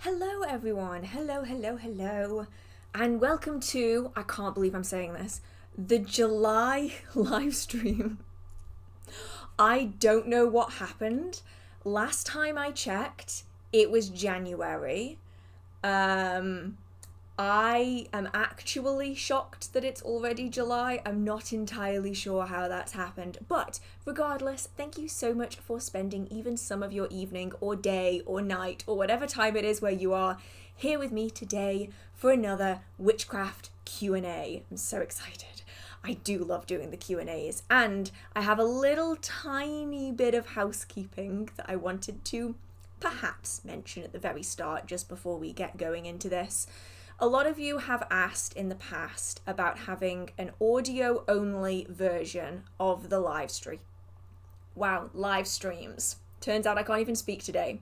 Hello everyone, hello, and welcome to, I can't believe I'm saying this, the July live stream. I don't know what happened. Last time I checked, it was January. I am actually shocked that it's already July. I'm not entirely sure how that's happened. But regardless, thank you so much for spending even some of your evening or day or night or whatever time it is where you are here with me today for another Witchcraft Q&A. I'm so excited. I do love doing the Q&As. And I have a little tiny bit of housekeeping that I wanted to perhaps mention at the very start just before we get going into this. A lot of you have asked in the past about having an audio-only version of the live stream. Wow, live streams. Turns out I can't even speak today.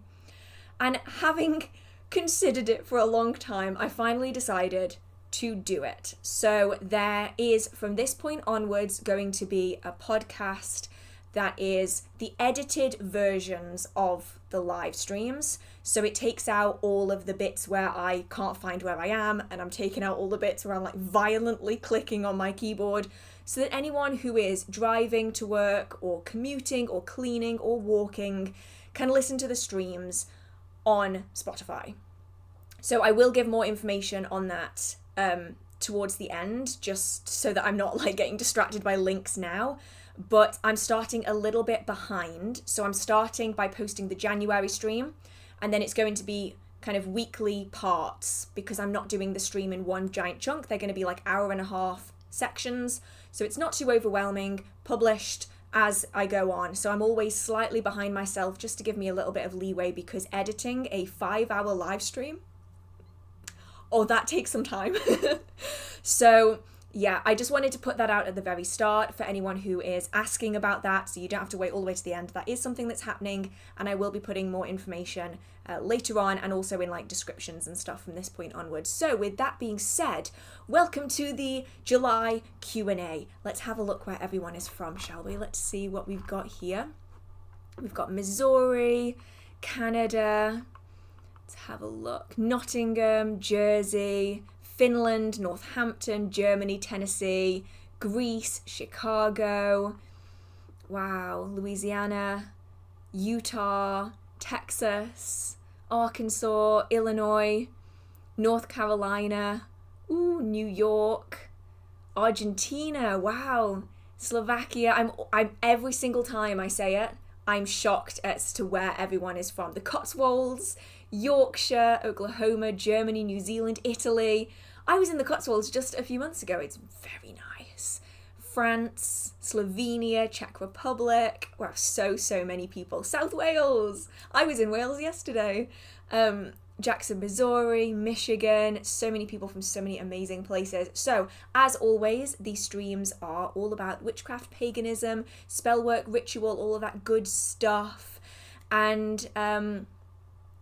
And having considered it for a long time, I finally decided to do it. So there is, from this point onwards, going to be a podcast that is the edited versions of the live streams. So it takes out all of the bits where I can't find where I am, and I'm taking out all the bits where I'm like violently clicking on my keyboard, so that anyone who is driving to work or commuting or cleaning or walking can listen to the streams on Spotify. So I will give more information on that towards the end, just so that I'm not like getting distracted by links now. But I'm starting a little bit behind. So I'm starting by posting the January stream, and then it's going to be kind of weekly parts because I'm not doing the stream in one giant chunk. They're going to be like hour-and-a-half sections. So it's not too overwhelming, published as I go on. So I'm always slightly behind myself just to give me a little bit of leeway, because editing a 5-hour live stream, that takes some time. So yeah, I just wanted to put that out at the very start for anyone who is asking about that, so you don't have to wait all the way to the end. That is something that's happening, and I will be putting more information later on, and also in like descriptions and stuff from this point onwards. So with that being said, welcome to the July Q&A. Let's have a look where everyone is from, shall we? Let's see what we've got here. We've got Missouri, Canada. Let's have a look. Nottingham, Jersey, Finland, Northampton, Germany, Tennessee, Greece, Chicago, wow, Louisiana, Utah, Texas, Arkansas, Illinois, North Carolina, New York, Argentina, wow, Slovakia. I'm every single time I say it, I'm shocked as to where everyone is from. The Cotswolds, Yorkshire, Oklahoma, Germany, New Zealand, Italy. I was in the Cotswolds just a few months ago. It's very nice. France, Slovenia, Czech Republic. Wow, so many people. South Wales. I was in Wales yesterday. Jackson, Missouri, Michigan. So many people from so many amazing places. So, as always, these streams are all about witchcraft, paganism, spellwork, ritual, all of that good stuff. And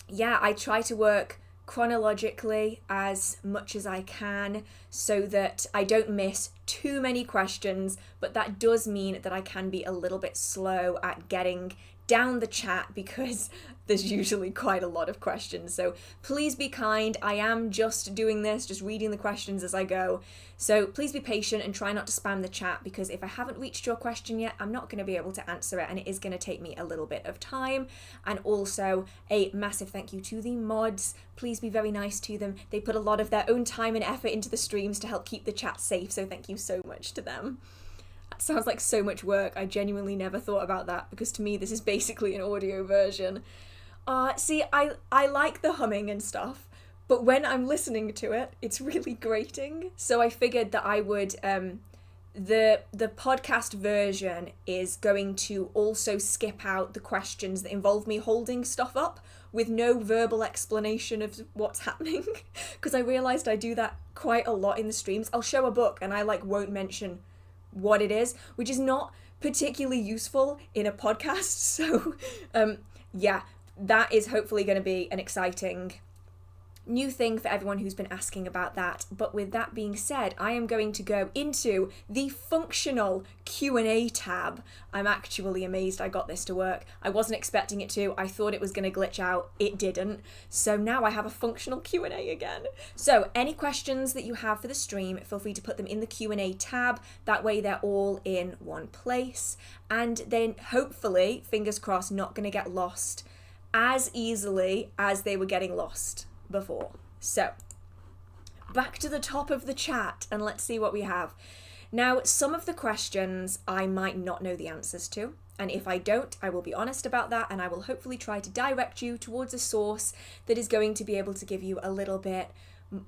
yeah, I try to work chronologically as much as I can so that I don't miss too many questions, but that does mean that I can be a little bit slow at getting down the chat because there's usually quite a lot of questions. So please be kind. I am just doing this, just reading the questions as I go. So please be patient and try not to spam the chat, because if I haven't reached your question yet, I'm not going to be able to answer it, and it is going to take me a little bit of time. And also a massive thank you to the mods. Please be very nice to them. They put a lot of their own time and effort into the streams to help keep the chat safe, so thank you so much to them. That sounds like so much work. I genuinely never thought about that, because to me this is basically an audio version. See, I like the humming and stuff, but when I'm listening to it, it's really grating. So I figured that I would, the podcast version is going to also skip out the questions that involve me holding stuff up with no verbal explanation of what's happening, because I realised I do that quite a lot in the streams. I'll show a book and I won't mention what it is, which is not particularly useful in a podcast. So yeah, that is hopefully going to be an exciting new thing for everyone who's been asking about that. But with that being said, I am going to go into the functional Q&A tab. I'm actually amazed I got this to work. I wasn't expecting it to. I thought it was going to glitch out. It didn't. So now I have a functional Q&A again. So any questions that you have for the stream, feel free to put them in the Q&A tab. That way they're all in one place. And then hopefully, fingers crossed, not going to get lost as easily as they were getting lost before. So back to the top of the chat and let's see what we have. Now, some of the questions I might not know the answers to, and if I don't, I will be honest about that, and I will hopefully try to direct you towards a source that is going to be able to give you a little bit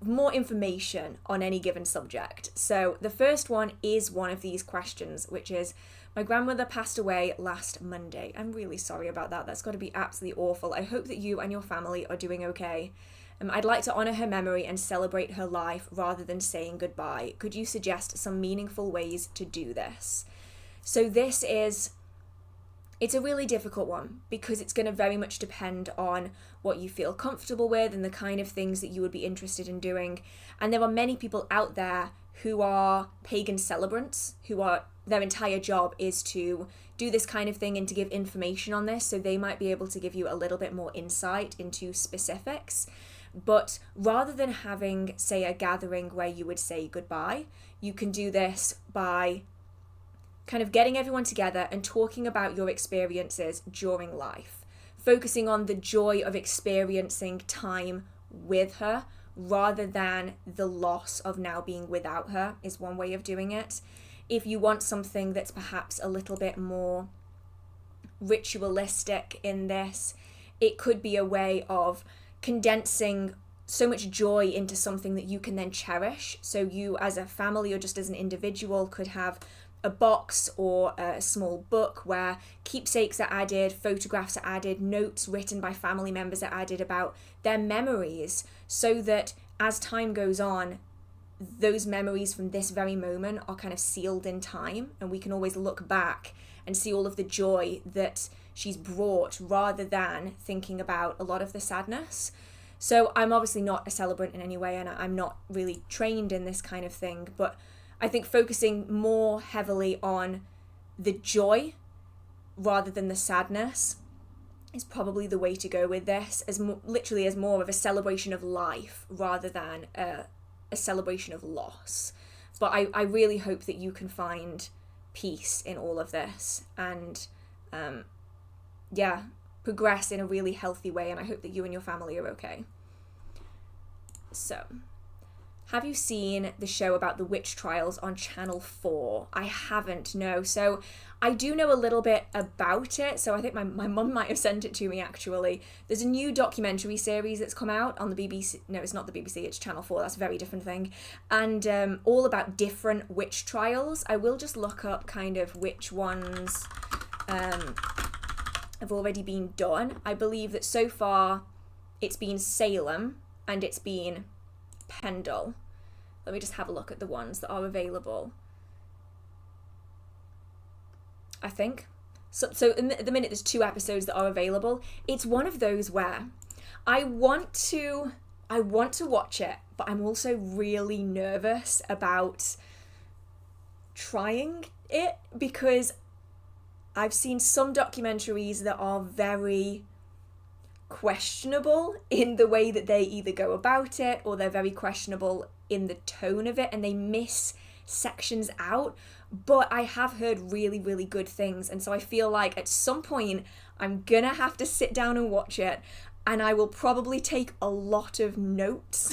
more information on any given subject. So the first one is one of these questions, which is, my grandmother passed away last Monday. I'm really sorry about that. That's got to be absolutely awful. I hope that you and your family are doing okay. I'd like to honour her memory and celebrate her life rather than saying goodbye. Could you suggest some meaningful ways to do this? So it's a really difficult one because it's going to very much depend on what you feel comfortable with and the kind of things that you would be interested in doing. And there are many people out there who are pagan celebrants, their entire job is to do this kind of thing and to give information on this, so they might be able to give you a little bit more insight into specifics. But rather than having, say, a gathering where you would say goodbye, you can do this by kind of getting everyone together and talking about your experiences during life, focusing on the joy of experiencing time with her rather than the loss of now being without her is one way of doing it. If you want something that's perhaps a little bit more ritualistic in this, it could be a way of condensing so much joy into something that you can then cherish. So you as a family or just as an individual could have a box or a small book where keepsakes are added, photographs are added, notes written by family members are added about their memories, so that as time goes on, those memories from this very moment are kind of sealed in time, and we can always look back and see all of the joy that she's brought rather than thinking about a lot of the sadness. So I'm obviously not a celebrant in any way, and I'm not really trained in this kind of thing, but I think focusing more heavily on the joy rather than the sadness is probably the way to go with this, as literally as more of a celebration of life rather than a celebration of loss. But I really hope that you can find peace in all of this and progress in a really healthy way, and I hope that you and your family are okay. So, have you seen the show about the witch trials on Channel 4? I haven't, no. So I do know a little bit about it. So I think my mum might have sent it to me, actually. There's a new documentary series that's come out on the BBC. No, it's not the BBC, it's Channel 4. That's a very different thing. And all about different witch trials. I will just look up kind of which ones have already been done. I believe that so far it's been Salem and it's been Pendle. Let me just have a look at the ones that are available. I think. So at the minute there's 2 episodes that are available. It's one of those where I want to watch it, but I'm also really nervous about trying it because I've seen some documentaries that are very questionable in the way that they either go about it, or they're very questionable in the tone of it and they miss sections out. But I have heard really, really good things, and so I feel like at some point I'm gonna have to sit down and watch it, and I will probably take a lot of notes.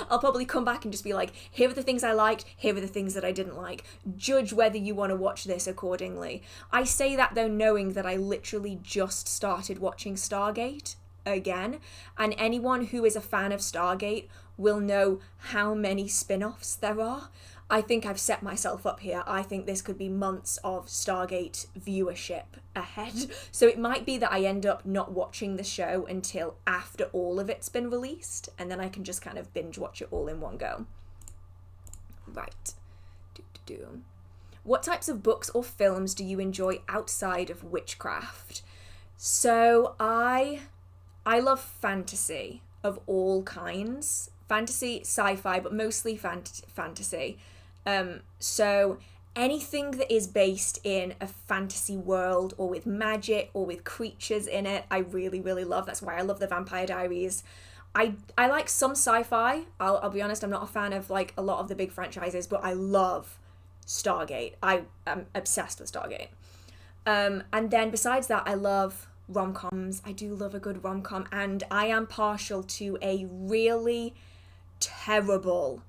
I'll probably come back and just be like, here are the things I liked, here are the things that I didn't like. Judge whether you want to watch this accordingly. I say that though knowing that I literally just started watching Stargate again, and anyone who is a fan of Stargate will know how many spin-offs there are. I think I've set myself up here. I think this could be months of Stargate viewership ahead. So it might be that I end up not watching the show until after all of it's been released, and then I can just kind of binge watch it all in one go. Right. What types of books or films do you enjoy outside of witchcraft? So I love fantasy. of all kinds. Fantasy, sci-fi, but mostly fantasy. So anything that is based in a fantasy world or with magic or with creatures in it, I really, really love. That's why I love the Vampire Diaries. I like some sci-fi. I'll be honest, I'm not a fan of like a lot of the big franchises, but I love Stargate. I am obsessed with Stargate. And then besides that, I love rom-coms. I do love a good rom-com, and I am partial to a really terrible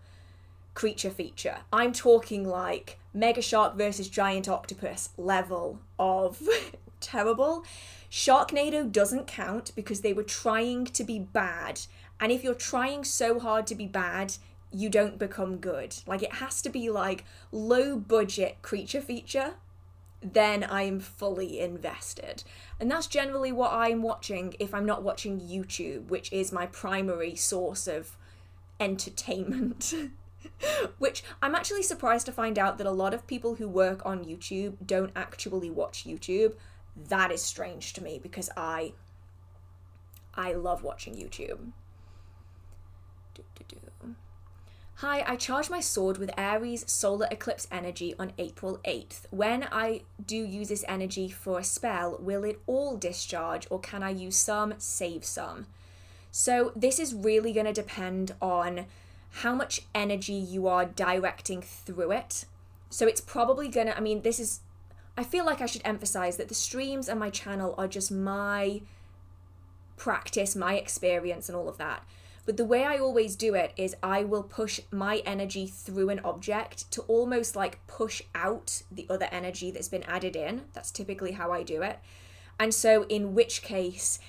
creature feature. I'm talking like Mega Shark versus Giant Octopus level of terrible. Sharknado doesn't count because they were trying to be bad, and if you're trying so hard to be bad, you don't become good. Like, it has to be like low budget creature feature, then I'm fully invested. And that's generally what I'm watching if I'm not watching YouTube, which is my primary source of entertainment. Which I'm actually surprised to find out that a lot of people who work on YouTube don't actually watch YouTube. That is strange to me because I love watching YouTube. Hi, I charge my sword with Aries solar eclipse energy on April 8th. When I do use this energy for a spell, will it all discharge or can I use some, save some? So this is really going to depend on how much energy you are directing through it. So it's probably going to, I feel like I should emphasize that the streams and my channel are just my practice, my experience and all of that. But the way I always do it is I will push my energy through an object to almost like push out the other energy that's been added in. That's typically how I do it. And so in which case,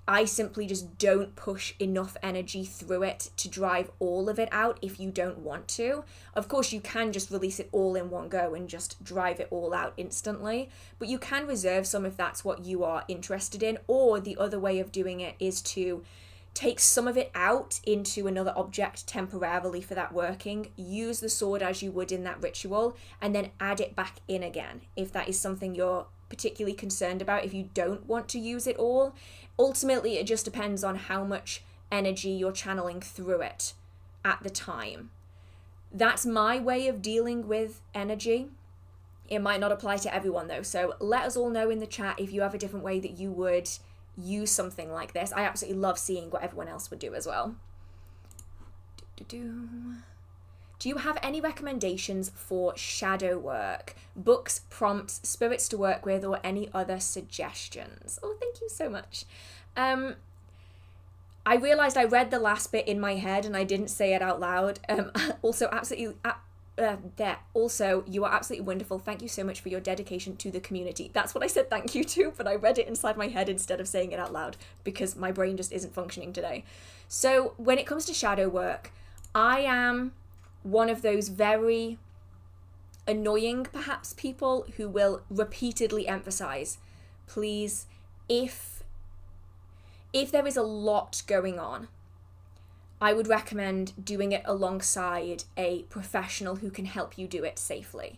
I simply just don't push enough energy through it to drive all of it out if you don't want to. Of course, you can just release it all in one go and just drive it all out instantly, but you can reserve some if that's what you are interested in. Or the other way of doing it is to take some of it out into another object temporarily for that working, use the sword as you would in that ritual, and then add it back in again if that is something you're particularly concerned about, if you don't want to use it all. Ultimately, it just depends on how much energy you're channeling through it at the time. That's my way of dealing with energy. It might not apply to everyone though, so let us all know in the chat if you have a different way that you would use something like this. I absolutely love seeing what everyone else would do as well. Do you have any recommendations for shadow work? Books, prompts, spirits to work with, or any other suggestions? Oh, thank you so much. I realised I read the last bit in my head and I didn't say it out loud. Also, absolutely... Also, you are absolutely wonderful. Thank you so much for your dedication to the community. That's what I said thank you to, but I read it inside my head instead of saying it out loud because my brain just isn't functioning today. So when it comes to shadow work, I am one of those very annoying, perhaps, people who will repeatedly emphasize, please, if there is a lot going on, I would recommend doing it alongside a professional who can help you do it safely.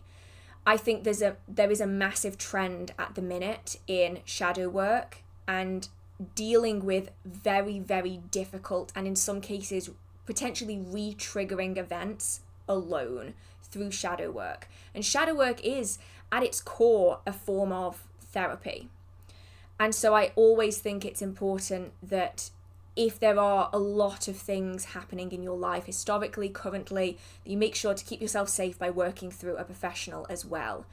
I think there is a massive trend at the minute in shadow work and dealing with very, very difficult and in some cases potentially re-triggering events alone through shadow work. And shadow work is at its core a form of therapy. And so I always think it's important that if there are a lot of things happening in your life historically, currently, that you make sure to keep yourself safe by working through a professional as well.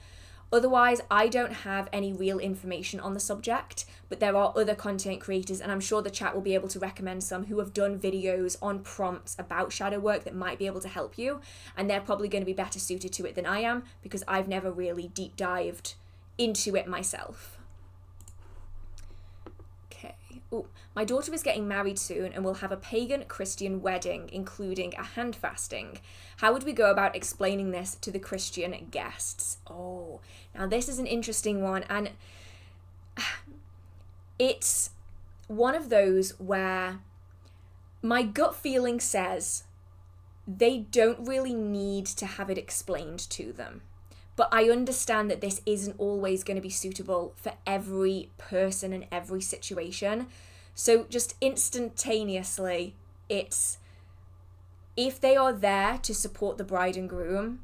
Otherwise, I don't have any real information on the subject, but there are other content creators, and I'm sure the chat will be able to recommend some who have done videos on prompts about shadow work that might be able to help you, and they're probably going to be better suited to it than I am, because I've never really deep dived into it myself. Ooh, my daughter is getting married soon and will have a pagan Christian wedding, including a hand fasting. How would we go about explaining this to the Christian guests? Oh, now this is an interesting one, and it's one of those where my gut feeling says they don't really need to have it explained to them. But I understand that this isn't always going to be suitable for every person and every situation. So just instantaneously, it's, if they are there to support the bride and groom,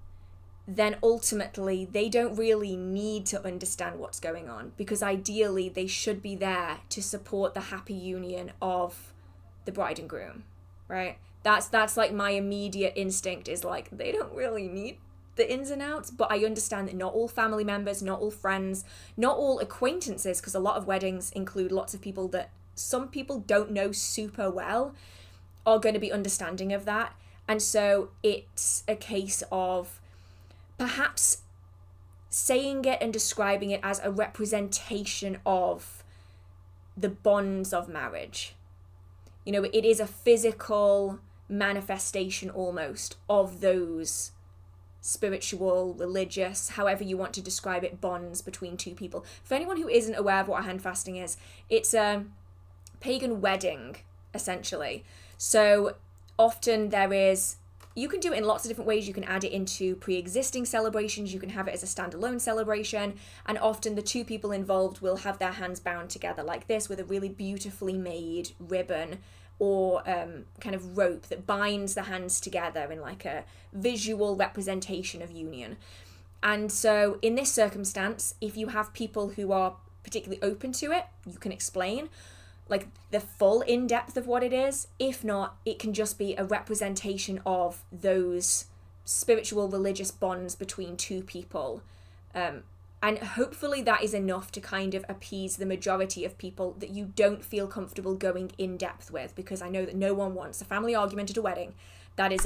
then ultimately they don't really need to understand what's going on, because ideally they should be there to support the happy union of the bride and groom, right? That's like my immediate instinct, is like, they don't really need the ins and outs. But I understand that not all family members, not all friends, not all acquaintances, because a lot of weddings include lots of people that some people don't know super well, are going to be understanding of that. And so it's a case of perhaps saying it and describing it as a representation of the bonds of marriage. You know, it is a physical manifestation almost of those spiritual, religious, however you want to describe it, bonds between two people. For anyone who isn't aware of what a hand fasting is, it's a pagan wedding, essentially. So often you can do it in lots of different ways. You can add it into pre-existing celebrations, you can have it as a standalone celebration, and often the two people involved will have their hands bound together like this with a really beautifully made ribbon or kind of rope that binds the hands together in like a visual representation of union. And so in this circumstance, if you have people who are particularly open to it, you can explain like the full in-depth of what it is. If not, it can just be a representation of those spiritual religious bonds between two people. And hopefully that is enough to kind of appease the majority of people that you don't feel comfortable going in depth with, because I know that no one wants a family argument at a wedding. That is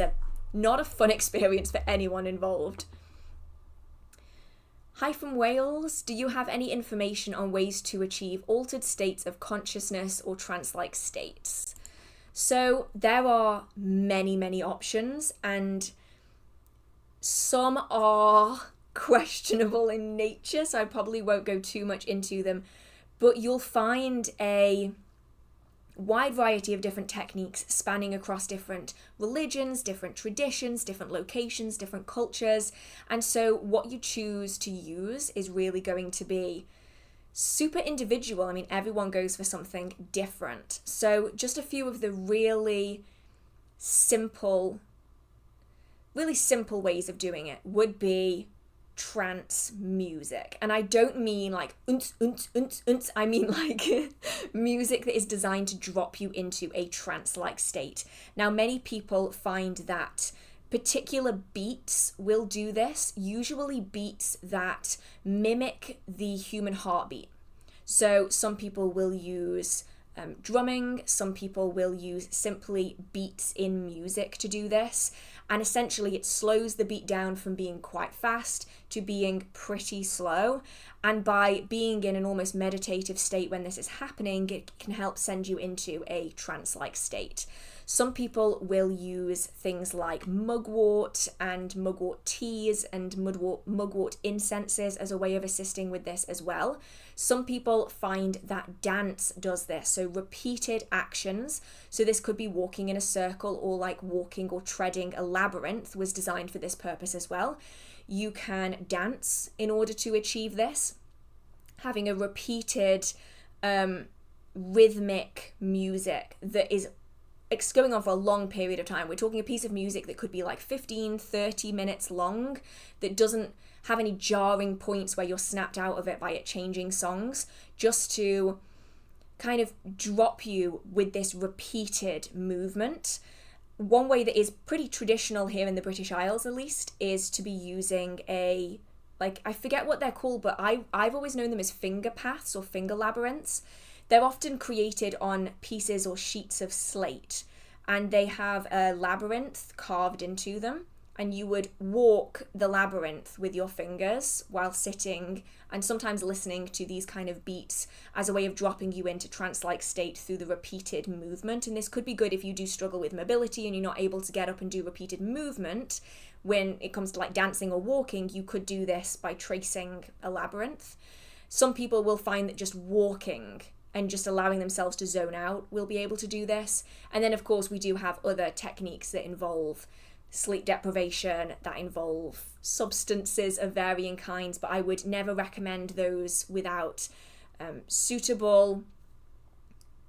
not a fun experience for anyone involved. Hi from Wales. Do you have any information on ways to achieve altered states of consciousness or trance-like states? So there are many, many options, and some are questionable in nature, so I probably won't go too much into them, but you'll find a wide variety of different techniques spanning across different religions, different traditions, different locations, different cultures. And so what you choose to use is really going to be super individual. I mean, everyone goes for something different. So just a few of the really simple ways of doing it would be trance music. And I don't mean like I mean like music that is designed to drop you into a trance-like state. Now, many people find that particular beats will do this, usually beats that mimic the human heartbeat. So some people will use drumming, some people will use simply beats in music to do this. And essentially it slows the beat down from being quite fast to being pretty slow. And by being in an almost meditative state when this is happening, it can help send you into a trance-like state. Some people will use things like mugwort and mugwort teas and mugwort incenses as a way of assisting with this as well. Some people find that dance does this, so repeated actions. So this could be walking in a circle, or like walking or treading a labyrinth was designed for this purpose as well. You can dance in order to achieve this, having a repeated rhythmic music that is going on for a long period of time. We're talking a piece of music that could be like 15-30 minutes long, that doesn't have any jarring points where you're snapped out of it by it changing songs, just to kind of drop you with this repeated movement. One way that is pretty traditional here in the British Isles, at least, is to be using I forget what they're called, but I've always known them as finger paths or finger labyrinths. They're often created on pieces or sheets of slate, and they have a labyrinth carved into them, and you would walk the labyrinth with your fingers while sitting and sometimes listening to these kind of beats as a way of dropping you into trance-like state through the repeated movement. And this could be good if you do struggle with mobility and you're not able to get up and do repeated movement. When it comes to like dancing or walking, you could do this by tracing a labyrinth. Some people will find that just walking and just allowing themselves to zone out will be able to do this. And then of course we do have other techniques that involve sleep deprivation, that involve substances of varying kinds, but I would never recommend those without suitable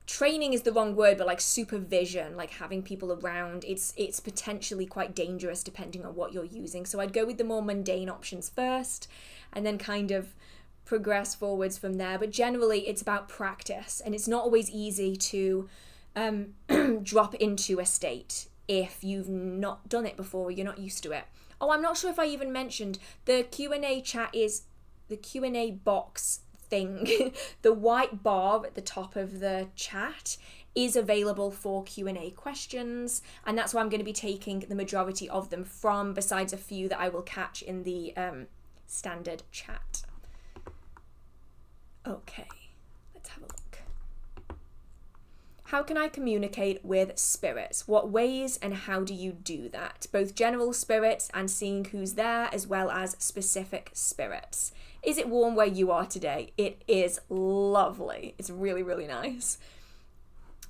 training is the wrong word, but like supervision, like having people around, it's potentially quite dangerous depending on what you're using. So I'd go with the more mundane options first and then kind of progress forwards from there. But generally it's about practice, and it's not always easy to drop into a state if you've not done it before or you're not used to it. Oh, I'm not sure if I even mentioned the Q&A chat is the Q&A box thing. The white bar at the top of the chat is available for Q&A questions, and that's where I'm going to be taking the majority of them from, besides a few that I will catch in the standard chat. Okay, let's have a look. How can I communicate with spirits? What ways and how do you do that? Both general spirits and seeing who's there, as well as specific spirits. Is it warm where you are today? It is lovely. It's really, really nice.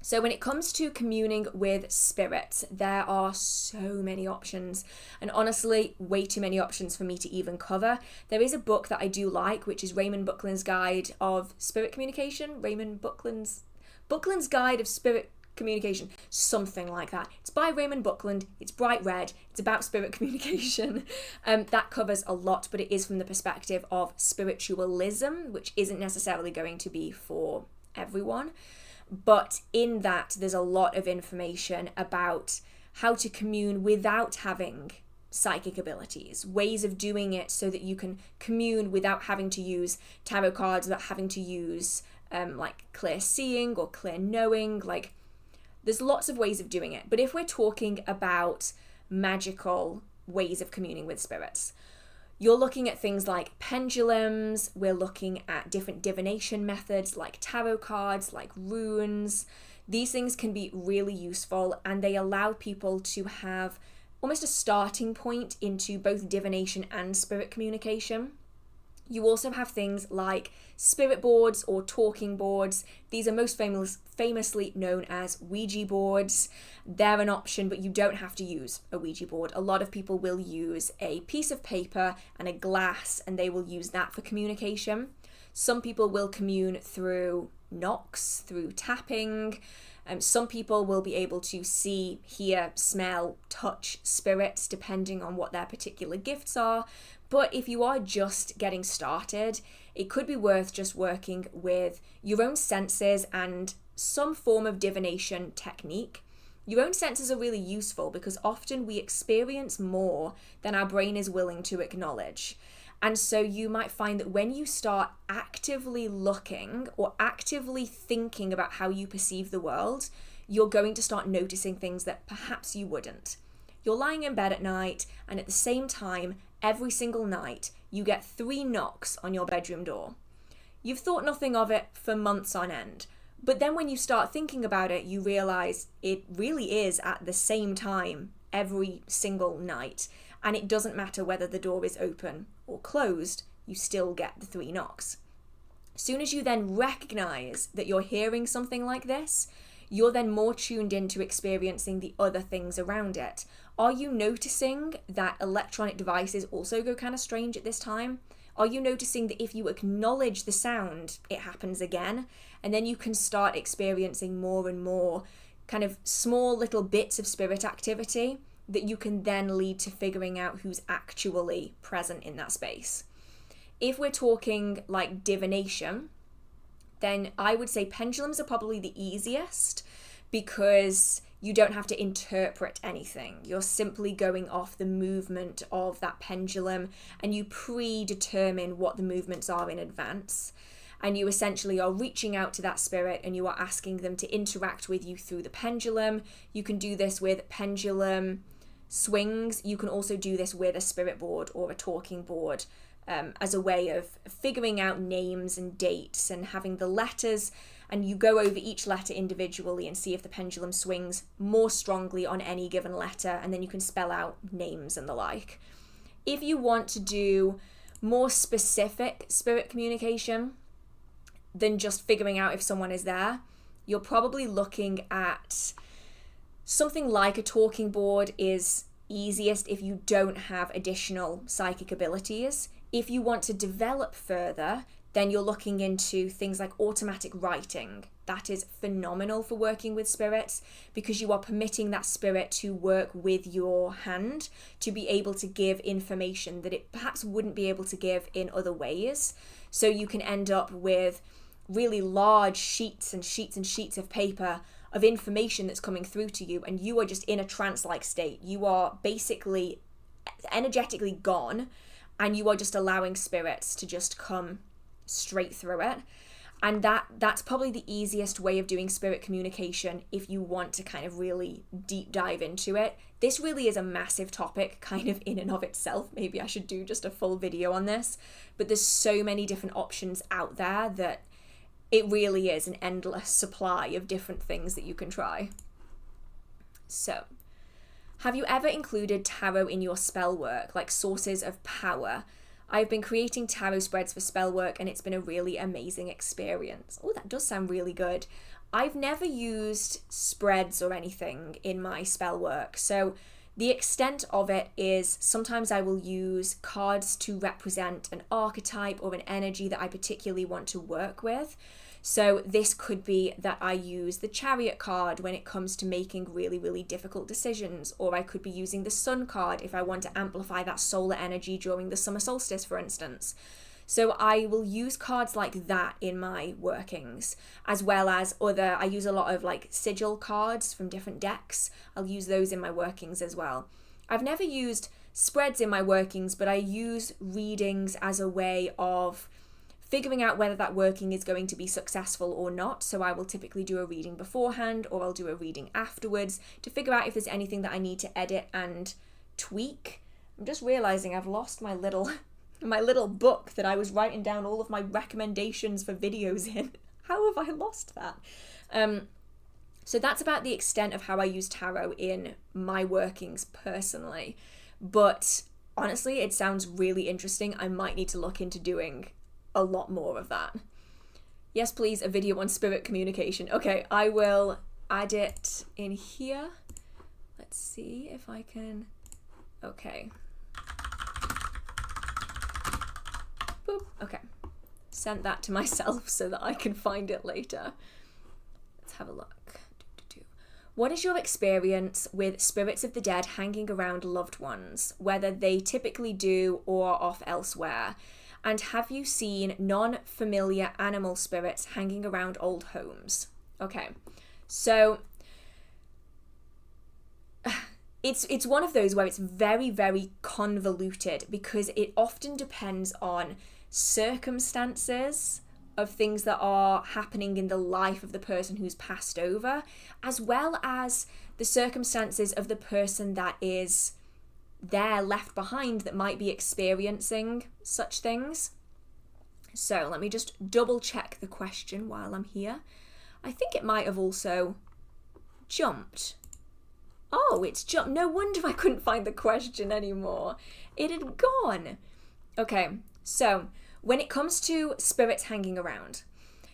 So when it comes to communing with spirits, there are so many options, and honestly, way too many options for me to even cover. There is a book that I do like, which is Raymond Buckland's Guide of Spirit Communication. Raymond Buckland's Guide of Spirit Communication, something like that. It's by Raymond Buckland. It's bright red. It's about spirit communication. That covers a lot, but it is from the perspective of spiritualism, which isn't necessarily going to be for everyone. But in that, there's a lot of information about how to commune without having psychic abilities, ways of doing it so that you can commune without having to use tarot cards, without having to use like clear seeing or clear knowing. Like, there's lots of ways of doing it. But if we're talking about magical ways of communing with spirits, you're looking at things like pendulums, we're looking at different divination methods like tarot cards, like runes. These things can be really useful, and they allow people to have almost a starting point into both divination and spirit communication. You also have things like spirit boards or talking boards. These are most famously known as Ouija boards. They're an option, but you don't have to use a Ouija board. A lot of people will use a piece of paper and a glass, and they will use that for communication. Some people will commune through knocks, through tapping. Some people will be able to see, hear, smell, touch spirits, depending on what their particular gifts are. But if you are just getting started, it could be worth just working with your own senses and some form of divination technique. Your own senses are really useful because often we experience more than our brain is willing to acknowledge. And so you might find that when you start actively looking or actively thinking about how you perceive the world, you're going to start noticing things that perhaps you wouldn't. You're lying in bed at night, and at the same time, every single night, you get 3 knocks on your bedroom door. You've thought nothing of it for months on end, but then when you start thinking about it, you realize it really is at the same time every single night, and it doesn't matter whether the door is open or closed, you still get the 3 knocks. As soon as you then recognize that you're hearing something like this, you're then more tuned into experiencing the other things around it. Are you noticing that electronic devices also go kind of strange at this time? Are you noticing that if you acknowledge the sound, it happens again? And then you can start experiencing more and more kind of small little bits of spirit activity that you can then lead to figuring out who's actually present in that space. If we're talking like divination, then I would say pendulums are probably the easiest because you don't have to interpret anything. You're simply going off the movement of that pendulum, and you predetermine what the movements are in advance. And you essentially are reaching out to that spirit and you are asking them to interact with you through the pendulum. You can do this with pendulum swings. You can also do this with a spirit board or a talking board as a way of figuring out names and dates and having the letters, and you go over each letter individually and see if the pendulum swings more strongly on any given letter, and then you can spell out names and the like. If you want to do more specific spirit communication than just figuring out if someone is there, you're probably looking at something like a talking board is easiest if you don't have additional psychic abilities. If you want to develop further, then you're looking into things like automatic writing. That is phenomenal for working with spirits because you are permitting that spirit to work with your hand to be able to give information that it perhaps wouldn't be able to give in other ways. So you can end up with really large sheets and sheets and sheets of paper of information that's coming through to you, and you are just in a trance-like state. You are basically energetically gone, and you are just allowing spirits to just come straight through it. And that's probably the easiest way of doing spirit communication if you want to kind of really deep dive into it. This really is a massive topic kind of in and of itself. Maybe I should do just a full video on this, but there's so many different options out there that it really is an endless supply of different things that you can try. So, have you ever included tarot in your spell work, like sources of power? I've been creating tarot spreads for spell work and it's been a really amazing experience. Oh, that does sound really good. I've never used spreads or anything in my spell work. So the extent of it is sometimes I will use cards to represent an archetype or an energy that I particularly want to work with. So this could be that I use the Chariot card when it comes to making really, really difficult decisions, or I could be using the Sun card if I want to amplify that solar energy during the summer solstice, for instance. So I will use cards like that in my workings, as well as I use a lot of like sigil cards from different decks. I'll use those in my workings as well. I've never used spreads in my workings, but I use readings as a way of figuring out whether that working is going to be successful or not. So I will typically do a reading beforehand, or I'll do a reading afterwards to figure out if there's anything that I need to edit and tweak. I'm just realizing I've lost my little book that I was writing down all of my recommendations for videos in. How have I lost that? So that's about the extent of how I use tarot in my workings personally. But honestly, it sounds really interesting. I might need to look into doing a lot more of that. Yes, please, a video on spirit communication. Okay, I will add it in here. Let's see if I can. Okay. Boop. Okay. Sent that to myself so that I can find it later. Let's have a look. What is your experience with spirits of the dead hanging around loved ones, whether they typically do or are off elsewhere? And have you seen non-familiar animal spirits hanging around old homes? Okay, so it's one of those where it's very, very convoluted because it often depends on circumstances of things that are happening in the life of the person who's passed over, as well as the circumstances of the person that is there left behind that might be experiencing such things. So let me just double check the question while I'm here. I think it might have also jumped. Oh, it's jumped. No wonder I couldn't find the question anymore. It had gone. Okay, so when it comes to spirits hanging around,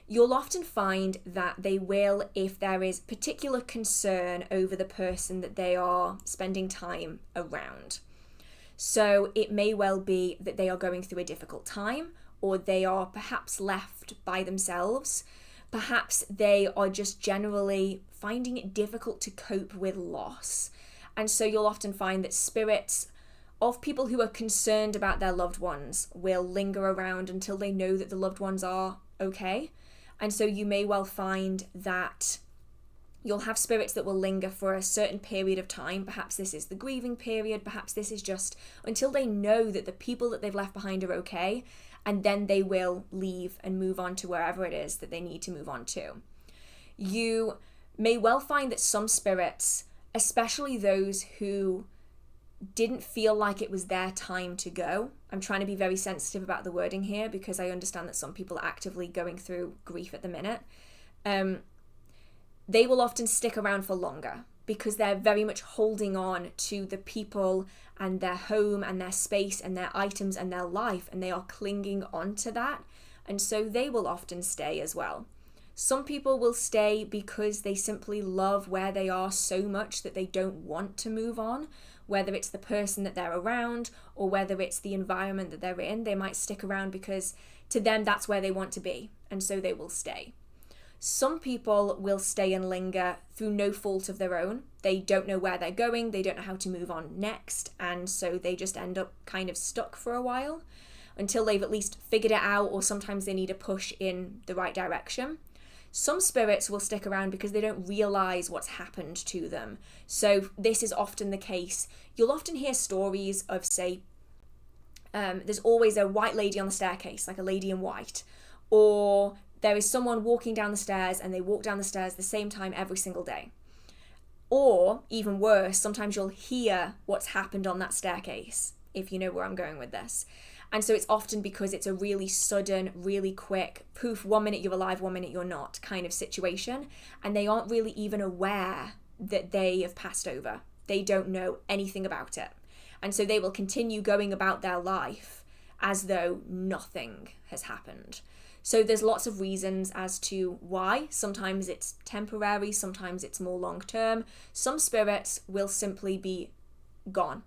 you'll often find that they will, if there is particular concern over the person that they are spending time around. So it may well be that they are going through a difficult time, or they are perhaps left by themselves. Perhaps they are just generally finding it difficult to cope with loss. And so you'll often find that spirits of people who are concerned about their loved ones will linger around until they know that the loved ones are okay. And so you may well find that you'll have spirits that will linger for a certain period of time. Perhaps this is the grieving period. Perhaps this is just until they know that the people that they've left behind are okay. And then they will leave and move on to wherever it is that they need to move on to. You may well find that some spirits, especially those who didn't feel like it was their time to go. I'm trying to be very sensitive about the wording here because I understand that some people are actively going through grief at the minute. They will often stick around for longer because they're very much holding on to the people and their home and their space and their items and their life, and they are clinging on to that. And so they will often stay as well. Some people will stay because they simply love where they are so much that they don't want to move on, whether it's the person that they're around or whether it's the environment that they're in. They might stick around because to them that's where they want to be, and so they will stay. Some people will stay and linger through no fault of their own. They don't know where they're going, they don't know how to move on next, and so they just end up kind of stuck for a while until they've at least figured it out, or sometimes they need a push in the right direction. Some spirits will stick around because they don't realise what's happened to them. So this is often the case. You'll often hear stories of, say, there's always a white lady on the staircase, like a lady in white, or there is someone walking down the stairs and they walk down the stairs the same time every single day. Or, even worse, sometimes you'll hear what's happened on that staircase, if you know where I'm going with this. And so it's often because it's a really sudden, really quick, poof, 1 minute you're alive, 1 minute you're not kind of situation. And they aren't really even aware that they have passed over. They don't know anything about it. And so they will continue going about their life as though nothing has happened. So there's lots of reasons as to why. Sometimes it's temporary, sometimes it's more long term. Some spirits will simply be gone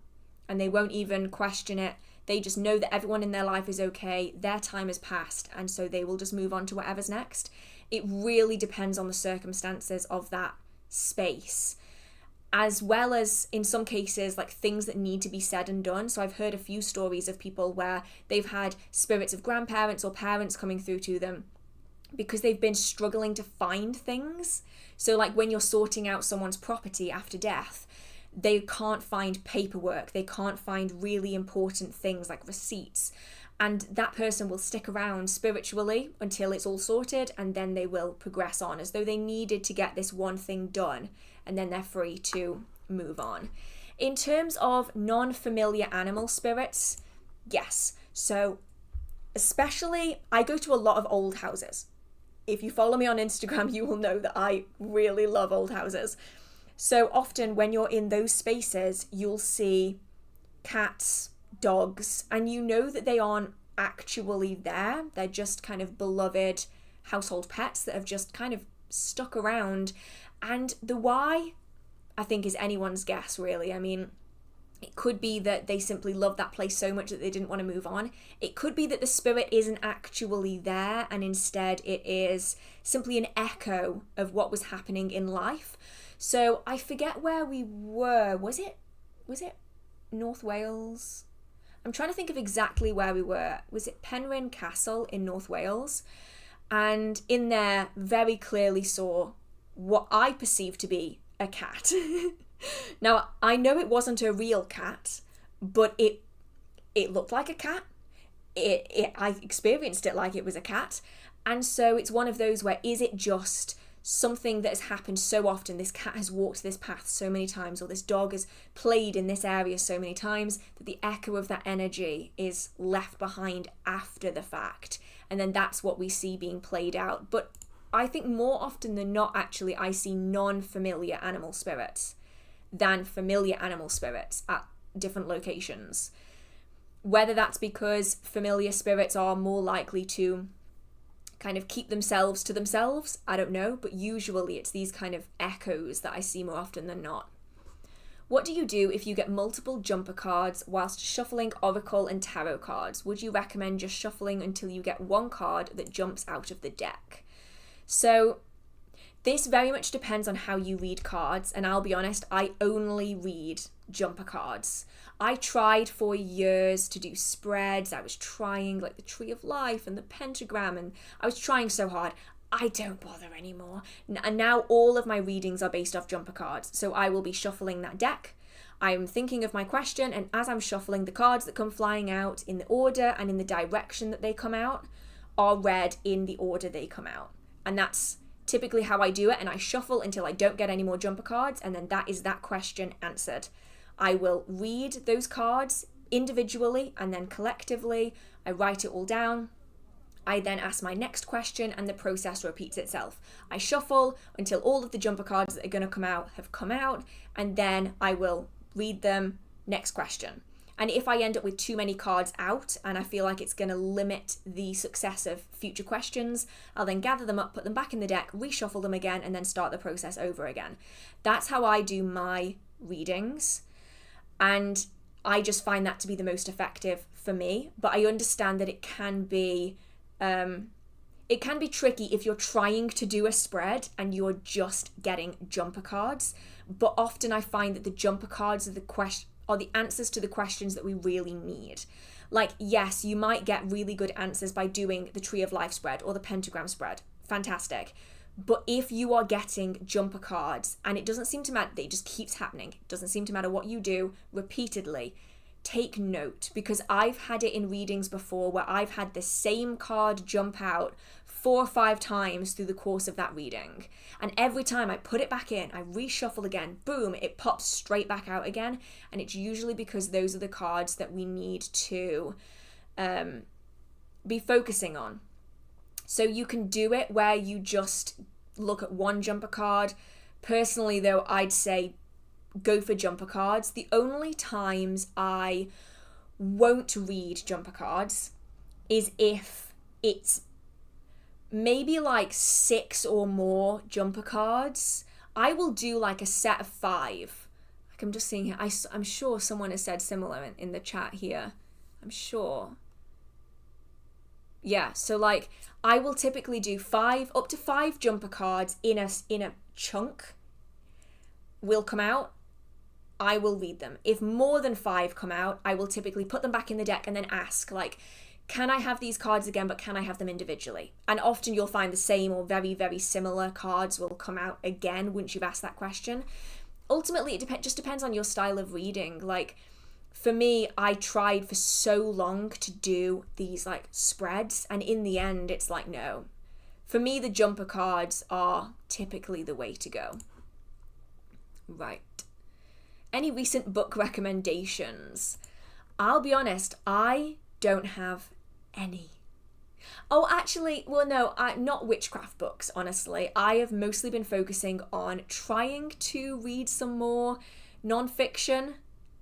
and they won't even question it. They just know that everyone in their life is okay, their time has passed, and so they will just move on to whatever's next. It really depends on the circumstances of that space, as well as in some cases like things that need to be said and done. So I've heard a few stories of people where they've had spirits of grandparents or parents coming through to them because they've been struggling to find things. So like when you're sorting out someone's property after death, they can't find paperwork, they can't find really important things like receipts, and that person will stick around spiritually until it's all sorted, and then they will progress on as though they needed to get this one thing done, and then they're free to move on. In terms of non-familiar animal spirits, yes. So especially, I go to a lot of old houses. If you follow me on Instagram, you will know that I really love old houses. So often when you're in those spaces, you'll see cats, dogs, and you know that they aren't actually there. They're just kind of beloved household pets that have just kind of stuck around. And the why, I think, is anyone's guess, really. I mean, it could be that they simply love that place so much that they didn't want to move on. It could be that the spirit isn't actually there, and instead it is simply an echo of what was happening in life. So I forget where we were. Was it North Wales? I'm trying to think of exactly where we were. Was it Penrhyn Castle in North Wales? And in there very clearly saw what I perceived to be a cat. Now, I know it wasn't a real cat, but it looked like a cat. I experienced it like it was a cat. And so it's one of those where, is it just something that has happened so often? This cat has walked this path so many times, or this dog has played in this area so many times, that the echo of that energy is left behind after the fact. And then that's what we see being played out. But I think more often than not, actually, I see non-familiar animal spirits than familiar animal spirits at different locations. Whether that's because familiar spirits are more likely to kind of keep themselves to themselves, I don't know, but usually it's these kind of echoes that I see more often than not. What do you do if you get multiple jumper cards whilst shuffling oracle and tarot cards? Would you recommend just shuffling until you get one card that jumps out of the deck? So this very much depends on how you read cards, and I'll be honest, I only read jumper cards. I tried for years to do spreads. I was trying like the Tree of Life and the Pentagram, and I was trying so hard. I don't bother anymore. And now all of my readings are based off jumper cards. So I will be shuffling that deck. I'm thinking of my question, and as I'm shuffling, the cards that come flying out in the order and in the direction that they come out are read in the order they come out. And that's typically how I do it, and I shuffle until I don't get any more jumper cards, and then that is that question answered. I will read those cards individually and then collectively. I write it all down. I then ask my next question, and the process repeats itself. I shuffle until all of the jumper cards that are going to come out have come out, and then I will read them. Next question. And if I end up with too many cards out and I feel like it's going to limit the success of future questions, I'll then gather them up, put them back in the deck, reshuffle them again, and then start the process over again. That's how I do my readings. And I just find that to be the most effective for me. But I understand that it can be tricky if you're trying to do a spread and you're just getting jumper cards. But often I find that the jumper cards are the answers to the questions that we really need. Like, yes, you might get really good answers by doing the Tree of Life spread or the Pentagram spread. Fantastic. But if you are getting jumper cards and it doesn't seem to matter, it just keeps happening, it doesn't seem to matter what you do repeatedly, take note, because I've had it in readings before where I've had the same card jump out 4 or 5 times through the course of that reading. And every time I put it back in, I reshuffle again, boom, it pops straight back out again. And it's usually because those are the cards that we need to be focusing on. So you can do it where you just look at one jumper card. Personally, though, I'd say go for jumper cards. The only times I won't read jumper cards is if it's maybe like 6 or more jumper cards. I will do like a set of 5. Like, I'm just seeing here. I'm sure someone has said similar in the chat here. I'm sure. Yeah, so like I will typically do up to 5 jumper cards in a chunk will come out. I will read them. If more than 5 come out, I will typically put them back in the deck and then ask, like, can I have these cards again, but can I have them individually? And often you'll find the same or very, very similar cards will come out again once you've asked that question. Ultimately, it just depends on your style of reading. Like, for me, I tried for so long to do these like spreads, and in the end, it's like, no. For me, the jumper cards are typically the way to go. Right. Any recent book recommendations? I'll be honest, I don't have any. Oh, actually, well, no, not witchcraft books, honestly. I have mostly been focusing on trying to read some more non-fiction.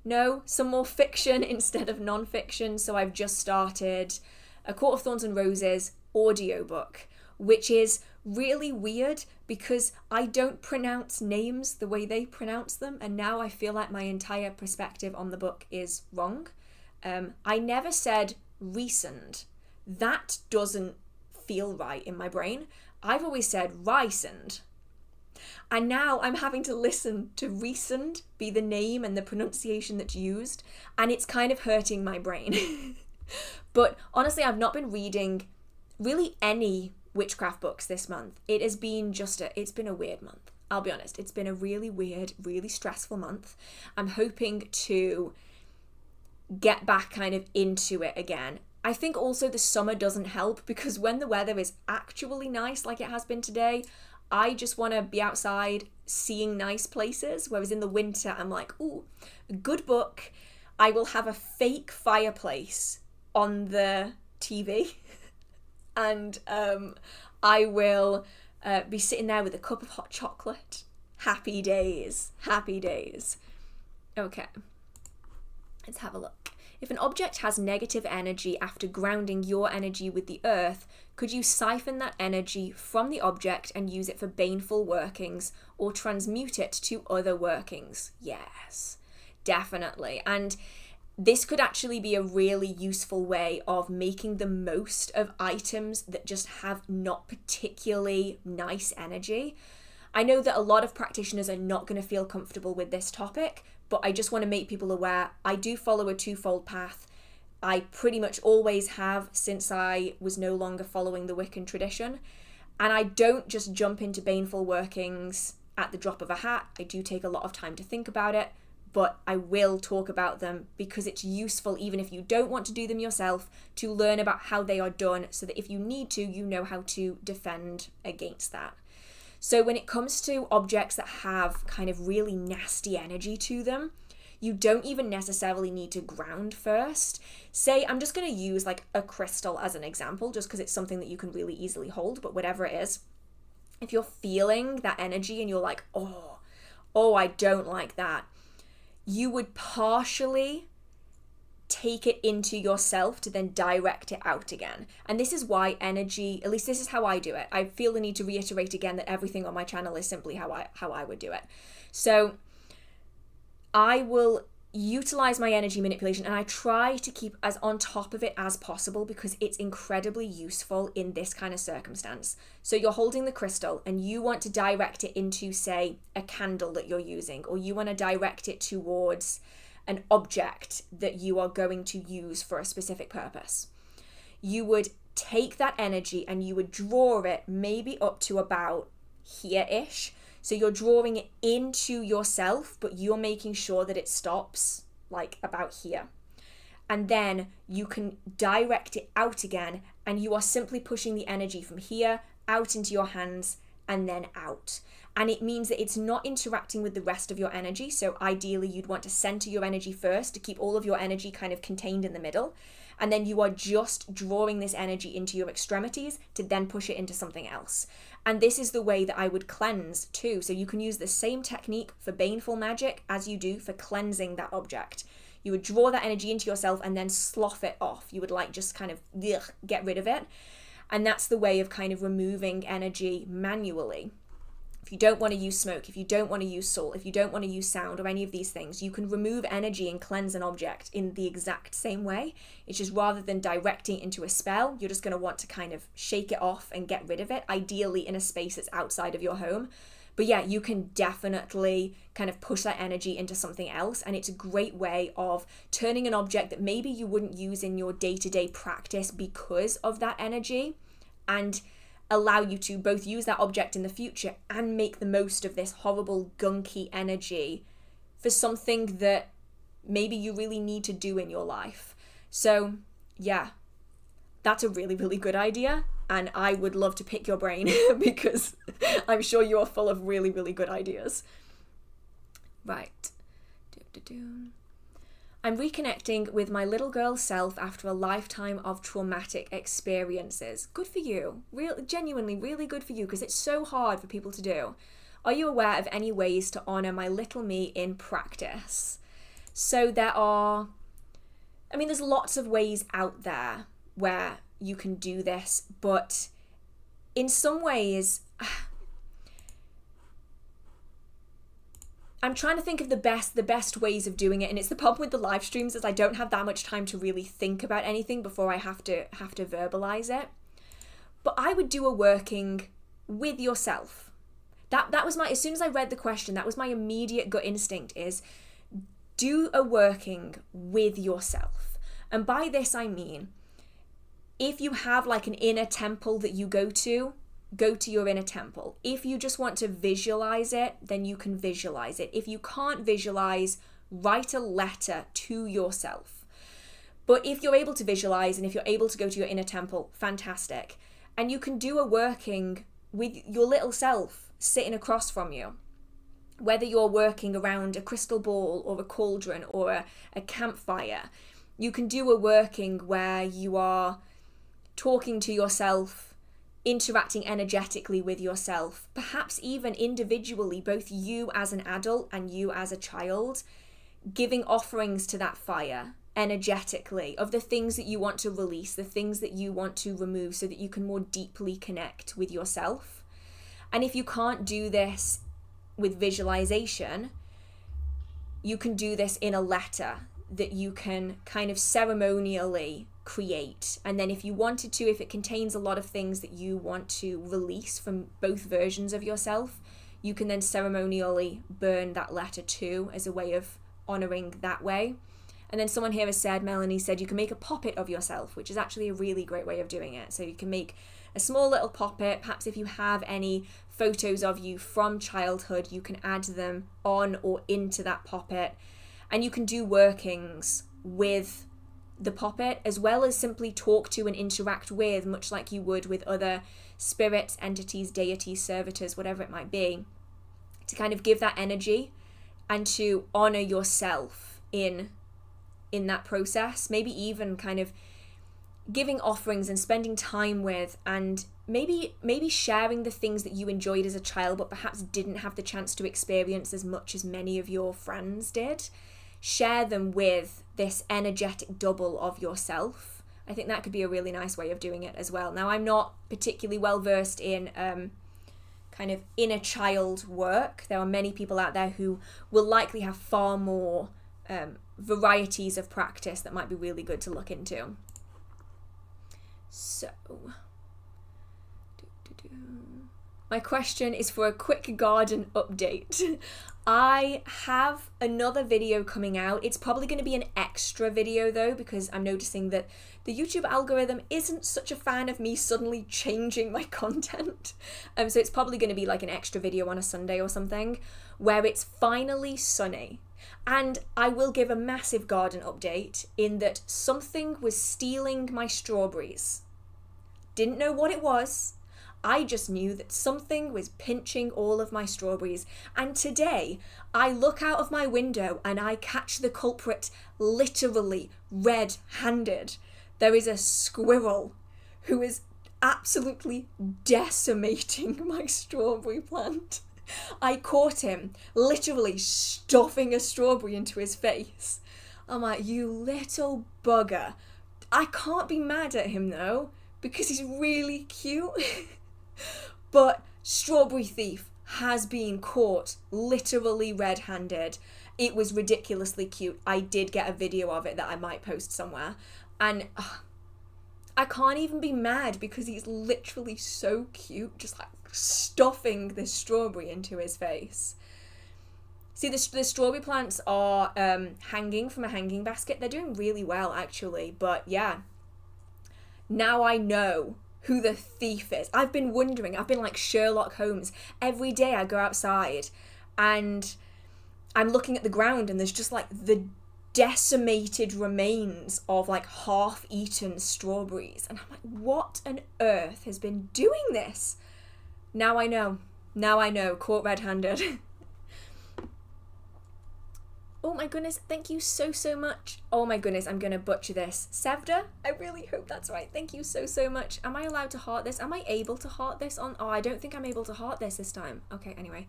No, some more fiction instead of non-fiction. So I've just started A Court of Thorns and Roses audiobook, which is really weird because I don't pronounce names the way they pronounce them, and now I feel like my entire perspective on the book is wrong. I never said recent. That doesn't feel right in my brain. I've always said ricend. And now I'm having to listen to recent be the name and the pronunciation that's used, and it's kind of hurting my brain. But honestly, I've not been reading really any witchcraft books this month. It has been it's been a weird month. I'll be honest. It's been a really weird, really stressful month. I'm hoping to get back kind of into it again. I think also the summer doesn't help because when the weather is actually nice like it has been today, I just want to be outside seeing nice places, whereas in the winter I'm like, ooh, a good book. I will have a fake fireplace on the TV and I will be sitting there with a cup of hot chocolate. Happy days, happy days. Okay, let's have a look. If an object has negative energy after grounding your energy with the earth, could you siphon that energy from the object and use it for baneful workings or transmute it to other workings? Yes, definitely. And this could actually be a really useful way of making the most of items that just have not particularly nice energy. I know that a lot of practitioners are not going to feel comfortable with this topic, but I just want to make people aware I do follow a twofold path. I pretty much always have since I was no longer following the Wiccan tradition. And I don't just jump into baneful workings at the drop of a hat. I do take a lot of time to think about it, but I will talk about them because it's useful, even if you don't want to do them yourself, to learn about how they are done so that if you need to, you know how to defend against that. So when it comes to objects that have kind of really nasty energy to them, you don't even necessarily need to ground first. Say, I'm just going to use like a crystal as an example, just because it's something that you can really easily hold, but whatever it is, if you're feeling that energy and you're like, oh, I don't like that, you would partially take it into yourself to then direct it out again. And this is why energy, at least this is how I do it. I feel the need to reiterate again that everything on my channel is simply how I would do it. So I will utilize my energy manipulation, and I try to keep as on top of it as possible because it's incredibly useful in this kind of circumstance. So you're holding the crystal and you want to direct it into, say, a candle that you're using, or you want to direct it towards an object that you are going to use for a specific purpose. You would take that energy and you would draw it maybe up to about here-ish. So you're drawing it into yourself, but you're making sure that it stops like about here. And then you can direct it out again, and you are simply pushing the energy from here out into your hands and then out. And it means that it's not interacting with the rest of your energy. So ideally you'd want to center your energy first to keep all of your energy kind of contained in the middle. And then you are just drawing this energy into your extremities to then push it into something else. And this is the way that I would cleanse too. So you can use the same technique for baneful magic as you do for cleansing that object. You would draw that energy into yourself and then slough it off. You would like just kind of get rid of it. And that's the way of kind of removing energy manually. If you don't want to use smoke, if you don't want to use salt, if you don't want to use sound or any of these things, you can remove energy and cleanse an object in the exact same way. It's just rather than directing it into a spell, you're just going to want to kind of shake it off and get rid of it, ideally in a space that's outside of your home. But yeah, you can definitely kind of push that energy into something else. And it's a great way of turning an object that maybe you wouldn't use in your day-to-day practice because of that energy, and allow you to both use that object in the future and make the most of this horrible, gunky energy for something that maybe you really need to do in your life. So yeah, that's a really, really good idea. And I would love to pick your brain because I'm sure you are full of really, really good ideas. Right. I'm reconnecting with my little girl self after a lifetime of traumatic experiences. Good for you. Genuinely, really good for you, because it's so hard for people to do. Are you aware of any ways to honor my little me in practice? So there's lots of ways out there where you can do this, but in some ways, I'm trying to think of the best ways of doing it, and it's the problem with the live streams is I don't have that much time to really think about anything before I have to verbalize it. But I would do a working with yourself. That was as soon as I read the question, that was my immediate gut instinct is do a working with yourself. And by this I mean, if you have like an inner temple that you go to your inner temple. If you just want to visualize it, then you can visualize it. If you can't visualize, write a letter to yourself. But if you're able to visualize and if you're able to go to your inner temple, fantastic. And you can do a working with your little self sitting across from you. Whether you're working around a crystal ball or a cauldron or a campfire, you can do a working where you are talking to yourself, interacting energetically with yourself, perhaps even individually, both you as an adult and you as a child, giving offerings to that fire energetically of the things that you want to release, the things that you want to remove so that you can more deeply connect with yourself. And if you can't do this with visualization, you can do this in a letter that you can kind of ceremonially create. And then if you wanted to, if it contains a lot of things that you want to release from both versions of yourself, you can then ceremonially burn that letter too as a way of honoring that way. And then someone here has said, Melanie said, you can make a poppet of yourself, which is actually a really great way of doing it. So you can make a small little poppet. Perhaps if you have any photos of you from childhood, you can add them on or into that poppet. And you can do workings with the poppet, as well as simply talk to and interact with, much like you would with other spirits, entities, deities, servitors, whatever it might be, to kind of give that energy and to honor yourself in that process. Maybe even kind of giving offerings and spending time with, and maybe sharing the things that you enjoyed as a child but perhaps didn't have the chance to experience as much as many of your friends did. share them with this energetic double of yourself. I think that could be a really nice way of doing it as well. Now, I'm not particularly well versed in kind of inner child work. There are many people out there who will likely have far more varieties of practice that might be really good to look into. So, my question is for a quick garden update. I have another video coming out. It's probably going to be an extra video though, because I'm noticing that the YouTube algorithm isn't such a fan of me suddenly changing my content. So it's probably going to be like an extra video on a Sunday or something, where it's finally sunny. And I will give a massive garden update in that something was stealing my strawberries. Didn't know what it was. I just knew that something was pinching all of my strawberries. And today, I look out of my window and I catch the culprit literally red-handed. There is a squirrel who is absolutely decimating my strawberry plant. I caught him literally stuffing a strawberry into his face. I'm like, you little bugger. I can't be mad at him though, because he's really cute. But Strawberry Thief has been caught literally red-handed. It was ridiculously cute. I did get a video of it that I might post somewhere. And I can't even be mad because he's literally so cute, just like stuffing this strawberry into his face. See, the strawberry plants are hanging from a hanging basket. They're doing really well, actually. But yeah, now I know who the thief is. I've been wondering. I've been like Sherlock Holmes. Every day I go outside and I'm looking at the ground and there's just like the decimated remains of like half-eaten strawberries. And I'm like, what on earth has been doing this? Now I know. Now I know. Caught red-handed. Oh my goodness, thank you so much. Oh my goodness, I'm going to butcher this. Sevda? I really hope that's right. Thank you so much. Am I allowed to heart this? Am I able to heart this on? Oh, I don't think I'm able to heart this time. Okay, anyway.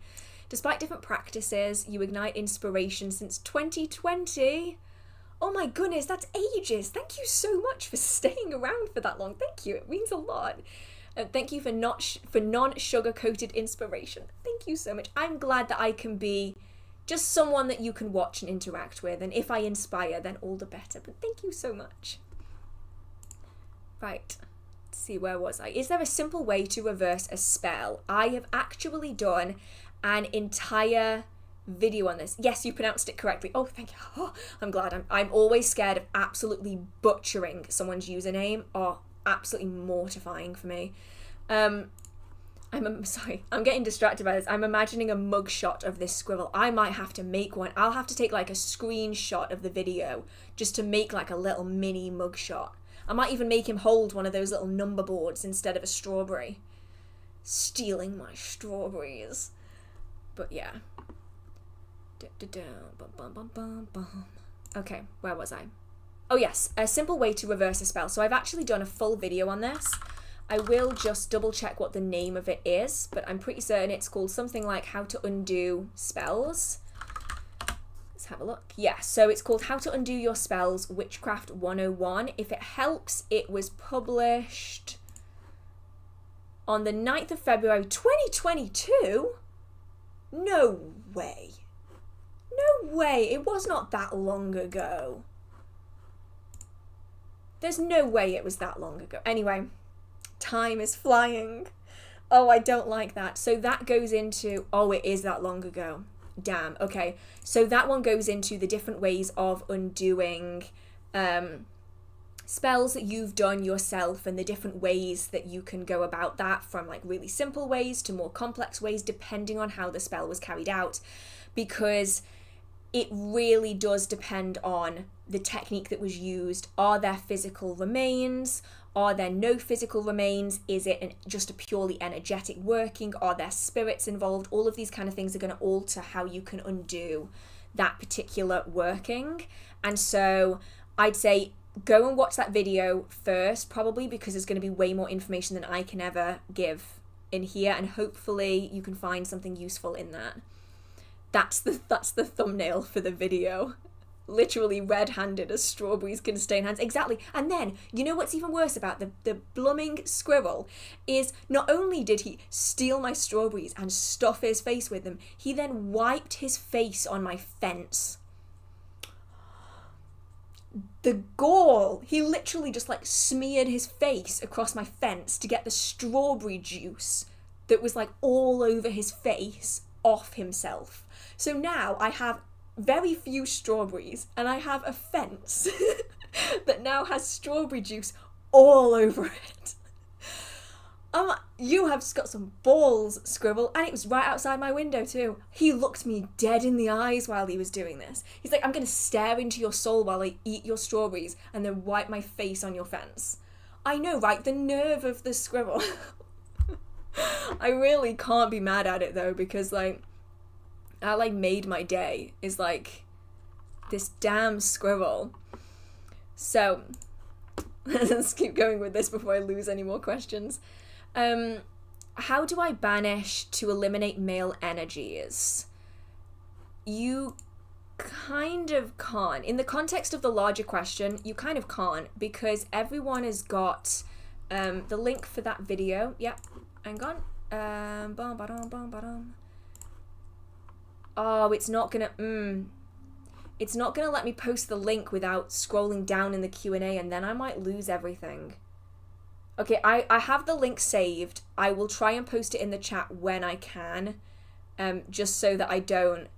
Despite different practices, you ignite inspiration since 2020. Oh my goodness, that's ages. Thank you so much for staying around for that long. Thank you. It means a lot. Thank you for non-sugar-coated inspiration. Thank you so much. I'm glad that I can be just someone that you can watch and interact with, and if I inspire, then all the better. But thank you so much. Right, let's see, where was I? Is there a simple way to reverse a spell? I have actually done an entire video on this. Yes, you pronounced it correctly. Oh, thank you. Oh, I'm glad. I'm always scared of absolutely butchering someone's username. Oh, absolutely mortifying for me. Sorry, I'm getting distracted by this. I'm imagining a mugshot of this squirrel. I might have to make one. I'll have to take like a screenshot of the video just to make like a little mini mugshot. I might even make him hold one of those little number boards instead of a strawberry. Stealing my strawberries. But yeah. Okay, where was I? Oh yes, a simple way to reverse a spell. So I've actually done a full video on this. I will just double check what the name of it is, but I'm pretty certain it's called something like How to Undo Spells. Let's have a look. Yeah, so it's called How to Undo Your Spells, Witchcraft 101. If it helps, it was published on the 9th of February 2022? No way. No way. It was not that long ago. There's no way it was that long ago. Anyway. Time is flying. Oh, I don't like that. So that goes into, oh, it is that long ago. Damn. Okay. So that one goes into the different ways of undoing spells that you've done yourself and the different ways that you can go about that, from like really simple ways to more complex ways, depending on how the spell was carried out, because it really does depend on the technique that was used. Are there physical remains? Are there no physical remains? Is it just a purely energetic working? Are there spirits involved? All of these kind of things are going to alter how you can undo that particular working. And so I'd say go and watch that video first, probably, because there's going to be way more information than I can ever give in here, and hopefully you can find something useful in that. That's the thumbnail for the video. literally red-handed as strawberries can stain hands. Exactly. And then, you know what's even worse about the blooming squirrel is not only did he steal my strawberries and stuff his face with them, he then wiped his face on my fence. The gall! He literally just like smeared his face across my fence to get the strawberry juice that was like all over his face off himself. So now I have very few strawberries and I have a fence that now has strawberry juice all over it. You have got some balls, Scribble, and it was right outside my window too. He looked me dead in the eyes while he was doing this. He's like, I'm going to stare into your soul while I eat your strawberries and then wipe my face on your fence. I know, right? The nerve of the Scribble. I really can't be mad at it though, because like, that like made my day, is like this damn squirrel. So let's keep going with this before I lose any more questions. How do I banish to eliminate male energies? You kind of can't. In the context of the larger question, you kind of can't, because everyone has got the link for that video. Yep, hang on. Oh, it's not gonna let me post the link without scrolling down in the Q&A, and then I might lose everything. Okay, I have the link saved. I will try and post it in the chat when I can, just so that I don't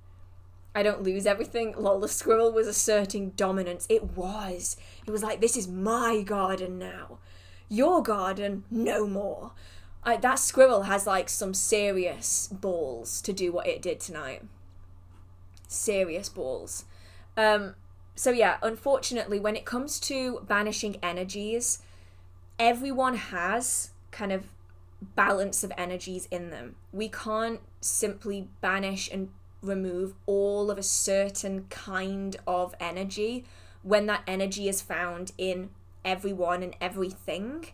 lose everything. Lol, the squirrel was asserting dominance. It was like, this is my garden now. Your garden, no more. That squirrel has like some serious balls to do what it did tonight. Serious balls. So yeah, unfortunately, when it comes to banishing energies, everyone has kind of balance of energies in them. We can't simply banish and remove all of a certain kind of energy when that energy is found in everyone and everything.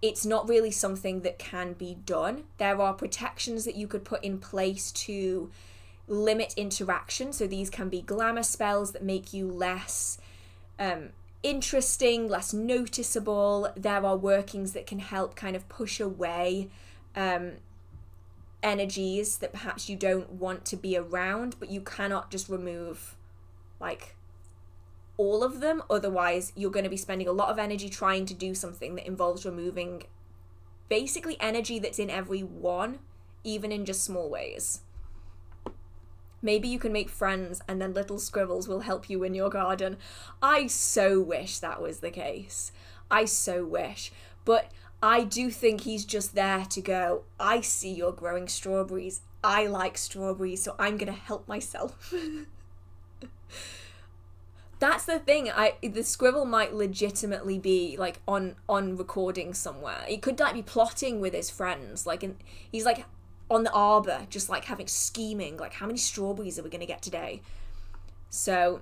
It's not really something that can be done. There are protections that you could put in place to limit interaction. So these can be glamour spells that make you less interesting, less noticeable. There are workings that can help kind of push away energies that perhaps you don't want to be around, but you cannot just remove like all of them. Otherwise, you're going to be spending a lot of energy trying to do something that involves removing basically energy that's in everyone, even in just small ways. Maybe you can make friends and then little squirrels will help you in your garden. I so wish that was the case. I so wish. But I do think he's just there to go, I see you're growing strawberries. I like strawberries, so I'm going to help myself. That's the thing. The squirrel might legitimately be like on recording somewhere. He could like be plotting with his friends. He's like on the arbor, just like scheming, like how many strawberries are we going to get today? So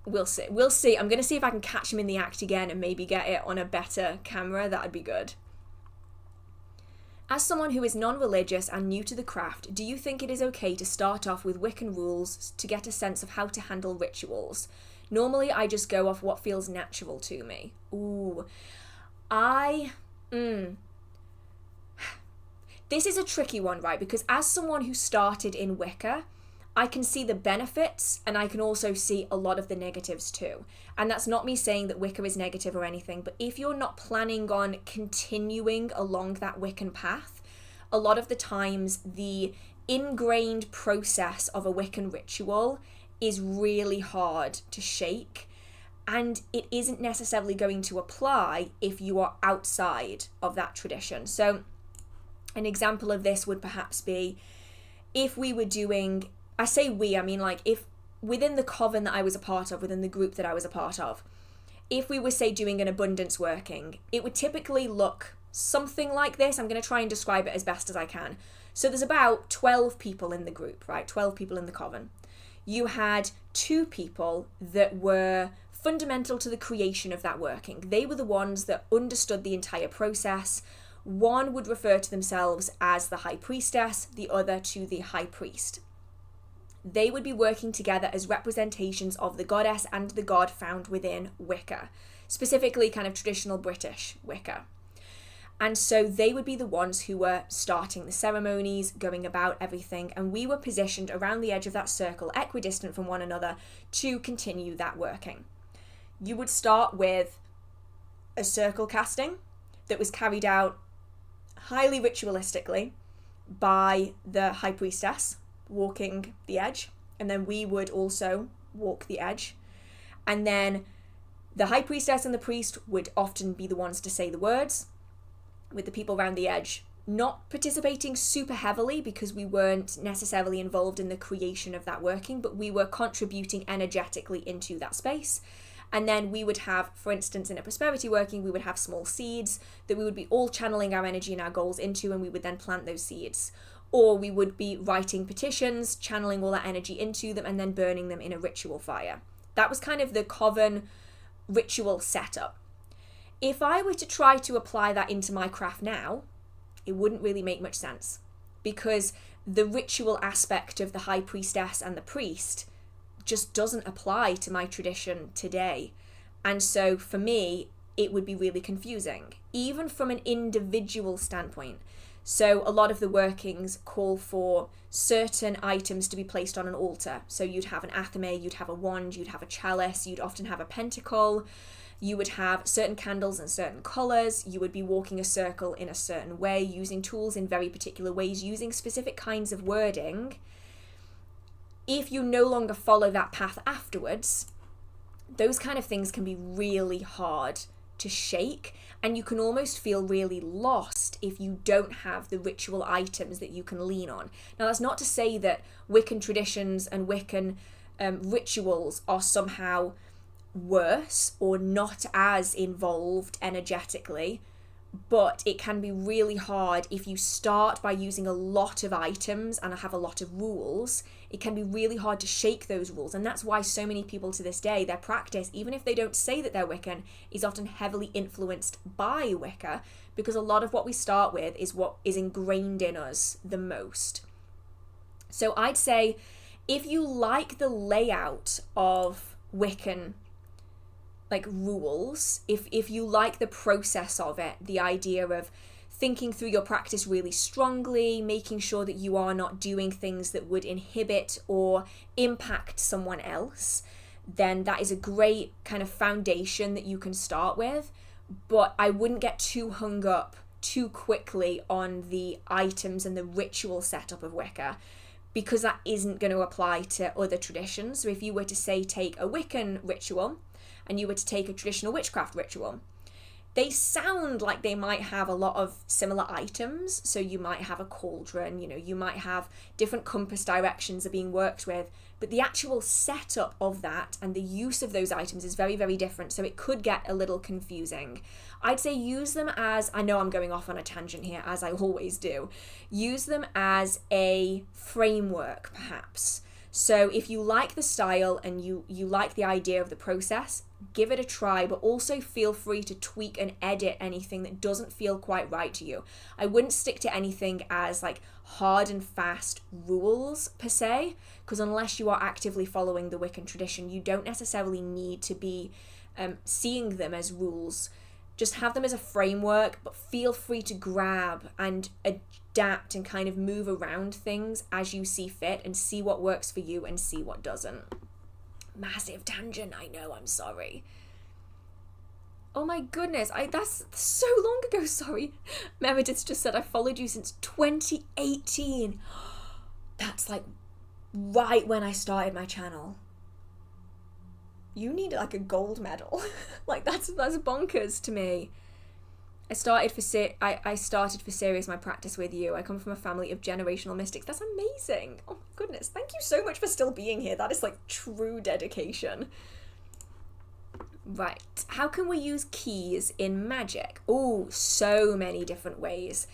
we'll see. I'm going to see if I can catch him in the act again and maybe get it on a better camera. That'd be good. As someone who is non-religious and new to the craft, do you think it is okay to start off with Wiccan rules to get a sense of how to handle rituals? Normally, I just go off what feels natural to me. Ooh. This is a tricky one, right? Because as someone who started in Wicca, I can see the benefits and I can also see a lot of the negatives too. And that's not me saying that Wicca is negative or anything, but if you're not planning on continuing along that Wiccan path, a lot of the times the ingrained process of a Wiccan ritual is really hard to shake, and it isn't necessarily going to apply if you are outside of that tradition. So an example of this would perhaps be if we were doing, I say we, I mean like if within the coven that I was a part of, within the group that I was a part of, if we were say doing an abundance working, it would typically look something like this. I'm going to try and describe it as best as I can. So there's about 12 people in the group, right? 12 people in the coven. You had 2 people that were fundamental to the creation of that working. They were the ones that understood the entire process. One would refer to themselves as the high priestess, the other to the high priest. they would be working together as representations of the goddess and the god found within Wicca, specifically kind of traditional British Wicca. And so they would be the ones who were starting the ceremonies, going about everything, and we were positioned around the edge of that circle, equidistant from one another, to continue that working. You would start with a circle casting that was carried out highly ritualistically by the high priestess walking the edge, and then we would also walk the edge. And then the high priestess and the priest would often be the ones to say the words, with the people around the edge not participating super heavily because we weren't necessarily involved in the creation of that working, but we were contributing energetically into that space. And then we would have, for instance, in a prosperity working, we would have small seeds that we would be all channeling our energy and our goals into, and we would then plant those seeds. Or we would be writing petitions, channeling all that energy into them, and then burning them in a ritual fire. That was kind of the coven ritual setup. If I were to try to apply that into my craft now, it wouldn't really make much sense, because the ritual aspect of the high priestess and the priest just doesn't apply to my tradition today. And so for me, it would be really confusing, even from an individual standpoint. So a lot of the workings call for certain items to be placed on an altar. So you'd have an athame, you'd have a wand, you'd have a chalice, you'd often have a pentacle. You would have certain candles in certain colours, you would be walking a circle in a certain way, using tools in very particular ways, using specific kinds of wording. If you no longer follow that path afterwards, those kind of things can be really hard to shake, and you can almost feel really lost if you don't have the ritual items that you can lean on. Now, that's not to say that Wiccan traditions and Wiccan rituals are somehow worse or not as involved energetically, but it can be really hard if you start by using a lot of items and have a lot of rules. It can be really hard to shake those rules, and that's why so many people to this day, their practice, even if they don't say that they're Wiccan, is often heavily influenced by Wicca, because a lot of what we start with is what is ingrained in us the most. So I'd say if you like the layout of Wiccan rules, if you like the process of it, the idea of thinking through your practice really strongly, making sure that you are not doing things that would inhibit or impact someone else, then that is a great kind of foundation that you can start with. But I wouldn't get too hung up too quickly on the items and the ritual setup of Wicca, because that isn't going to apply to other traditions. So if you were to say take a Wiccan ritual and you were to take a traditional witchcraft ritual, they sound like they might have a lot of similar items. So you might have a cauldron, you might have different compass directions are being worked with, but the actual setup of that and the use of those items is very, very different. So it could get a little confusing. I'd say use them as, I know I'm going off on a tangent here, as I always do, use them as a framework, perhaps. So if you like the style and you like the idea of the process, give it a try, but also feel free to tweak and edit anything that doesn't feel quite right to you. I wouldn't stick to anything as hard and fast rules per se, because unless you are actively following the Wiccan tradition, you don't necessarily need to be seeing them as rules. Just have them as a framework, but feel free to grab and adapt and kind of move around things as you see fit and see what works for you and see what doesn't. Massive tangent, I know, I'm sorry. Oh my goodness, that's so long ago, sorry. Meredith just said, I followed you since 2018. That's right when I started my channel. You need a gold medal. That's bonkers to me. I started for serious my practice with you. I come from a family of generational mystics. That's amazing. Oh my goodness. Thank you so much for still being here. That is true dedication. Right. How can we use keys in magic? Oh, so many different ways.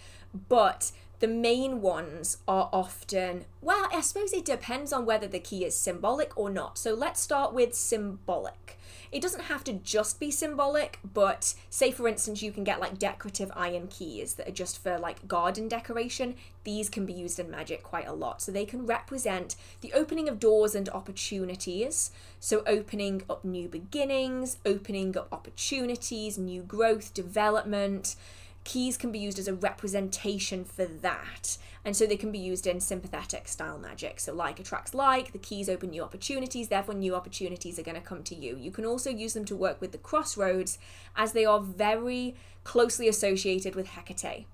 but the main ones are often, well, I suppose it depends on whether the key is symbolic or not. So let's start with symbolic. It doesn't have to just be symbolic, but say for instance you can get like decorative iron keys that are just for like garden decoration. These can be used in magic quite a lot. So they can represent the opening of doors and opportunities. So opening up new beginnings, opening up opportunities, new growth, development. Keys can be used as a representation for that. And so they can be used in sympathetic style magic. So like attracts like, the keys open new opportunities, therefore new opportunities are going to come to you. You can also use them to work with the crossroads, as they are very closely associated with Hecate.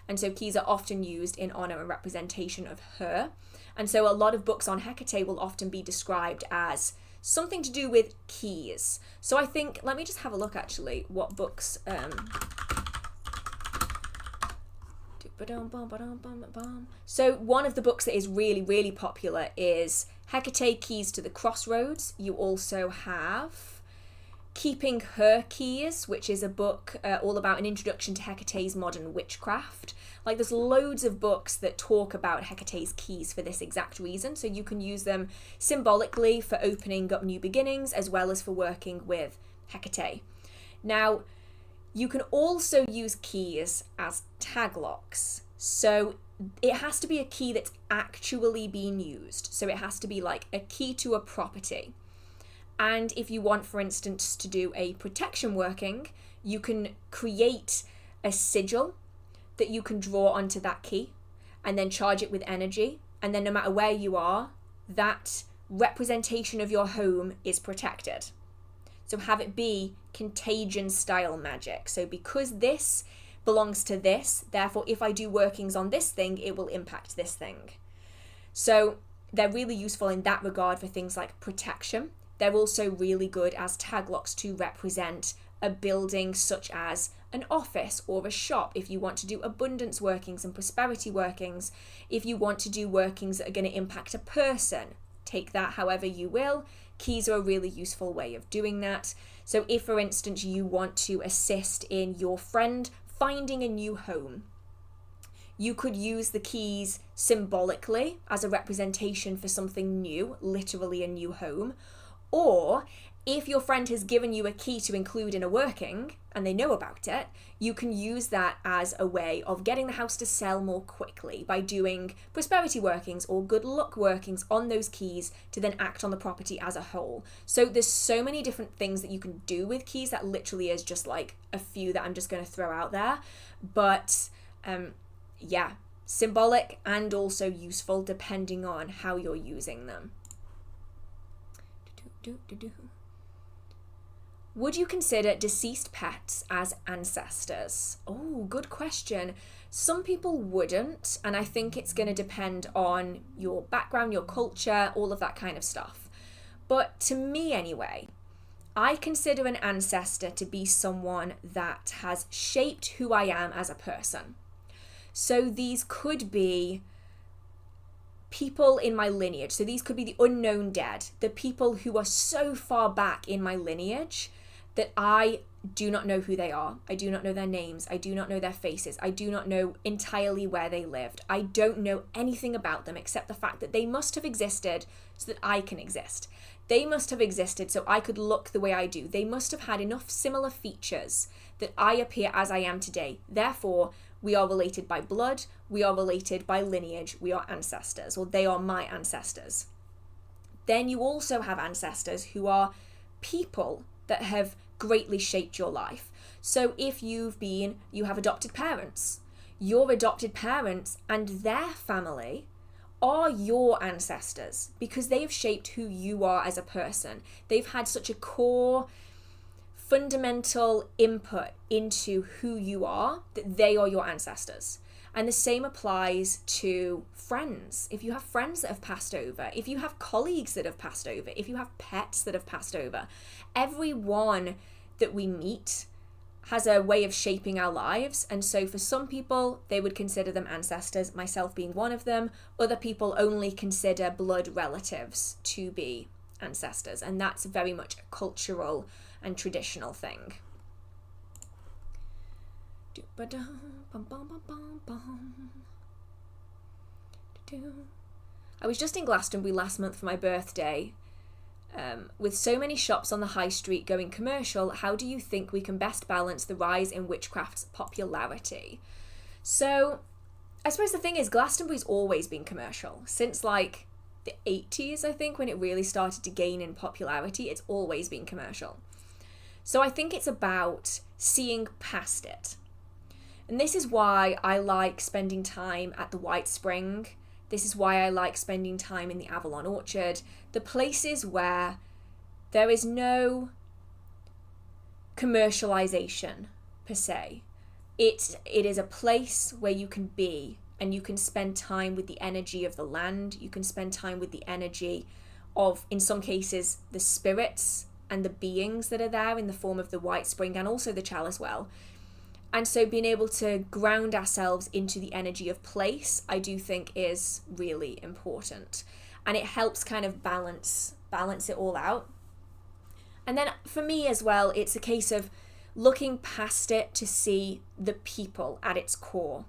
And so keys are often used in honor and representation of her. And so a lot of books on Hecate will often be described as something to do with keys. So I think, let me just have a look actually what books... So one of the books that is really, really popular is Hecate Keys to the Crossroads. You also have Keeping Her Keys, which is a book all about an introduction to Hecate's modern witchcraft. Like there's loads of books that talk about Hecate's keys for this exact reason. So you can use them symbolically for opening up new beginnings as well as for working with Hecate. Now, you can also use keys as tag locks. So it has to be a key that's actually being used. So it has to be like a key to a property. And if you want, for instance, to do a protection working, you can create a sigil that you can draw onto that key and then charge it with energy. And then no matter where you are, that representation of your home is protected. So have it be contagion style magic. So because this belongs to this, therefore if I do workings on this thing, it will impact this thing. So they're really useful in that regard for things like protection. They're also really good as tag locks to represent a building such as an office or a shop. If you want to do abundance workings and prosperity workings, if you want to do workings that are going to impact a person, take that however you will. Keys are a really useful way of doing that. So if, for instance, you want to assist in your friend finding a new home, you could use the keys symbolically as a representation for something new, literally a new home. Or if your friend has given you a key to include in a working and they know about it, you can use that as a way of getting the house to sell more quickly by doing prosperity workings or good luck workings on those keys to then act on the property as a whole. So there's so many different things that you can do with keys. That literally is just like a few that I'm just going to throw out there. But yeah, symbolic and also useful depending on how you're using them. Would you consider deceased pets as ancestors? Oh, good question. Some people wouldn't, and I think it's going to depend on your background, your culture, all of that kind of stuff. But to me anyway, I consider an ancestor to be someone that has shaped who I am as a person. So these could be people in my lineage. So these could be the unknown dead, the people who are so far back in my lineage that I do not know who they are. I do not know their names. I do not know their faces. I do not know entirely where they lived. I don't know anything about them except the fact that they must have existed so that I can exist. They must have existed so I could look the way I do. They must have had enough similar features that I appear as I am today. Therefore, we are related by blood. We are related by lineage. We are ancestors, or they are my ancestors. Then you also have ancestors who are people that have greatly shaped your life. So if you have adopted parents, your adopted parents and their family are your ancestors because they have shaped who you are as a person. They've had such a core, fundamental input into who you are that they are your ancestors. And the same applies to friends. If you have friends that have passed over, if you have colleagues that have passed over, if you have pets that have passed over, everyone that we meet has a way of shaping our lives. And so for some people, they would consider them ancestors, myself being one of them. Other people only consider blood relatives to be ancestors. And that's very much a cultural and traditional thing. I was just in Glastonbury last month for my birthday. With so many shops on the high street going commercial, how do you think we can best balance the rise in witchcraft's popularity? So, I suppose the thing is, Glastonbury's always been commercial. Since like the 80s, I think, when it really started to gain in popularity, it's always been commercial. So I think it's about seeing past it. And this is why I like spending time at the White Spring. This is why I like spending time in the Avalon Orchard. The places where there is no commercialization, per se. It is a place where you can be and you can spend time with the energy of the land. You can spend time with the energy of, in some cases, the spirits and the beings that are there in the form of the White Spring and also the Chalice Well. And so being able to ground ourselves into the energy of place, I do think is really important. And it helps kind of balance it all out. And then for me as well, it's a case of looking past it to see the people at its core.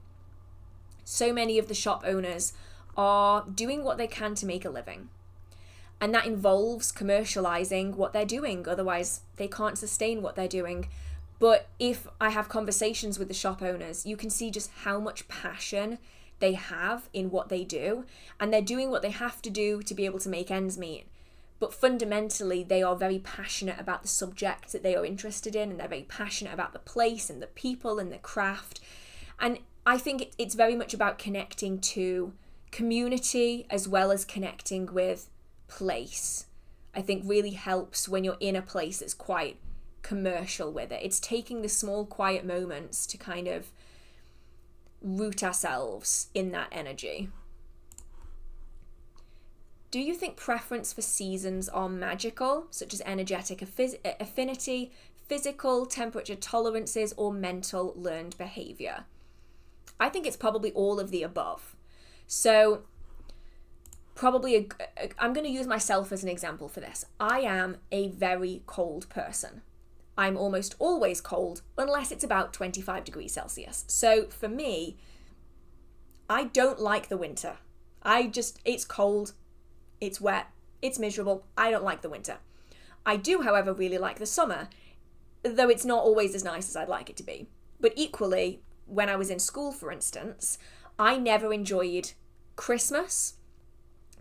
So many of the shop owners are doing what they can to make a living. And that involves commercializing what they're doing. Otherwise, they can't sustain what they're doing. But if I have conversations with the shop owners, you can see just how much passion they have in what they do. And they're doing what they have to do to be able to make ends meet. But fundamentally, they are very passionate about the subject that they are interested in. And they're very passionate about the place and the people and the craft. And I think it's very much about connecting to community as well as connecting with place. I think really helps when you're in a place that's quite commercial with it. It's taking the small quiet moments to kind of root ourselves in that energy. Do you think preference for seasons are magical, such as energetic affinity, physical, temperature tolerances, or mental learned behavior? I think it's probably all of the above. So probably, I'm going to use myself as an example for this. I am a very cold person. I'm almost always cold unless it's about 25 degrees Celsius. So for me, I don't like the winter. It's cold, it's wet, it's miserable. I don't like the winter. I do, however, really like the summer, though it's not always as nice as I'd like it to be. But equally, when I was in school, for instance, I never enjoyed Christmas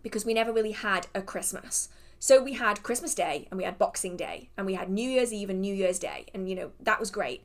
because we never really had a Christmas. So we had Christmas Day and we had Boxing Day and we had New Year's Eve and New Year's Day. And, that was great.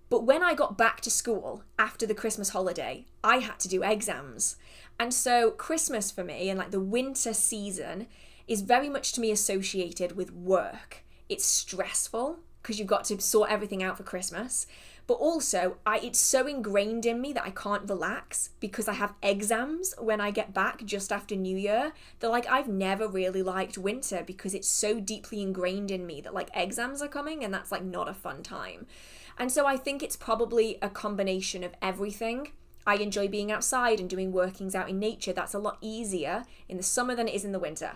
But when I got back to school after the Christmas holiday, I had to do exams. And so Christmas for me and like the winter season is very much to me associated with work. It's stressful because you've got to sort everything out for Christmas. But also, it's so ingrained in me that I can't relax because I have exams when I get back just after New Year. That I've never really liked winter because it's so deeply ingrained in me that exams are coming and that's not a fun time. And so I think it's probably a combination of everything. I enjoy being outside and doing workings out in nature. That's a lot easier in the summer than it is in the winter.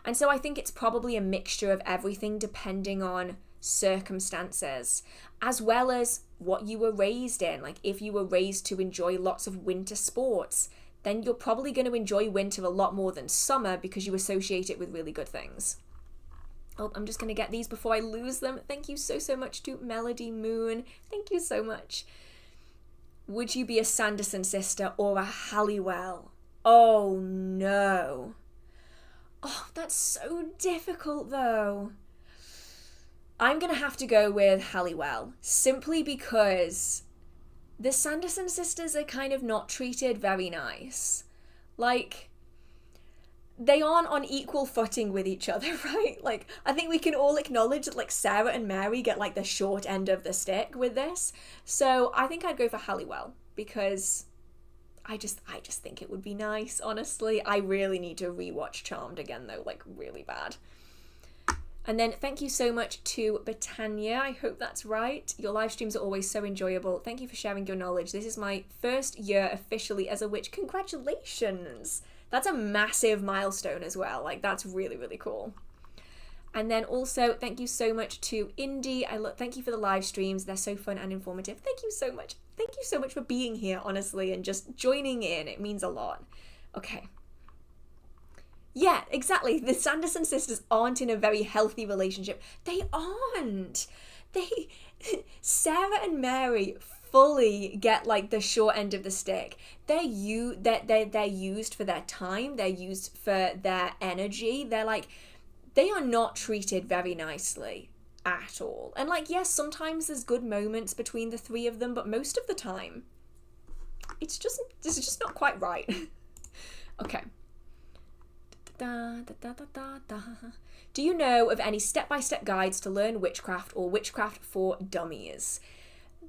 And so I think it's probably a mixture of everything depending on circumstances, as well as what you were raised in. If you were raised to enjoy lots of winter sports, then you're probably going to enjoy winter a lot more than summer because you associate it with really good things. Oh, I'm just going to get these before I lose them. Thank you so much to Melody Moon. Thank you so much. Would you be a Sanderson sister or a Halliwell? Oh no. Oh, that's so difficult though. I'm going to have to go with Halliwell, simply because the Sanderson sisters are kind of not treated very nice. They aren't on equal footing with each other, right? I think we can all acknowledge that Sarah and Mary get the short end of the stick with this. So I think I'd go for Halliwell because I just think it would be nice, honestly. I really need to rewatch Charmed again though, really bad. And then thank you so much to Britannia. I hope that's right. Your live streams are always so enjoyable. Thank you for sharing your knowledge. This is my first year officially as a witch. Congratulations. That's a massive milestone as well. That's really, really cool. And then also, thank you so much to Indy. Thank you for the live streams. They're so fun and informative. Thank you so much. Thank you so much for being here, honestly, and just joining in. It means a lot. Okay. Yeah, exactly. The Sanderson sisters aren't in a very healthy relationship. They aren't. Sarah and Mary fully get like the short end of the stick. They're used for their time. They're used for their energy. They are not treated very nicely at all. And like, yes, sometimes there's good moments between the three of them, but most of the time, this is just not quite right. Okay. Do you know of any step-by-step guides to learn witchcraft or witchcraft for dummies?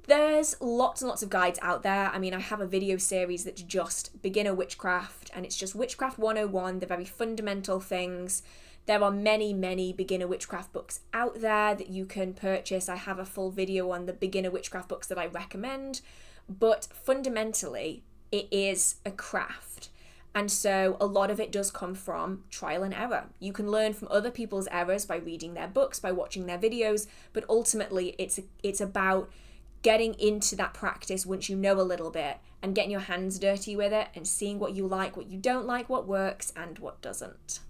There's lots and lots of guides out there. I mean, I have a video series that's just beginner witchcraft, and it's just Witchcraft 101, the very fundamental things. There are many, many beginner witchcraft books out there that you can purchase. I have a full video on the beginner witchcraft books that I recommend, but fundamentally, it is a craft. And so a lot of it does come from trial and error. You can learn from other people's errors by reading their books, by watching their videos, but ultimately it's about getting into that practice once you know a little bit and getting your hands dirty with it and seeing what you like, what you don't like, what works and what doesn't.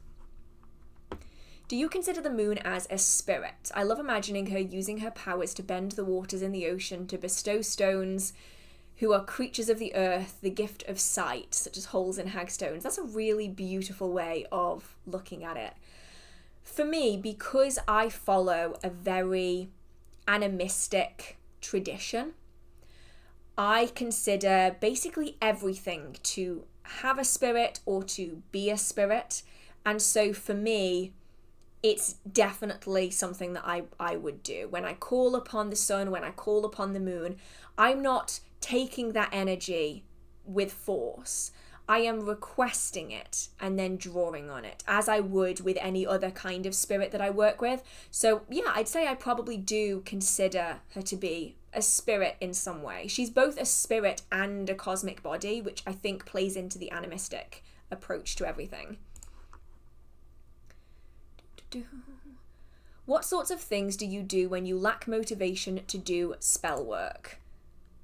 Do you consider the moon as a spirit? I love imagining her using her powers to bend the waters in the ocean, to bestow stones who are creatures of the earth, the gift of sight, such as holes in hagstones. That's a really beautiful way of looking at it. For me, because I follow a very animistic tradition, I consider basically everything to have a spirit or to be a spirit. And so for me, it's definitely something that I would do. When I call upon the sun, when I call upon the moon, I'm not taking that energy with force. I am requesting it and then drawing on it, as I would with any other kind of spirit that I work with. So yeah, I'd say I probably do consider her to be a spirit in some way. She's both a spirit and a cosmic body, which I think plays into the animistic approach to everything. What sorts of things do you do when you lack motivation to do spell work?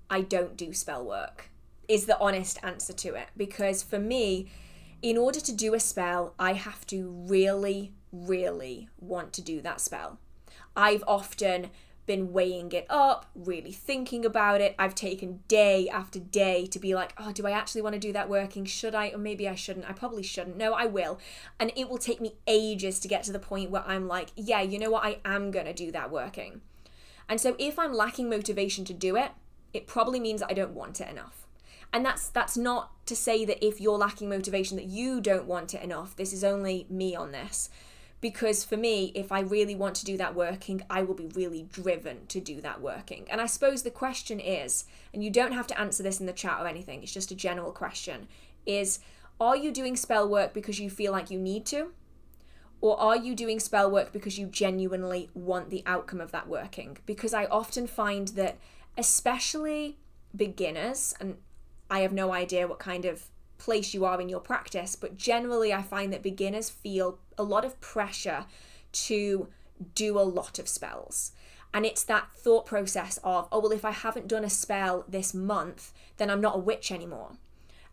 I don't do spell work, is the honest answer to it. Because for me, in order to do a spell, I have to really, really want to do that spell. I've often been weighing it up, really thinking about it. I've taken day after day to be like, oh, do I actually want to do that working? Should I? Or maybe I shouldn't. I probably shouldn't. No, I will. And it will take me ages to get to the point where I'm like, yeah, you know what? I am going to do that working. And so if I'm lacking motivation to do it, it probably means that I don't want it enough. And that's not to say that if you're lacking motivation that you don't want it enough. This is only me on this. Because for me, if I really want to do that working, I will be really driven to do that working. And I suppose the question is, and you don't have to answer this in the chat or anything, it's just a general question, is, are you doing spell work because you feel like you need to? Or are you doing spell work because you genuinely want the outcome of that working? Because I often find that, especially beginners, and I have no idea what kind of place you are in your practice, but generally I find that beginners feel a lot of pressure to do a lot of spells. And it's that thought process of, oh, well, if I haven't done a spell this month, then I'm not a witch anymore.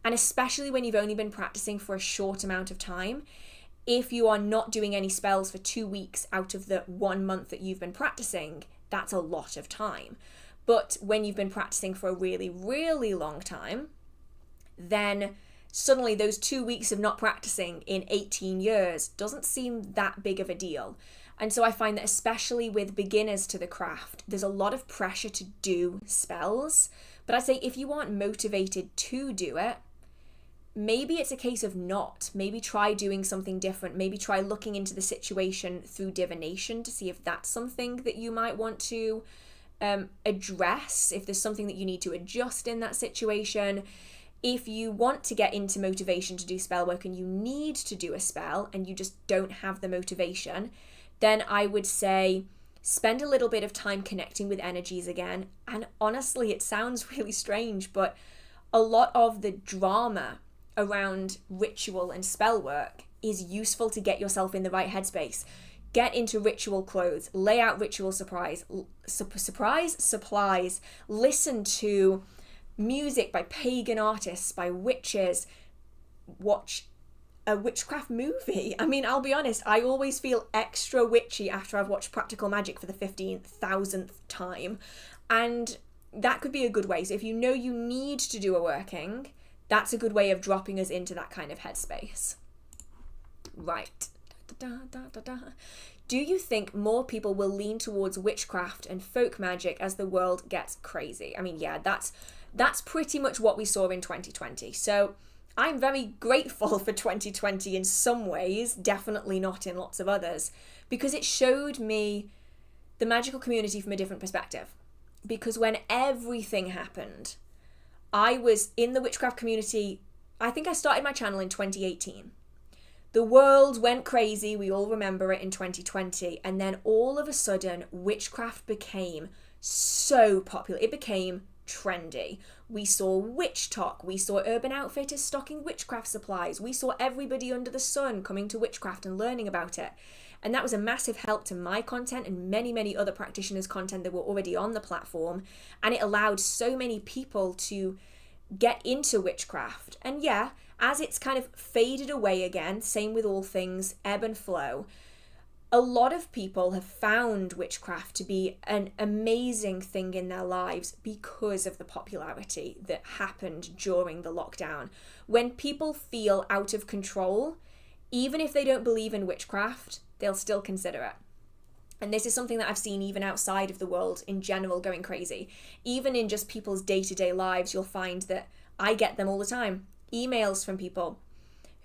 And especially when you've only been practicing for a short amount of time, if you are not doing any spells for 2 weeks out of the 1 month that you've been practicing, that's a lot of time. But when you've been practicing for a really, really long time, then suddenly those 2 weeks of not practicing in 18 years doesn't seem that big of a deal. And so I find that especially with beginners to the craft, there's a lot of pressure to do spells. But I'd say if you aren't motivated to do it, maybe it's a case of not. Maybe try doing something different. Maybe try looking into the situation through divination to see if that's something that you might want to address, if there's something that you need to adjust in that situation. If you want to get into motivation to do spell work and you need to do a spell and you just don't have the motivation, then I would say spend a little bit of time connecting with energies again. And honestly, it sounds really strange, but a lot of the drama around ritual and spell work is useful to get yourself in the right headspace. get into ritual clothes, lay out ritual supplies, listen to music by pagan artists, by witches, watch a witchcraft movie. I mean, I'll be honest, I always feel extra witchy after I've watched Practical Magic for the 15,000th time. And that could be a good way. So if you know you need to do a working, that's a good way of dropping us into that kind of headspace. Right. Do you think more people will lean towards witchcraft and folk magic as the world gets crazy? I mean, yeah, that's pretty much what we saw in 2020. So I'm very grateful for 2020 in some ways, definitely not in lots of others, because it showed me the magical community from a different perspective. Because when everything happened, I was in the witchcraft community. I think I started my channel in 2018. The world went crazy, we all remember it, in 2020, and then all of a sudden witchcraft became so popular. It became trendy. We saw witch talk, we saw Urban Outfitters stocking witchcraft supplies, we saw everybody under the sun coming to witchcraft and learning about it. And that was a massive help to my content and many, many other practitioners' content that were already on the platform. And it allowed so many people to get into witchcraft. And yeah, as it's kind of faded away again, same with all things, ebb and flow, a lot of people have found witchcraft to be an amazing thing in their lives because of the popularity that happened during the lockdown. When people feel out of control, even if they don't believe in witchcraft, they'll still consider it. And this is something that I've seen even outside of the world in general going crazy. Even in just people's day-to-day lives, you'll find that I get them all the time. Emails from people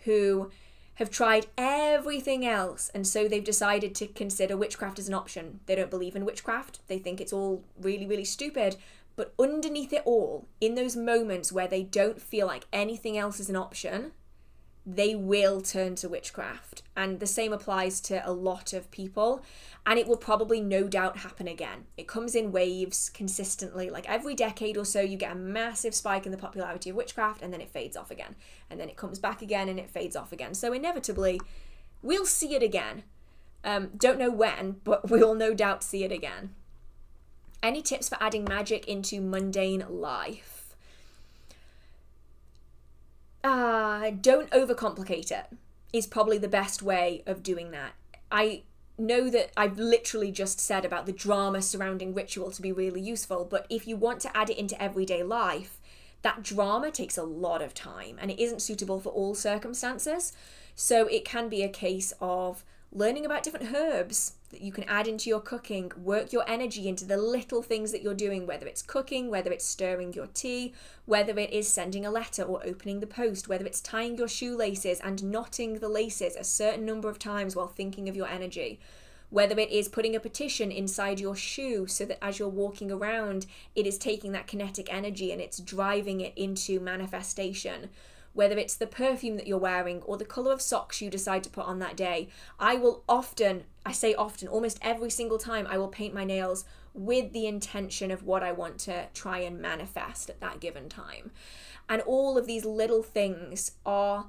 who have tried everything else, and so they've decided to consider witchcraft as an option. They don't believe in witchcraft. They think it's all really, really stupid. But underneath it all, in those moments where they don't feel like anything else is an option, they will turn to witchcraft. And the same applies to a lot of people. And it will probably no doubt happen again. It comes in waves consistently. Like every decade or so, you get a massive spike in the popularity of witchcraft, and then it fades off again. And then it comes back again and it fades off again. So inevitably, we'll see it again. Don't know when, but we'll no doubt see it again. Any tips for adding magic into mundane life? Don't overcomplicate it is probably the best way of doing that. I know that I've literally just said about the drama surrounding ritual to be really useful, but if you want to add it into everyday life, that drama takes a lot of time and it isn't suitable for all circumstances. So it can be a case of learning about different herbs that you can add into your cooking, work your energy into the little things that you're doing, whether it's cooking, whether it's stirring your tea, whether it is sending a letter or opening the post, whether it's tying your shoelaces and knotting the laces a certain number of times while thinking of your energy, whether it is putting a petition inside your shoe so that as you're walking around, it is taking that kinetic energy and it's driving it into manifestation. Whether it's the perfume that you're wearing or the colour of socks you decide to put on that day. I will often, I say often, almost every single time, I will paint my nails with the intention of what I want to try and manifest at that given time. And all of these little things are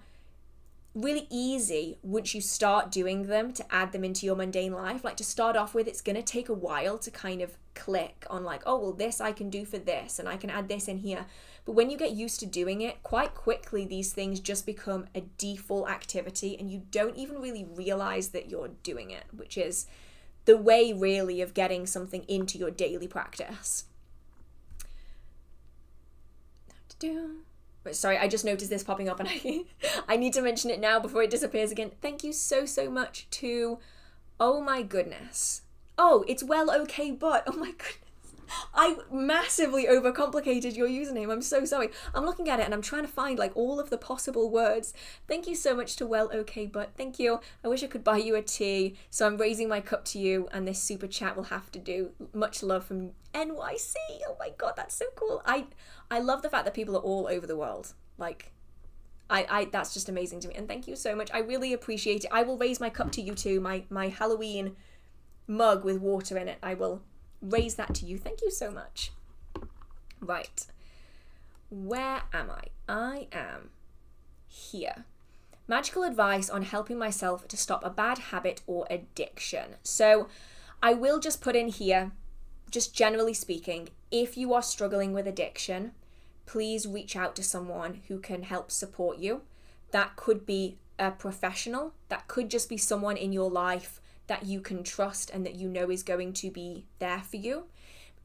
really easy once you start doing them to add them into your mundane life. Like to start off with, it's going to take a while to kind of click on like, oh, well, this I can do for this and I can add this in here. But when you get used to doing it, quite quickly, these things just become a default activity and you don't even really realize that you're doing it, which is the way really of getting something into your daily practice. Sorry, I just noticed this popping up and I need to mention it now before it disappears again. Thank you so much to, oh my goodness. Oh, it's well okay, but, oh my goodness. I massively overcomplicated your username. I'm so sorry. I'm looking at it and I'm trying to find like all of the possible words. Thank you so much to well okay, but thank you. I wish I could buy you a tea. So I'm raising my cup to you and this super chat will have to do. Much love from NYC. Oh my God, that's so cool. I love the fact that people are all over the world. Like, that's just amazing to me. And thank you so much. I really appreciate it. I will raise my cup to you too. My Halloween mug with water in it. I will raise that to you. Thank you so much. Right. Where am I? I am here. magical advice on helping myself to stop a bad habit or addiction. So I will just put in here, just generally speaking, if you are struggling with addiction, please reach out to someone who can help support you. That could be a professional, that could just be someone in your life that you can trust and that you know is going to be there for you.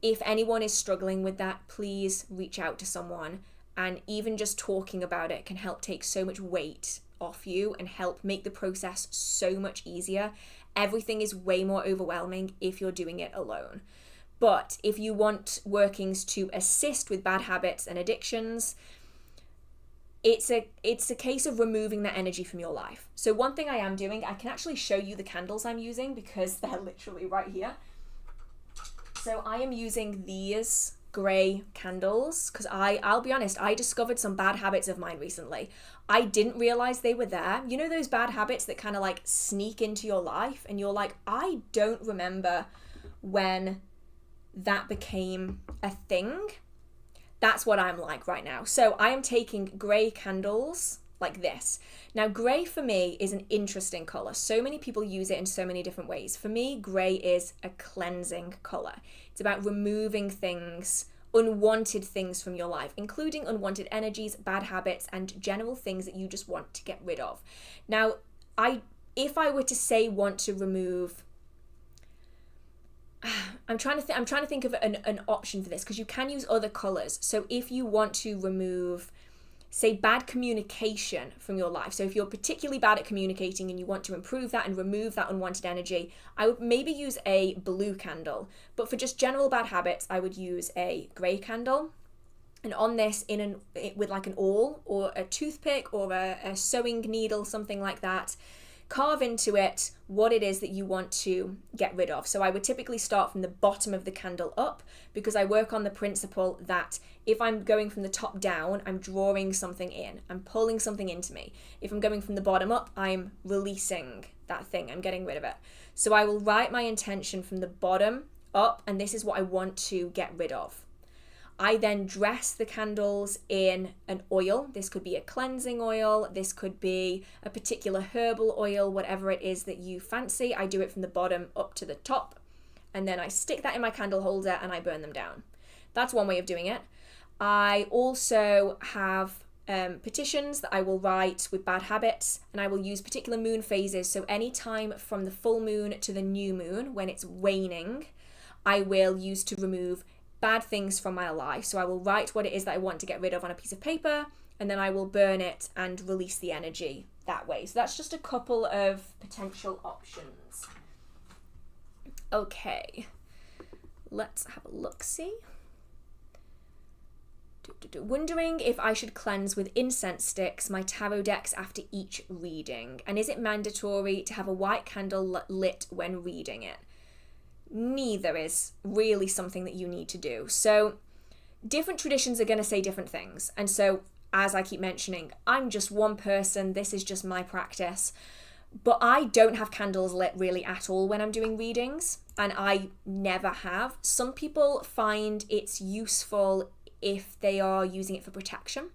If anyone is struggling with that, please reach out to someone, and even just talking about it can help take so much weight off you and help make the process so much easier. Everything is way more overwhelming if you're doing it alone. But if you want workings to assist with bad habits and addictions, it's a case of removing that energy from your life. So one thing I am doing, I can actually show you the candles I'm using because they're literally right here. So I am using these grey candles because I'll be honest, I discovered some bad habits of mine recently. I didn't realize they were there. You know those bad habits that kind of like sneak into your life and you're like, I don't remember when that became a thing. That's what I'm like right now. So I am taking grey candles like this. Now, grey for me is an interesting colour. So many people use it in so many different ways. For me, grey is a cleansing colour. It's about removing things, unwanted things from your life, including unwanted energies, bad habits, and general things that you just want to get rid of. Now, if I were to say want to remove, I'm trying to think of an option for this, because you can use other colours. So if you want to remove, say, bad communication from your life, so if you're particularly bad at communicating and you want to improve that and remove that unwanted energy, I would maybe use a blue candle. But for just general bad habits, I would use a grey candle. And on this, with like an awl or a toothpick or a sewing needle, something like that, carve into it what it is that you want to get rid of. So I would typically start from the bottom of the candle up, because I work on the principle that if I'm going from the top down, I'm drawing something in, I'm pulling something into me. If I'm going from the bottom up, I'm releasing that thing, I'm getting rid of it. So I will write my intention from the bottom up, and this is what I want to get rid of. I then dress the candles in an oil. This could be a cleansing oil, this could be a particular herbal oil, whatever it is that you fancy. I do it from the bottom up to the top, and then I stick that in my candle holder and I burn them down. That's one way of doing it. I also have petitions that I will write with bad habits, and I will use particular moon phases. So any time from the full moon to the new moon, when it's waning, I will use to remove bad things from my life. So I will write what it is that I want to get rid of on a piece of paper, and then I will burn it and release the energy that way. So that's just a couple of potential options. Okay, let's have a look-see. Wondering if I should cleanse with incense sticks my tarot decks after each reading, and is it mandatory to have a white candle lit when reading it? Neither is really something that you need to do. So different traditions are going to say different things. And so, as I keep mentioning, I'm just one person. This is just my practice. But I don't have candles lit really at all when I'm doing readings, and I never have. Some people find it's useful if they are using it for protection.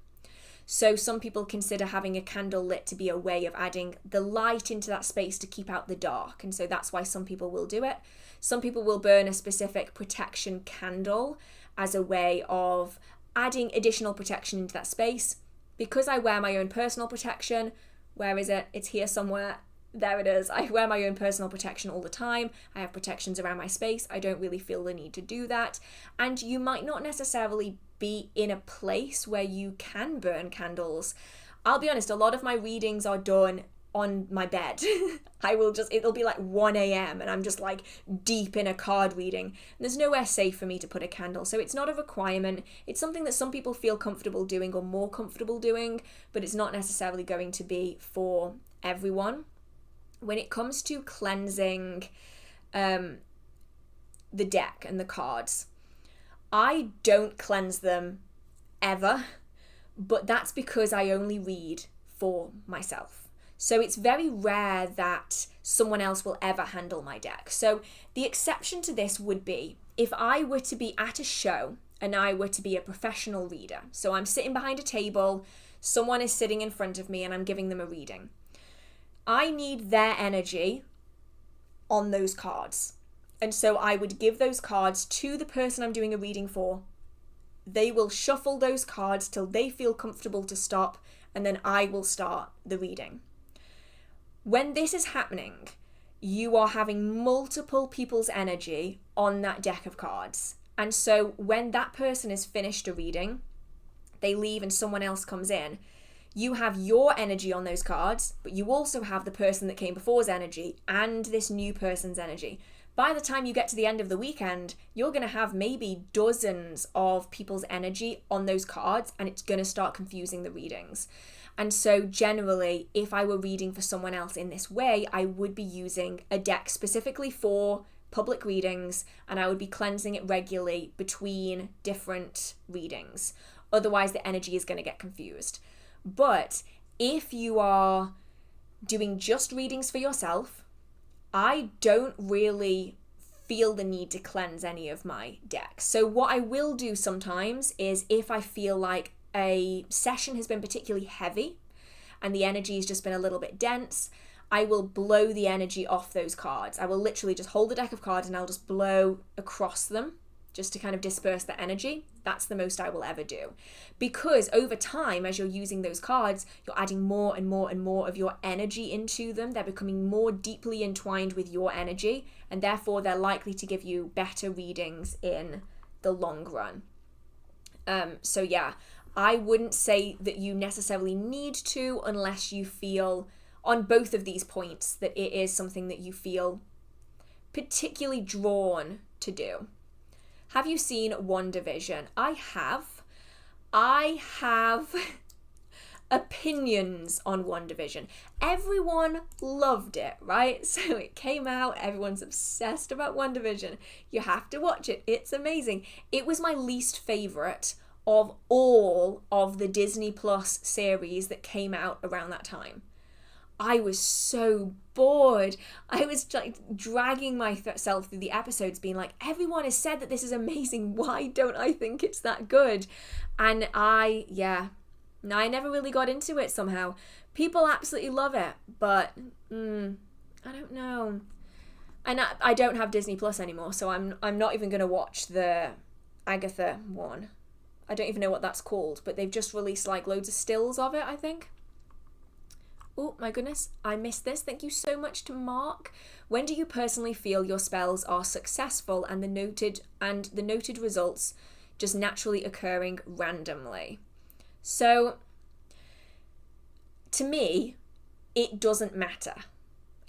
So some people consider having a candle lit to be a way of adding the light into that space to keep out the dark. And so that's why some people will do it. Some people will burn a specific protection candle as a way of adding additional protection into that space. Because I wear my own personal protection, where is it? It's here somewhere. There it is. I wear my own personal protection all the time. I have protections around my space. I don't really feel the need to do that. And you might not necessarily be in a place where you can burn candles. I'll be honest, a lot of my readings are done on my bed. It'll be like 1 a.m. and I'm just like deep in a card reading. And there's nowhere safe for me to put a candle. So it's not a requirement. It's something that some people feel comfortable doing or more comfortable doing, but it's not necessarily going to be for everyone. When it comes to cleansing the deck and the cards, I don't cleanse them ever, but that's because I only read for myself. So it's very rare that someone else will ever handle my deck. So the exception to this would be if I were to be at a show and I were to be a professional reader. So I'm sitting behind a table, someone is sitting in front of me and I'm giving them a reading. I need their energy on those cards. And so I would give those cards to the person I'm doing a reading for. They will shuffle those cards till they feel comfortable to stop, and then I will start the reading. When this is happening, you are having multiple people's energy on that deck of cards. And so when that person is finished a reading, they leave and someone else comes in, you have your energy on those cards, but you also have the person that came before's energy and this new person's energy. By the time you get to the end of the weekend, you're going to have maybe dozens of people's energy on those cards, and it's going to start confusing the readings. And so generally, if I were reading for someone else in this way, I would be using a deck specifically for public readings, and I would be cleansing it regularly between different readings. Otherwise, the energy is going to get confused. But if you are doing just readings for yourself, I don't really feel the need to cleanse any of my decks. So what I will do sometimes is, if I feel like a session has been particularly heavy and the energy has just been a little bit dense, I will blow the energy off those cards. I will literally just hold the deck of cards and I'll just blow across them just to kind of disperse the energy. That's the most I will ever do. Because over time, as you're using those cards, you're adding more and more and more of your energy into them. They're becoming more deeply entwined with your energy, and therefore they're likely to give you better readings in the long run. So yeah, I wouldn't say that you necessarily need to, unless you feel on both of these points that it is something that you feel particularly drawn to do. Have you seen WandaVision? I have opinions on WandaVision. Everyone loved it, right? So it came out, everyone's obsessed about WandaVision. You have to watch it. It's amazing. It was my least favorite of all of the Disney Plus series that came out around that time. I was so bored. I was like dragging myself through the episodes being like, everyone has said that this is amazing. Why don't I think it's that good? And I never really got into it somehow. People absolutely love it, but I don't know. And I don't have Disney Plus anymore, so I'm not even going to watch the Agatha one. I don't even know what that's called, but they've just released like loads of stills of it, I think. Oh my goodness, I missed this. Thank you so much to Mark. When do you personally feel your spells are successful and the noted results just naturally occurring randomly? So to me, it doesn't matter.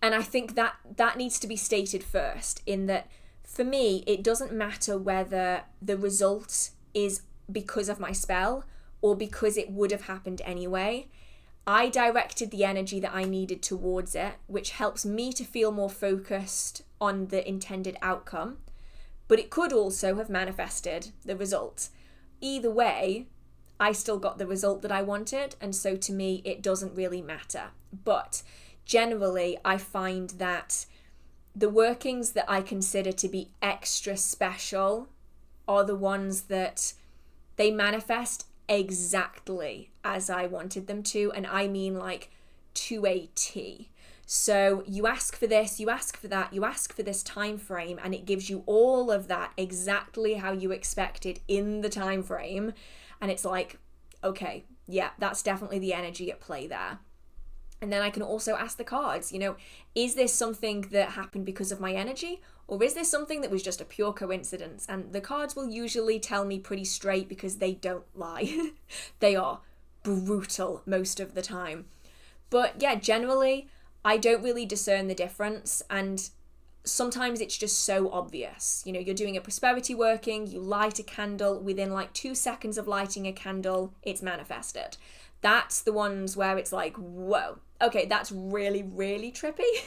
And I think that needs to be stated first, in that for me, it doesn't matter whether the result is because of my spell or because it would have happened anyway. I directed the energy that I needed towards it, which helps me to feel more focused on the intended outcome, but it could also have manifested the result. Either way, I still got the result that I wanted, and so to me, it doesn't really matter. But generally, I find that the workings that I consider to be extra special are the ones that they manifest exactly as I wanted them to, and I mean like to a T. So you ask for this, you ask for that, you ask for this time frame, and it gives you all of that exactly how you expected in the time frame. And it's like, okay, yeah, that's definitely the energy at play there. And then I can also ask the cards, is this something that happened because of my energy? Or is this something that was just a pure coincidence? And the cards will usually tell me pretty straight, because they don't lie. They are brutal most of the time. But yeah, generally, I don't really discern the difference. And sometimes it's just so obvious. You're doing a prosperity working, you light a candle, within like 2 seconds of lighting a candle, it's manifested. That's the ones where it's like, whoa, okay, that's really, really trippy.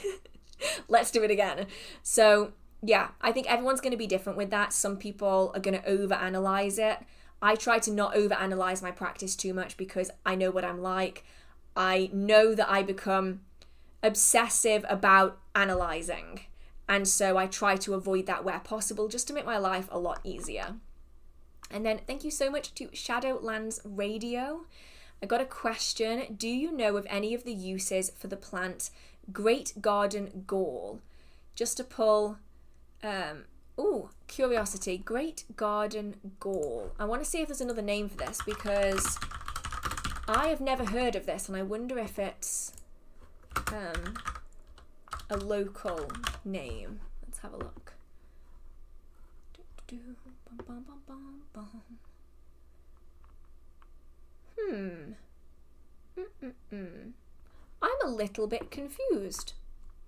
Let's do it again. So yeah, I think everyone's going to be different with that. Some people are going to overanalyze it. I try to not overanalyze my practice too much, because I know what I'm like. I know that I become obsessive about analyzing. And so I try to avoid that where possible, just to make my life a lot easier. And then thank you so much to Shadowlands Radio. I got a question. Do you know of any of the uses for the plant Great Garden Gall. Just to pull, curiosity, Great Garden Gall. I want to see if there's another name for this because I have never heard of this and I wonder if it's a local name. Let's have a look. I'm a little bit confused.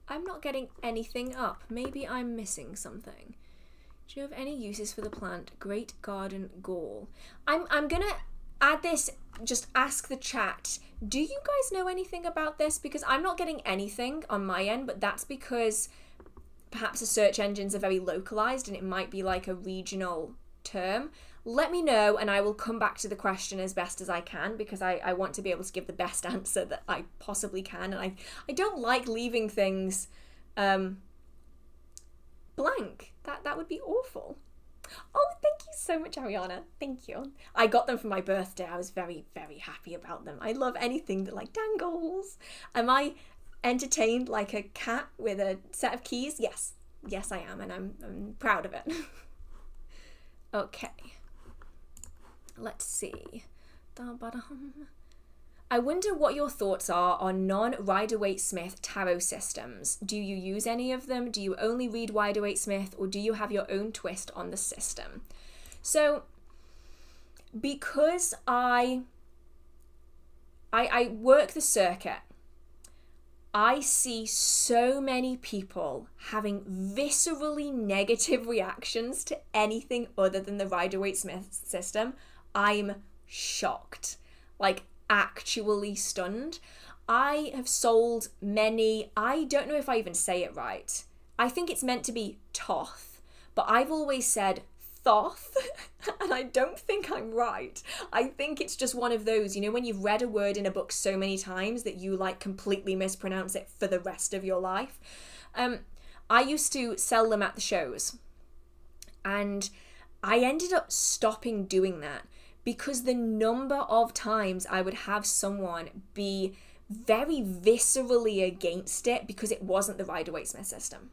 I'm not getting anything up. Maybe I'm missing something. Do you have any uses for the plant? Great Garden Gall. I'm gonna add this, just ask the chat. Do you guys know anything about this? Because I'm not getting anything on my end, but that's because perhaps the search engines are very localized and it might be like a regional term. Let me know and I will come back to the question as best as I can because I want to be able to give the best answer that I possibly can, and I don't like leaving things blank. That would be awful. Oh, thank you so much, Ariana. Thank you. I got them for my birthday. I was very, very happy about them. I love anything that like dangles. Am I entertained like a cat with a set of keys? Yes. Yes, I am, and I'm proud of it. Okay. Let's see. I wonder what your thoughts are on non-Rider-Waite-Smith tarot systems. Do you use any of them? Do you only read Rider-Waite-Smith, or do you have your own twist on the system? So, because I work the circuit, I see so many people having viscerally negative reactions to anything other than the Rider-Waite-Smith system. I'm shocked. Like, actually stunned. I have sold many, I don't know if I even say it right. I think it's meant to be Toth, but I've always said Thoth, and I don't think I'm right. I think it's just one of those, you know, when you've read a word in a book so many times that you like completely mispronounce it for the rest of your life. I used to sell them at the shows, and I ended up stopping doing that because the number of times I would have someone be very viscerally against it because it wasn't the Rider-Waite-Smith system.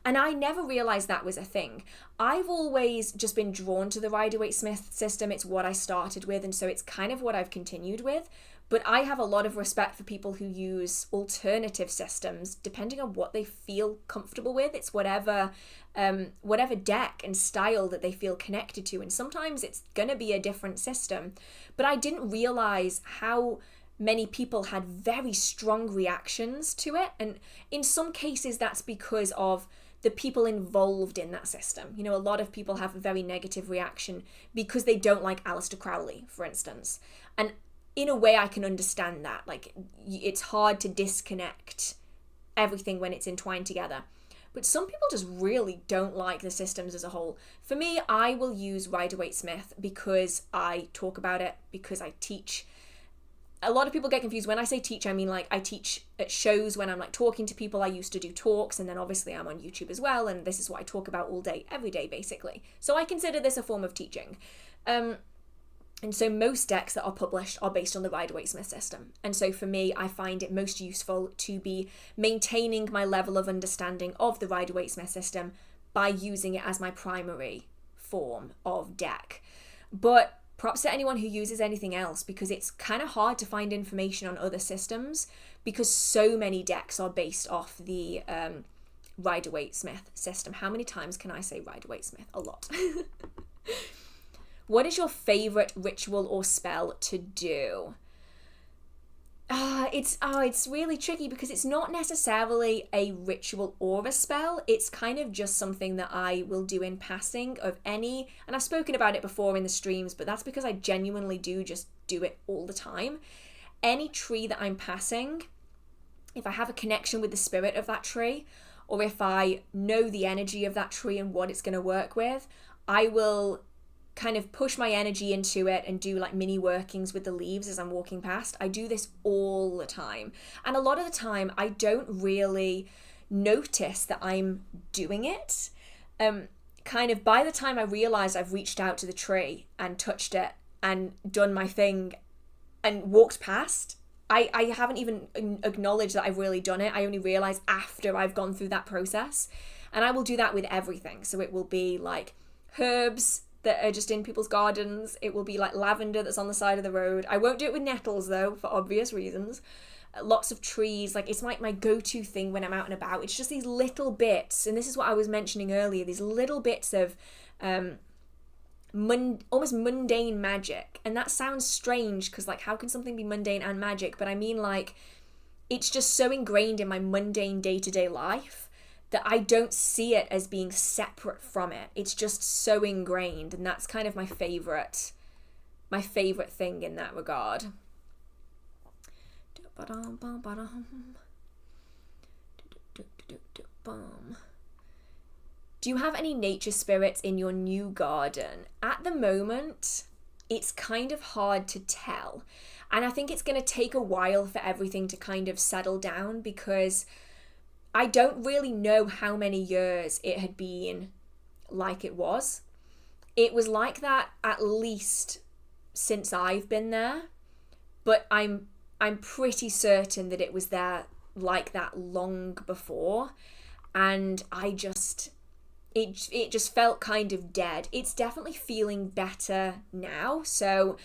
And I never realized that was a thing. I've always just been drawn to the Rider-Waite-Smith system. It's what I started with, and so it's kind of what I've continued with. But I have a lot of respect for people who use alternative systems, depending on what they feel comfortable with. It's whatever deck and style that they feel connected to. And sometimes it's going to be a different system. But I didn't realize how many people had very strong reactions to it. And in some cases, that's because of the people involved in that system. You know, a lot of people have a very negative reaction because they don't like Aleister Crowley, for instance. And in a way, I can understand that. Like, it's hard to disconnect everything when it's entwined together. But some people just really don't like the systems as a whole. For me, I will use Rider-Waite-Smith because I talk about it, because I teach. A lot of people get confused. When I say teach, I mean like I teach at shows when I'm like talking to people. I used to do talks, and then obviously I'm on YouTube as well, and this is what I talk about all day, every day, basically. So I consider this a form of teaching. And so most decks that are published are based on the Rider-Waite-Smith system. And so for me, I find it most useful to be maintaining my level of understanding of the Rider-Waite-Smith system by using it as my primary form of deck. But props to anyone who uses anything else, because it's kind of hard to find information on other systems because so many decks are based off the Rider-Waite-Smith system. How many times can I say Rider-Waite-Smith? A lot. What is your favorite ritual or spell to do? It's really tricky because it's not necessarily a ritual or a spell. It's kind of just something that I will do in passing of any, and I've spoken about it before in the streams, but that's because I genuinely do just do it all the time. Any tree that I'm passing, if I have a connection with the spirit of that tree, or if I know the energy of that tree and what it's going to work with, I will kind of push my energy into it and do like mini workings with the leaves as I'm walking past. I do this all the time. And a lot of the time I don't really notice that I'm doing it. Kind of by the time I realize I've reached out to the tree and touched it and done my thing and walked past, I haven't even acknowledged that I've really done it. I only realise after I've gone through that process. And I will do that with everything. So it will be like herbs that are just in people's gardens. It will be like lavender that's on the side of the road. I won't do it with nettles though, for obvious reasons. Lots of trees, like it's like my go-to thing when I'm out and about. It's just these little bits, and this is what I was mentioning earlier, these little bits of almost mundane magic. And that sounds strange because like how can something be mundane and magic? But I mean like it's just so ingrained in my mundane day-to-day life that I don't see it as being separate from it. It's just so ingrained, and that's kind of my favorite thing in that regard. Do you have any nature spirits in your new garden? At the moment, it's kind of hard to tell. And I think it's going to take a while for everything to kind of settle down, because I don't really know how many years it had been like it was. It was like that at least since I've been there, but I'm pretty certain that it was there like that long before, and it just felt kind of dead. It's definitely feeling better now. So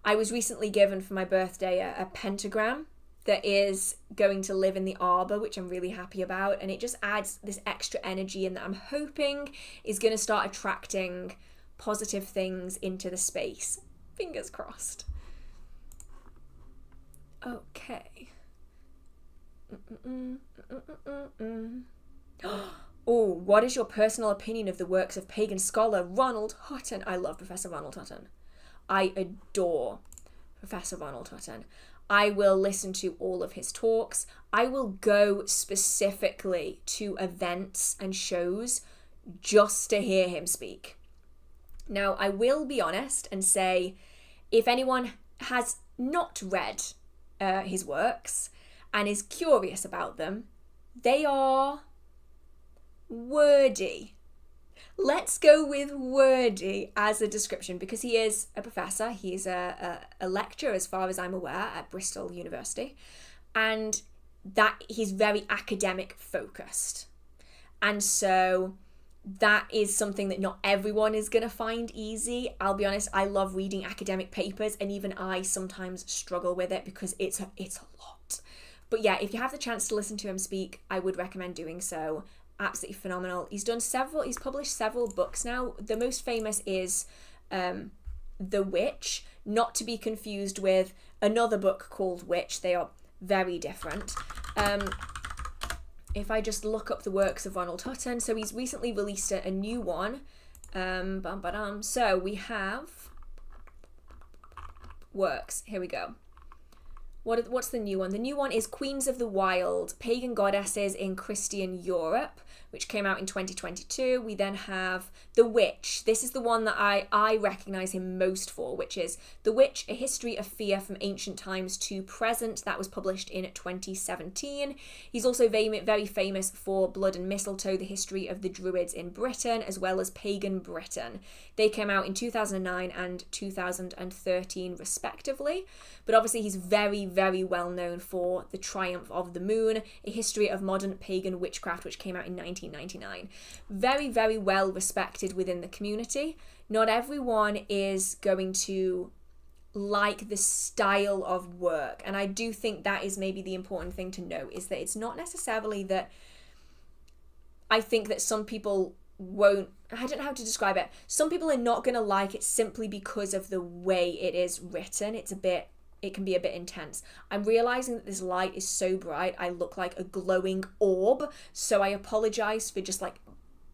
I was recently given for my birthday a pentagram that is going to live in the arbor, which I'm really happy about, and it just adds this extra energy, and that I'm hoping is going to start attracting positive things into the space. Fingers crossed. Okay. Oh, what is your personal opinion of the works of pagan scholar Ronald Hutton? I love Professor Ronald Hutton. I adore Professor Ronald Hutton. I will listen to all of his talks. I will go specifically to events and shows just to hear him speak. Now, I will be honest and say, if anyone has not read his works and is curious about them, they are wordy. Let's go with wordy as a description, because he is a professor. He's a lecturer, as far as I'm aware, at Bristol University, and that he's very academic focused. And so that is something that not everyone is going to find easy. I'll be honest, I love reading academic papers, and even I sometimes struggle with it because it's a lot. But yeah, if you have the chance to listen to him speak, I would recommend doing so. Absolutely phenomenal. He's published several books now. The most famous is The Witch, not to be confused with another book called Witch. They are very different. If I just look up the works of Ronald Hutton, so he's recently released a new one. So we have works. Here we go. What's the new one? The new one is Queens of the Wild, Pagan Goddesses in Christian Europe, which came out in 2022. We then have The Witch. This is the one that I recognise him most for, which is The Witch, A History of Fear from Ancient Times to Present. That was published in 2017. He's also very famous for Blood and Mistletoe, The History of the Druids in Britain, as well as Pagan Britain. They came out in 2009 and 2013 respectively. But obviously he's very, very well known for The Triumph of the Moon, A History of Modern Pagan Witchcraft, which came out in 1999. Very, very well respected within the community. Not everyone is going to like the style of work, and I do think that is maybe the important thing to know, is that it's not necessarily that I think that some people won't, I don't know how to describe it. Some people are not going to like it simply because of the way it is written. It can be a bit intense. I'm realizing that this light is so bright, I look like a glowing orb. So I apologize for just like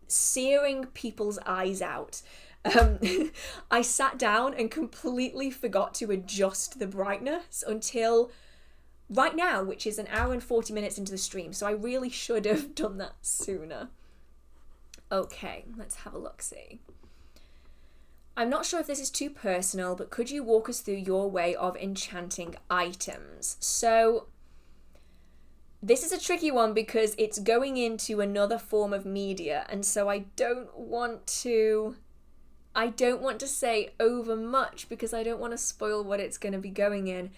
searing people's eyes out. I sat down and completely forgot to adjust the brightness until right now, which is an hour and 40 minutes into the stream. So I really should have done that sooner. Okay, let's have a look-see. I'm not sure if this is too personal, but could you walk us through your way of enchanting items? So this is a tricky one because it's going into another form of media, and so I don't want to say over much because I don't want to spoil what it's going to be going in.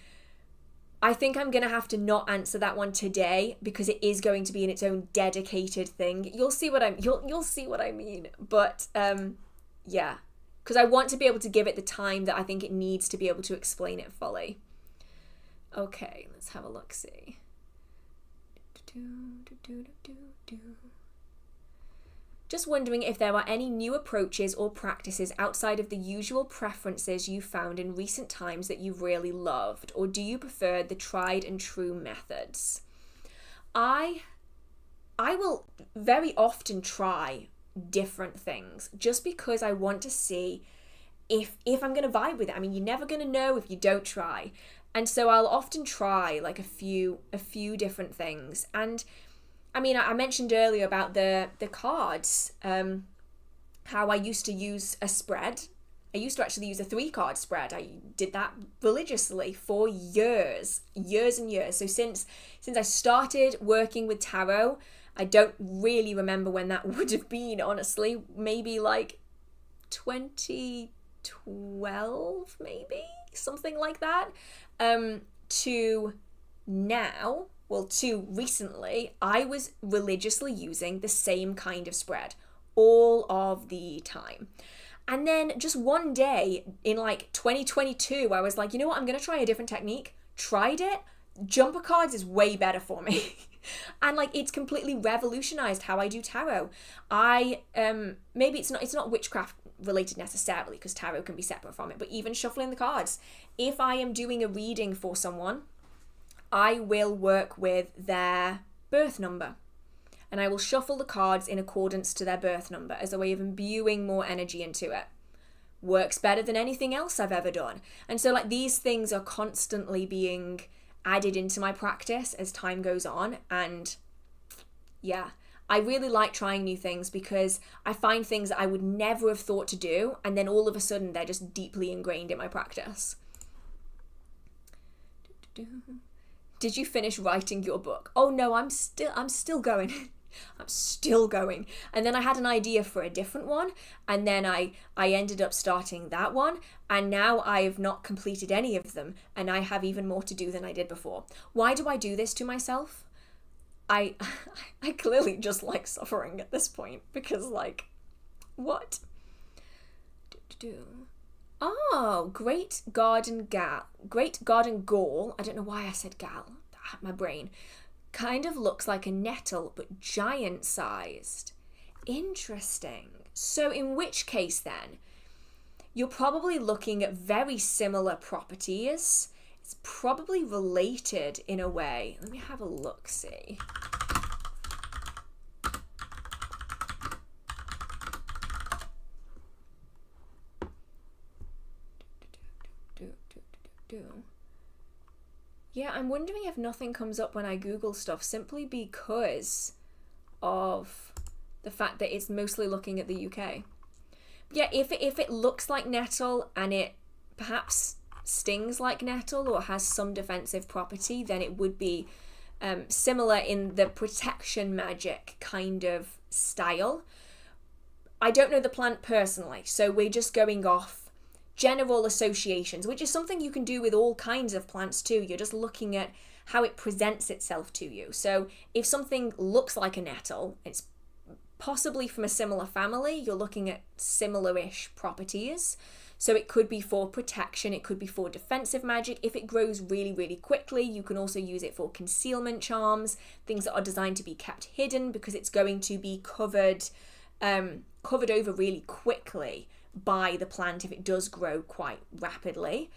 I think I'm going to have to not answer that one today because it is going to be in its own dedicated thing. You'll see what you'll see what I mean. But yeah, because I want to be able to give it the time that I think it needs to be able to explain it fully. Okay, let's have a look-see. Just wondering if there are any new approaches or practices outside of the usual preferences you found in recent times that you've really loved, or do you prefer the tried and true methods? I will very often try different things just because I want to see if I'm going to vibe with it. I mean, you're never going to know if you don't try. And so I'll often try like a few different things. And I mean, I mentioned earlier about the cards, how I used to use a spread. I used to actually use a 3-card spread. I did that religiously for years and years. So since I started working with tarot, I don't really remember when that would have been, honestly. Maybe like 2012, maybe? Something like that. To now, well, to recently, I was religiously using the same kind of spread all of the time. And then just one day in like 2022, I was like, you know what, I'm going to try a different technique. Tried it. Jumper cards is way better for me. And like, it's completely revolutionized how I do tarot. Maybe it's not witchcraft related necessarily, because tarot can be separate from it, but even shuffling the cards. If I am doing a reading for someone, I will work with their birth number and I will shuffle the cards in accordance to their birth number as a way of imbuing more energy into it. Works better than anything else I've ever done. And so like these things are constantly being added into my practice as time goes on. And yeah, I really like trying new things because I find things that I would never have thought to do, and then all of a sudden they're just deeply ingrained in my practice. Did you finish writing your book? Oh no, I'm still going. I'm still going. And then I had an idea for a different one, and then I ended up starting that one, and now I have not completed any of them, and I have even more to do than I did before. Why do I do this to myself? I clearly just like suffering at this point, because like, what? Oh, Great Garden Gall. I don't know why I said gal. My brain. Kind of looks like a nettle, but giant-sized. Interesting. So in which case then, you're probably looking at very similar properties. It's probably related in a way. Let me have a look-see. Yeah, I'm wondering if nothing comes up when I Google stuff simply because of the fact that it's mostly looking at the UK. But yeah, if it looks like nettle and it perhaps stings like nettle or has some defensive property, then it would be similar in the protection magic kind of style. I don't know the plant personally, so we're just going off general associations, which is something you can do with all kinds of plants too. You're just looking at how it presents itself to you. So if something looks like a nettle, it's possibly from a similar family. You're looking at similar-ish properties. So it could be for protection, it could be for defensive magic. If it grows really, really quickly, you can also use it for concealment charms, things that are designed to be kept hidden because it's going to be covered over really quickly by the plant if it does grow quite rapidly.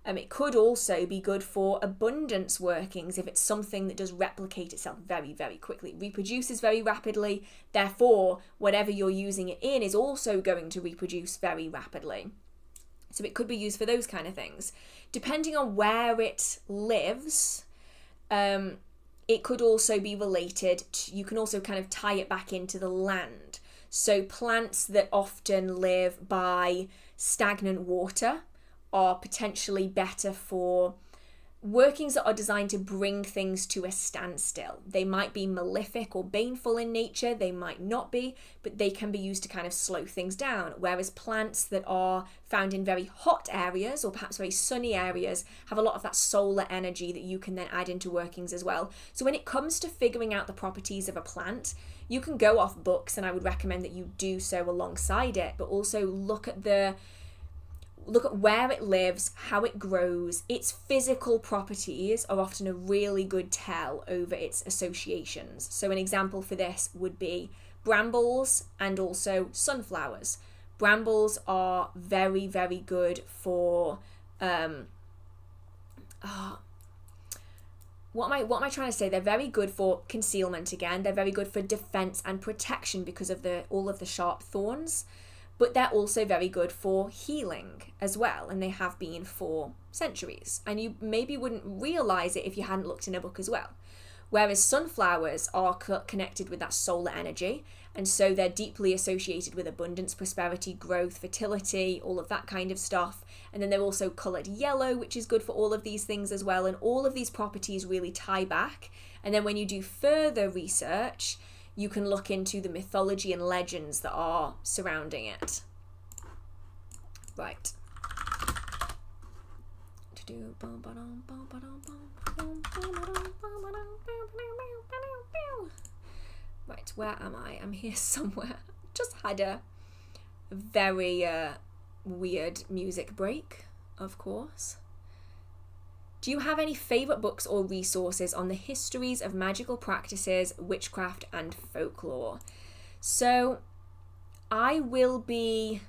It could also be good for abundance workings if it's something that does replicate itself very, very quickly, reproduces very rapidly, therefore whatever you're using it in is also going to reproduce very rapidly. So it could be used for those kind of things. Depending on where it lives, it could also be related to, you can also kind of tie it back into the land. So plants that often live by stagnant water are potentially better for workings that are designed to bring things to a standstill. They might be malefic or baneful in nature, they might not be, but they can be used to kind of slow things down. Whereas plants that are found in very hot areas or perhaps very sunny areas have a lot of that solar energy that you can then add into workings as well. So when it comes to figuring out the properties of a plant, you can go off books, and I would recommend that you do so alongside it, but also look at where it lives, how it grows. Its physical properties are often a really good tell over its associations. So an example for this would be brambles and also sunflowers. Brambles are very, very good for what am I trying to say? They're very good for concealment again. They're very good for defense and protection because of all of the sharp thorns. But they're also very good for healing as well, and they have been for centuries. And you maybe wouldn't realize it if you hadn't looked in a book as well. Whereas sunflowers are connected with that solar energy, and so they're deeply associated with abundance, prosperity, growth, fertility, all of that kind of stuff. And then they're also coloured yellow, which is good for all of these things as well. And all of these properties really tie back. And then when you do further research, you can look into the mythology and legends that are surrounding it. Right. Right, where am I? I'm here somewhere. Just had a very weird music break, of course. Do you have any favourite books or resources on the histories of magical practices, witchcraft and folklore? So I'll be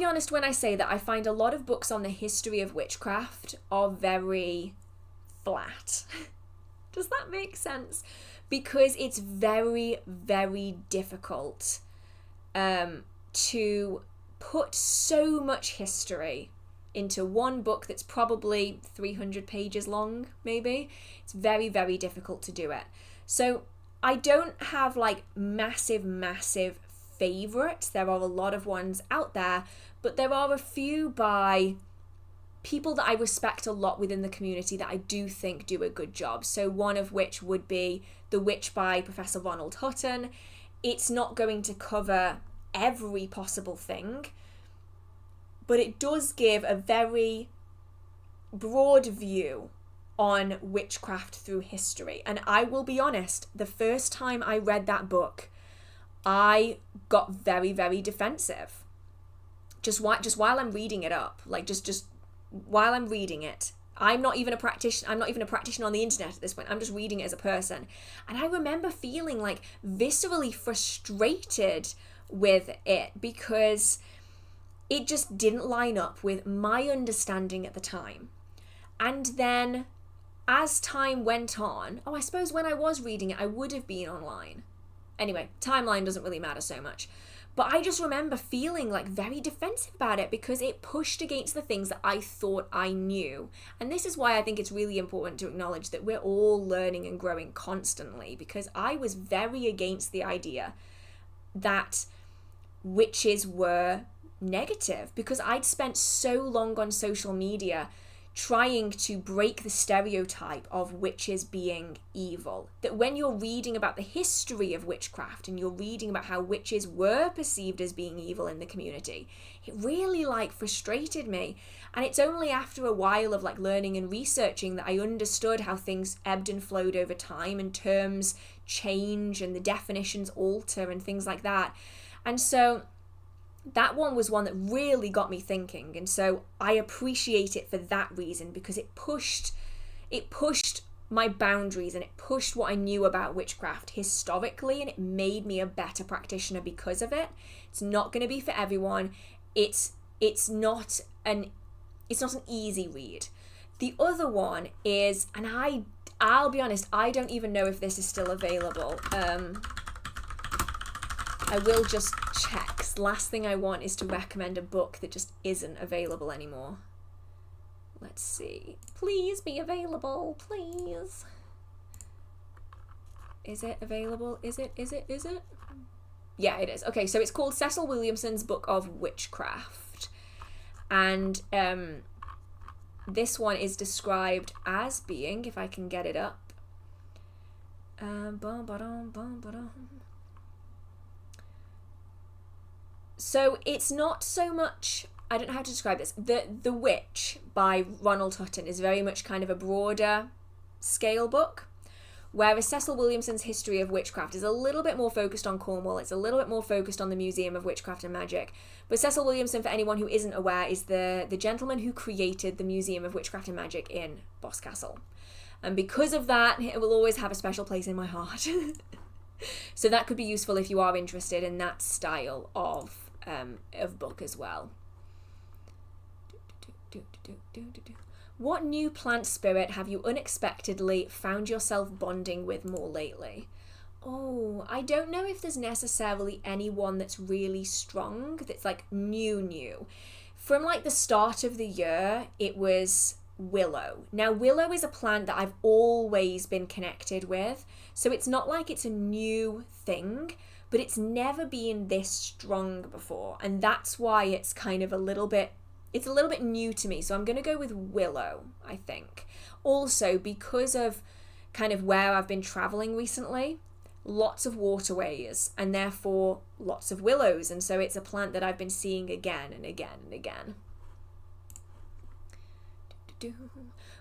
honest when I say that I find a lot of books on the history of witchcraft are very flat. Does that make sense? Because it's very, very difficult to put so much history into one book that's probably 300 pages long, maybe. It's very, very difficult to do it. So I don't have like massive favorites. There are a lot of ones out there, but there are a few by people that I respect a lot within the community that I do think do a good job. So one of which would be The Witch by Professor Ronald Hutton. It's not going to cover every possible thing, but it does give a very broad view on witchcraft through history. And I will be honest, the first time I read that book, I got very, very defensive. Just while I'm reading it up, like just while I'm reading it, I'm not even a practitioner on the internet at this point. I'm just reading it as a person. And I remember feeling like viscerally frustrated with it because it just didn't line up with my understanding at the time. And then as time went on, I suppose when I was reading it, I would have been online. Anyway, timeline doesn't really matter so much. But I just remember feeling like very defensive about it because it pushed against the things that I thought I knew. And this is why I think it's really important to acknowledge that we're all learning and growing constantly, because I was very against the idea that witches were negative, because I'd spent so long on social media trying to break the stereotype of witches being evil, that when you're reading about the history of witchcraft and you're reading about how witches were perceived as being evil in the community, it really frustrated me. And it's only after a while of learning and researching that I understood how things ebbed and flowed over time and terms change and the definitions alter and things like that. And so that one was one that really got me thinking, and so I appreciate it for that reason, because it pushed my boundaries and it pushed what I knew about witchcraft historically, and it made me a better practitioner because of it. It's not going to be for everyone. It's not an easy read. The other one is, and I'll be honest, I don't even know if this is still available. I will just check. Last thing I want is to recommend a book that just isn't available anymore. Let's see. Please be available, please. Is it available? Is it? Yeah, it is. Okay, so it's called Cecil Williamson's Book of Witchcraft. And this one is described as being, if I can get it up, so it's not so much, I don't know how to describe this. The Witch by Ronald Hutton is very much kind of a broader scale book, whereas Cecil Williamson's History of Witchcraft is a little bit more focused on Cornwall. It's a little bit more focused on the Museum of Witchcraft and Magic. But Cecil Williamson, for anyone who isn't aware, is the gentleman who created the Museum of Witchcraft and Magic in Boscastle. And because of that, it will always have a special place in my heart. So that could be useful if you are interested in that style of book as well. What new plant spirit have you unexpectedly found yourself bonding with more lately? Oh, I don't know if there's necessarily anyone that's really strong, that's like new. From like the start of the year, it was willow. Now, willow is a plant that I've always been connected with, so it's not like it's a new thing, but it's never been this strong before, and that's why it's kind of a little bit new to me. So I'm going to go with willow, I think. Also, because of kind of where I've been traveling recently, lots of waterways and therefore lots of willows, and so it's a plant that I've been seeing again and again and again.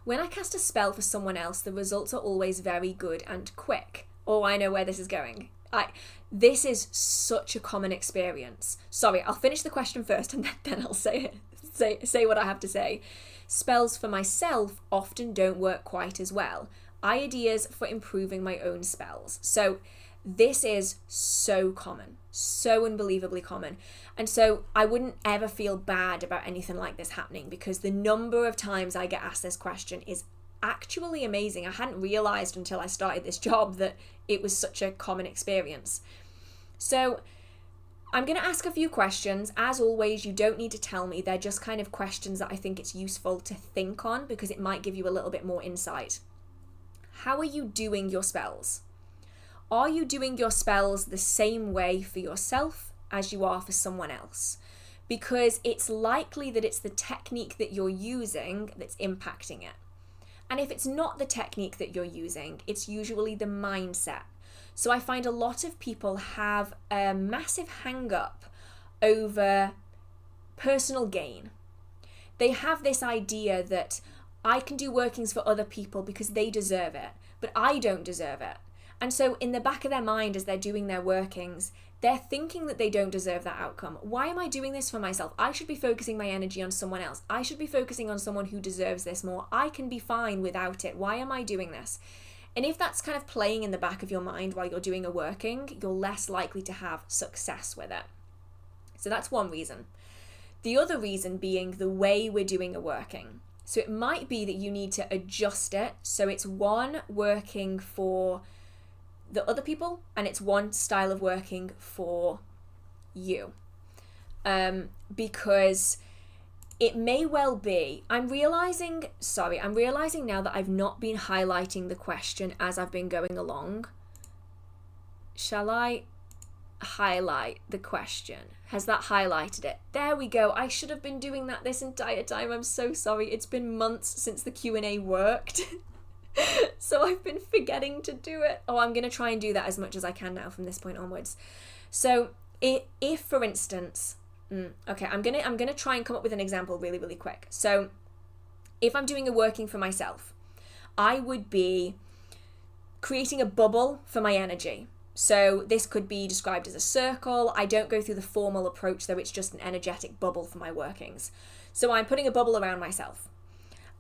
When I cast a spell for someone else, the results are always very good and quick. Oh, I know where this is going. This is such a common experience. Sorry, I'll finish the question first and then I'll say what I have to say. Spells for myself often don't work quite as well. Ideas for improving my own spells. So this is so common, so unbelievably common. And so I wouldn't ever feel bad about anything like this happening, because the number of times I get asked this question is actually amazing. I hadn't realized until I started this job that it was such a common experience. So I'm going to ask a few questions. As always, you don't need to tell me. They're just kind of questions that I think it's useful to think on, because it might give you a little bit more insight. How are you doing your spells? Are you doing your spells the same way for yourself as you are for someone else? Because it's likely that it's the technique that you're using that's impacting it. And if it's not the technique that you're using, it's usually the mindset. So I find a lot of people have a massive hang-up over personal gain. They have this idea that I can do workings for other people because they deserve it, but I don't deserve it. And so in the back of their mind, as they're doing their workings, they're thinking that they don't deserve that outcome. Why am I doing this for myself? I should be focusing my energy on someone else. I should be focusing on someone who deserves this more. I can be fine without it. Why am I doing this? And if that's kind of playing in the back of your mind while you're doing a working, you're less likely to have success with it. So that's one reason. The other reason being the way we're doing a working. So it might be that you need to adjust it. So it's one working for the other people and it's one style of working for you. Because it may well be, I'm realizing now that I've not been highlighting the question as I've been going along. Shall I highlight the question? Has that highlighted it? There we go. I should have been doing that this entire time. I'm so sorry. It's been months since the Q&A worked. So I've been forgetting to do it. Oh, I'm going to try and do that as much as I can now from this point onwards. So if for instance, okay, I'm gonna try and come up with an example really, really quick. So if I'm doing a working for myself, I would be creating a bubble for my energy. So this could be described as a circle. I don't go through the formal approach, though. It's just an energetic bubble for my workings. So I'm putting a bubble around myself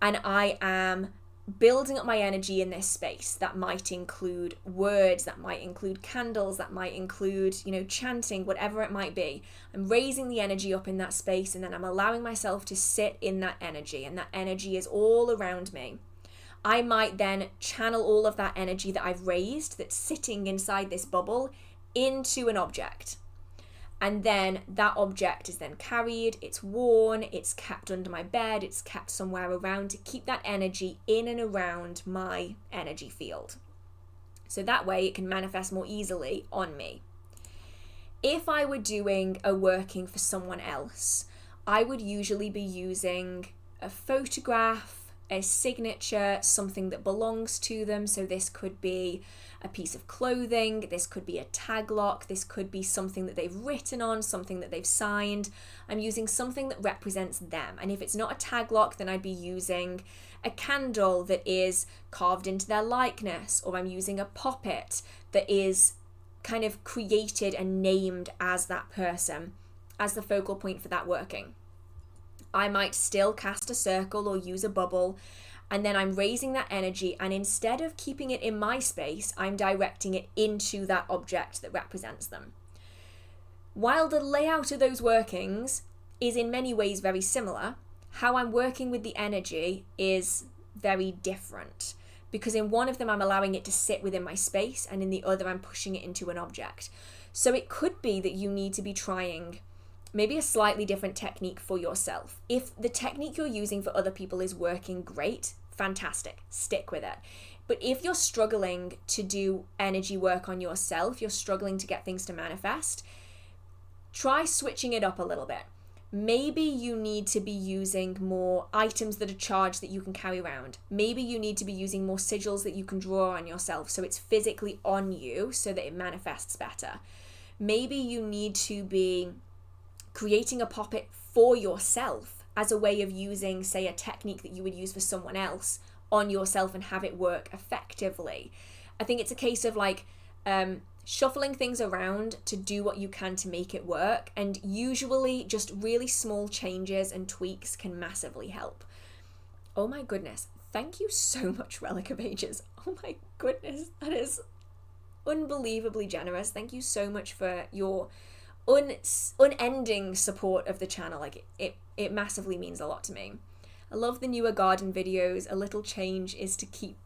and I am building up my energy in this space. That might include words, that might include candles, that might include, chanting, whatever it might be. I'm raising the energy up in that space and then I'm allowing myself to sit in that energy, and that energy is all around me. I might then channel all of that energy that I've raised that's sitting inside this bubble into an object. And then that object is then carried, it's worn, it's kept under my bed, it's kept somewhere around to keep that energy in and around my energy field. So that way it can manifest more easily on me. If I were doing a working for someone else, I would usually be using a photograph, a signature, something that belongs to them. So this could be a piece of clothing, this could be a tag lock, this could be something that they've written on, something that they've signed. I'm using something that represents them. And if it's not a tag lock, then I'd be using a candle that is carved into their likeness, or I'm using a poppet that is kind of created and named as that person, as the focal point for that working. I might still cast a circle or use a bubble, and then I'm raising that energy, and instead of keeping it in my space, I'm directing it into that object that represents them. While the layout of those workings is in many ways very similar, how I'm working with the energy is very different, because in one of them I'm allowing it to sit within my space, and in the other I'm pushing it into an object. So it could be that you need to be trying maybe a slightly different technique for yourself. If the technique you're using for other people is working great, fantastic, stick with it. But if you're struggling to do energy work on yourself, you're struggling to get things to manifest, try switching it up a little bit. Maybe you need to be using more items that are charged that you can carry around. Maybe you need to be using more sigils that you can draw on yourself so it's physically on you so that it manifests better. Maybe you need to be creating a poppet for yourself as a way of using, say, a technique that you would use for someone else on yourself and have it work effectively. I think it's a case of like shuffling things around to do what you can to make it work, and usually just really small changes and tweaks can massively help. Oh my goodness, thank you so much, Relic of Ages. Oh my goodness, that is unbelievably generous. Thank you so much for your unending support of the channel. Like it massively means a lot to me. I love the newer garden videos. A little change is to keep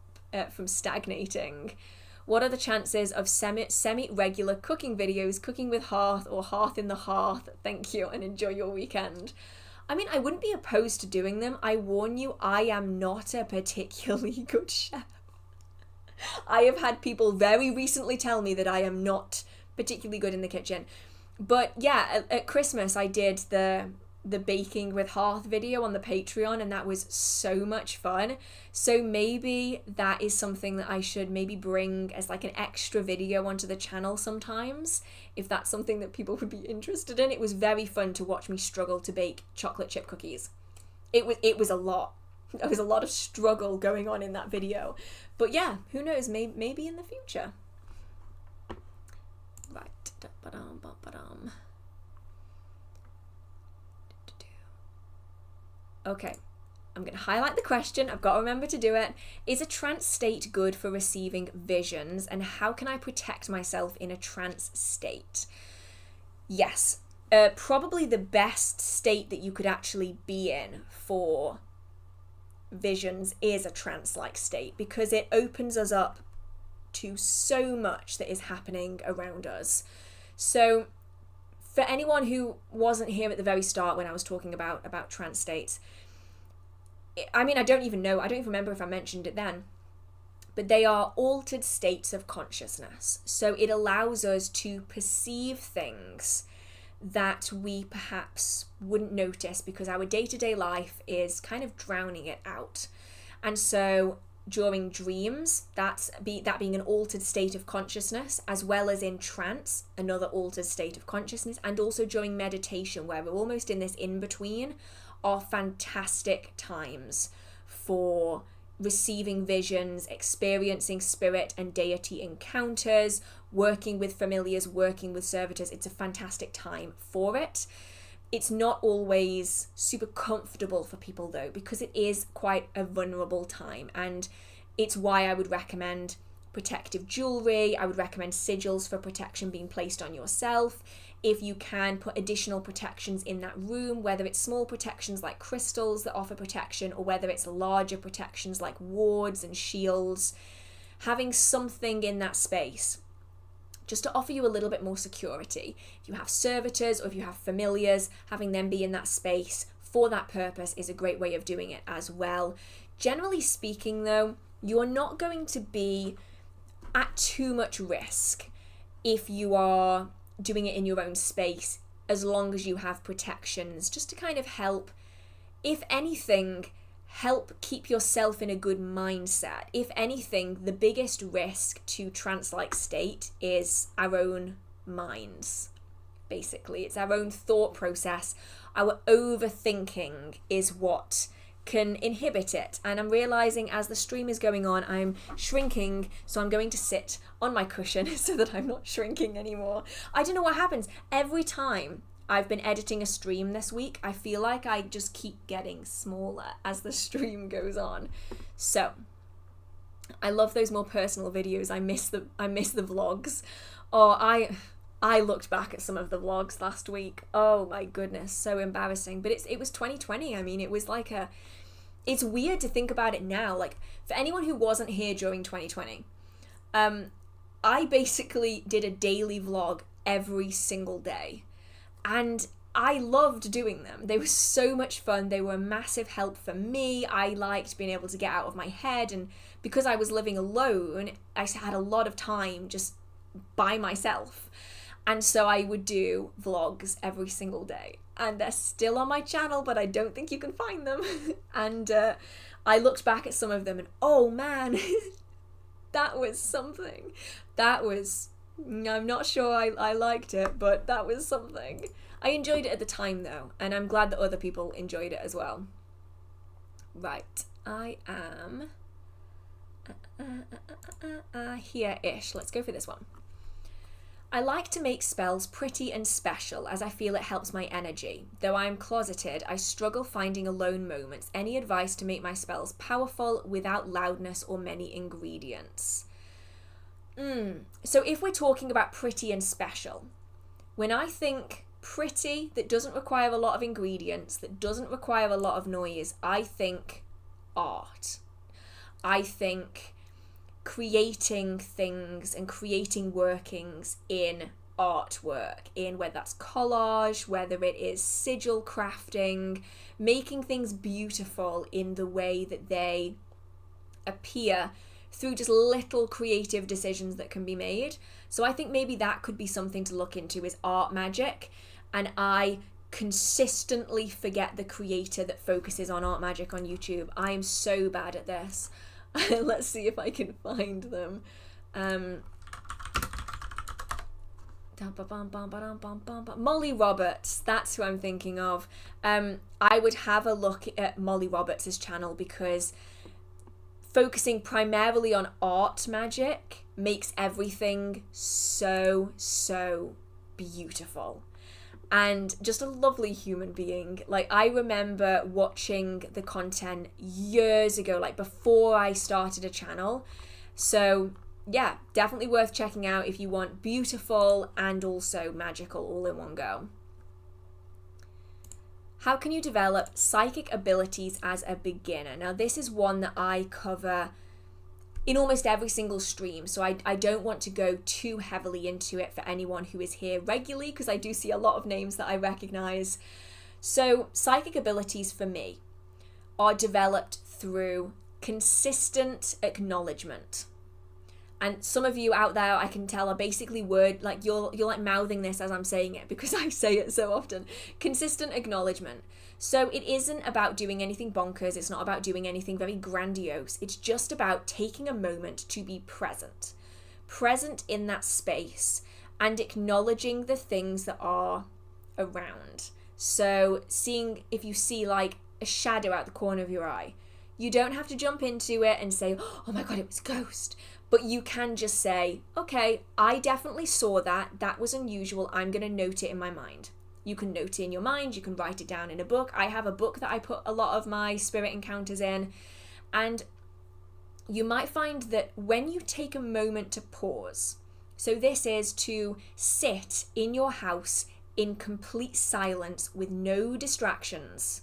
from stagnating. What are the chances of semi-regular cooking videos, cooking with hearth or hearth in the hearth? Thank you and enjoy your weekend. I mean, I wouldn't be opposed to doing them. I warn you, I am not a particularly good chef. I have had people very recently tell me that I am not particularly good in the kitchen. But yeah, at Christmas I did the baking with hearth video on the Patreon, and that was so much fun. So maybe that is something that I should maybe bring as like an extra video onto the channel sometimes, if that's something that people would be interested in. It was very fun to watch me struggle to bake chocolate chip cookies. It was a lot. There was a lot of struggle going on in that video. But yeah, who knows, maybe in the future. Right. Okay, I'm going to highlight the question. I've got to remember to do it. Is a trance state good for receiving visions, and how can I protect myself in a trance state? Yes, probably the best state that you could actually be in for visions is a trance-like state, because it opens us up to so much that is happening around us. So for anyone who wasn't here at the very start when I was talking about trance states, I mean, I don't even remember if I mentioned it then, but they are altered states of consciousness. So it allows us to perceive things that we perhaps wouldn't notice because our day-to-day life is kind of drowning it out. And so during dreams, that being an altered state of consciousness, as well as in trance, another altered state of consciousness, and also during meditation, where we're almost in this in-between, are fantastic times for receiving visions, experiencing spirit and deity encounters, working with familiars, working with servitors. It's a fantastic time for it. It's not always super comfortable for people though, because it is quite a vulnerable time, and it's why I would recommend protective jewelry. I would recommend sigils for protection being placed on yourself. If you can, put additional protections in that room, whether it's small protections like crystals that offer protection, or whether it's larger protections like wards and shields. Having something in that space just to offer you a little bit more security. If you have servitors or if you have familiars, having them be in that space for that purpose is a great way of doing it as well. Generally speaking though, you're not going to be at too much risk if you are doing it in your own space, as long as you have protections just to kind of help if anything, help keep yourself in a good mindset. If anything, the biggest risk to trance-like state is our own minds. Basically, it's our own thought process. Our overthinking is what can inhibit it. And I'm realizing as the stream is going on, I'm shrinking, so I'm going to sit on my cushion so that I'm not shrinking anymore. I don't know what happens. Every time I've been editing a stream this week, I feel like I just keep getting smaller as the stream goes on. So I love those more personal videos. I miss the vlogs. Or I looked back at some of the vlogs last week. Oh my goodness, so embarrassing. But it was 2020. I mean, it was like it's weird to think about it now. Like, for anyone who wasn't here during 2020, I basically did a daily vlog every single day. And I loved doing them. They were so much fun. They were a massive help for me. I liked being able to get out of my head. And because I was living alone, I had a lot of time just by myself. And so I would do vlogs every single day. And they're still on my channel, but I don't think you can find them. And I looked back at some of them and, oh man, that was something. I'm not sure I liked it, but that was something. I enjoyed it at the time though, and I'm glad that other people enjoyed it as well. Right, I am here-ish. Let's go for this one. I like to make spells pretty and special as I feel it helps my energy. Though I am closeted, I struggle finding alone moments. Any advice to make my spells powerful without loudness or many ingredients? So if we're talking about pretty and special, when I think pretty that doesn't require a lot of ingredients, that doesn't require a lot of noise, I think art. I think creating things and creating workings in artwork, in whether that's collage, whether it is sigil crafting, making things beautiful in the way that they appear through just little creative decisions that can be made. So I think maybe that could be something to look into, is art magic. And I consistently forget the creator that focuses on art magic on YouTube. I am so bad at this. Let's see if I can find them. Molly Roberts, that's who I'm thinking of. I would have a look at Molly Roberts' channel because focusing primarily on art magic makes everything so beautiful. And just a lovely human being. Like, I remember watching the content years ago, like before I started a channel. So yeah, definitely worth checking out if you want beautiful and also magical all in one go. How can you develop psychic abilities as a beginner? Now, this is one that I cover in almost every single stream, so I don't want to go too heavily into it for anyone who is here regularly, because I do see a lot of names that I recognize. So psychic abilities for me are developed through consistent acknowledgement. And some of you out there, I can tell, are basically you're like mouthing this as I'm saying it because I say it so often. Consistent acknowledgement. So it isn't about doing anything bonkers. It's not about doing anything very grandiose. It's just about taking a moment to be present. Present in that space and acknowledging the things that are around. So if you see like a shadow out the corner of your eye, you don't have to jump into it and say, oh my God, it was a ghost. But you can just say, okay, I definitely saw that. That was unusual. I'm going to note it in my mind. You can note it in your mind. You can write it down in a book. I have a book that I put a lot of my spirit encounters in. And you might find that when you take a moment to pause, so this is to sit in your house in complete silence with no distractions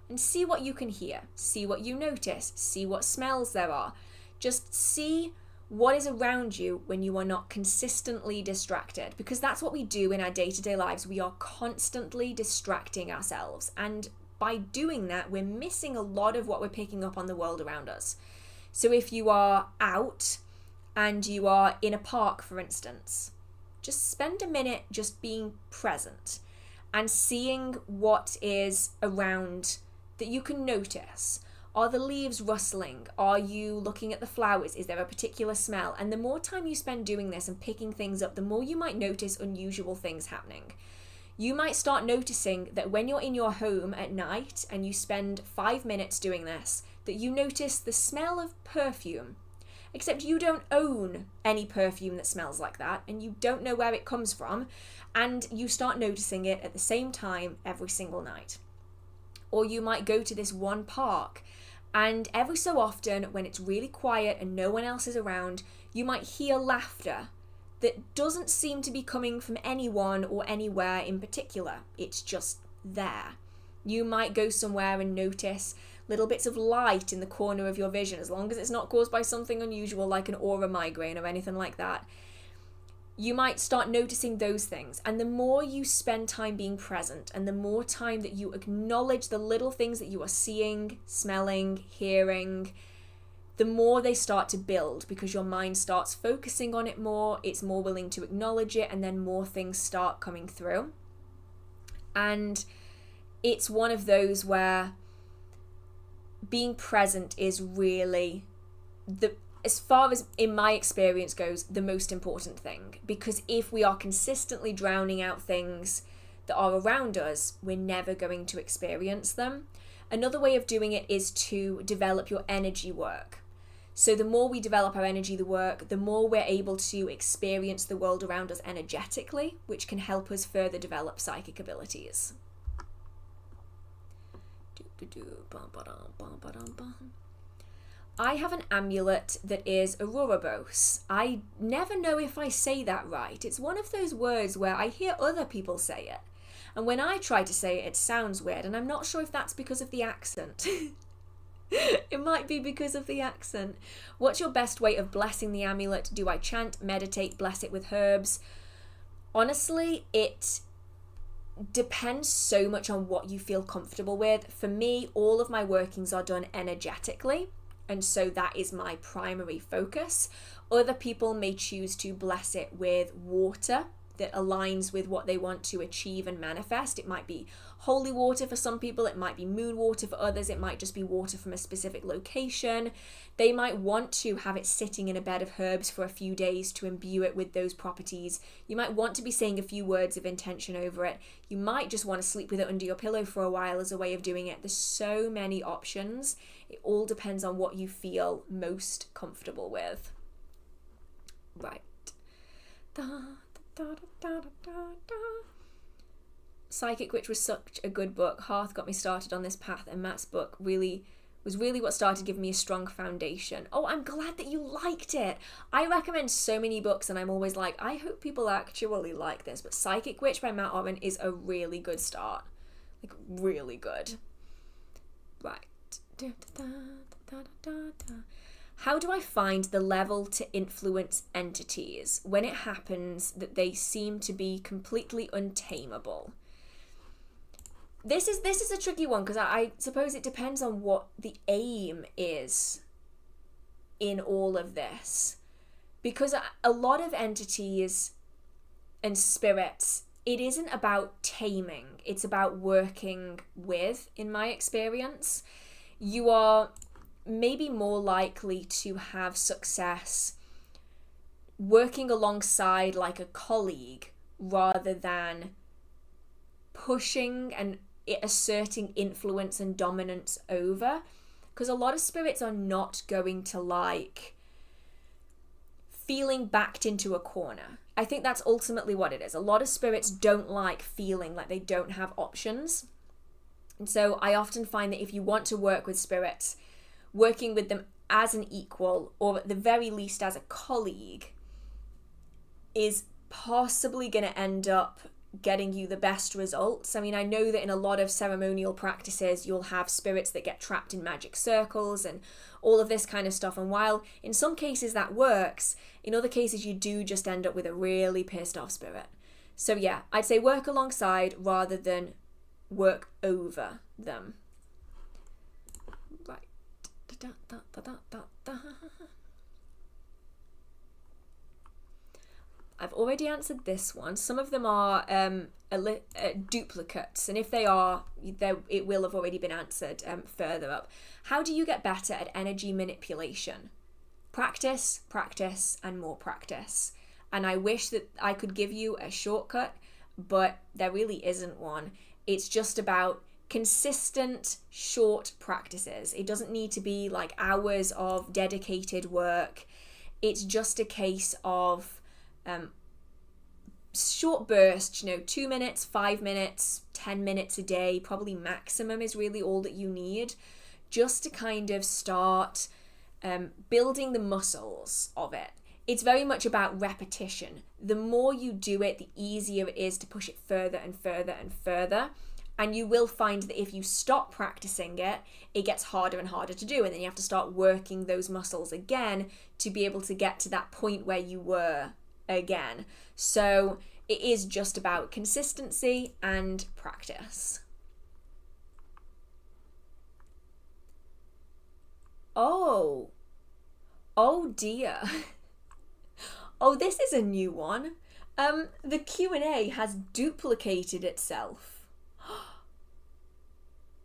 and see what you can hear, see what you notice, see what smells there are. Just see what is around you when you are not consistently distracted, because that's what we do in our day-to-day lives. We are constantly distracting ourselves, and by doing that, we're missing a lot of what we're picking up on the world around us. So if you are out and you are in a park, for instance, just spend a minute just being present and seeing what is around that you can notice. Are the leaves rustling? Are you looking at the flowers? Is there a particular smell? And the more time you spend doing this and picking things up, the more you might notice unusual things happening. You might start noticing that when you're in your home at night and you spend 5 minutes doing this, that you notice the smell of perfume. Except you don't own any perfume that smells like that, and you don't know where it comes from, and you start noticing it at the same time every single night. Or you might go to this one park, and every so often, when it's really quiet and no one else is around, you might hear laughter that doesn't seem to be coming from anyone or anywhere in particular. It's just there. You might go somewhere and notice little bits of light in the corner of your vision, as long as it's not caused by something unusual like an aura migraine or anything like that. You might start noticing those things, and the more you spend time being present and the more time that you acknowledge the little things that you are seeing, smelling, hearing, the more they start to build, because your mind starts focusing on it more, it's more willing to acknowledge it, and then more things start coming through. And it's one of those where being present is really, as far as in my experience goes, the most important thing. Because if we are consistently drowning out things that are around us, we're never going to experience them. Another way of doing it is to develop your energy work. So the more we develop our energy work, the more we're able to experience the world around us energetically, which can help us further develop psychic abilities. I have an amulet that is Ouroboros. I never know if I say that right. It's one of those words where I hear other people say it, and when I try to say it, it sounds weird, and I'm not sure if that's because of the accent. It might be because of the accent. What's your best way of blessing the amulet? Do I chant, meditate, bless it with herbs? Honestly, it depends so much on what you feel comfortable with. For me, all of my workings are done energetically, and so that is my primary focus. Other people may choose to bless it with water that aligns with what they want to achieve and manifest. It might be holy water for some people, it might be moon water for others, it might just be water from a specific location. They might want to have it sitting in a bed of herbs for a few days to imbue it with those properties. You might want to be saying a few words of intention over it. You might just want to sleep with it under your pillow for a while as a way of doing it. There's so many options. It all depends on what you feel most comfortable with. Right. Psychic Witch was such a good book. Hearth got me started on this path, and Matt's book was really what started giving me a strong foundation. Oh, I'm glad that you liked it. I recommend so many books, and I'm always like, I hope people actually like this. But Psychic Witch by Matt Oren is a really good start. Like, really good. Right. How do I find the level to influence entities when it happens that they seem to be completely untamable? This is a tricky one, because I suppose it depends on what the aim is in all of this. Because a lot of entities and spirits, it isn't about taming, it's about working with, in my experience. You are maybe more likely to have success working alongside like a colleague rather than pushing and asserting influence and dominance over, because a lot of spirits are not going to like feeling backed into a corner. I think that's ultimately what it is. A lot of spirits don't like feeling like they don't have options. And so I often find that if you want to work with spirits, working with them as an equal, or at the very least as a colleague, is possibly going to end up getting you the best results. I mean, I know that in a lot of ceremonial practices, you'll have spirits that get trapped in magic circles and all of this kind of stuff. And while in some cases that works, in other cases you do just end up with a really pissed off spirit. So yeah, I'd say work alongside rather than work over them. Right. I've already answered this one. Some of them are duplicates, and if they are, it will have already been answered further up. How do you get better at energy manipulation? Practice, practice, and more practice. And I wish that I could give you a shortcut, but there really isn't one. It's just about consistent, short practices. It doesn't need to be like hours of dedicated work. It's just a case of short bursts, 2 minutes, 5 minutes, 10 minutes a day, probably maximum is really all that you need, just to kind of start building the muscles of it. It's very much about repetition. The more you do it, the easier it is to push it further and further and further. And you will find that if you stop practicing it, it gets harder and harder to do. And then you have to start working those muscles again to be able to get to that point where you were again. So it is just about consistency and practice. Oh dear. Oh, this is a new one. The Q&A has duplicated itself.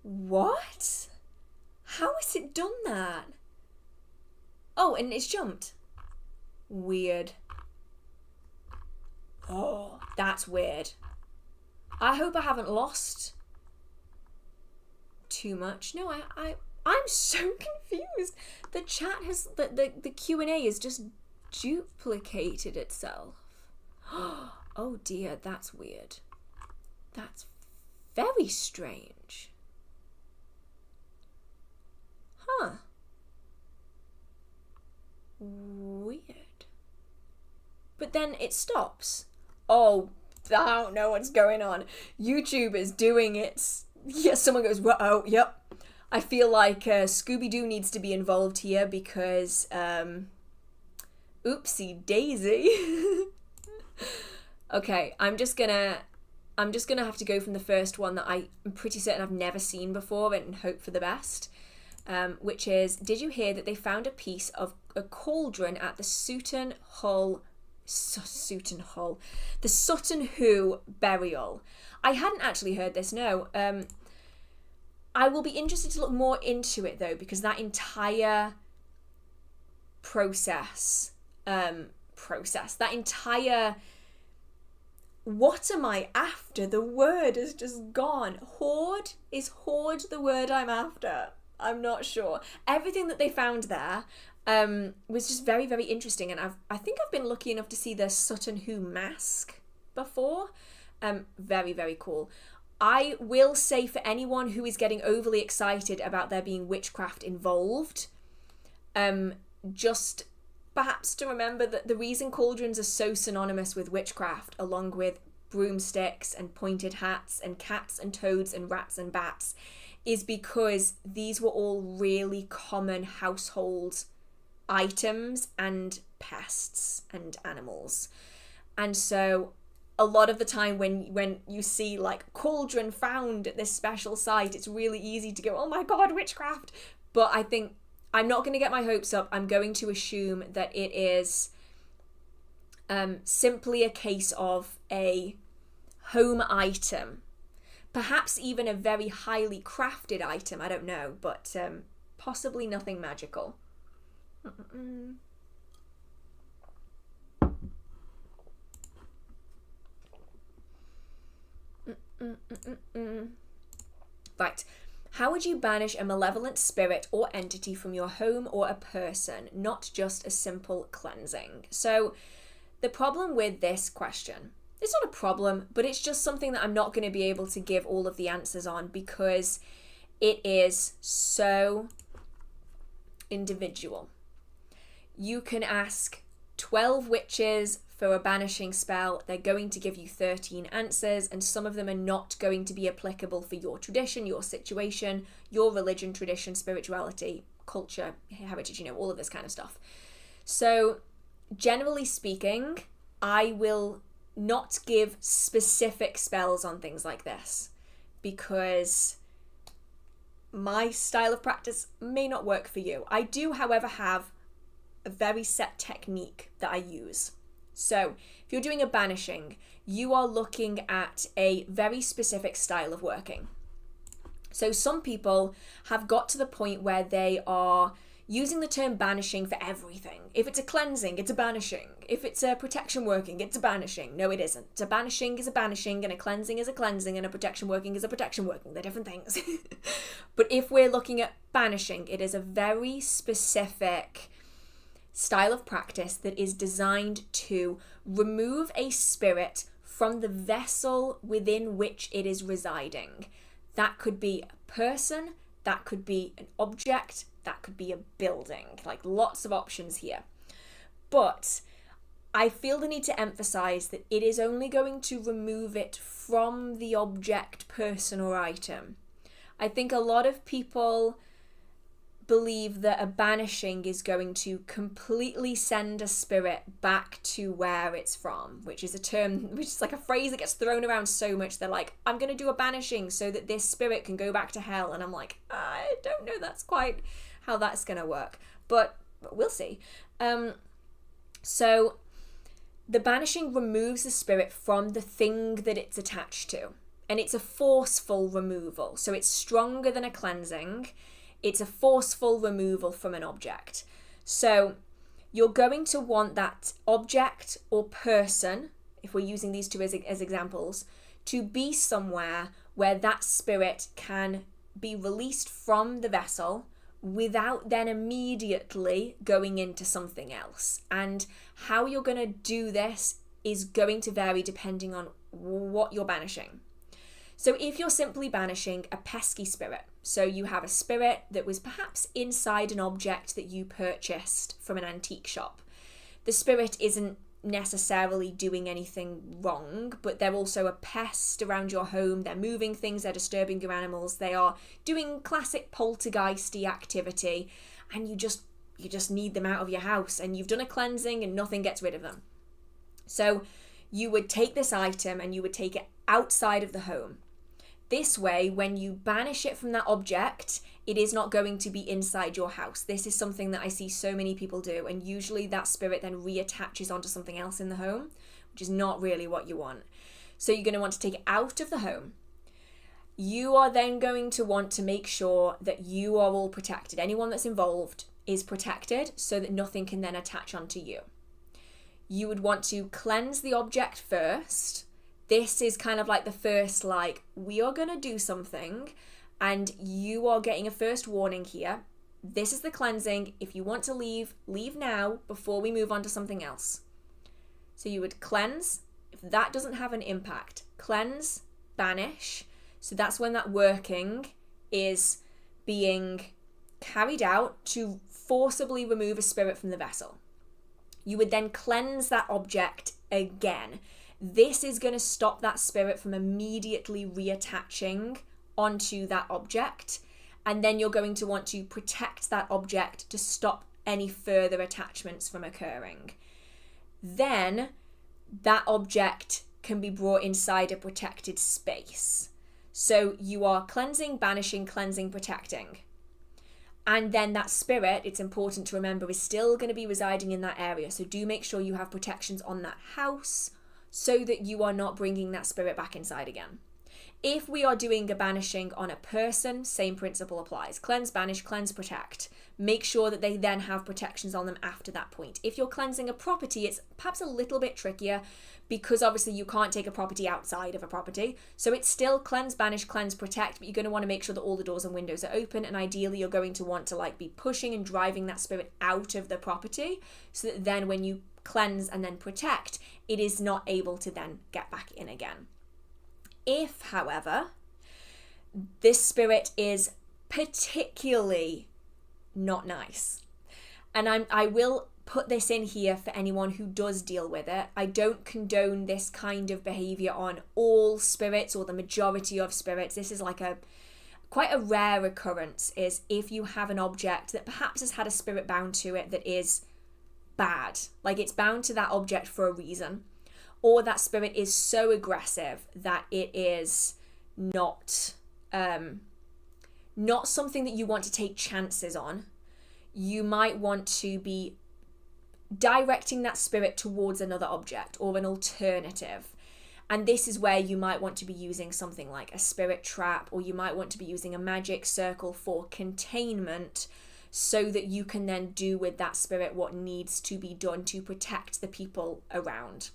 What? How has it done that? Oh, and it's jumped. Weird. Oh, that's weird. I hope I haven't lost too much. No, I'm so confused. The chat has the Q&A has just duplicated itself. Oh dear, that's weird. That's very strange. Huh. Weird. But then it stops. Oh, I don't know what's going on. YouTube is doing its... Yeah, someone goes, oh, yep. I feel like Scooby-Doo needs to be involved here because... Oopsie daisy. Okay, I'm just gonna have to go from the first one that I'm pretty certain I've never seen before and hope for the best. Which is, did you hear that they found a piece of a cauldron at the Sutton Hoo burial? I hadn't actually heard this, no. I will be interested to look more into it though, because that entire process, that entire... What am I after? The word is just gone. Hoard? Is hoard the word I'm after? I'm not sure. Everything that they found there was just very, very interesting. And I think I've been lucky enough to see the Sutton Hoo mask before. Very, very cool. I will say, for anyone who is getting overly excited about there being witchcraft involved, just perhaps to remember that the reason cauldrons are so synonymous with witchcraft, along with broomsticks and pointed hats and cats and toads and rats and bats, is because these were all really common household items and pests and animals. And so a lot of the time when you see like cauldron found at this special site, it's really easy to go, oh my god, witchcraft. But I think I'm not going to get my hopes up. I'm going to assume that it is simply a case of a home item. Perhaps even a very highly crafted item, I don't know, but possibly nothing magical. Right. How would you banish a malevolent spirit or entity from your home or a person, not just a simple cleansing? So the problem with this question, it's not a problem, but it's just something that I'm not going to be able to give all of the answers on because it is so individual. You can ask 12 witches for a banishing spell. They're going to give you 13 answers, and some of them are not going to be applicable for your tradition, your situation, your religion, tradition, spirituality, culture, heritage, all of this kind of stuff. So generally speaking, I will not give specific spells on things like this because my style of practice may not work for you. I do, however, have a very set technique that I use. So if you're doing a banishing, you are looking at a very specific style of working. So some people have got to the point where they are using the term banishing for everything. If it's a cleansing, it's a banishing. If it's a protection working, it's a banishing. No, it isn't. A banishing is a banishing, and a cleansing is a cleansing, and a protection working is a protection working. They're different things. But if we're looking at banishing, it is a very specific style of practice that is designed to remove a spirit from the vessel within which it is residing. That could be a person, that could be an object, that could be a building, like lots of options here. But I feel the need to emphasize that it is only going to remove it from the object, person, or item. I think a lot of people believe that a banishing is going to completely send a spirit back to where it's from, which is a term, which is like a phrase that gets thrown around so much. They're like, I'm going to do a banishing so that this spirit can go back to hell. And I'm like, I don't know that's quite how that's going to work, but we'll see. So the banishing removes the spirit from the thing that it's attached to, and it's a forceful removal. So it's stronger than a cleansing. It's a forceful removal from an object. So you're going to want that object or person, if we're using these two as examples, to be somewhere where that spirit can be released from the vessel without then immediately going into something else. And how you're going to do this is going to vary depending on what you're banishing. So if you're simply banishing a pesky spirit, so you have a spirit that was perhaps inside an object that you purchased from an antique shop. The spirit isn't necessarily doing anything wrong, but they're also a pest around your home. They're moving things, they're disturbing your animals, they are doing classic poltergeisty activity, and you just need them out of your house, and you've done a cleansing and nothing gets rid of them. So you would take this item and you would take it outside of the home. This way, when you banish it from that object, it is not going to be inside your house. This is something that I see so many people do, and usually that spirit then reattaches onto something else in the home, which is not really what you want. So you're going to want to take it out of the home. You are then going to want to make sure that you are all protected. Anyone that's involved is protected so that nothing can then attach onto you. You would want to cleanse the object first. This is kind of like the first, like, we are going to do something and you are getting a first warning here. This is the cleansing. If you want to leave, leave now before we move on to something else. So you would cleanse. If that doesn't have an impact, cleanse, banish. So that's when that working is being carried out to forcibly remove a spirit from the vessel. You would then cleanse that object again. This is going to stop that spirit from immediately reattaching onto that object. And then you're going to want to protect that object to stop any further attachments from occurring. Then that object can be brought inside a protected space. So you are cleansing, banishing, cleansing, protecting. And then that spirit, it's important to remember, is still going to be residing in that area. So do make sure you have protections on that house, so that you are not bringing that spirit back inside again. If we are doing a banishing on a person, same principle applies. Cleanse, banish, cleanse, protect. Make sure that they then have protections on them after that point. If you're cleansing a property, it's perhaps a little bit trickier because obviously you can't take a property outside of a property. So it's still cleanse, banish, cleanse, protect, but you're going to want to make sure that all the doors and windows are open, and ideally you're going to want to be pushing and driving that spirit out of the property so that then when you cleanse and then protect, it is not able to then get back in again. If, however, this spirit is particularly not nice, and I will put this in here for anyone who does deal with it. I don't condone this kind of behavior on all spirits or the majority of spirits. This is like quite a rare occurrence, is if you have an object that perhaps has had a spirit bound to it that is bad, like it's bound to that object for a reason, or that spirit is so aggressive that it is not something that you want to take chances on. You might want to be directing that spirit towards another object or an alternative. And this is where you might want to be using something like a spirit trap, or you might want to be using a magic circle for containment, so that you can then do with that spirit what needs to be done to protect the people around.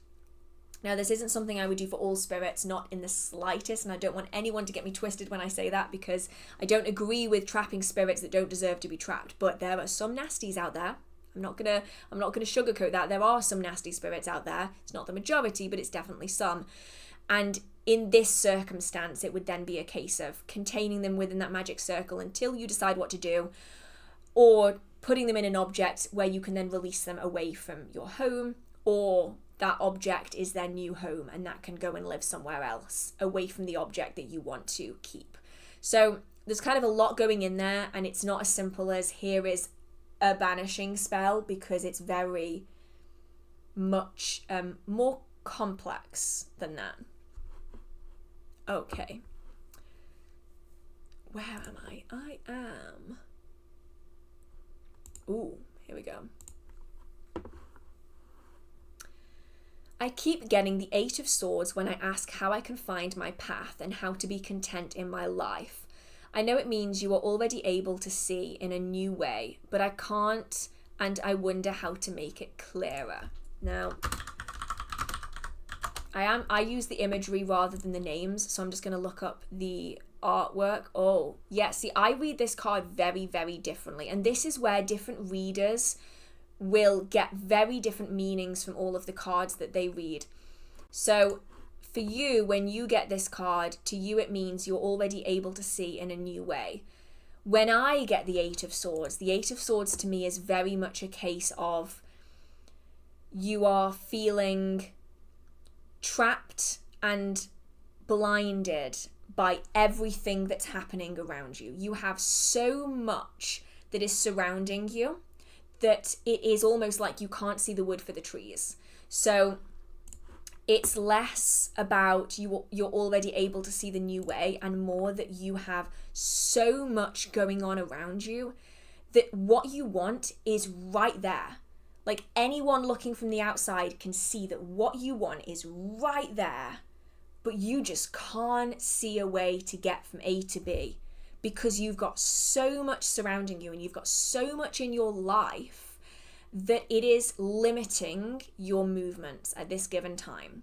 Now, this isn't something I would do for all spirits, not in the slightest, and I don't want anyone to get me twisted when I say that, because I don't agree with trapping spirits that don't deserve to be trapped. But there are some nasties out there. I'm not gonna sugarcoat that. There are some nasty spirits out there. It's not the majority, but it's definitely some. And in this circumstance, it would then be a case of containing them within that magic circle until you decide what to do, or putting them in an object where you can then release them away from your home, or that object is their new home and that can go and live somewhere else away from the object that you want to keep. So there's kind of a lot going in there, and it's not as simple as here is a banishing spell, because it's very much more complex than that. Okay. Where am I? I am... Ooh, here we go. I keep getting the 8 of Swords when I ask how I can find my path and how to be content in my life. I know it means you are already able to see in a new way, but I can't, and I wonder how to make it clearer. Now, I use the imagery rather than the names, so I'm just going to look up the artwork. Oh, yeah, see, I read this card very, very differently, and this is where different readers will get very different meanings from all of the cards that they read. So for you, when you get this card, to you it means you're already able to see in a new way. When I get the 8 of Swords to me is very much a case of you are feeling trapped and blinded by everything that's happening around you. You have so much that is surrounding you that it is almost like you can't see the wood for the trees. So it's less about you're already able to see the new way, and more that you have so much going on around you that what you want is right there. Like, anyone looking from the outside can see that what you want is right there, but you just can't see a way to get from A to B, because you've got so much surrounding you and you've got so much in your life that it is limiting your movements at this given time.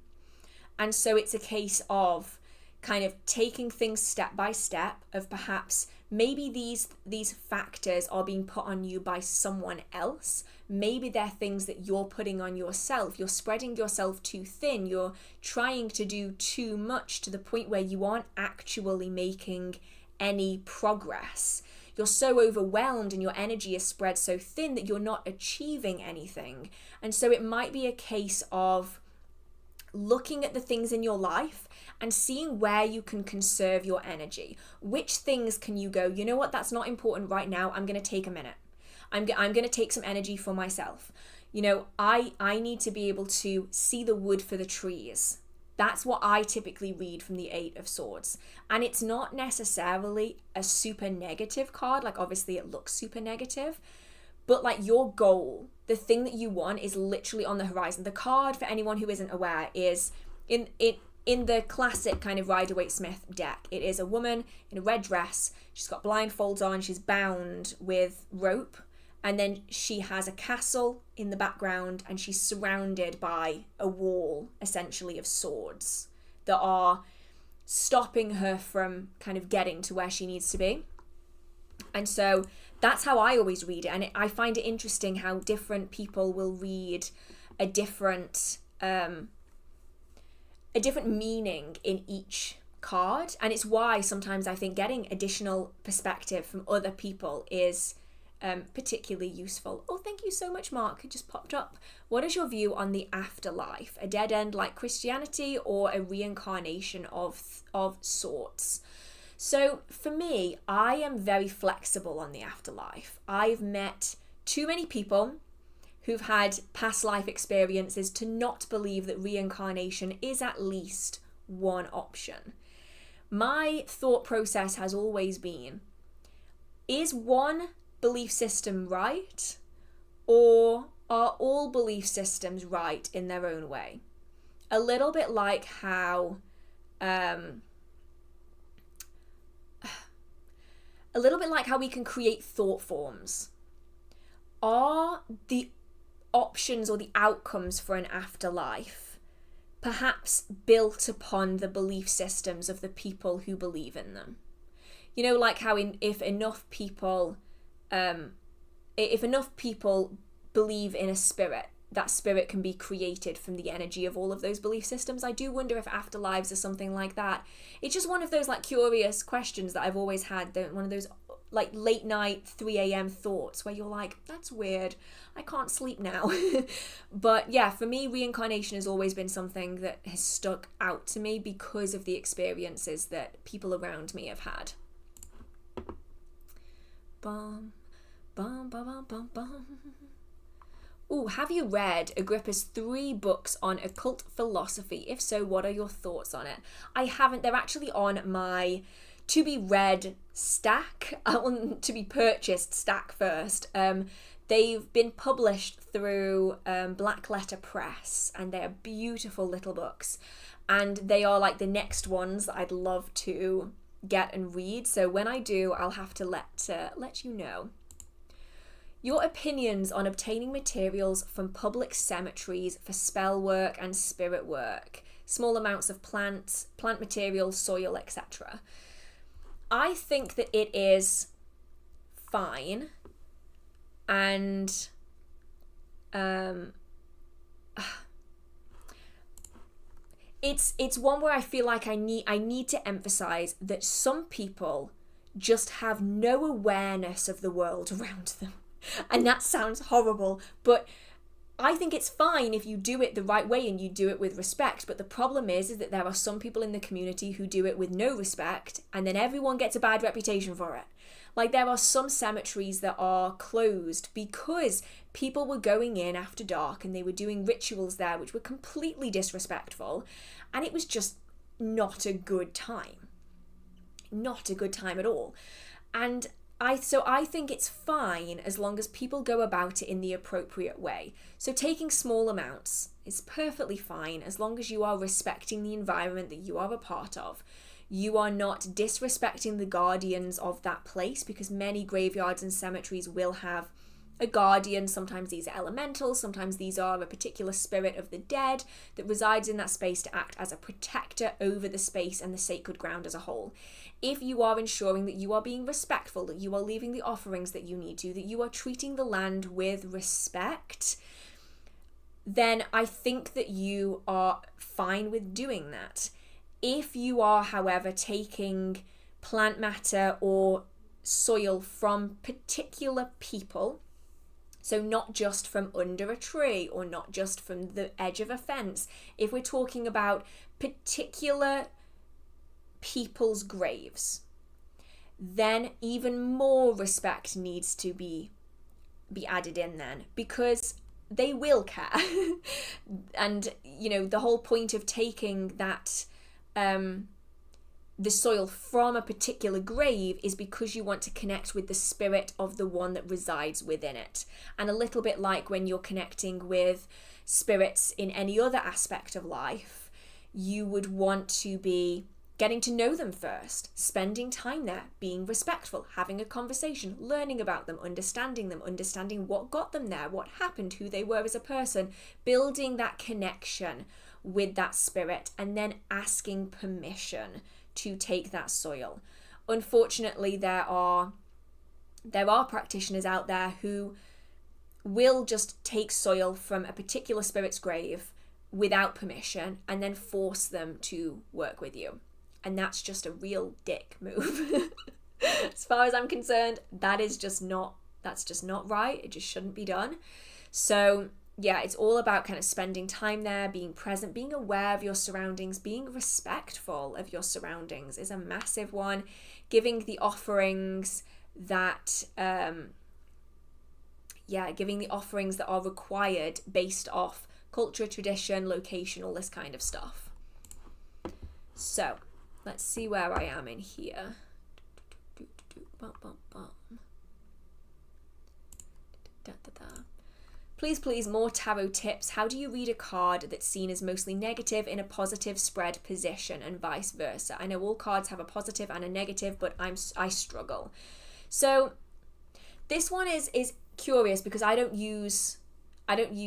And so it's a case of kind of taking things step by step, of perhaps maybe these factors are being put on you by someone else. Maybe they're things that you're putting on yourself. You're spreading yourself too thin. You're trying to do too much to the point where you aren't actually making any progress. You're so overwhelmed and your energy is spread so thin that you're not achieving anything. And so it might be a case of looking at the things in your life and seeing where you can conserve your energy. Which things can you go, you know what, that's not important right now, I'm going to take a minute. I'm going to take some energy for myself. You know, I need to be able to see the wood for the trees. That's what I typically read from the 8 of Swords. And it's not necessarily a super negative card. Like, obviously it looks super negative, but like your goal, the thing that you want, is literally on the horizon. The card, for anyone who isn't aware, is in the classic kind of Rider-Waite-Smith deck. It is a woman in a red dress. She's got blindfolds on. She's bound with rope. And then she has a castle in the background, and she's surrounded by a wall, essentially, of swords that are stopping her from kind of getting to where she needs to be. And so that's how I always read it. And I find it interesting how different people will read a different meaning in each card. And it's why sometimes I think getting additional perspective from other people is particularly useful. Oh, thank you so much, Mark. It just popped up. What is your view on the afterlife? A dead end like Christianity, or a reincarnation of sorts? So for me, I am very flexible on the afterlife. I've met too many people who've had past life experiences to not believe that reincarnation is at least one option. My thought process has always been, is one belief system right, or are all belief systems right in their own way. A little bit like how we can create thought forms. Are the options or the outcomes for an afterlife perhaps built upon the belief systems of the people who believe in them? You know, like how if enough people believe in a spirit, that spirit can be created from the energy of all of those belief systems. I do wonder if afterlives are something like that. It's just one of those like curious questions that I've always had, one of those like late night 3 a.m. thoughts where you're like, that's weird, I can't sleep now. But yeah, for me, reincarnation has always been something that has stuck out to me because of the experiences that people around me have had. Bum, bum, bum, bum, bum, bum. Ooh, have you read Agrippa's 3 books on occult philosophy? If so, what are your thoughts on it? I haven't. They're actually on my to be read stack. I want to be purchased stack first. They've been published through Black Letter Press, and they're beautiful little books. And they are like the next ones that I'd love to get and read. So when I do, I'll have to let you know. Your opinions on obtaining materials from public cemeteries for spell work and spirit work, small amounts of plant materials, soil, etc. I think that it is fine, and it's one where I feel like I need to emphasize that some people just have no awareness of the world around them. And that sounds horrible, but I think it's fine if you do it the right way and you do it with respect. But the problem is that there are some people in the community who do it with no respect, and then everyone gets a bad reputation for it. Like, there are some cemeteries that are closed because people were going in after dark and they were doing rituals there which were completely disrespectful, and it was just not a good time. Not a good time at all. And I think it's fine as long as people go about it in the appropriate way. So taking small amounts is perfectly fine as long as you are respecting the environment that you are a part of. You are not disrespecting the guardians of that place, because many graveyards and cemeteries will have a guardian. Sometimes these are elementals, sometimes these are a particular spirit of the dead that resides in that space to act as a protector over the space and the sacred ground as a whole. If you are ensuring that you are being respectful, that you are leaving the offerings that you need to, that you are treating the land with respect, then I think that you are fine with doing that. If you are, however, taking plant matter or soil from particular people, so not just from under a tree or not just from the edge of a fence, if we're talking about particular people's graves, then even more respect needs to be added in then, because they will care. And, you know, the whole point of taking that the soil from a particular grave is because you want to connect with the spirit of the one that resides within it. And a little bit like when you're connecting with spirits in any other aspect of life, you would want to be getting to know them first, spending time there, being respectful, having a conversation, learning about them, understanding what got them there, what happened, who they were as a person, building that connection with that spirit, and then asking permission to take that soil. Unfortunately, there are practitioners out there who will just take soil from a particular spirit's grave without permission and then force them to work with you. And that's just a real dick move. As far as I'm concerned, that's just not right. It just shouldn't be done. So yeah, it's all about kind of spending time there, being present, being aware of your surroundings, being respectful of your surroundings is a massive one. Giving the offerings that are required based off culture, tradition, location, all this kind of stuff. So let's see where I am in here. Please, more tarot tips. How do you read a card that's seen as mostly negative in a positive spread position and vice versa? I know all cards have a positive and a negative, but I struggle. So this one is curious because I don't use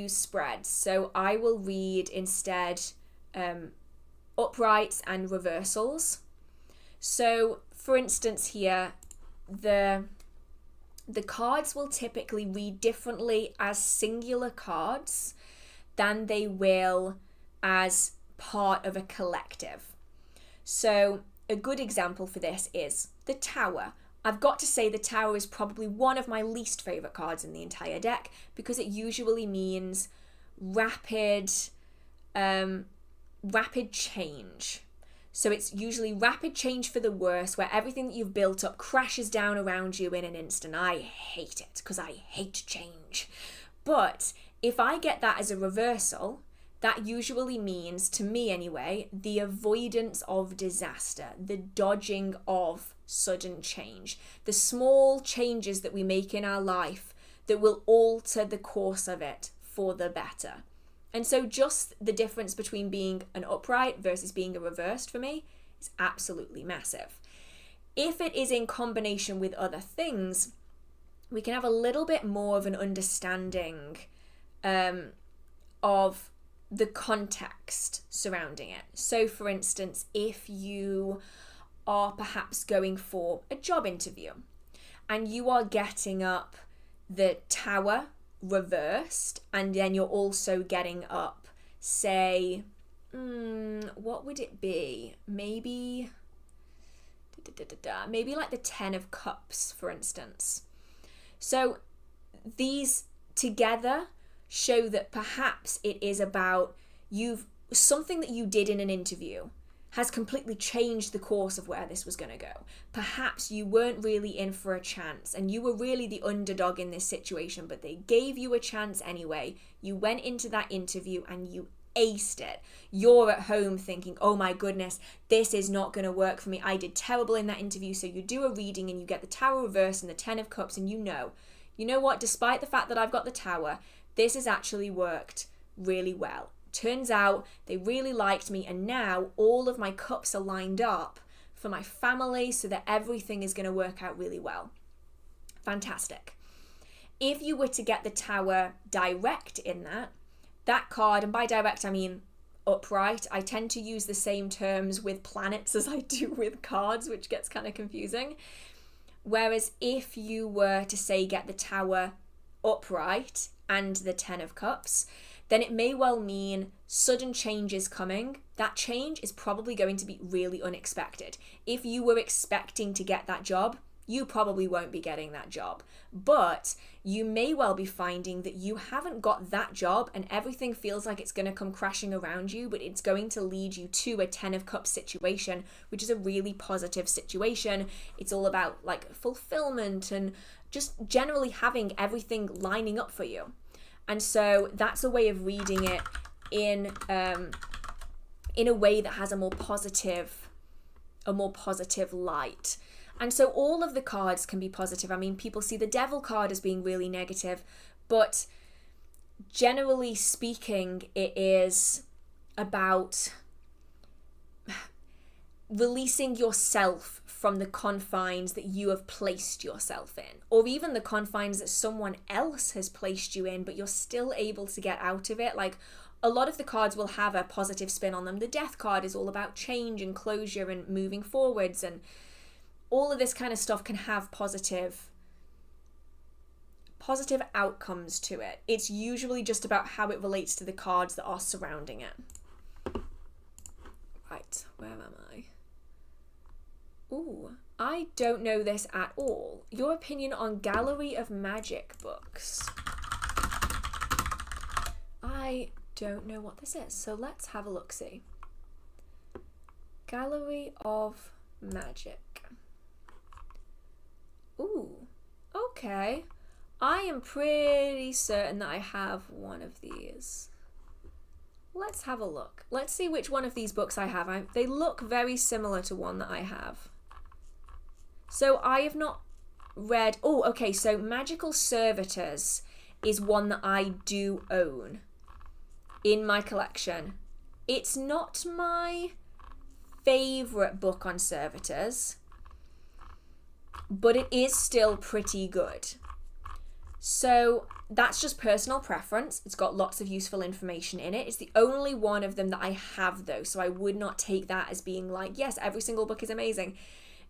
spreads. So I will read instead uprights and reversals. So for instance here, the cards will typically read differently as singular cards than they will as part of a collective. So a good example for this is the Tower. I've got to say the Tower is probably one of my least favourite cards in the entire deck because it usually means rapid change. So it's usually rapid change for the worse, where everything that you've built up crashes down around you in an instant. I hate it because I hate change. But if I get that as a reversal, that usually means, to me anyway, the avoidance of disaster, the dodging of sudden change, the small changes that we make in our life that will alter the course of it for the better. And so just the difference between being an upright versus being a reversed for me is absolutely massive. If it is in combination with other things, we can have a little bit more of an understanding of the context surrounding it. So for instance, if you are perhaps going for a job interview and you are getting up the Tower reversed, and then you're also getting up, say, what would it be? Maybe like the 10 of Cups, for instance. So these together show that perhaps it is about something that you did in an interview has completely changed the course of where this was going to go. Perhaps you weren't really in for a chance and you were really the underdog in this situation, but they gave you a chance anyway. You went into that interview and you aced it. You're at home thinking, oh my goodness, this is not going to work for me. I did terrible in that interview. So you do a reading and you get the Tower reverse and the 10 of Cups, and you know what, despite the fact that I've got the Tower, this has actually worked really well. Turns out they really liked me, and now all of my cups are lined up for my family so that everything is going to work out really well. Fantastic. If you were to get the Tower direct in that card, and by direct I mean upright, I tend to use the same terms with planets as I do with cards, which gets kind of confusing. Whereas if you were to say get the Tower upright and the 10 of Cups, then it may well mean sudden change is coming. That change is probably going to be really unexpected. If you were expecting to get that job, you probably won't be getting that job. But you may well be finding that you haven't got that job and everything feels like it's going to come crashing around you, but it's going to lead you to a 10 of Cups situation, which is a really positive situation. It's all about like fulfillment and just generally having everything lining up for you. And so that's a way of reading it in a way that has a more positive light. And so all of the cards can be positive. I mean, people see the Devil card as being really negative, but generally speaking, it is about releasing yourself from the confines that you have placed yourself in, or even the confines that someone else has placed you in, but you're still able to get out of it. Like, a lot of the cards will have a positive spin on them. The Death card is all about change and closure and moving forwards, and all of this kind of stuff can have positive outcomes to it. It's usually just about how it relates to the cards that are surrounding it. Right, where am I? Ooh, I don't know this at all. Your opinion on Gallery of Magic books. I don't know what this is, so let's have a look-see. Gallery of Magic. Ooh, okay. I am pretty certain that I have one of these. Let's have a look. Let's see which one of these books I have. They look very similar to one that I have. So I have not read... Oh, okay, so Magical Servitors is one that I do own in my collection. It's not my favourite book on servitors, but it is still pretty good. So that's just personal preference. It's got lots of useful information in it. It's the only one of them that I have though, so I would not take that as being like, yes, every single book is amazing.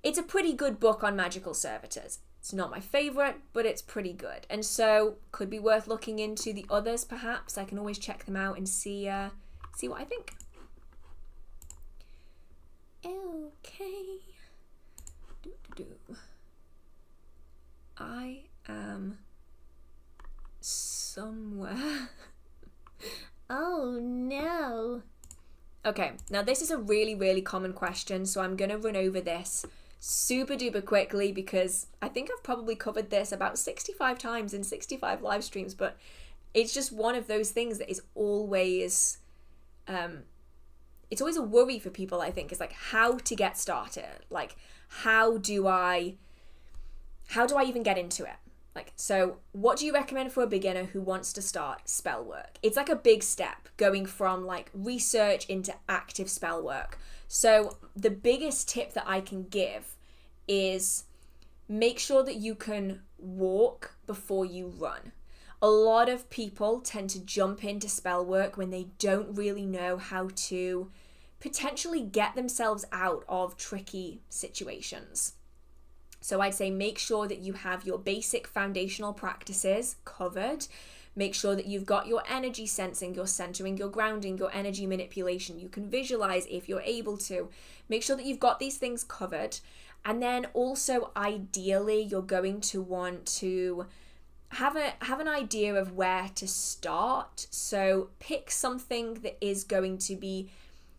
It's a pretty good book on magical servitors. It's not my favourite, but it's pretty good. And so could be worth looking into the others perhaps. I can always check them out and see what I think. Okay. I am somewhere. Oh no. Okay, now this is a really, really common question, so I'm going to run over this super duper quickly because I think I've probably covered this about 65 times in 65 live streams, but it's just one of those things that is always, it's always a worry for people, I think, is like how to get started. Like, how do I even get into it? Like, so what do you recommend for a beginner who wants to start spell work? It's like a big step going from like research into active spell work. So the biggest tip that I can give is make sure that you can walk before you run. A lot of people tend to jump into spell work when they don't really know how to potentially get themselves out of tricky situations. So I'd say make sure that you have your basic foundational practices covered. Make sure that you've got your energy sensing, your centering, your grounding, your energy manipulation. You can visualize if you're able to. Make sure that you've got these things covered. And then also, ideally, you're going to want to have an idea of where to start. So pick something that is going to be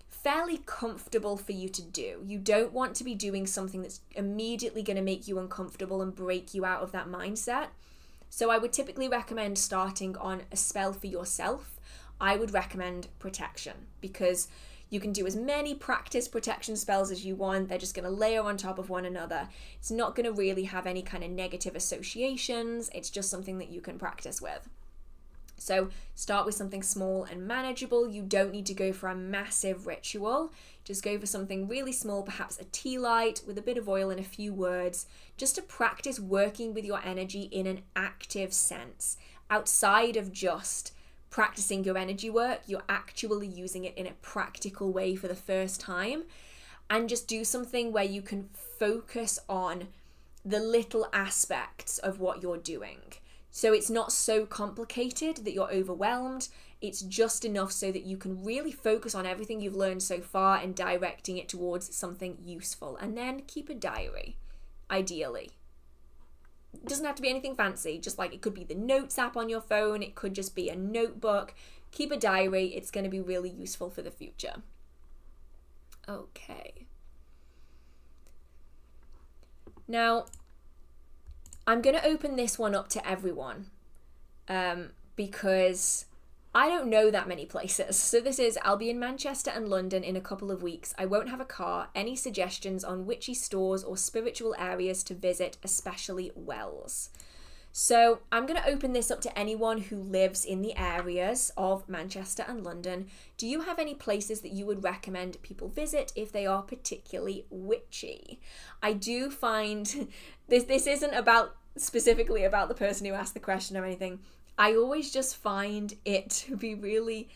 fairly comfortable for you to do. You don't want to be doing something that's immediately going to make you uncomfortable and break you out of that mindset. So I would typically recommend starting on a spell for yourself. I would recommend protection because you can do as many practice protection spells as you want. They're just going to layer on top of one another. It's not going to really have any kind of negative associations. It's just something that you can practice with. So start with something small and manageable. You don't need to go for a massive ritual. Just go for something really small, perhaps a tea light with a bit of oil and a few words, just to practice working with your energy in an active sense. Outside of just practicing your energy work, you're actually using it in a practical way for the first time. And just do something where you can focus on the little aspects of what you're doing. So it's not so complicated that you're overwhelmed. It's just enough so that you can really focus on everything you've learned so far and directing it towards something useful. And then keep a diary, ideally. It doesn't have to be anything fancy. Just like it could be the notes app on your phone. It could just be a notebook. Keep a diary. It's going to be really useful for the future. Okay. Now, I'm going to open this one up to everyone because I don't know that many places. So this is, I'll be in Manchester and London in a couple of weeks. I won't have a car. Any suggestions on witchy stores or spiritual areas to visit, especially wells? So I'm going to open this up to anyone who lives in the areas of Manchester and London. Do you have any places that you would recommend people visit if they are particularly witchy? I do find this isn't about specifically about the person who asked the question or anything. I always just find it to be really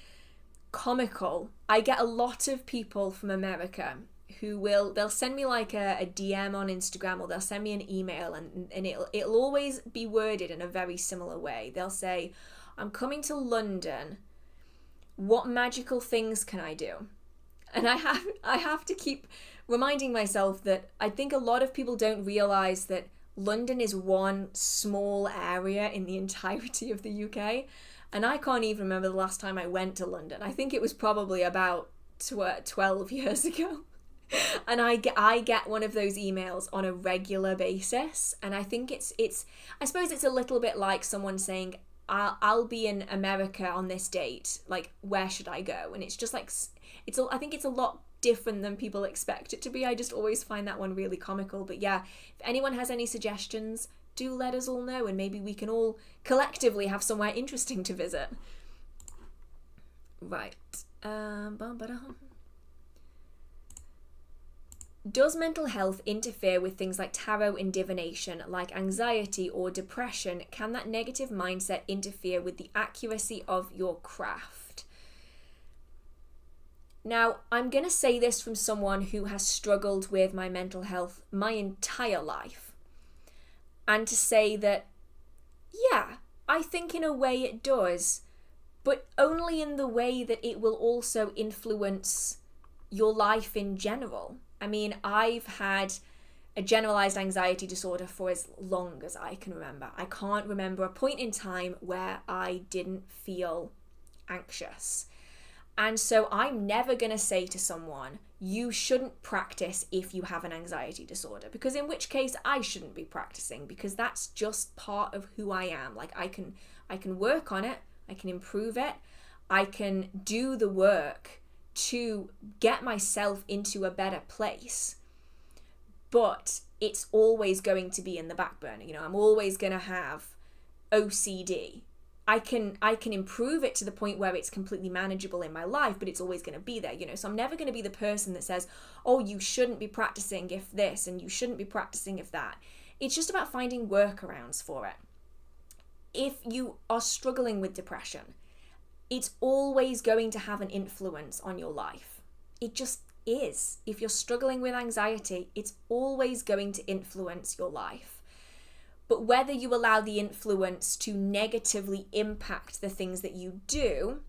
comical. I get a lot of people from America who they'll send me like a DM on Instagram, or they'll send me an email, and it'll always be worded in a very similar way. They'll say, I'm coming to London. What magical things can I do? And I have to keep reminding myself that I think a lot of people don't realize that London is one small area in the entirety of the UK. And I can't even remember the last time I went to London. I think it was probably about 12 years ago. And I get one of those emails on a regular basis. And I think I suppose it's a little bit like someone saying, I'll be in America on this date. Like, where should I go? And it's just like, I think it's a lot different than people expect it to be. I just always find that one really comical. But yeah, if anyone has any suggestions, do let us all know, and maybe we can all collectively have somewhere interesting to visit. Right. Does mental health interfere with things like tarot and divination, like anxiety or depression? Can that negative mindset interfere with the accuracy of your craft? Now, I'm going to say this from someone who has struggled with my mental health my entire life. And to say that, yeah, I think in a way it does, but only in the way that it will also influence your life in general. I mean, I've had a generalized anxiety disorder for as long as I can remember. I can't remember a point in time where I didn't feel anxious. And so I'm never going to say to someone, you shouldn't practice if you have an anxiety disorder, because in which case I shouldn't be practicing, because that's just part of who I am. Like I can work on it, I can improve it, I can do the work to get myself into a better place, but it's always going to be in the back burner. You know, I'm always going to have OCD. I can improve it to the point where it's completely manageable in my life, but it's always going to be there, you know. So I'm never going to be the person that says, oh, you shouldn't be practicing if this and you shouldn't be practicing if that. It's just about finding workarounds for it. If you are struggling with depression, it's always going to have an influence on your life. It just is. If you're struggling with anxiety, it's always going to influence your life. But whether you allow the influence to negatively impact the things that you do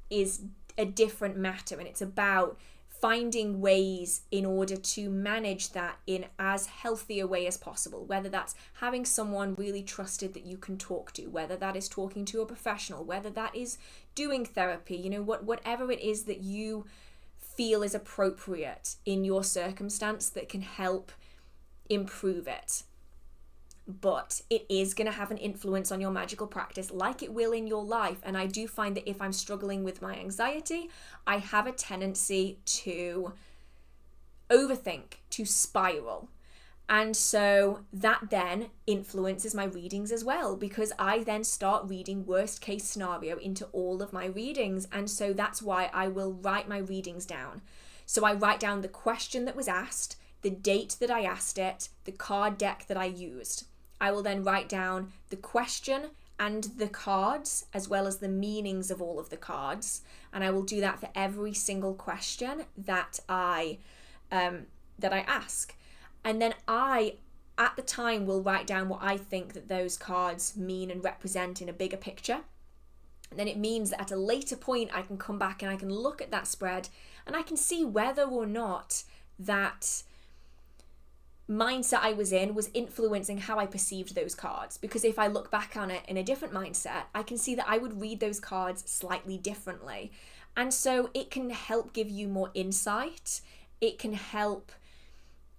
is a different matter. And it's about finding ways in order to manage that in as healthy a way as possible. Whether that's having someone really trusted that you can talk to, whether that is talking to a professional, whether that is doing therapy, you know, whatever it is that you feel is appropriate in your circumstance that can help improve it. But it is going to have an influence on your magical practice like it will in your life. And I do find that if I'm struggling with my anxiety, I have a tendency to overthink, to spiral. And so that then influences my readings as well, because I then start reading worst case scenario into all of my readings. And so that's why I will write my readings down. So I write down the question that was asked, the date that I asked it, the card deck that I used. I will then write down the question and the cards, as well as the meanings of all of the cards. And I will do that for every single question that I ask. And then I, at the time, will write down what I think that those cards mean and represent in a bigger picture. And then it means that at a later point, I can come back and I can look at that spread and I can see whether or not that mindset I was in was influencing how I perceived those cards. Because if I look back on it in a different mindset, I can see that I would read those cards slightly differently. And so it can help give you more insight. It can help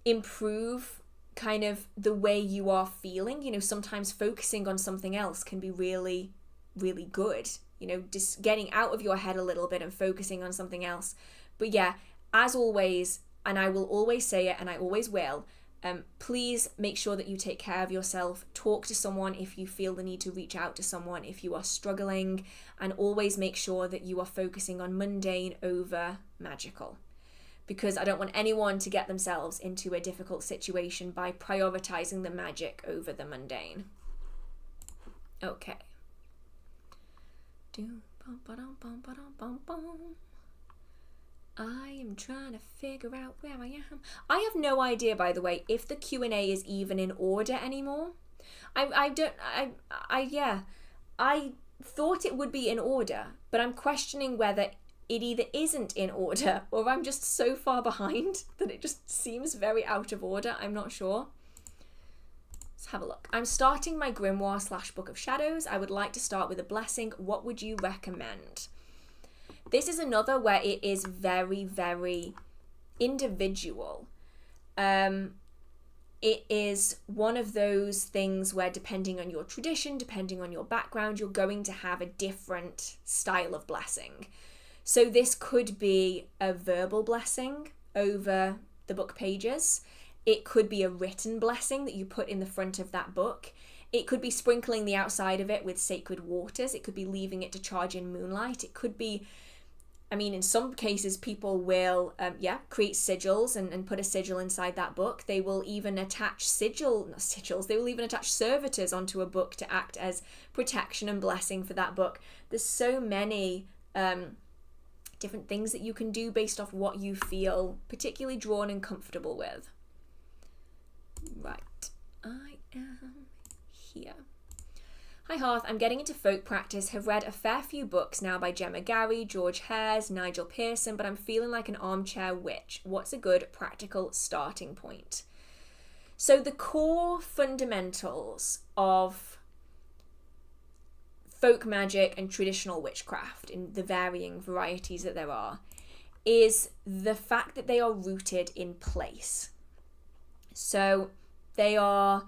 improve kind of the way you are feeling. You know, sometimes focusing on something else can be really, really good. You know, just getting out of your head a little bit and focusing on something else. But yeah, as always, and I will always say it and I always will, please make sure that you take care of yourself. Talk to someone if you feel the need to reach out to someone if you are struggling, and always make sure that you are focusing on mundane over magical, because I don't want anyone to get themselves into a difficult situation by prioritizing the magic over the mundane. Okay. I am trying to figure out where I am. I have no idea, by the way, if the Q&A is even in order anymore. I thought it would be in order, but I'm questioning whether it either isn't in order or I'm just so far behind that it just seems very out of order. I'm not sure. Let's have a look. I'm starting my Grimoire / Book of Shadows. I would like to start with a blessing. What would you recommend? This is another where it is very, very individual. It is one of those things where, depending on your tradition, depending on your background, you're going to have a different style of blessing. So this could be a verbal blessing over the book pages. It could be a written blessing that you put in the front of that book. It could be sprinkling the outside of it with sacred waters. It could be leaving it to charge in moonlight. It could be, I mean, in some cases, people will, create sigils and put a sigil inside that book. They will even attach they will even attach servitors onto a book to act as protection and blessing for that book. There's so many different things that you can do based off what you feel particularly drawn and comfortable with. Right, I am here. Hi Hearth, I'm getting into folk practice, have read a fair few books now by Gemma Gary, George Hares, Nigel Pearson, but I'm feeling like an armchair witch. What's a good practical starting point? So the core fundamentals of folk magic and traditional witchcraft, in the varying varieties that there are, is the fact that they are rooted in place. So they are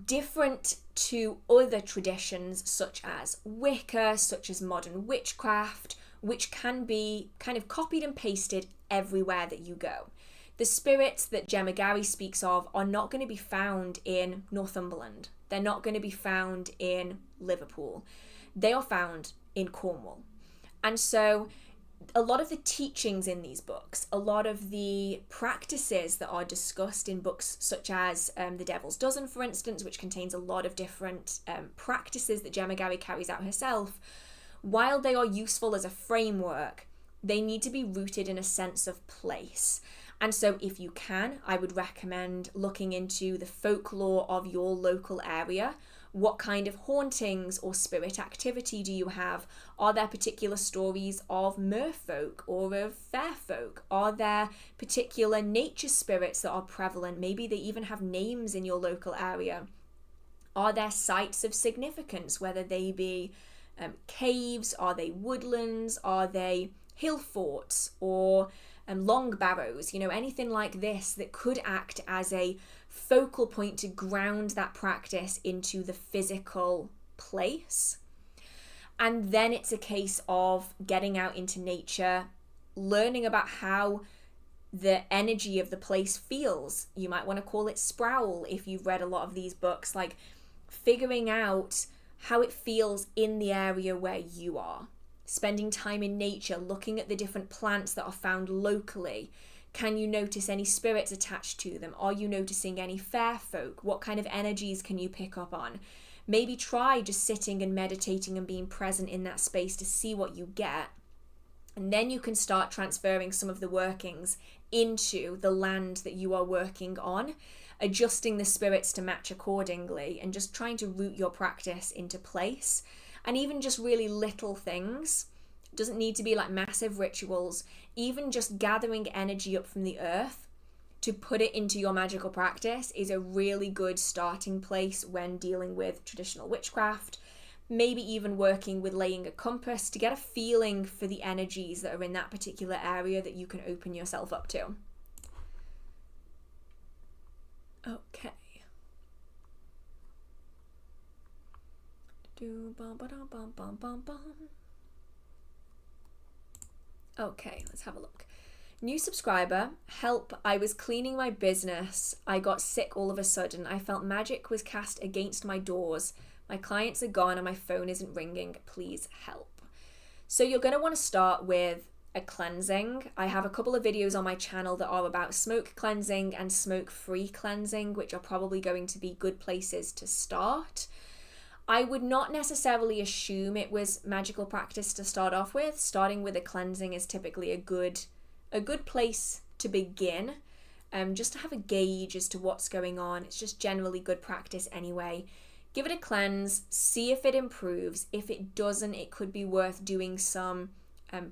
different to other traditions such as Wicca, such as modern witchcraft, which can be kind of copied and pasted everywhere that you go. The spirits that Gemma Gary speaks of are not going to be found in Northumberland. They're not going to be found in Liverpool. They are found in Cornwall. And so a lot of the teachings in these books, a lot of the practices that are discussed in books such as The Devil's Dozen, for instance, which contains a lot of different practices that Gemma Gary carries out herself, while they are useful as a framework, they need to be rooted in a sense of place. And so if you can, I would recommend looking into the folklore of your local area. What kind of hauntings or spirit activity do you have? Are there particular stories of merfolk or of fairfolk? Are there particular nature spirits that are prevalent? Maybe they even have names in your local area. Are there sites of significance, whether they be caves? Are they woodlands? Are they hill forts or long barrows? Anything like this that could act as a focal point to ground that practice into the physical place. And then it's a case of getting out into nature, learning about how the energy of the place feels. You might want to call it sproul if you've read a lot of these books, like figuring out how it feels in the area where you are. Spending time in nature, looking at the different plants that are found locally. Can you notice any spirits attached to them? Are you noticing any fair folk? What kind of energies can you pick up on? Maybe try just sitting and meditating and being present in that space to see what you get. And then you can start transferring some of the workings into the land that you are working on, adjusting the spirits to match accordingly, and just trying to root your practice into place. And even just really little things. It doesn't need to be like massive rituals. Even just gathering energy up from the earth to put it into your magical practice is a really good starting place when dealing with traditional witchcraft. Maybe even working with laying a compass to get a feeling for the energies that are in that particular area that you can open yourself up to. Okay. Okay, let's have a look. New subscriber, help, I was cleaning my business. I got sick all of a sudden. I felt magic was cast against my doors. My clients are gone and my phone isn't ringing. Please help. So you're going to want to start with a cleansing. I have a couple of videos on my channel that are about smoke cleansing and smoke-free cleansing, which are probably going to be good places to start. I would not necessarily assume it was magical practice to start off with. Starting with a cleansing is typically a good place to begin, just to have a gauge as to what's going on. It's just generally good practice anyway. Give it a cleanse, see if it improves. If it doesn't, it could be worth doing some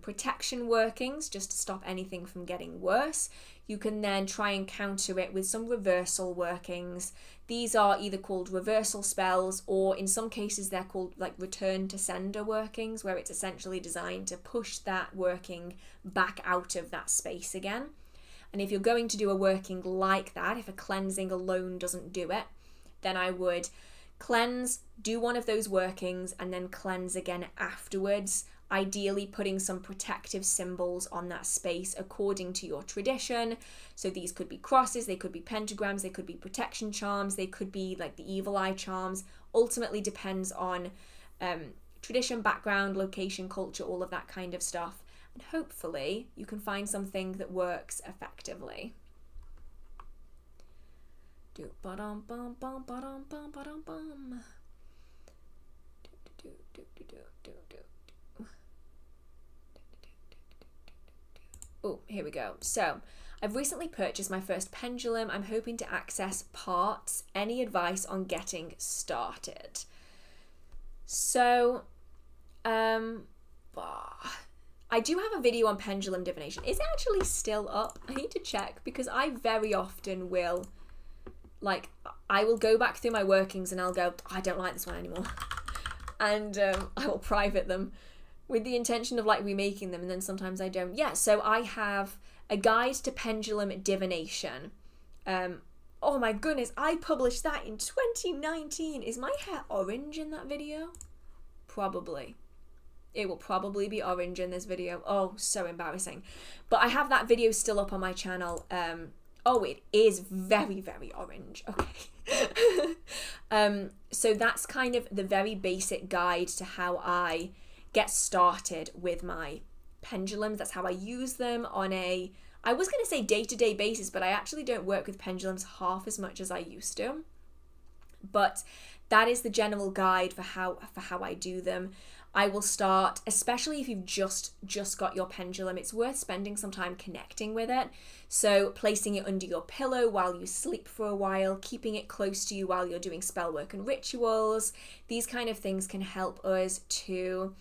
protection workings just to stop anything from getting worse. You can then try and counter it with some reversal workings. These are either called reversal spells, or in some cases they're called like return to sender workings, where it's essentially designed to push that working back out of that space again. And if you're going to do a working like that, if a cleansing alone doesn't do it, then I would cleanse, do one of those workings, and then cleanse again afterwards, ideally putting some protective symbols on that space according to your tradition. So these could be crosses, they could be pentagrams, they could be protection charms, they could be like the evil eye charms. ultimately depends on tradition, background, location, culture, all of that kind of stuff. And hopefully you can find something that works effectively. Do ba-dum bum bum ba-dum bum ba-dum bum. Oh, here we go. So, I've recently purchased my first pendulum. I'm hoping to access parts. Any advice on getting started? So, I do have a video on pendulum divination. Is it actually still up? I need to check, because I very often will, like, I will go back through my workings and I'll go, I don't like this one anymore. And I will private them with the intention of like remaking them, and then sometimes I don't. Yeah, so I have a guide to pendulum divination. Oh my goodness, I published that in 2019. Is my hair orange in that video? Probably. It will probably be orange in this video. Oh, so embarrassing. But I have that video still up on my channel. Oh, it is very, very orange. Okay. So that's kind of the very basic guide to how I get started with my pendulums. That's how I use them on a, I was going to say day-to-day basis, but I actually don't work with pendulums half as much as I used to. But that is the general guide for how I do them. I will start, especially if you've just got your pendulum, it's worth spending some time connecting with it. So placing it under your pillow while you sleep for a while, keeping it close to you while you're doing spell work and rituals. These kind of things can help us to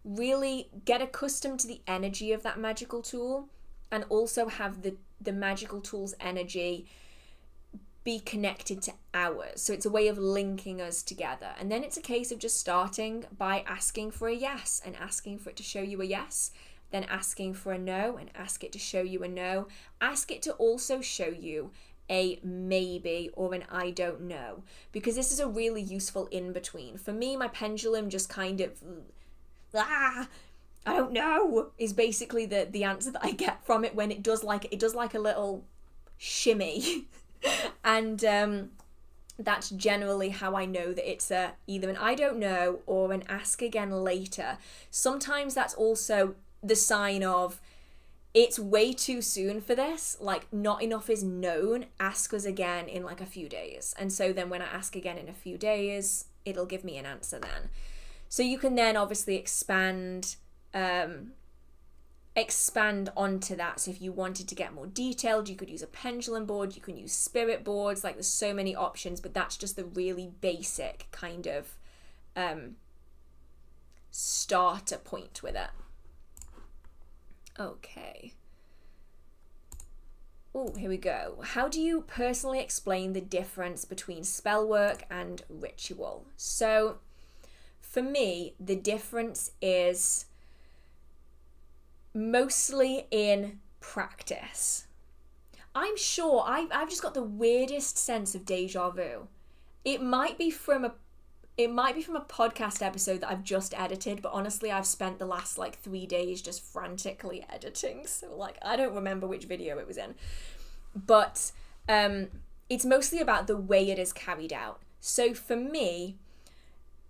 really get accustomed to the energy of that magical tool, and also have the magical tool's energy be connected to ours. So it's a way of linking us together. And then it's a case of just starting by asking for a yes and asking for it to show you a yes, then asking for a no and ask it to show you a no. Ask it to also show you a maybe or an I don't know, because this is a really useful in-between. For me, my pendulum just kind of, I don't know, is basically the answer that I get from it when it does like a little shimmy. And that's generally how I know that it's either an I don't know or an ask again later. Sometimes that's also the sign of it's way too soon for this, like not enough is known, ask us again in like a few days. And so then when I ask again in a few days, it'll give me an answer then. So you can then obviously expand onto that. So if you wanted to get more detailed, you could use a pendulum board, you can use spirit boards, like there's so many options, but that's just the really basic kind of starter point with it. Okay. Oh, here we go. How do you personally explain the difference between spell work and ritual? So for me, the difference is mostly in practice. I'm sure I've just got the weirdest sense of deja vu. It might be from a podcast episode that I've just edited, but honestly I've spent the last like 3 days just frantically editing, so like I don't remember which video it was in. But it's mostly about the way it is carried out. So for me,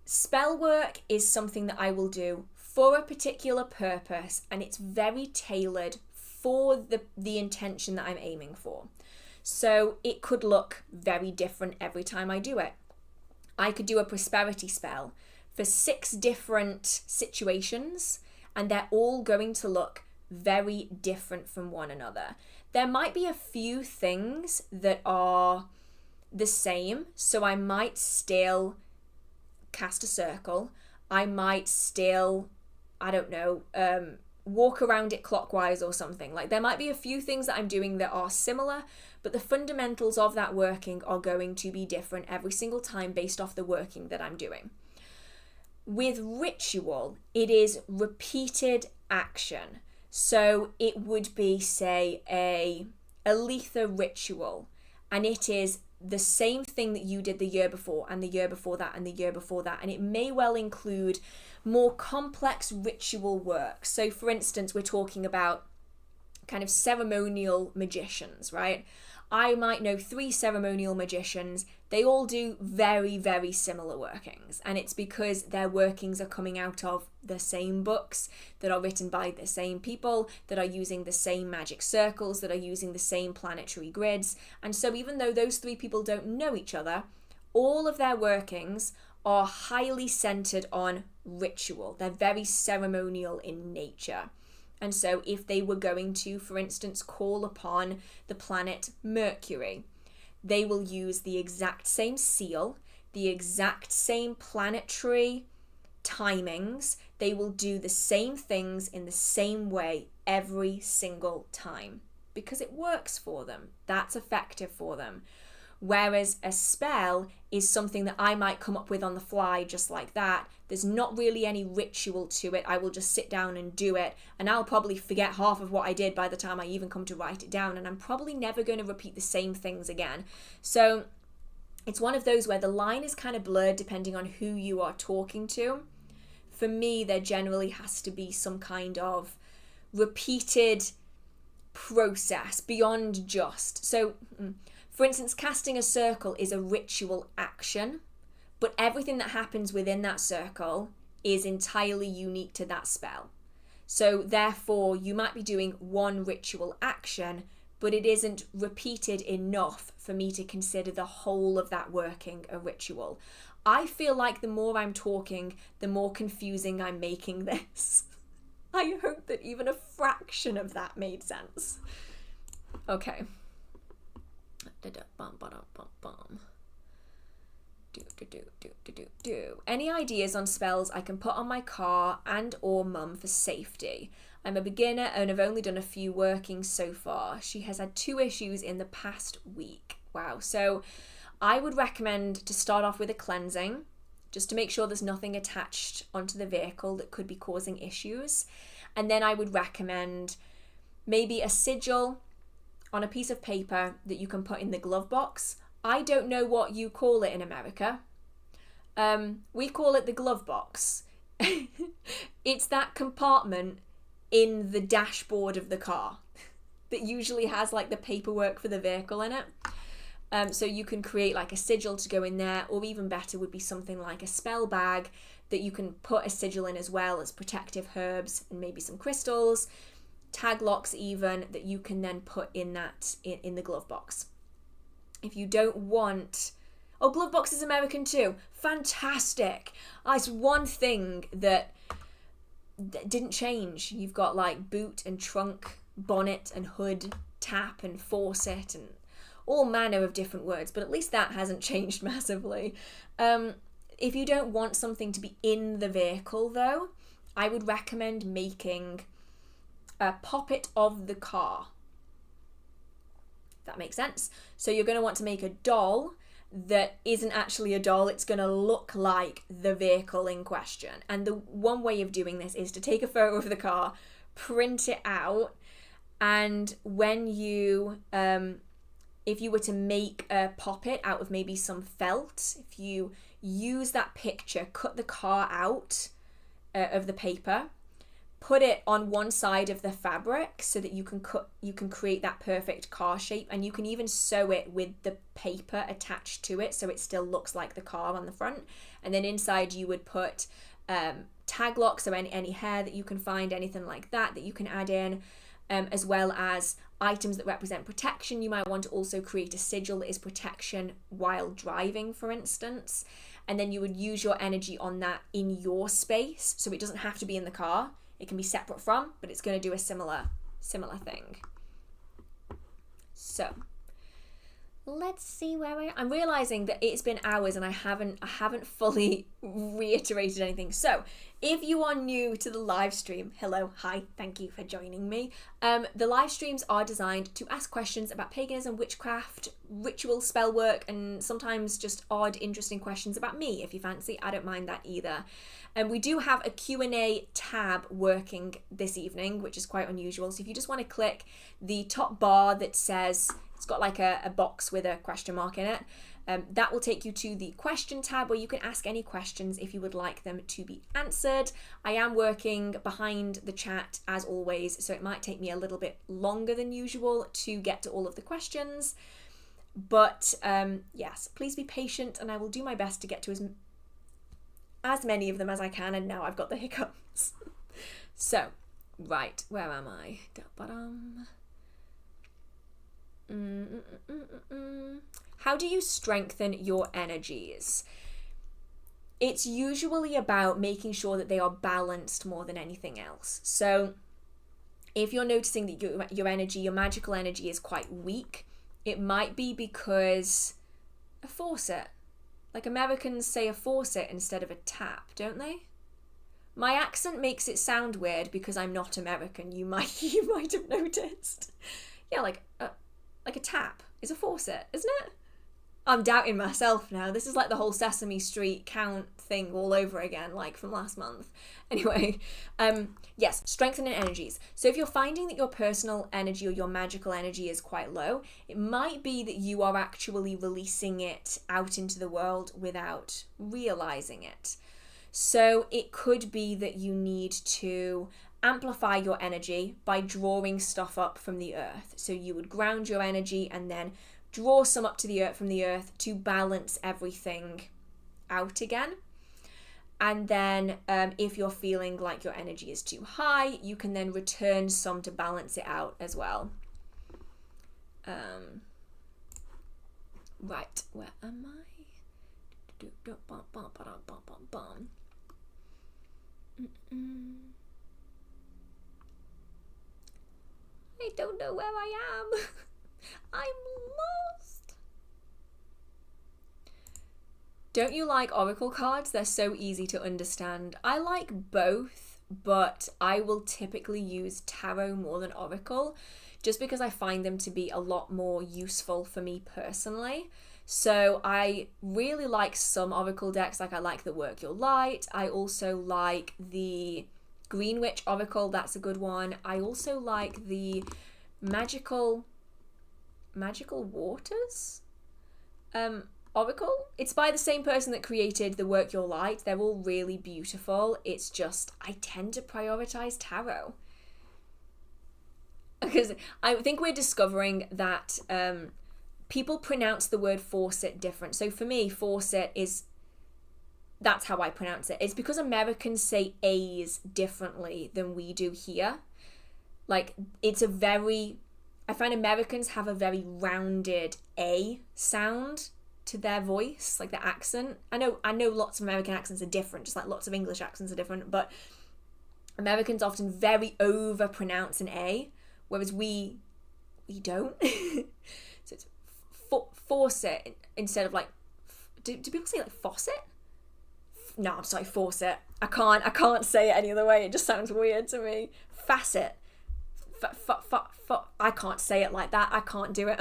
spell work is something that I will do for a particular purpose, and it's very tailored for the intention that I'm aiming for. So it could look very different every time I do it. I could do a prosperity spell for 6 different situations, and they're all going to look very different from one another. There might be a few things that are the same, so I might still cast a circle. I might still, I don't know, walk around it clockwise or something. Like there might be a few things that I'm doing that are similar, but the fundamentals of that working are going to be different every single time based off the working that I'm doing. With ritual, it is repeated action. So it would be, say, a Letha ritual, and it is the same thing that you did the year before and the year before that and the year before that, and it may well include more complex ritual work. So for instance, we're talking about kind of ceremonial magicians, right? I might know 3 ceremonial magicians. They all do very, very similar workings. And it's because their workings are coming out of the same books that are written by the same people, that are using the same magic circles, that are using the same planetary grids. And so even though those 3 people don't know each other, all of their workings are highly centered on ritual. They're very ceremonial in nature. And so if they were going to, for instance, call upon the planet Mercury, they will use the exact same seal, the exact same planetary timings. They will do the same things in the same way every single time because it works for them. That's effective for them. Whereas a spell is something that I might come up with on the fly just like that. There's not really any ritual to it. I will just sit down and do it, and I'll probably forget half of what I did by the time I even come to write it down, and I'm probably never going to repeat the same things again. So it's one of those where the line is kind of blurred depending on who you are talking to. For me, there generally has to be some kind of repeated process beyond just. So for instance, casting a circle is a ritual action, but everything that happens within that circle is entirely unique to that spell. So therefore, you might be doing one ritual action, but it isn't repeated enough for me to consider the whole of that working a ritual. I feel like the more I'm talking, the more confusing I'm making this. I hope that even a fraction of that made sense. Okay. Any ideas on spells I can put on my car and or mum for safety? I'm a beginner and have only done a few workings so far. She has had 2 issues in the past week. Wow. So I would recommend to start off with a cleansing, just to make sure there's nothing attached onto the vehicle that could be causing issues. And then I would recommend maybe a sigil on a piece of paper that you can put in the glove box. I don't know what you call it in America. We call it the glove box. It's that compartment in the dashboard of the car that usually has like the paperwork for the vehicle in it. So you can create like a sigil to go in there, or even better would be something like a spell bag that you can put a sigil in, as well as protective herbs and maybe some crystals, tag locks even, that you can then put in that in the glove box. If you don't want... Oh, glove box is American too. Fantastic. It's one thing that didn't change. You've got like boot and trunk, bonnet and hood, tap and faucet, and all manner of different words, but at least that hasn't changed massively. If you don't want something to be in the vehicle though, I would recommend making a poppet of the car. If that makes sense. So you're going to want to make a doll that isn't actually a doll. It's going to look like the vehicle in question. And the one way of doing this is to take a photo of the car, print it out, and when you if you were to make a poppet out of maybe some felt, if you use that picture, cut the car out of the paper, put it on one side of the fabric so that you can create that perfect car shape, and you can even sew it with the paper attached to it so it still looks like the car on the front. And then inside you would put tag locks or any hair that you can find, anything like that you can add in, as well as items that represent protection. You might want to also create a sigil that is protection while driving, for instance, and then you would use your energy on that in your space, so it doesn't have to be in the car. It can be separate from, but it's going to do a similar thing. So let's see where I'm realizing that it's been hours and I haven't fully reiterated anything. So if you are new to the live stream, hello, hi, thank you for joining me. The live streams are designed to ask questions about paganism, witchcraft, ritual, spell work, and sometimes just odd, interesting questions about me. If you fancy, I don't mind that either. And we do have a Q&A tab working this evening, which is quite unusual. So if you just want to click the top bar that says, it's got like a box with a question mark in it, that will take you to the question tab where you can ask any questions if you would like them to be answered. I am working behind the chat as always, so it might take me a little bit longer than usual to get to all of the questions. But yes, please be patient, and I will do my best to get to as many of them as I can. And now I've got the hiccups. So, right, where am I? How do you strengthen your energies? It's usually about making sure that they are balanced more than anything else. So if you're noticing that your energy, your magical energy is quite weak, it might be because a faucet. Like Americans say a faucet instead of a tap, don't they? My accent makes it sound weird because I'm not American. You might have noticed. Yeah, like a tap is a faucet, isn't it? I'm doubting myself now. This is like the whole Sesame Street count thing all over again, like from last month. Anyway, yes, strengthening energies. So if you're finding that your personal energy or your magical energy is quite low, it might be that you are actually releasing it out into the world without realizing it. So it could be that you need to amplify your energy by drawing stuff up from the earth. So you would ground your energy and then draw some up to the earth from the earth to balance everything out again. And then if you're feeling like your energy is too high, you can then return some to balance it out as well. Right, where am I? I don't know where I am. I'm lost. Don't you like oracle cards? They're so easy to understand. I like both, but I will typically use tarot more than oracle just because I find them to be a lot more useful for me personally. So I really like some oracle decks, like I like the Work Your Light. I also like the Green Witch Oracle, that's a good one. I also like the Magical Waters Oracle. It's by the same person that created the Work Your Light. They're all really beautiful. It's just I tend to prioritize tarot because I think we're discovering that people pronounce the word faucet different. So for me, faucet that's how I pronounce it. It's because Americans say A's differently than we do here. Like I find Americans have a very rounded A sound to their voice, like the accent. I know lots of American accents are different, just like lots of English accents are different, but Americans often very over pronounce an A, whereas we don't. So it's faucet instead of like, do people say like faucet? No, I'm sorry, faucet. I can't say it any other way. It just sounds weird to me. Facet. I can't say it like that. I can't do it.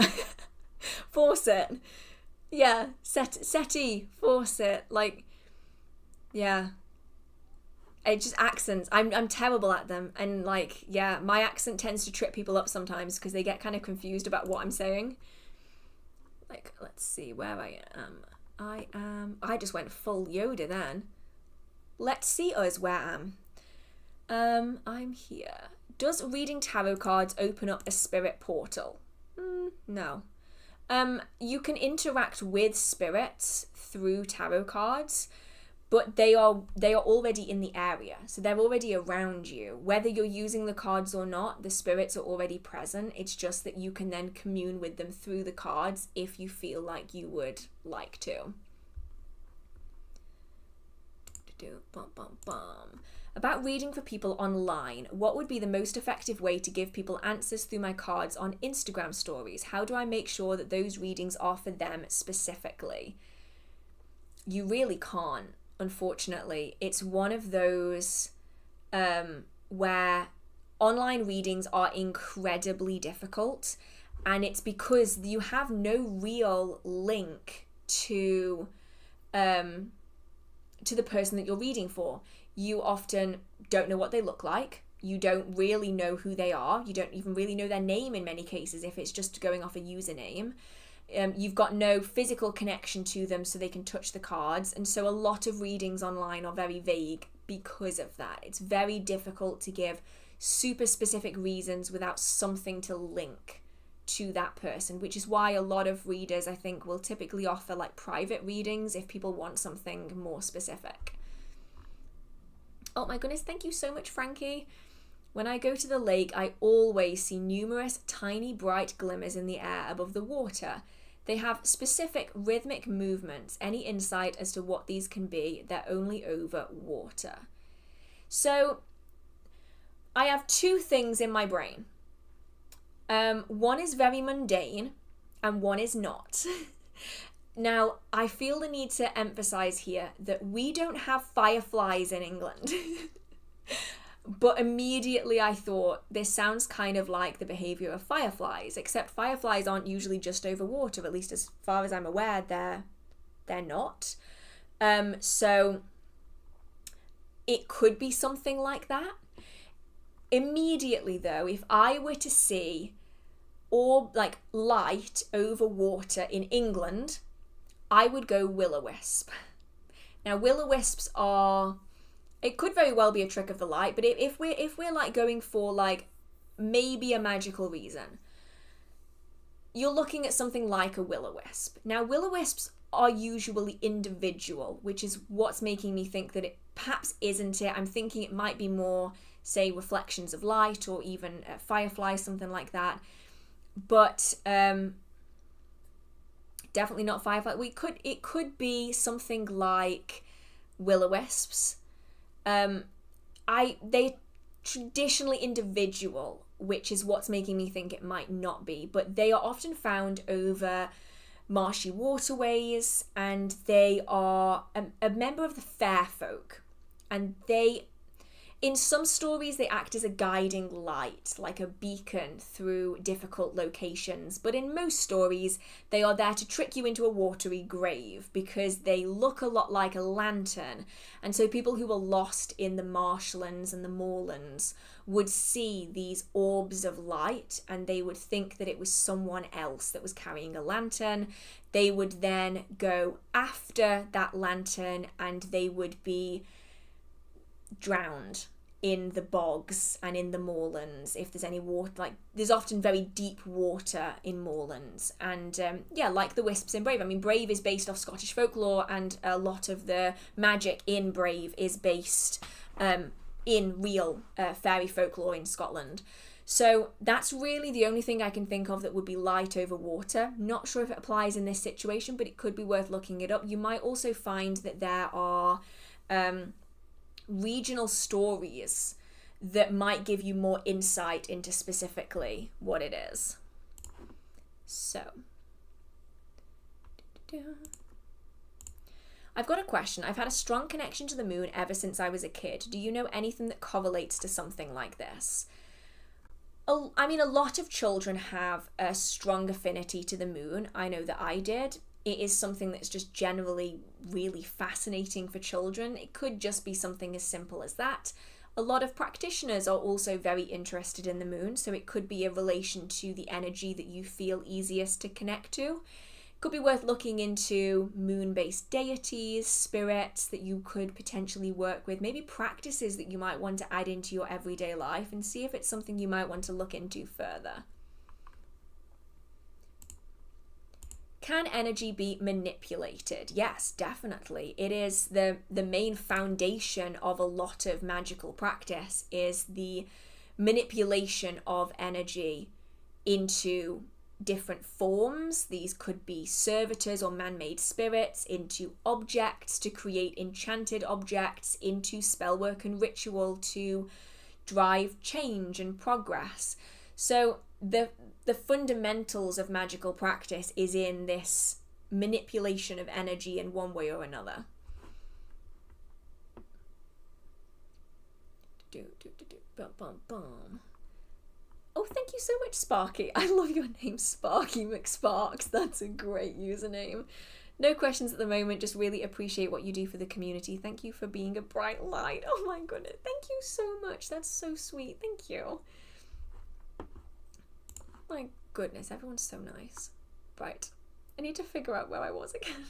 Faucet. Yeah, settee, faucet. Like, yeah. It's just accents. I'm terrible at them, and like, yeah, my accent tends to trip people up sometimes because they get kind of confused about what I'm saying. Like, let's see where I am. I just went full Yoda then. Let's see us where I am. I'm here. Does reading tarot cards open up a spirit portal? No. You can interact with spirits through tarot cards, but they are already in the area, so they're already around you. Whether you're using the cards or not, the spirits are already present. It's just that you can then commune with them through the cards if you feel like you would like to. About reading for people online, what would be the most effective way to give people answers through my cards on Instagram stories? How do I make sure that those readings are for them specifically? You really can't, unfortunately. It's one of those where online readings are incredibly difficult, and it's because you have no real link to the person that you're reading for. You often don't know what they look like. You don't really know who they are. You don't even really know their name in many cases if it's just going off a username. You've got no physical connection to them so they can touch the cards. And so a lot of readings online are very vague because of that. It's very difficult to give super specific reasons without something to link to that person, which is why a lot of readers, I think, will typically offer like private readings if people want something more specific. Oh my goodness, thank you so much, Frankie. When I go to the lake, I always see numerous tiny bright glimmers in the air above the water. They have specific rhythmic movements. Any insight as to what these can be? They're only over water. So I have two things in my brain. One is very mundane and one is not. Now, I feel the need to emphasize here that we don't have fireflies in England. But immediately I thought, this sounds kind of like the behavior of fireflies, except fireflies aren't usually just over water, at least as far as I'm aware, they're not. So it could be something like that. Immediately though, if I were to see like light over water in England, I would go will-o-wisp. Now will-o-wisps are, it could very well be a trick of the light, but if we're like going for like maybe a magical reason, you're looking at something like a will-o-wisp. Now will-o-wisps are usually individual, which is what's making me think that it perhaps isn't it. I'm thinking it might be more, say, reflections of light or even fireflies, something like that. But definitely not firefly. It could be something like will-o-wisps. They traditionally individual, which is what's making me think it might not be, but they are often found over marshy waterways, and they are a member of the fair folk, and in some stories they act as a guiding light, like a beacon through difficult locations, but in most stories they are there to trick you into a watery grave because they look a lot like a lantern, and so people who are lost in the marshlands and the moorlands would see these orbs of light and they would think that it was someone else that was carrying a lantern. They would then go after that lantern and they would be drowned in the bogs and in the moorlands if there's any water. Like there's often very deep water in moorlands, and like the wisps in Brave. I mean, Brave is based off Scottish folklore, and a lot of the magic in Brave is based in real fairy folklore in Scotland. So that's really the only thing I can think of that would be light over water. Not sure if it applies in this situation, but it could be worth looking it up. You might also find that there are regional stories that might give you more insight into specifically what it is. So, I've got a question. I've had a strong connection to the moon ever since I was a kid. Do you know anything that correlates to something like this? I mean, a lot of children have a strong affinity to the moon. I know that I did. It is something that's just generally really fascinating for children. It could just be something as simple as that. A lot of practitioners are also very interested in the moon, so it could be a relation to the energy that you feel easiest to connect to. Could be worth looking into moon-based deities, spirits that you could potentially work with, maybe practices that you might want to add into your everyday life, and see if it's something you might want to look into further. Can energy be manipulated? Yes, definitely. It is the main foundation of a lot of magical practice, is the manipulation of energy into different forms. These could be servitors or man-made spirits, into objects to create enchanted objects, into spellwork and ritual to drive change and progress. So the fundamentals of magical practice is in this manipulation of energy in one way or another. Oh, thank you so much, Sparky. I love your name, Sparky McSparks. That's a great username. No questions at the moment, just really appreciate what you do for the community. Thank you for being a bright light. Oh my goodness, thank you so much. That's so sweet. Thank you. My goodness, everyone's so nice. Right, I need to figure out where I was again.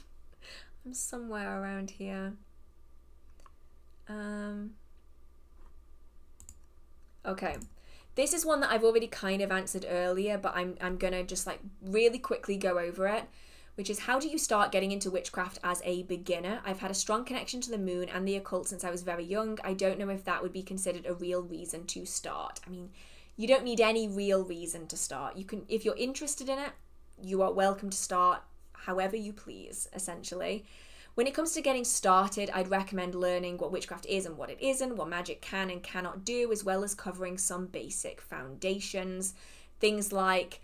I'm somewhere around here. Okay. This is one that I've already kind of answered earlier, but I'm gonna just like really quickly go over it, which is, how do you start getting into witchcraft as a beginner? I've had a strong connection to the moon and the occult since I was very young. I don't know if that would be considered a real reason to start. I mean, you don't need any real reason to start. You can, if you're interested in it, you are welcome to start however you please, essentially. When it comes to getting started, I'd recommend learning what witchcraft is and what it isn't, what magic can and cannot do, as well as covering some basic foundations. Things like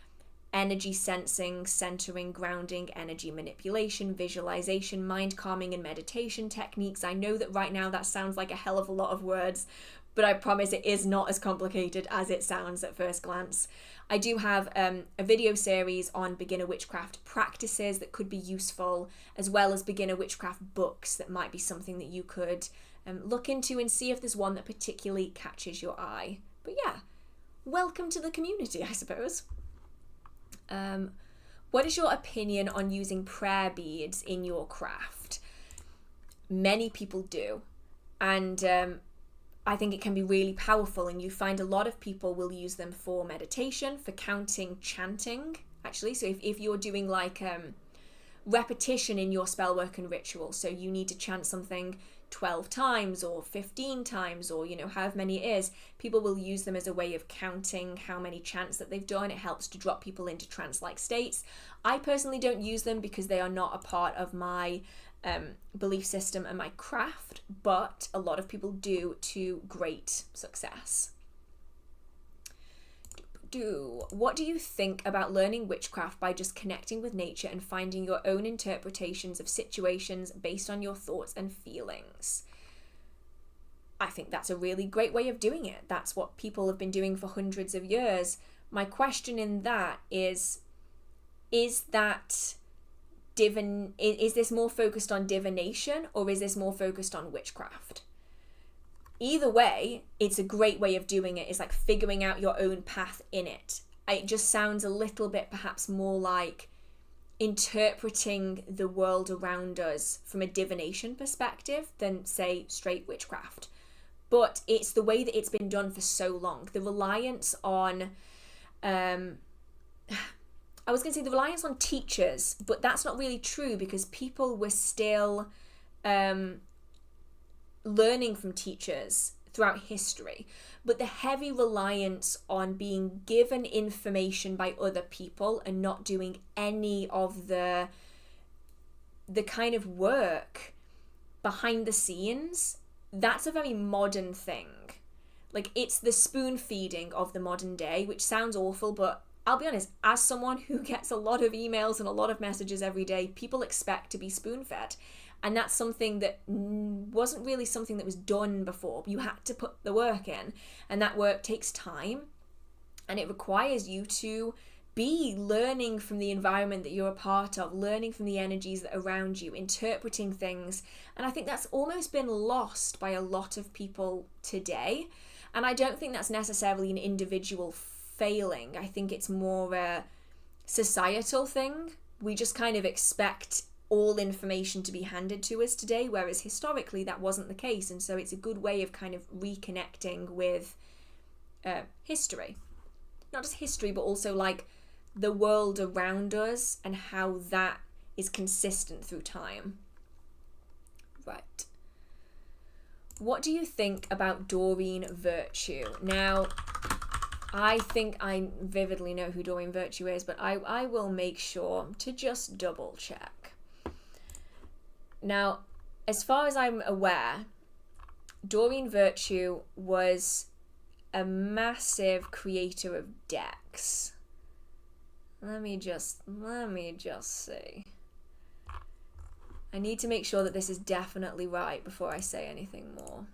energy sensing, centering, grounding, energy manipulation, visualization, mind calming, and meditation techniques. I know that right now that sounds like a hell of a lot of words, but I promise it is not as complicated as it sounds at first glance. I do have a video series on beginner witchcraft practices that could be useful, as well as beginner witchcraft books that might be something that you could look into and see if there's one that particularly catches your eye. But yeah, welcome to the community, I suppose. What is your opinion on using prayer beads in your craft? Many people do, and I think it can be really powerful, and you find a lot of people will use them for meditation, for counting, chanting, actually. So if you're doing like repetition in your spellwork and ritual, so you need to chant something 12 times or 15 times, or, you know, however many it is, people will use them as a way of counting how many chants that they've done. It helps to drop people into trance-like states. I personally don't use them because they are not a part of my belief system and my craft, but a lot of people do to great success. What do you think about learning witchcraft by just connecting with nature and finding your own interpretations of situations based on your thoughts and feelings? I think that's a really great way of doing it. That's what people have been doing for hundreds of years. My question in that is that is this more focused on divination, or is this more focused on witchcraft? Either way, it's a great way of doing it. It's like figuring out your own path in it. It just sounds a little bit perhaps more like interpreting the world around us from a divination perspective than, say, straight witchcraft. But it's the way that it's been done for so long. The reliance on I was going to say the reliance on teachers, but that's not really true, because people were still learning from teachers throughout history. But the heavy reliance on being given information by other people and not doing any of the kind of work behind the scenes, that's a very modern thing. Like, it's the spoon feeding of the modern day, which sounds awful, but I'll be honest, as someone who gets a lot of emails and a lot of messages every day, people expect to be spoon-fed. And that's something that wasn't really something that was done before. You had to put the work in, and that work takes time, and it requires you to be learning from the environment that you're a part of, learning from the energies that are around you, interpreting things. And I think that's almost been lost by a lot of people today. And I don't think that's necessarily an individual failing. I think it's more a societal thing. We just kind of expect all information to be handed to us today, whereas historically that wasn't the case. And so it's a good way of kind of reconnecting with history. Not just history, but also like the world around us and how that is consistent through time. Right. What do you think about Dorotheen Virtue? Now, I think I vividly know who Dorotheen Virtue is, but I will make sure to just double check. Now, as far as I'm aware, Dorotheen Virtue was a massive creator of decks. Let me just see. I need to make sure that this is definitely right before I say anything more.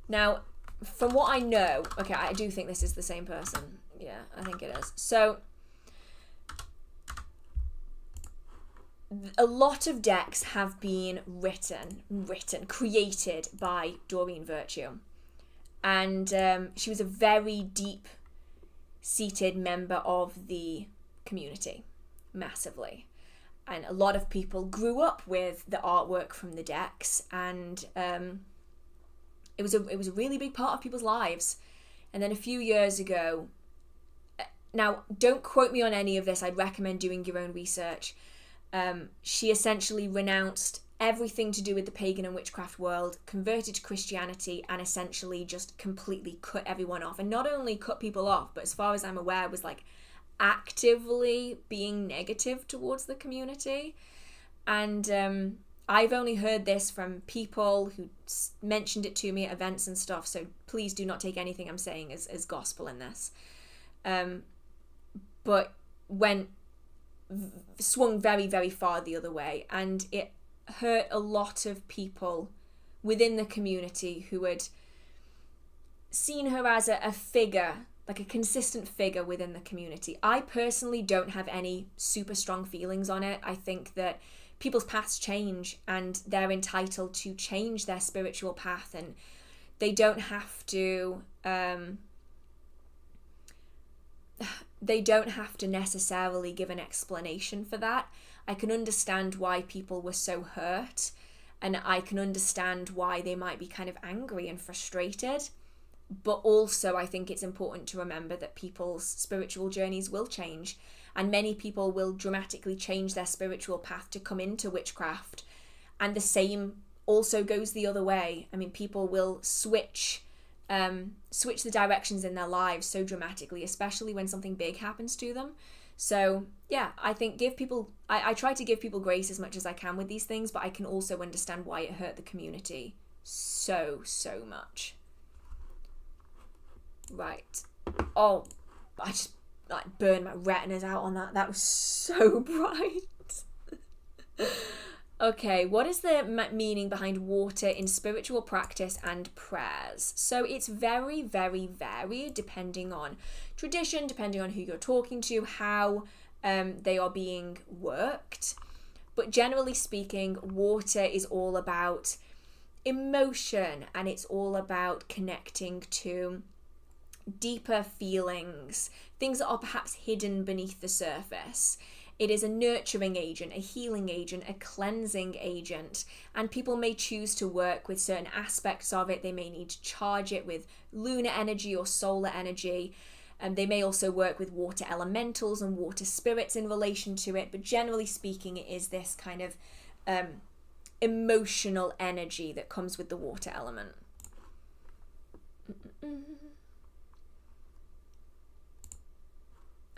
Now, from what I know, okay, I do think this is the same person. Yeah, I think it is. So, a lot of decks have been created by Dorotheen Virtue. And she was a very deep-seated member of the community, massively. And a lot of people grew up with the artwork from the decks, and it was a really big part of people's lives. And then a few years ago, now don't quote me on any of this, I'd recommend doing your own research. She essentially renounced everything to do with the pagan and witchcraft world, converted to Christianity, and essentially just completely cut everyone off. And not only cut people off, but as far as I'm aware, was like actively being negative towards the community. And I've only heard this from people who mentioned it to me at events and stuff, so please do not take anything I'm saying as gospel in this. But swung very, very far the other way, and it hurt a lot of people within the community who had seen her as a figure, like a consistent figure within the community. I personally don't have any super strong feelings on it. I think that people's paths change and they're entitled to change their spiritual path, and they don't have to necessarily give an explanation for that. I can understand why people were so hurt, and I can understand why they might be kind of angry and frustrated. But also I think it's important to remember that people's spiritual journeys will change, and many people will dramatically change their spiritual path to come into witchcraft. And the same also goes the other way. I mean, people will switch the directions in their lives so dramatically, especially when something big happens to them. So yeah, I think I try to give people grace as much as I can with these things, but I can also understand why it hurt the community so much. Right. Oh, I just like burned my retinas out on that. That was so bright. Okay, what is the meaning behind water in spiritual practice and prayers? So it's very, very varied depending on tradition, depending on who you're talking to, how they are being worked. But generally speaking, water is all about emotion, and it's all about connecting to deeper feelings, things that are perhaps hidden beneath the surface. It is a nurturing agent, a healing agent, a cleansing agent, and people may choose to work with certain aspects of it. They may need to charge it with lunar energy or solar energy, and they may also work with water elementals and water spirits in relation to it, but generally speaking, it is this kind of emotional energy that comes with the water element.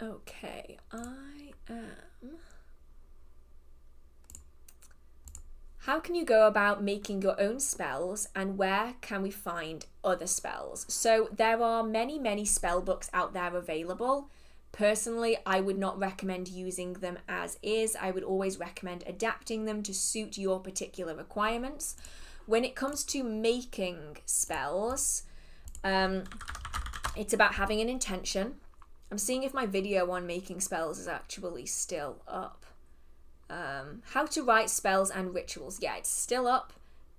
Okay, how can you go about making your own spells, and where can we find other spells? So there are many spell books out there available. Personally, I would not recommend using them as is. I would always recommend adapting them to suit your particular requirements. When it comes to making spells, it's about having an intention. I'm seeing if my video on making spells is actually still up. How to write spells and rituals. Yeah, it's still up.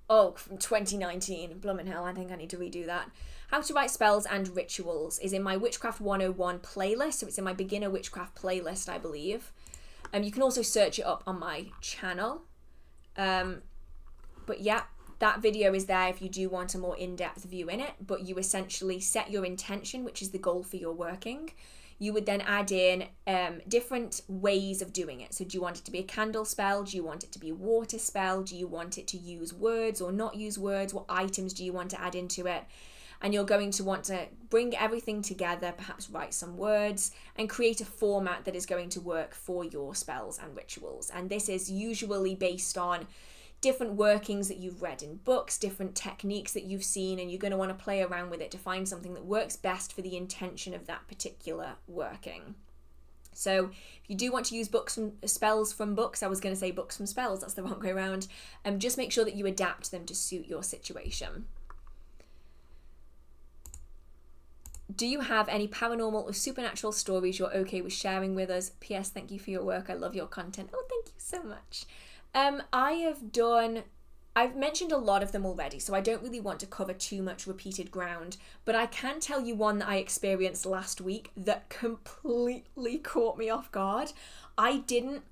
Oh, from 2019. Bloomin' hell, I think I need to redo that. How to write spells and rituals is in my Witchcraft 101 playlist. So it's in my beginner witchcraft playlist, I believe. You can also search it up on my channel. But yeah, that video is there if you do want a more in-depth view in it. But you essentially set your intention, which is the goal for your working. You would then add in different ways of doing it. So do you want it to be a candle spell? Do you want it to be a water spell? Do you want it to use words or not use words? What items do you want to add into it? And you're going to want to bring everything together, perhaps write some words, and create a format that is going to work for your spells and rituals. And this is usually based on different workings that you've read in books, different techniques that you've seen, and you're going to want to play around with it to find something that works best for the intention of that particular working. So if you do want to use spells from books, I was going to say books from spells, that's the wrong way around, just make sure that you adapt them to suit your situation. Do you have any paranormal or supernatural stories you're okay with sharing with us? P.S. Thank you for your work. I love your content. Oh, thank you so much. I've mentioned a lot of them already, so I don't really want to cover too much repeated ground, but I can tell you one that I experienced last week that completely caught me off guard. I didn't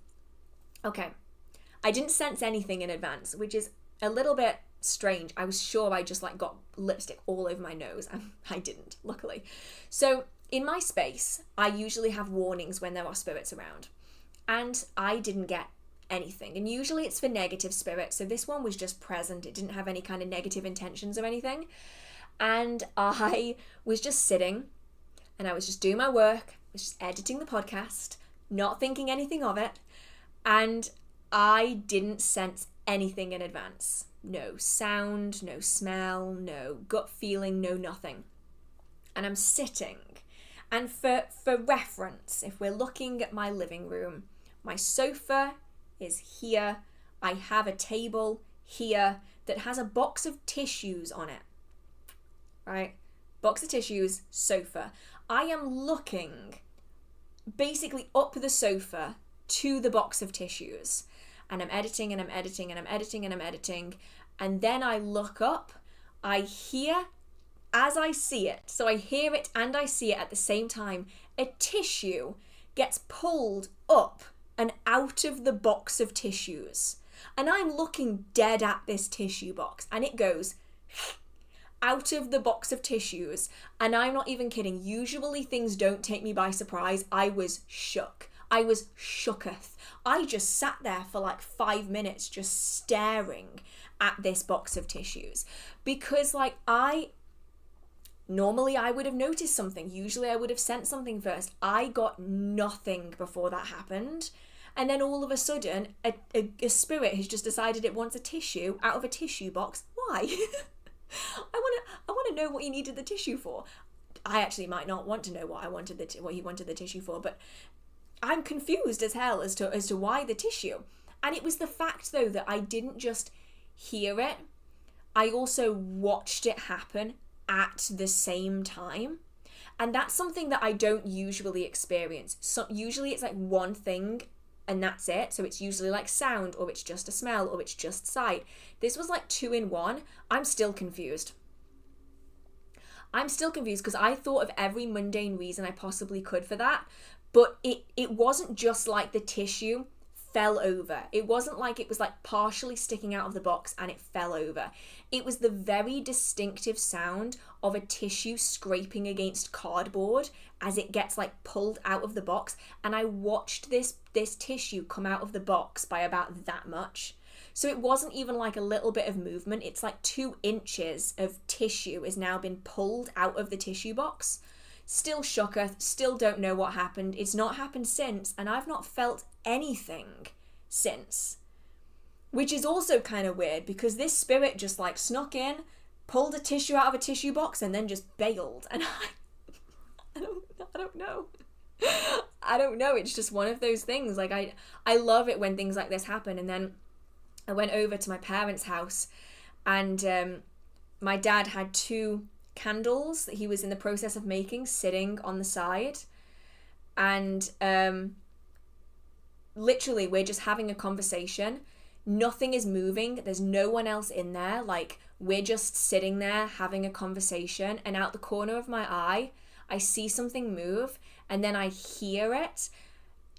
sense anything in advance, which is a little bit strange. I was sure I just like got lipstick all over my nose, and I didn't, luckily. So in my space, I usually have warnings when there are spirits around, and I didn't get anything. And usually it's for negative spirits, so this one was just present. It didn't have any kind of negative intentions or anything. And I was just sitting, and I was just doing my work. I was just editing the podcast, not thinking anything of it, and I didn't sense anything in advance. No sound, no smell, no gut feeling, no nothing. And I'm sitting, and for reference, if we're looking at my living room, my sofa is here. I have a table here that has a box of tissues on it. Right? Box of tissues, sofa. I am looking basically up the sofa to the box of tissues. And I'm editing and I'm editing and I'm editing and I'm editing. And then I look up, I hear as I see it. So I hear it and I see it at the same time. A tissue gets pulled up and out of the box of tissues. And I'm looking dead at this tissue box, and it goes out of the box of tissues. And I'm not even kidding. Usually things don't take me by surprise. I was shook. I was shooketh. I just sat there for like 5 minutes just staring at this box of tissues, because like normally I would have noticed something. Usually I would have sensed something first. I got nothing before that happened. And then all of a sudden, a spirit has just decided it wants a tissue out of a tissue box. Why? I want to know what he needed the tissue for. I actually might not want to know what he wanted the tissue for, but I'm confused as hell as to why the tissue. And it was the fact though that I didn't just hear it, I also watched it happen at the same time. And that's something that I don't usually experience. So usually it's like one thing and that's it. So it's usually like sound, or it's just a smell, or it's just sight. This was like 2 in 1. I'm still confused because I thought of every mundane reason I possibly could for that. But it wasn't just like the tissue fell over. It wasn't like it was like partially sticking out of the box and it fell over. It was the very distinctive sound of a tissue scraping against cardboard as it gets like pulled out of the box. And I watched this tissue come out of the box by about that much. So it wasn't even like a little bit of movement. It's like 2 inches of tissue has now been pulled out of the tissue box. Still shooketh, still don't know what happened. It's not happened since, and I've not felt anything since. Which is also kind of weird, because this spirit just like snuck in, pulled a tissue out of a tissue box, and then just bailed. And I don't know. I don't know. It's just one of those things. Like I love it when things like this happen. And then I went over to my parents' house, and my dad had 2 candles that he was in the process of making sitting on the side, and literally we're just having a conversation. Nothing is moving, there's no one else in there, like we're just sitting there having a conversation, and out the corner of my eye I see something move, and then I hear it.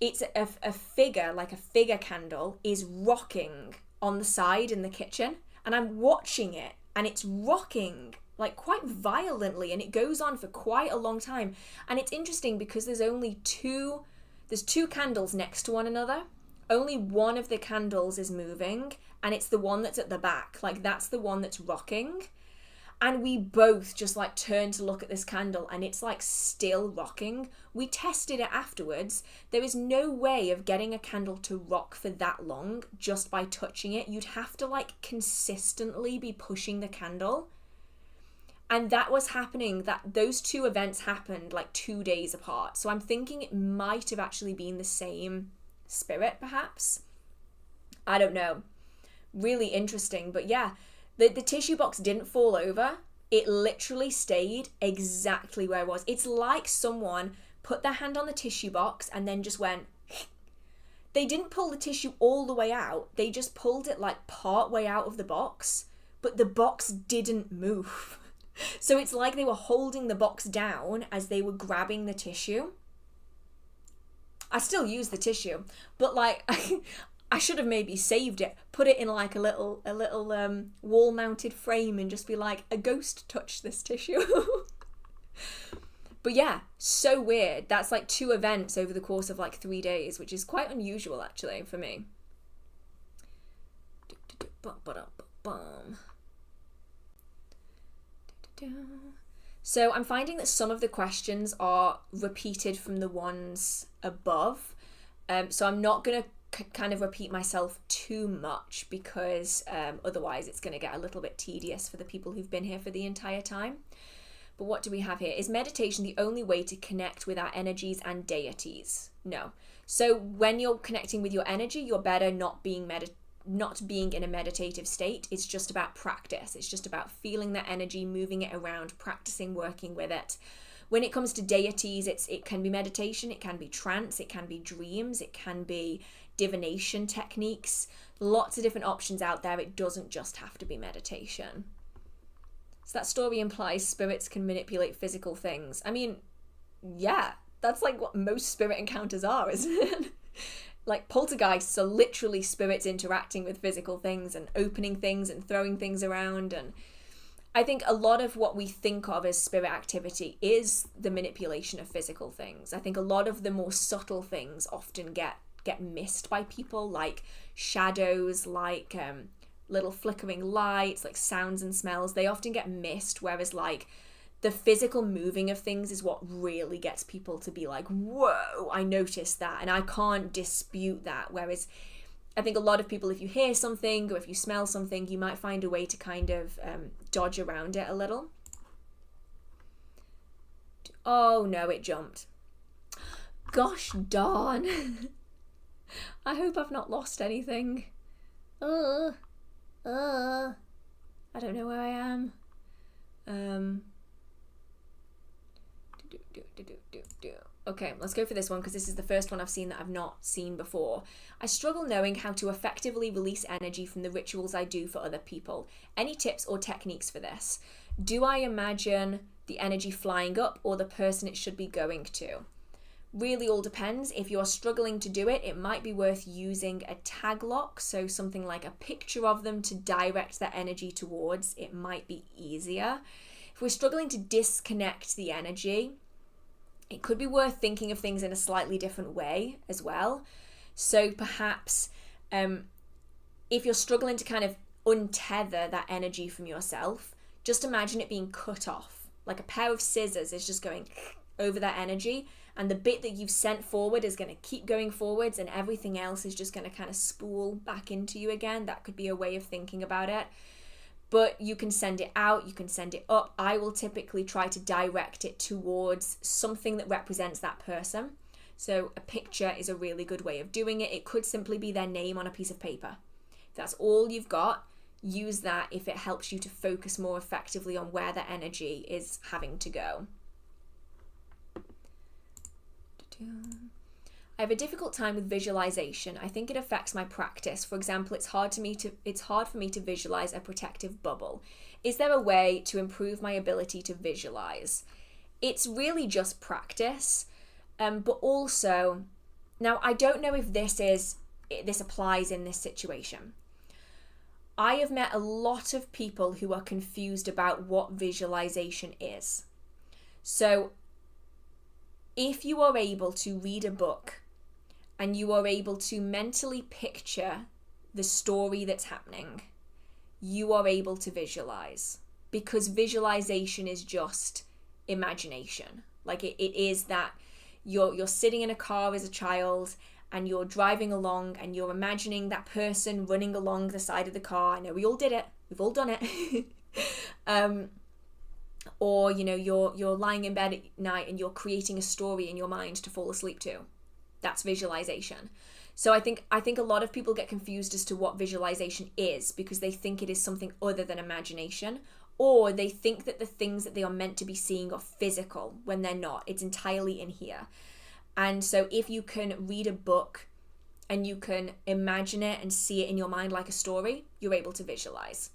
It's a figure, like a figure candle is rocking on the side in the kitchen, and I'm watching it, and it's rocking like quite violently, and it goes on for quite a long time. And it's interesting because there's 2 candles next to one another. Only one of the candles is moving, and it's the one that's at the back, like that's the one that's rocking. And we both just like turn to look at this candle, and it's like still rocking. We tested it afterwards. There is no way of getting a candle to rock for that long just by touching it. You'd have to like consistently be pushing the candle. And that was happening, that those 2 events happened like 2 days apart. So I'm thinking it might have actually been the same spirit, perhaps. I don't know. Really interesting. But yeah, the tissue box didn't fall over. It literally stayed exactly where it was. It's like someone put their hand on the tissue box and then just went. They didn't pull the tissue all the way out. They just pulled it like part way out of the box. But the box didn't move. So it's like they were holding the box down as they were grabbing the tissue. I still use the tissue, but like I should have maybe saved it, put it in like a little wall mounted frame and just be like, a ghost touched this tissue. But yeah, so weird. That's like 2 events over the course of like 3 days, which is quite unusual actually for me. So I'm finding that some of the questions are repeated from the ones above. So I'm not going to kind of repeat myself too much because otherwise it's going to get a little bit tedious for the people who've been here for the entire time. But what do we have here? Is meditation the only way to connect with our energies and deities? No. So when you're connecting with your energy, you're better not being in a meditative state. It's just about practice. It's just about feeling that energy, moving it around, practicing working with it. When it comes to deities, it can be meditation, it can be trance, it can be dreams, it can be divination techniques. Lots of different options out there. It doesn't just have to be meditation. So that story implies spirits can manipulate physical things. I mean, yeah, that's like what most spirit encounters are, isn't it? Like poltergeists are literally spirits interacting with physical things and opening things and throwing things around. And I think a lot of what we think of as spirit activity is the manipulation of physical things. I think a lot of the more subtle things often get missed by people, like shadows, like little flickering lights, like sounds and smells. They often get missed, whereas like the physical moving of things is what really gets people to be like, whoa, I noticed that and I can't dispute that. Whereas I think a lot of people, if you hear something or if you smell something, you might find a way to kind of dodge around it a little. Oh no, it jumped. Gosh darn. I hope I've not lost anything. I don't know where I am. Okay, let's go for this one because this is the first one I've seen that I've not seen before. I struggle knowing how to effectively release energy from the rituals I do for other people. Any tips or techniques for this? Do I imagine the energy flying up or the person it should be going to? Really all depends. If you're struggling to do it, it might be worth using a tag lock, so something like a picture of them to direct that energy towards. It might be easier. If we're struggling to disconnect the energy, it could be worth thinking of things in a slightly different way as well. So perhaps if you're struggling to kind of untether that energy from yourself, just imagine it being cut off. Like a pair of scissors is just going over that energy, and the bit that you've sent forward is going to keep going forwards and everything else is just going to kind of spool back into you again. That could be a way of thinking about it. But you can send it out, you can send it up. I will typically try to direct it towards something that represents that person. So a picture is a really good way of doing it. It could simply be their name on a piece of paper. If that's all you've got, use that if it helps you to focus more effectively on where the energy is having to go. I have a difficult time with visualization. I think it affects my practice. For example, it's hard for me to visualize a protective bubble. Is there a way to improve my ability to visualize? It's really just practice, but also, now I don't know if this applies in this situation. I have met a lot of people who are confused about what visualization is. So if you are able to read a book and you are able to mentally picture the story that's happening, you are able to visualize, because visualization is just imagination. Like it is that you're sitting in a car as a child and you're driving along and you're imagining that person running along the side of the car. I know we all did it. We've all done it. Or, you know, you're lying in bed at night and you're creating a story in your mind to fall asleep to. That's visualization. So I think a lot of people get confused as to what visualization is because they think it is something other than imagination, or they think that the things that they are meant to be seeing are physical when they're not. It's entirely in here. And so if you can read a book and you can imagine it and see it in your mind like a story, you're able to visualize.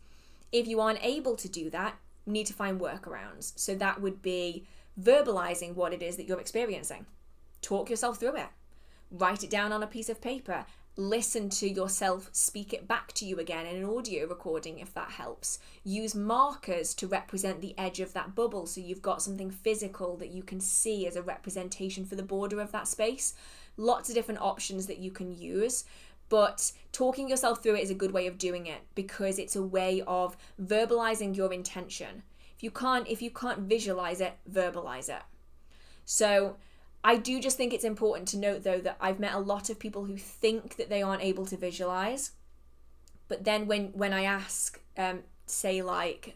If you aren't able to do that, you need to find workarounds. So that would be verbalizing what it is that you're experiencing. Talk yourself through it. Write it down on a piece of paper. listen to yourself speak it back to you again in an audio recording if that helps. Use markers to represent the edge of that bubble so you've got something physical that you can see as a representation for the border of that space. Lots of different options that you can use, but talking yourself through it is a good way of doing it because it's a way of verbalizing your intention. If you can't visualize it, verbalize it. So I do just think it's important to note, though, that I've met a lot of people who think that they aren't able to visualize. But then when I ask, say, like,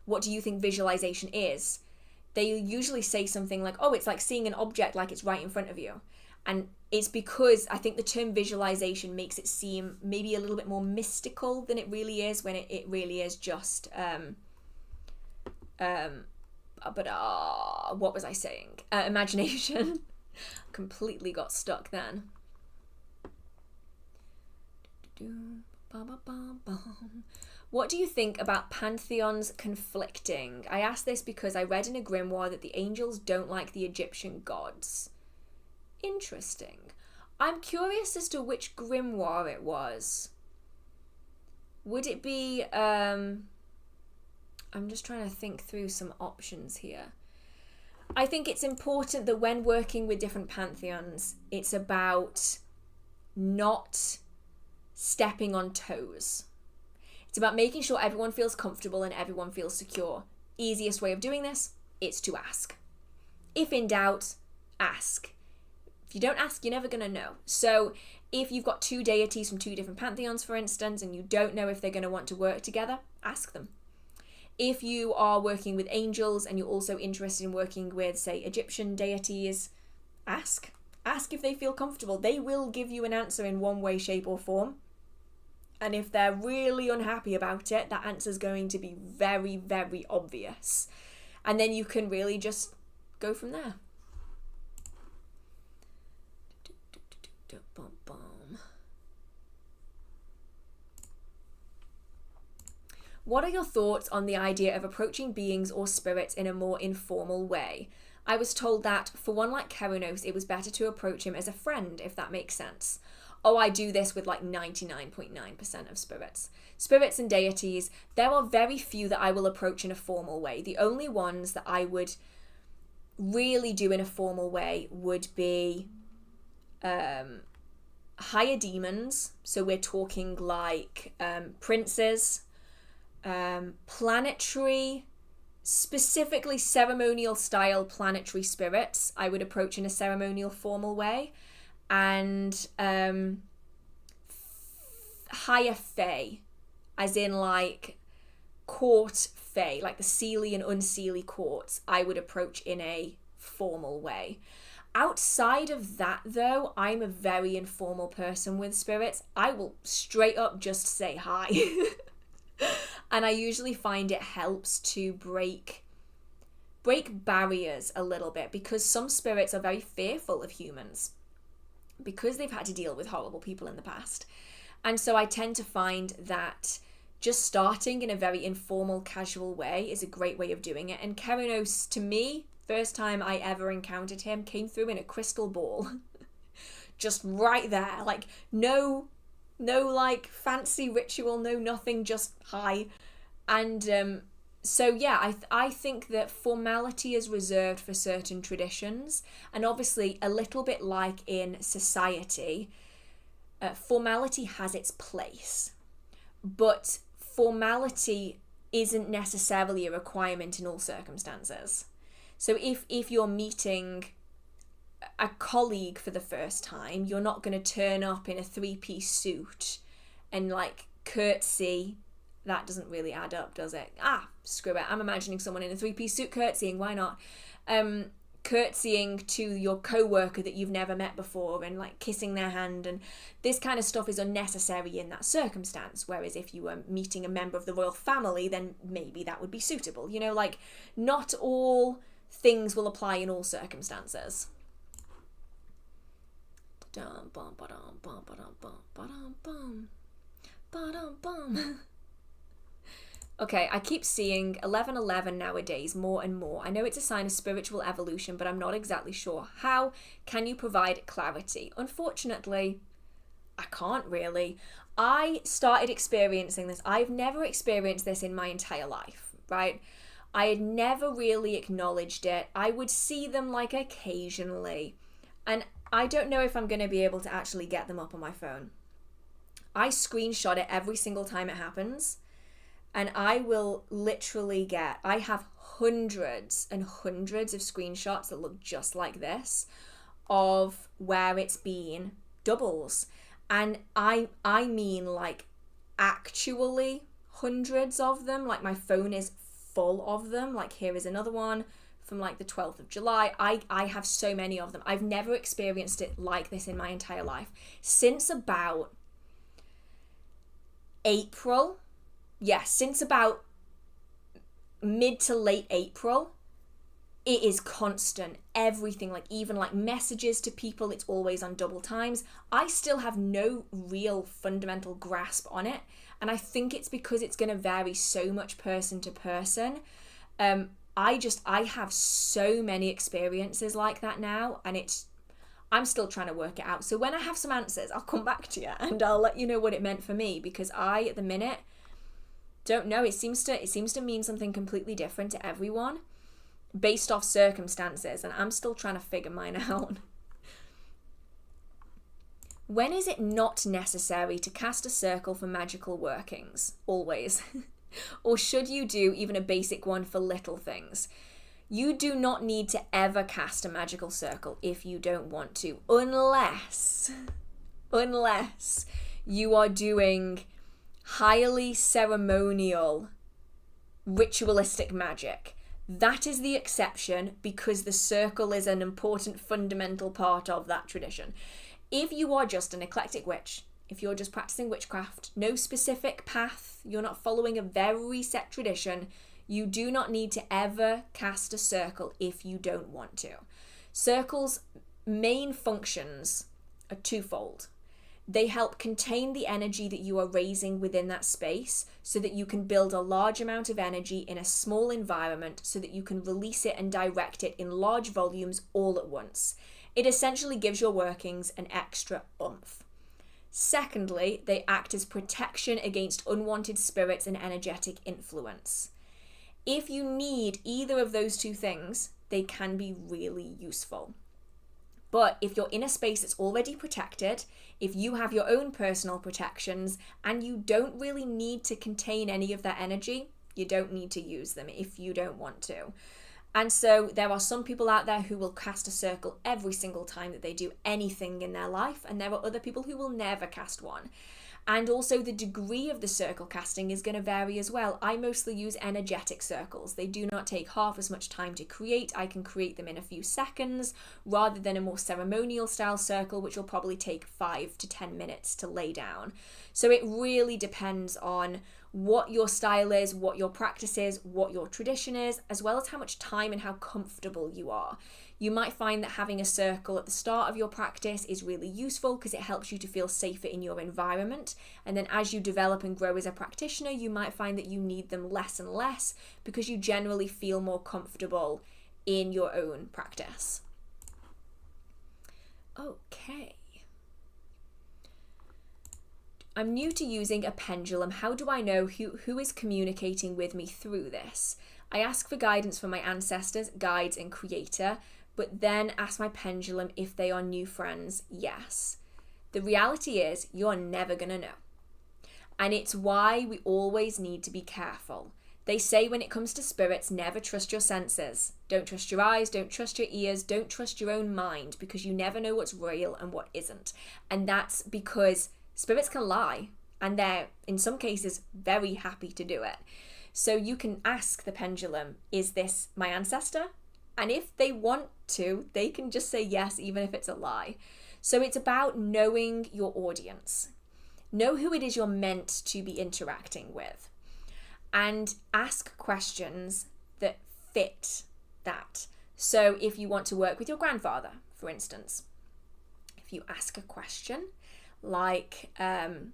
what do you think visualization is? They usually say something like, oh, it's like seeing an object like it's right in front of you. And it's because I think the term visualization makes it seem maybe a little bit more mystical than it really is, when it really is just... what was I saying? Imagination. Completely got stuck then. What do you think about pantheons conflicting? I asked this because I read in a grimoire that the angels don't like the Egyptian gods. Interesting. I'm curious as to which grimoire it was. Would it be... I'm just trying to think through some options here. I think it's important that when working with different pantheons, it's about not stepping on toes. It's about making sure everyone feels comfortable and everyone feels secure. Easiest way of doing this is to ask. If in doubt, ask. If you don't ask, you're never going to know. So if you've got two deities from two different pantheons, for instance, and you don't know if they're going to want to work together, ask them. If you are working with angels and you're also interested in working with, say, Egyptian deities, ask. Ask if they feel comfortable. They will give you an answer in one way, shape, or form. And if they're really unhappy about it, that answer is going to be very, very obvious. And then you can really just go from there. What are your thoughts on the idea of approaching beings or spirits in a more informal way? I was told that for one like Keranos, it was better to approach him as a friend, if that makes sense. Oh, I do this with like 99.9% of spirits. Spirits and deities, there are very few that I will approach in a formal way. The only ones that I would really do in a formal way would be higher demons. So we're talking like princes, planetary, specifically ceremonial style planetary spirits I would approach in a ceremonial formal way, and higher fae, as in like court fae, like the seelie and unseelie courts, I would approach in a formal way. Outside of that, though, I'm a very informal person with spirits. I will straight up just say hi. And I usually find it helps to break barriers a little bit, because some spirits are very fearful of humans because they've had to deal with horrible people in the past. And so I tend to find that just starting in a very informal, casual way is a great way of doing it. And Keranos, to me, first time I ever encountered him, came through in a crystal ball. Just right there. Like, no like fancy ritual, no nothing, just hi. And so yeah, I think that formality is reserved for certain traditions, and obviously a little bit like in society, formality has its place, but formality isn't necessarily a requirement in all circumstances. So if you're meeting a colleague for the first time, you're not going to turn up in a 3-piece suit and like curtsy. That doesn't really add up, does it? Screw it. I'm imagining someone in a 3-piece suit curtsying. Why not? Curtsying to your co-worker that you've never met before and like kissing their hand, and this kind of stuff is unnecessary in that circumstance. Whereas if you were meeting a member of the royal family, then maybe that would be suitable. You know, like not all things will apply in all circumstances. Okay, I keep seeing 1111 nowadays more and more. I know it's a sign of spiritual evolution, but I'm not exactly sure. How can you provide clarity? Unfortunately, I can't really. I started experiencing this. I've never experienced this in my entire life, right? I had never really acknowledged it. I would see them like occasionally, and I don't know if I'm going to be able to actually get them up on my phone. I screenshot it every single time it happens, and I will literally I have hundreds and hundreds of screenshots that look just like this of where it's been doubles. And I mean like actually hundreds of them. Like my phone is full of them. Like here is another one from like the 12th of July. I have so many of them. I've never experienced it like this in my entire life. Since about April, since about mid to late April, it is constant. Everything, like even like messages to people, it's always on double times. I still have no real fundamental grasp on it, and I think it's because it's going to vary so much person to person. I have so many experiences like that now, and I'm still trying to work it out. So when I have some answers, I'll come back to you and I'll let you know what it meant for me, because I, at the minute, don't know. It seems to mean something completely different to everyone based off circumstances, and I'm still trying to figure mine out. When is it not necessary to cast a circle for magical workings? Always. Or should you do even a basic one for little things? You do not need to ever cast a magical circle if you don't want to, unless you are doing highly ceremonial, ritualistic magic. That is the exception, because the circle is an important fundamental part of that tradition. If you are just an eclectic witch, if you're just practicing witchcraft, no specific path, you're not following a very set tradition, you do not need to ever cast a circle if you don't want to. Circles' main functions are twofold. They help contain the energy that you are raising within that space so that you can build a large amount of energy in a small environment so that you can release it and direct it in large volumes all at once. It essentially gives your workings an extra oomph. Secondly, they act as protection against unwanted spirits and energetic influence. If you need either of those two things, they can be really useful. But if you're in a space that's already protected, if you have your own personal protections and you don't really need to contain any of that energy, you don't need to use them if you don't want to. And so there are some people out there who will cast a circle every single time that they do anything in their life, and there are other people who will never cast one. And also the degree of the circle casting is going to vary as well. I mostly use energetic circles. They do not take half as much time to create. I can create them in a few seconds rather than a more ceremonial style circle, which will probably take 5 to 10 minutes to lay down. So it really depends on what your style is, what your practice is, what your tradition is, as well as how much time and how comfortable you are. You might find that having a circle at the start of your practice is really useful because it helps you to feel safer in your environment. And then as you develop and grow as a practitioner, you might find that you need them less and less because you generally feel more comfortable in your own practice. Okay. I'm new to using a pendulum. How do I know who is communicating with me through this? I ask for guidance from my ancestors, guides, and creator, but then ask my pendulum if they are new friends. Yes. The reality is you're never going to know. And it's why we always need to be careful. They say when it comes to spirits, never trust your senses. Don't trust your eyes, don't trust your ears, don't trust your own mind, because you never know what's real and what isn't. And that's because spirits can lie, and they're, in some cases, very happy to do it. So you can ask the pendulum, is this my ancestor? And if they want to, they can just say yes, even if it's a lie. So it's about knowing your audience. Know who it is you're meant to be interacting with. And ask questions that fit that. So if you want to work with your grandfather, for instance, if you ask a question like, the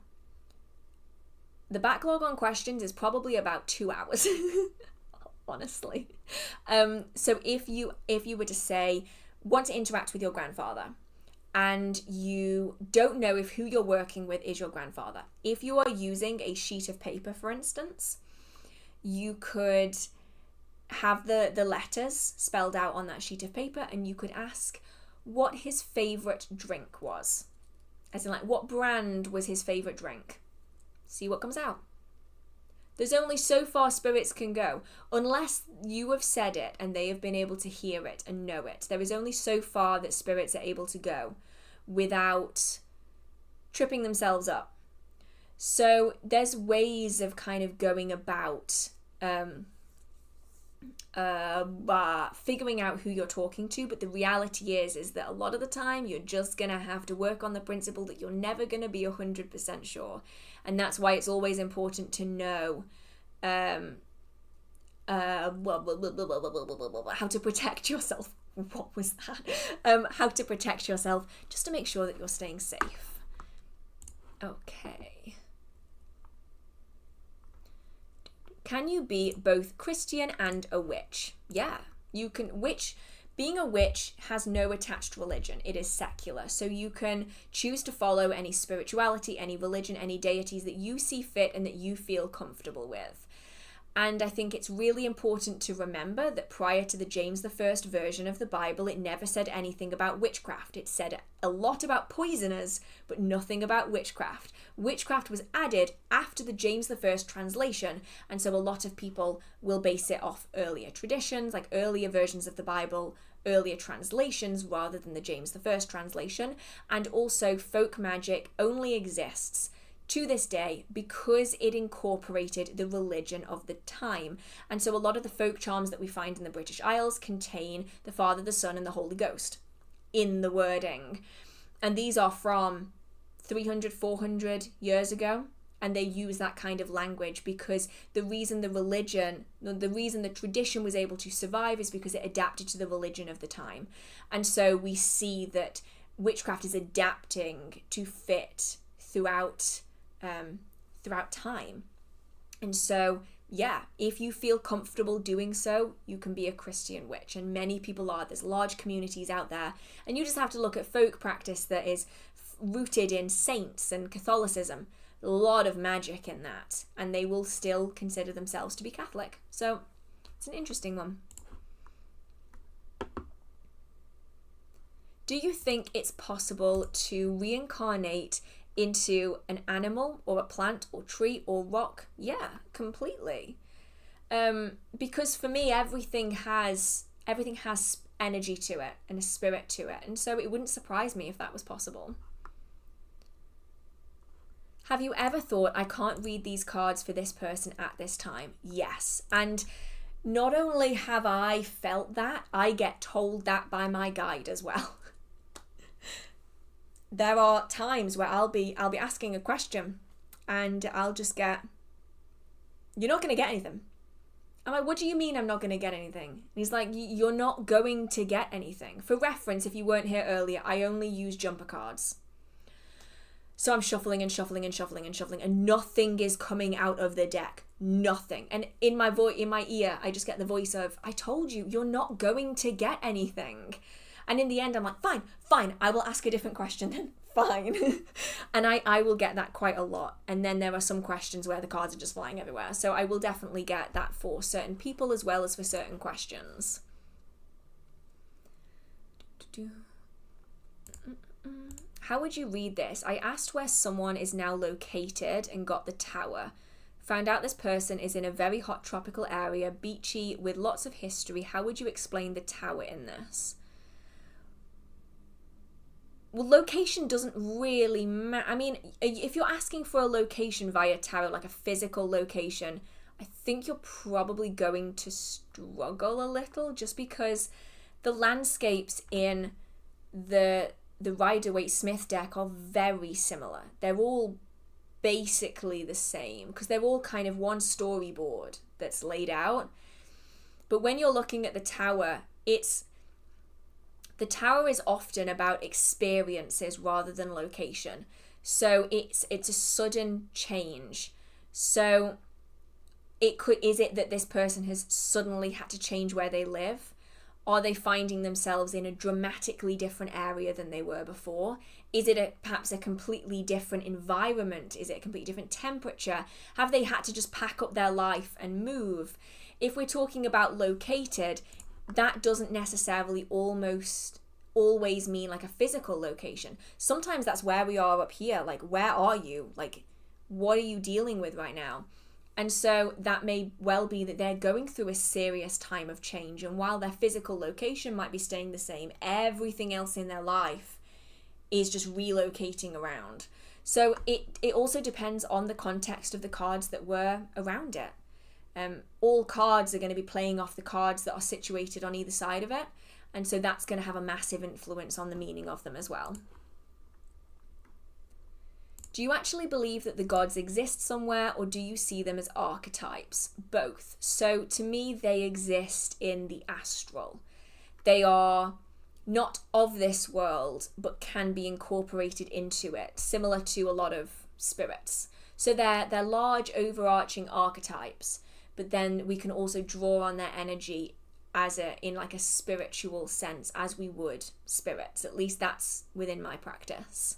backlog on questions is probably about 2 hours, honestly. So if you were to say, want to interact with your grandfather, and you don't know if who you're working with is your grandfather. If you are using a sheet of paper, for instance, you could have the letters spelled out on that sheet of paper, and you could ask what his favorite drink was. As in, like, what brand was his favorite drink? See what comes out. There's only so far spirits can go. Unless you have said it and they have been able to hear it and know it. There is only so far that spirits are able to go without tripping themselves up. So there's ways of kind of going about figuring out who you're talking to, but the reality is that a lot of the time you're just gonna have to work on the principle that you're never gonna be 100% sure, and that's why it's always important to know how to protect yourself. What was that? How to protect yourself, just to make sure that you're staying safe. Okay. Can you be both Christian and a witch? Yeah, you can. Being a witch has no attached religion. It is secular. So you can choose to follow any spirituality, any religion, any deities that you see fit and that you feel comfortable with. And I think it's really important to remember that prior to the James I version of the Bible, it never said anything about witchcraft. It said a lot about poisoners, but nothing about witchcraft. Witchcraft was added after the James I translation, and so a lot of people will base it off earlier traditions, like earlier versions of the Bible, earlier translations rather than the James I translation. And also folk magic only exists to this day because it incorporated the religion of the time. And so a lot of the folk charms that we find in the British Isles contain the Father, the Son, and the Holy Ghost in the wording. And these are from 300, 400 years ago. And they use that kind of language because the reason the tradition was able to survive is because it adapted to the religion of the time. And so we see that witchcraft is adapting to fit throughout time. And so, yeah, if you feel comfortable doing so, you can be a Christian witch, and many people are. There's large communities out there, and you just have to look at folk practice that is rooted in saints and Catholicism. A lot of magic in that, and they will still consider themselves to be Catholic. So it's an interesting one. Do you think it's possible to reincarnate into an animal or a plant or tree or rock? Yeah, completely. Because for me, everything has energy to it and a spirit to it, and so it wouldn't surprise me if that was possible. Have you ever thought, I can't read these cards for this person at this time? Yes. And not only have I felt that, I get told that by my guide as well. There are times where I'll be asking a question and I'll just get, you're not going to get anything. I'm like, what do you mean I'm not going to get anything? And he's like, you're not going to get anything. For reference, if you weren't here earlier, I only use jumper cards. So I'm shuffling and shuffling and shuffling and shuffling, and nothing is coming out of the deck. Nothing. And in my ear, I just get the voice of, I told you, you're not going to get anything. And in the end, I'm like, fine, I will ask a different question then. Fine. And I will get that quite a lot. And then there are some questions where the cards are just flying everywhere. So I will definitely get that for certain people as well as for certain questions. How would you read this? I asked where someone is now located and got the tower. Found out this person is in a very hot tropical area, beachy, with lots of history. How would you explain the tower in this? Well, location doesn't really matter. I mean, if you're asking for a location via tarot, like a physical location, I think you're probably going to struggle a little, just because the landscapes in the Rider-Waite-Smith deck are very similar. They're all basically the same because they're all kind of one storyboard that's laid out. But when you're looking at the tower, the tower is often about experiences rather than location. So it's a sudden change. So is it that this person has suddenly had to change where they live? Are they finding themselves in a dramatically different area than they were before? Is it perhaps a completely different environment? Is it a completely different temperature? Have they had to just pack up their life and move? If we're talking about located, that doesn't necessarily always mean like a physical location. Sometimes that's where we are up here. Like, where are you? Like, what are you dealing with right now? And so that may well be that they're going through a serious time of change. And while their physical location might be staying the same, everything else in their life is just relocating around. So it also depends on the context of the cards that were around it. All cards are going to be playing off the cards that are situated on either side of it. And so that's going to have a massive influence on the meaning of them as well. Do you actually believe that the gods exist somewhere, or do you see them as archetypes? Both. So to me, they exist in the astral. They are not of this world, but can be incorporated into it, similar to a lot of spirits. So they're large, overarching archetypes, but then we can also draw on their energy in like a spiritual sense, as we would spirits. At least that's within my practice.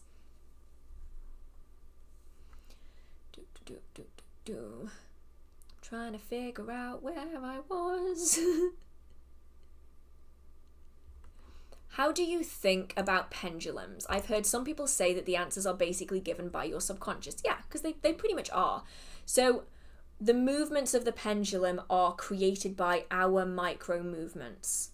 Trying to figure out where I was. How do you think about pendulums? I've heard some people say that the answers are basically given by your subconscious. Yeah, because they pretty much are. So the movements of the pendulum are created by our micro movements.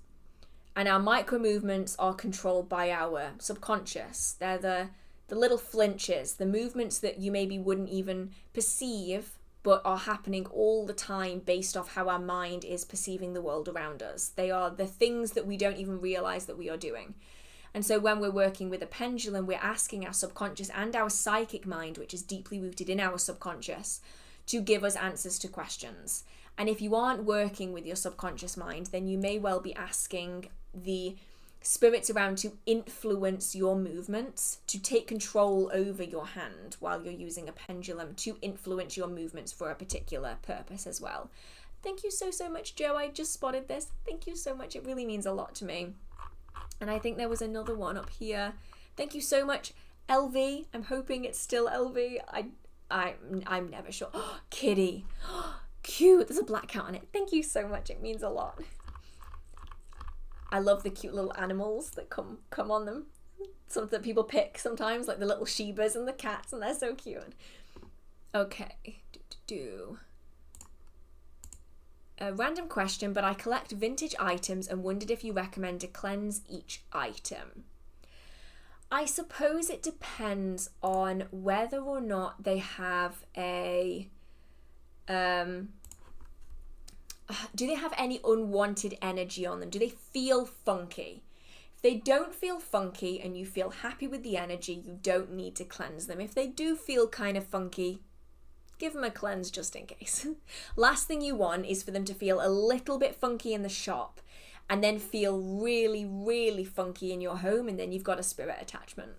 And our micro movements are controlled by our subconscious. They're the little flinches, the movements that you maybe wouldn't even perceive, but are happening all the time based off how our mind is perceiving the world around us. They are the things that we don't even realize that we are doing. And so when we're working with a pendulum, we're asking our subconscious and our psychic mind, which is deeply rooted in our subconscious, to give us answers to questions. And if you aren't working with your subconscious mind, then you may well be asking the spirits around to influence your movements, to take control over your hand while you're using a pendulum, to influence your movements for a particular purpose as well. Thank you so much, Joe. I just spotted this. Thank you so much. It really means a lot to me. And I think there was another one up here. Thank you so much, LV. I'm hoping it's still LV. I'm never sure. Kitty. Cute. There's a black cat on it. Thank you so much. It means a lot. I love the cute little animals that come on them. Some that people pick sometimes, like the little Shebas and the cats, and they're so cute. Okay. A random question, but I collect vintage items and wondered if you recommend to cleanse each item. I suppose it depends on whether or not they have a do they have any unwanted energy on them? Do they feel funky? If they don't feel funky and you feel happy with the energy, you don't need to cleanse them. If they do feel kind of funky, give them a cleanse just in case. Last thing you want is for them to feel a little bit funky in the shop and then feel really, really funky in your home, and then you've got a spirit attachment.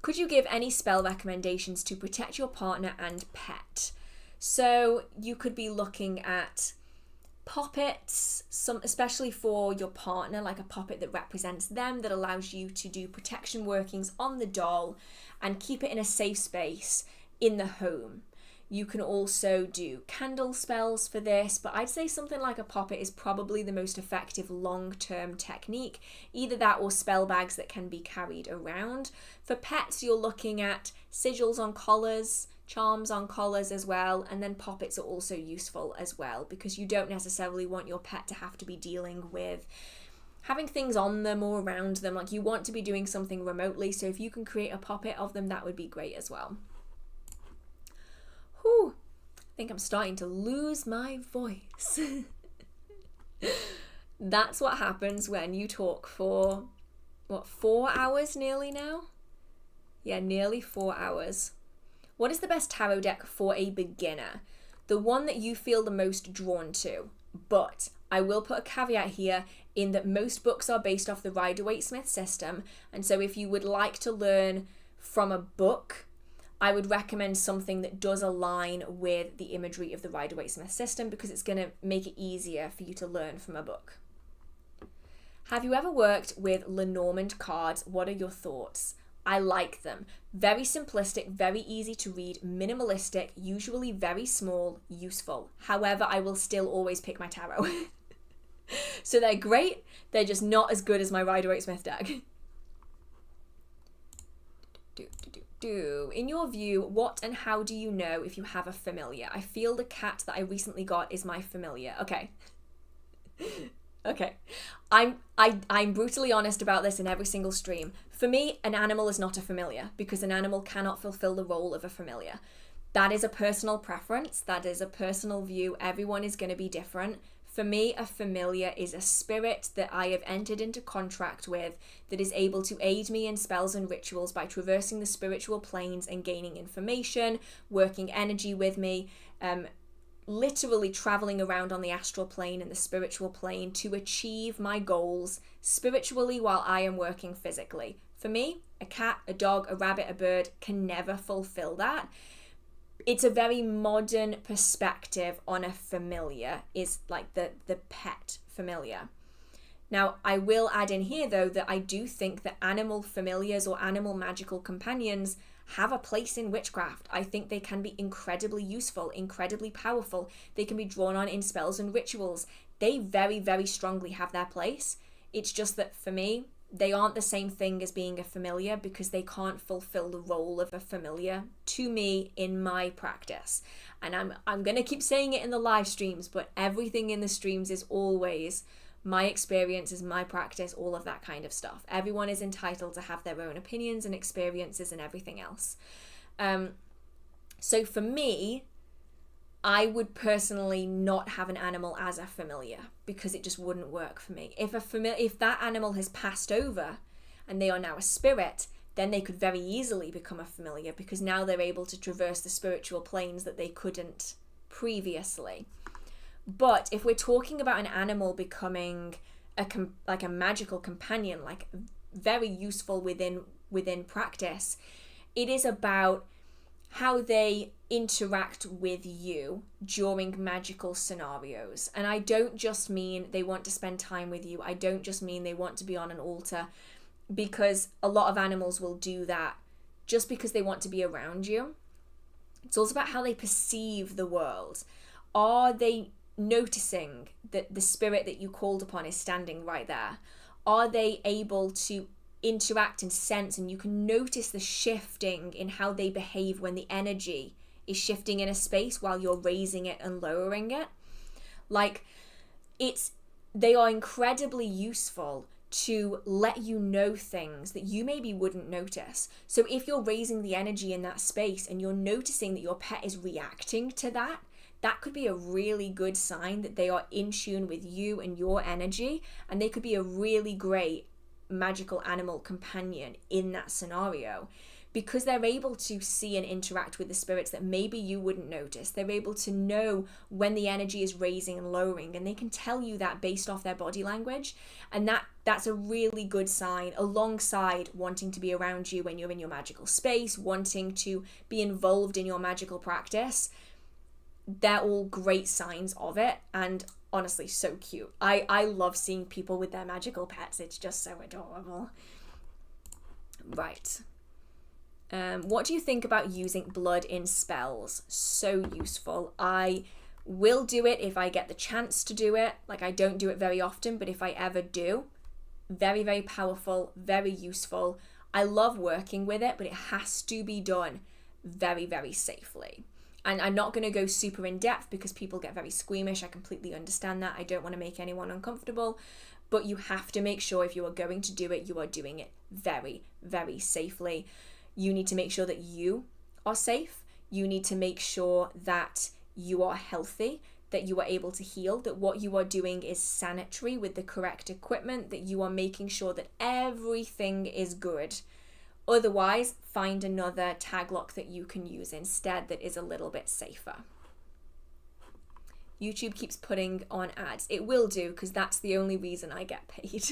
Could you give any spell recommendations to protect your partner and pet? So you could be looking at poppets, especially for your partner, like a poppet that represents them, that allows you to do protection workings on the doll and keep it in a safe space in the home. You can also do candle spells for this, but I'd say something like a poppet is probably the most effective long-term technique. Either that or spell bags that can be carried around. For pets, you're looking at sigils on collars, charms on collars as well, and then poppets are also useful as well, because you don't necessarily want your pet to have to be dealing with having things on them or around them. Like, you want to be doing something remotely, so if you can create a poppet of them, that would be great as well. Whew, I think I'm starting to lose my voice. That's what happens when you talk for, 4 hours nearly now? Yeah, nearly 4 hours. What is the best tarot deck for a beginner? The one that you feel the most drawn to. But I will put a caveat here in that most books are based off the Rider-Waite-Smith system. And so if you would like to learn from a book, I would recommend something that does align with the imagery of the Rider-Waite-Smith system, because it's going to make it easier for you to learn from a book. Have you ever worked with Lenormand cards? What are your thoughts? I like them. Very simplistic, very easy to read, minimalistic, usually very small, useful. However, I will still always pick my tarot. So they're great, they're just not as good as my Rider-Waite-Smith deck. In your view, what and how do you know if you have a familiar? I feel the cat that I recently got is my familiar. Okay. Okay. I'm brutally honest about this in every single stream. For me, an animal is not a familiar because an animal cannot fulfill the role of a familiar. That is a personal preference. That is a personal view. Everyone is going to be different. For me, a familiar is a spirit that I have entered into contract with that is able to aid me in spells and rituals by traversing the spiritual planes and gaining information, working energy with me, literally traveling around on the astral plane and the spiritual plane to achieve my goals spiritually while I am working physically. For me, a cat, a dog, a rabbit, a bird can never fulfill that. It's a very modern perspective on a familiar, is like the pet familiar. Now, I will add in here, though, that I do think that animal familiars or animal magical companions have a place in witchcraft. I think they can be incredibly useful, incredibly powerful. They can be drawn on in spells and rituals. They very, very strongly have their place. It's just that for me, they aren't the same thing as being a familiar because they can't fulfill the role of a familiar to me in my practice. And I'm going to keep saying it in the live streams, but everything in the streams is always my experiences, my practice, all of that kind of stuff. Everyone is entitled to have their own opinions and experiences and everything else. So for me, I would personally not have an animal as a familiar because it just wouldn't work for me. If that animal has passed over and they are now a spirit, then they could very easily become a familiar because now they're able to traverse the spiritual planes that they couldn't previously. But if we're talking about an animal becoming like a magical companion, like very useful within practice, it is about how they interact with you during magical scenarios. And I don't just mean they want to spend time with you. I don't just mean they want to be on an altar, because a lot of animals will do that just because they want to be around you. It's also about how they perceive the world. Are they noticing that the spirit that you called upon is standing right there? Are they able to interact and sense, and you can notice the shifting in how they behave when the energy is shifting in a space while you're raising it and lowering it? Like, they are incredibly useful to let you know things that you maybe wouldn't notice. So if you're raising the energy in that space and you're noticing that your pet is reacting to that, that could be a really good sign that they are in tune with you and your energy, and they could be a really great magical animal companion in that scenario because they're able to see and interact with the spirits that maybe you wouldn't notice. They're able to know when the energy is raising and lowering, and they can tell you that based off their body language, and that's a really good sign, alongside wanting to be around you when you're in your magical space, wanting to be involved in your magical practice. They're all great signs of it, and honestly, so cute. I love seeing people with their magical pets. It's just so adorable. Right. What do you think about using blood in spells? So useful. I will do it if I get the chance to do it. Like, I don't do it very often, but if I ever do, very, very powerful, very useful. I love working with it, but it has to be done very, very safely. And I'm not going to go super in depth because people get very squeamish. I completely understand that. I don't want to make anyone uncomfortable, but you have to make sure if you are going to do it, you are doing it very, very safely. You need to make sure that you are safe. You need to make sure that you are healthy, that you are able to heal, that what you are doing is sanitary with the correct equipment, that you are making sure that everything is good. Otherwise, find another tag lock that you can use instead that is a little bit safer. YouTube keeps putting on ads. It will do, because that's the only reason I get paid.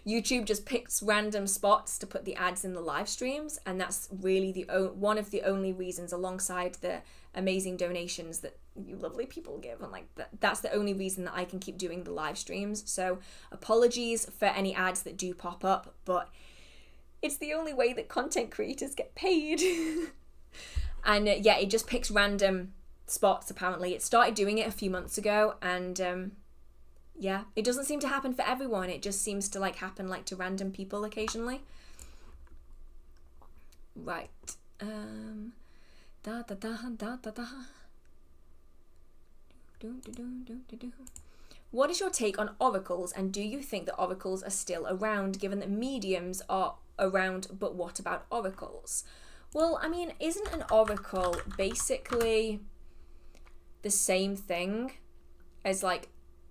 YouTube just picks random spots to put the ads in the live streams, and that's really one of the only reasons, alongside the amazing donations that you lovely people give, and like that's the only reason that I can keep doing the live streams. So apologies for any ads that do pop up, but it's the only way that content creators get paid. And yeah, it just picks random spots. Apparently it started doing it a few months ago, and yeah, it doesn't seem to happen for everyone. It just seems to like happen like to random people occasionally. Right. What is your take on oracles, and do you think that oracles are still around, given that mediums are around, but what about oracles? Well, I mean, isn't an oracle basically the same thing as like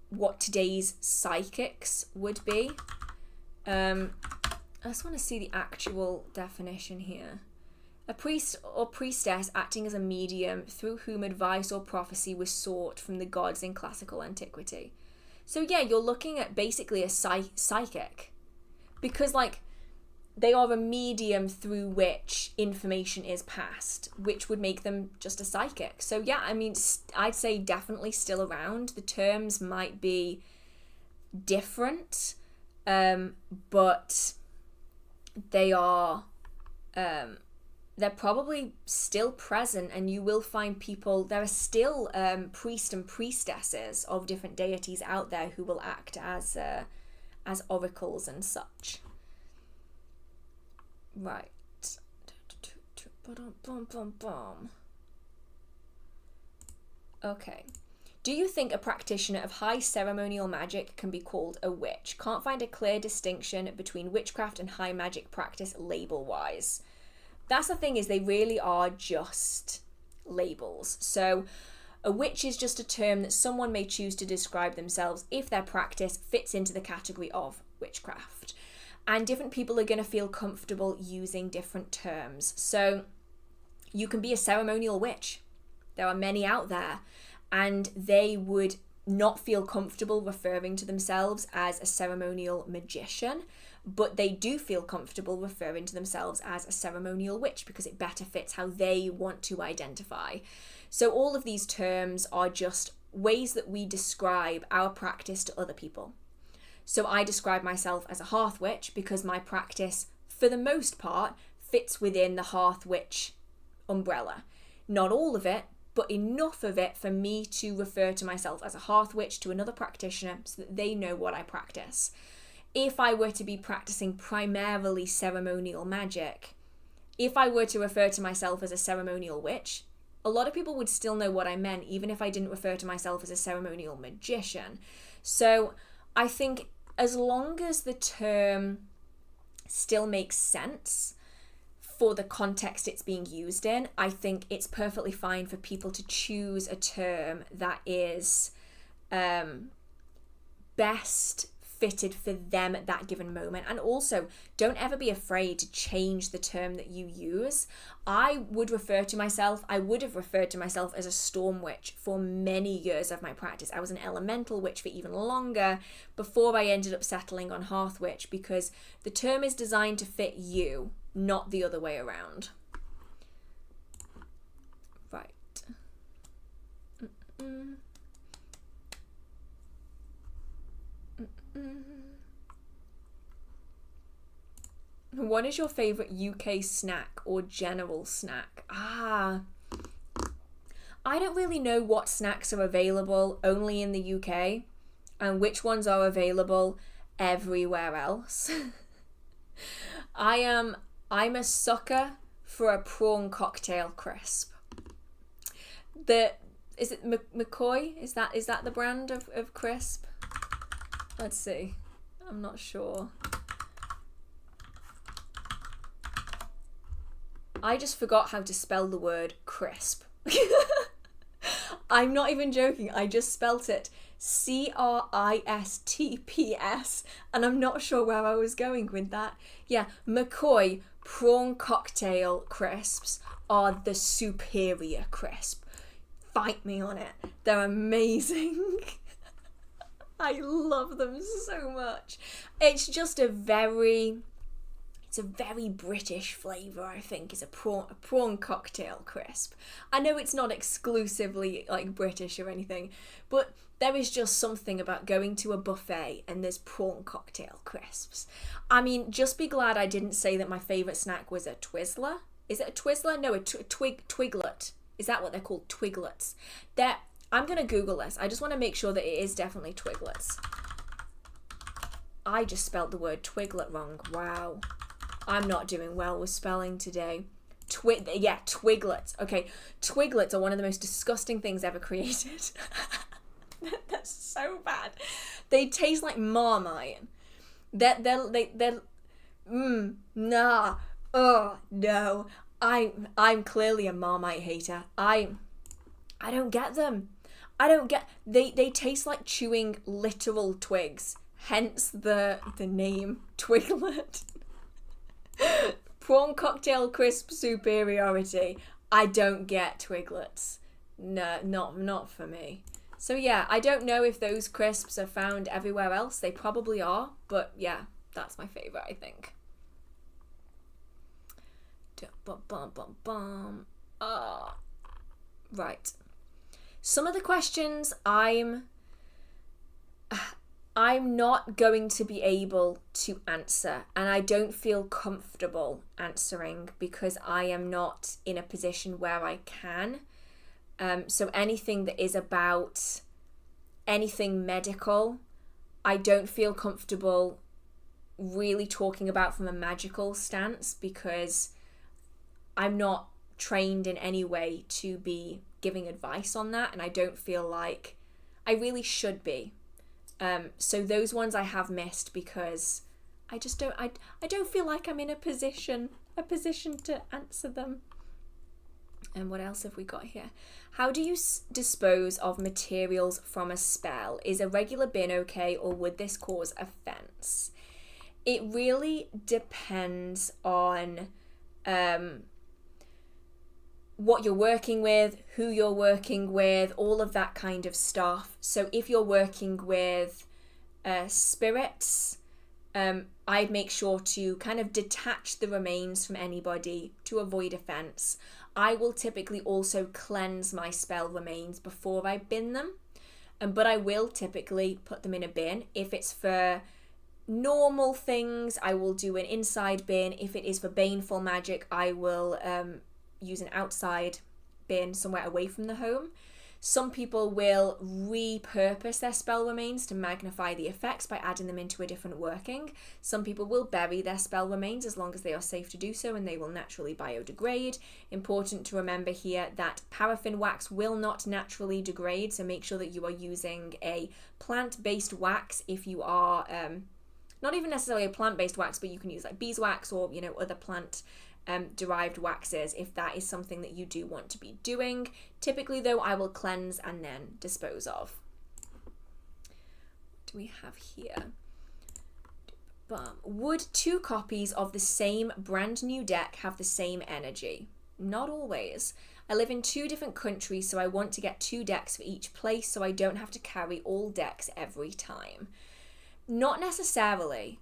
what today's psychics would be? I just want to see the actual definition here. A priest or priestess acting as a medium through whom advice or prophecy was sought from the gods in classical antiquity. So yeah, you're looking at basically a psychic, because like they are a medium through which information is passed, which would make them just a psychic. So yeah, I mean, I'd say definitely still around. The terms might be different, but they are, they're probably still present, and you will find people, there are still priests and priestesses of different deities out there who will act as oracles and such. Right. Okay. Do you think a practitioner of high ceremonial magic can be called a witch? Can't find a clear distinction between witchcraft and high magic practice label-wise. That's the thing, is they really are just labels. So a witch is just a term that someone may choose to describe themselves if their practice fits into the category of witchcraft. And different people are going to feel comfortable using different terms. So you can be a ceremonial witch. There are many out there, and they would not feel comfortable referring to themselves as a ceremonial magician, but they do feel comfortable referring to themselves as a ceremonial witch because it better fits how they want to identify. So all of these terms are just ways that we describe our practice to other people. So I describe myself as a hearth witch because my practice, for the most part, fits within the hearth witch umbrella. Not all of it, but enough of it for me to refer to myself as a hearth witch to another practitioner so that they know what I practice. If I were to be practicing primarily ceremonial magic, if I were to refer to myself as a ceremonial witch, a lot of people would still know what I meant, even if I didn't refer to myself as a ceremonial magician. So I think as long as the term still makes sense for the context it's being used in, I think it's perfectly fine for people to choose a term that is best fitted for them at that given moment. And also, don't ever be afraid to change the term that you use. I would have referred to myself as a storm witch for many years of my practice. I was an elemental witch for even longer before I ended up settling on hearth witch, because the term is designed to fit you, not the other way around. Right. What is your favourite UK snack or general snack? I don't really know what snacks are available only in the UK and which ones are available everywhere else. I'm a sucker for a prawn cocktail crisp. Is it McCoy? Is that the brand of crisp? Let's see. I'm not sure. I just forgot how to spell the word crisp. I'm not even joking. I just spelt it CRISTPS, and I'm not sure where I was going with that. Yeah, McCoy prawn cocktail crisps are the superior crisp. Fight me on it. They're amazing. I love them so much. It's just a very British flavour, I think, is a prawn cocktail crisp. I know it's not exclusively like British or anything, but there is just something about going to a buffet and there's prawn cocktail crisps. I mean, just be glad I didn't say that my favourite snack was a Twizzler. Is it a Twizzler? No, a Twiglet. Is that what they're called? Twiglets. I'm going to Google this. I just want to make sure that it is definitely Twiglets. I just spelled the word Twiglet wrong. Wow. I'm not doing well with spelling today. Twiglets. Okay, Twiglets are one of the most disgusting things ever created. That's so bad. They taste like Marmite. Oh no. I'm clearly a Marmite hater. I don't get them. They taste like chewing literal twigs. Hence the name Twiglet. Prawn cocktail crisp superiority. I don't get Twiglets. No, not for me. So yeah, I don't know if those crisps are found everywhere else. They probably are, but yeah, that's my favourite, I think. Right. Some of the questions I'm not going to be able to answer, and I don't feel comfortable answering because I am not in a position where I can. So anything that is about anything medical, I don't feel comfortable really talking about from a magical stance because I'm not trained in any way to be giving advice on that, and I don't feel like I really should be. So those ones I have missed because I just don't feel like I'm in a position to answer them. And what else have we got here? How do you dispose of materials from a spell? Is a regular bin okay, or would this cause offense? It really depends on what you're working with, who you're working with, all of that kind of stuff. So if you're working with spirits, I'd make sure to kind of detach the remains from anybody to avoid offense. I will typically also cleanse my spell remains before I bin them, but I will typically put them in a bin. If it's for normal things, I will do an inside bin. If it is for baneful magic, I will use an outside bin somewhere away from the home. Some people will repurpose their spell remains to magnify the effects by adding them into a different working. Some people will bury their spell remains as long as they are safe to do so, and they will naturally biodegrade. Important to remember here that paraffin wax will not naturally degrade, so make sure that you are using a plant-based wax if you are not even necessarily a plant-based wax, but you can use like beeswax or other plant derived waxes if that is something that you do want to be doing. Typically though, I will cleanse and then dispose of. What do we have here? Would 2 copies of the same brand new deck have the same energy? Not always. I live in 2 different countries, so I want to get 2 decks for each place so I don't have to carry all decks every time. Not necessarily.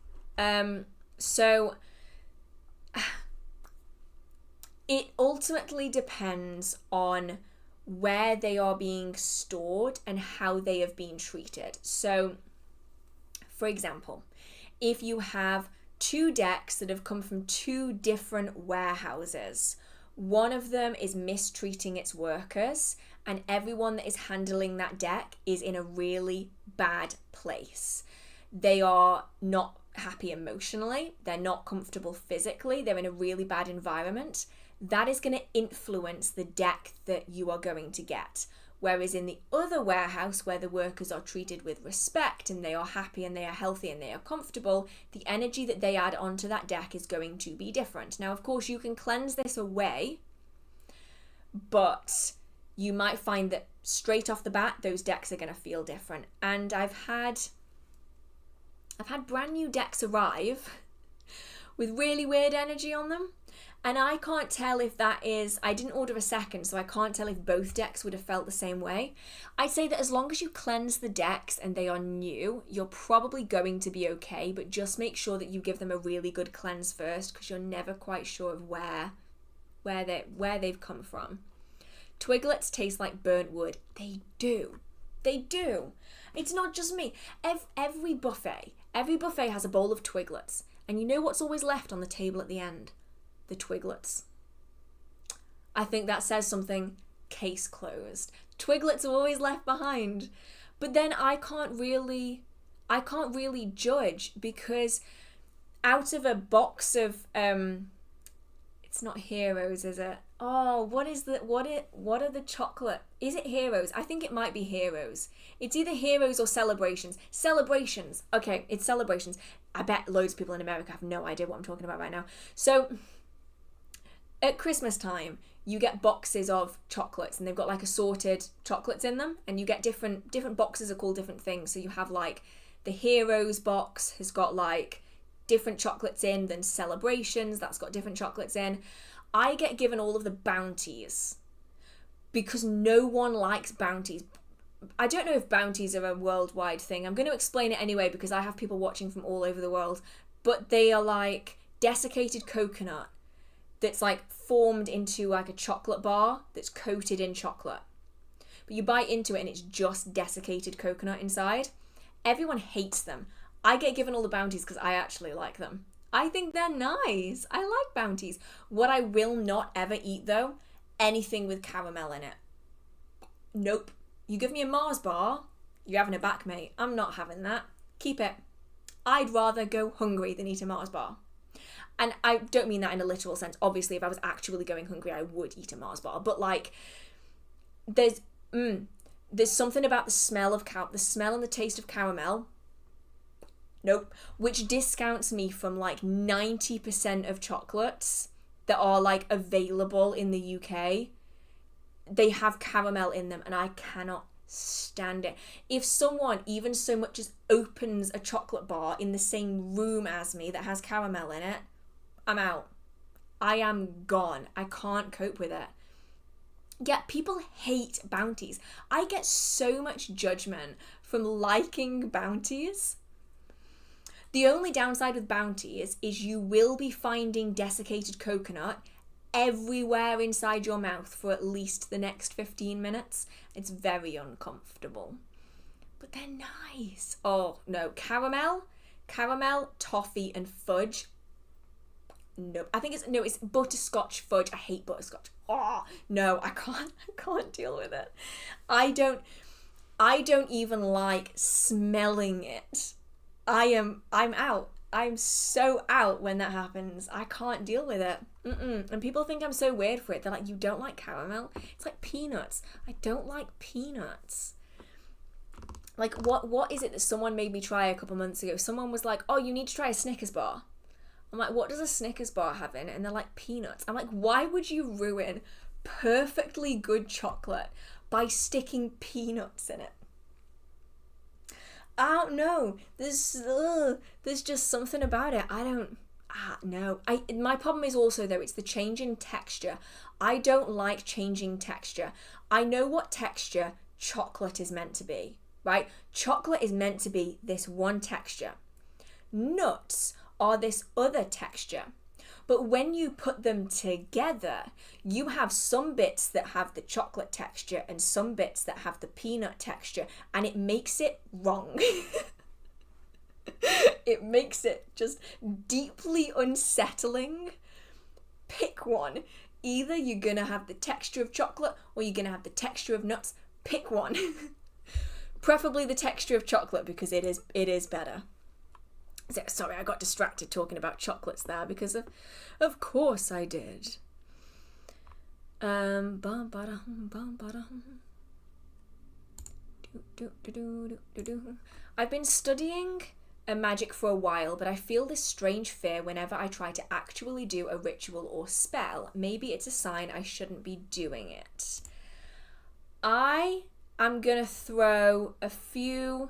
It ultimately depends on where they are being stored and how they have been treated. So, for example, if you have 2 decks that have come from 2 different warehouses, one of them is mistreating its workers, and everyone that is handling that deck is in a really bad place. They are not happy emotionally, they're not comfortable physically, they're in a really bad environment. That is going to influence the deck that you are going to get. Whereas in the other warehouse, where the workers are treated with respect and they are happy and they are healthy and they are comfortable, the energy that they add onto that deck is going to be different. Now, of course, you can cleanse this away, but you might find that straight off the bat, those decks are going to feel different. And I've had brand new decks arrive with really weird energy on them. And I can't tell if that is, I didn't order a second, so I can't tell if both decks would have felt the same way. I'd say that as long as you cleanse the decks and they are new, you're probably going to be okay, but just make sure that you give them a really good cleanse first, because you're never quite sure of where they've come from. Twiglets taste like burnt wood. They do. They do. It's not just me. Every buffet has a bowl of twiglets. And you know what's always left on the table at the end? The twiglets. I think that says something. Case closed. Twiglets are always left behind. But then I can't really judge, because out of a box of it's not Heroes, is it? Oh, what are the chocolate? Is it Heroes? I think it might be Heroes. It's either Heroes or Celebrations. Celebrations. Okay, it's Celebrations. I bet loads of people in America have no idea what I'm talking about right now. So at Christmas time, you get boxes of chocolates, and they've got like assorted chocolates in them, and you get different boxes are called different things. So you have like the Heroes box has got like different chocolates in than Celebrations, that's got different chocolates in. I get given all of the bounties because no one likes bounties. I don't know if bounties are a worldwide thing. I'm going to explain it anyway because I have people watching from all over the world, but they are like desiccated coconut that's like formed into like a chocolate bar that's coated in chocolate. But you bite into it and it's just desiccated coconut inside. Everyone hates them. I get given all the bounties because I actually like them. I think they're nice. I like bounties. What I will not ever eat though, anything with caramel in it. Nope. You give me a Mars bar, you're having it back, mate. I'm not having that. Keep it. I'd rather go hungry than eat a Mars bar. And I don't mean that in a literal sense. Obviously, if I was actually going hungry, I would eat a Mars bar. But like, there's something about the smell and the taste of caramel. Nope. Which discounts me from like 90% of chocolates that are like available in the UK. They have caramel in them and I cannot stand it. If someone even so much as opens a chocolate bar in the same room as me that has caramel in it, I'm out. I am gone. I can't cope with it. Yet people hate bounties. I get so much judgment from liking bounties. The only downside with bounties is you will be finding desiccated coconut everywhere inside your mouth for at least the next 15 minutes. It's very uncomfortable. But they're nice. Oh, no. Caramel, toffee, and fudge. Nope. I think it's butterscotch fudge. I hate butterscotch. Oh, no, I can't deal with it. I don't even like smelling it. I'm out. I'm so out when that happens. I can't deal with it. And people think I'm so weird for it. They're like, you don't like caramel? It's like peanuts. I don't like peanuts. Like, what is it that someone made me try a couple months ago? Someone was like, oh, you need to try a Snickers bar. I'm like, what does a Snickers bar have in it? And they're like, peanuts. I'm like, why would you ruin perfectly good chocolate by sticking peanuts in it? I don't know. There's just something about it. No. My problem is also though, it's the change in texture. I don't like changing texture. I know what texture chocolate is meant to be, right? Chocolate is meant to be this one texture. Nuts are this other texture. But when you put them together, you have some bits that have the chocolate texture and some bits that have the peanut texture, and it makes it wrong. It makes it just deeply unsettling. Pick one. Either you're going to have the texture of chocolate or you're going to have the texture of nuts. Pick one. Preferably the texture of chocolate because it is better. Sorry, I got distracted talking about chocolates there because of course I did. I've been studying magic for a while, but I feel this strange fear whenever I try to actually do a ritual or spell. Maybe it's a sign I shouldn't be doing it. I am gonna throw a few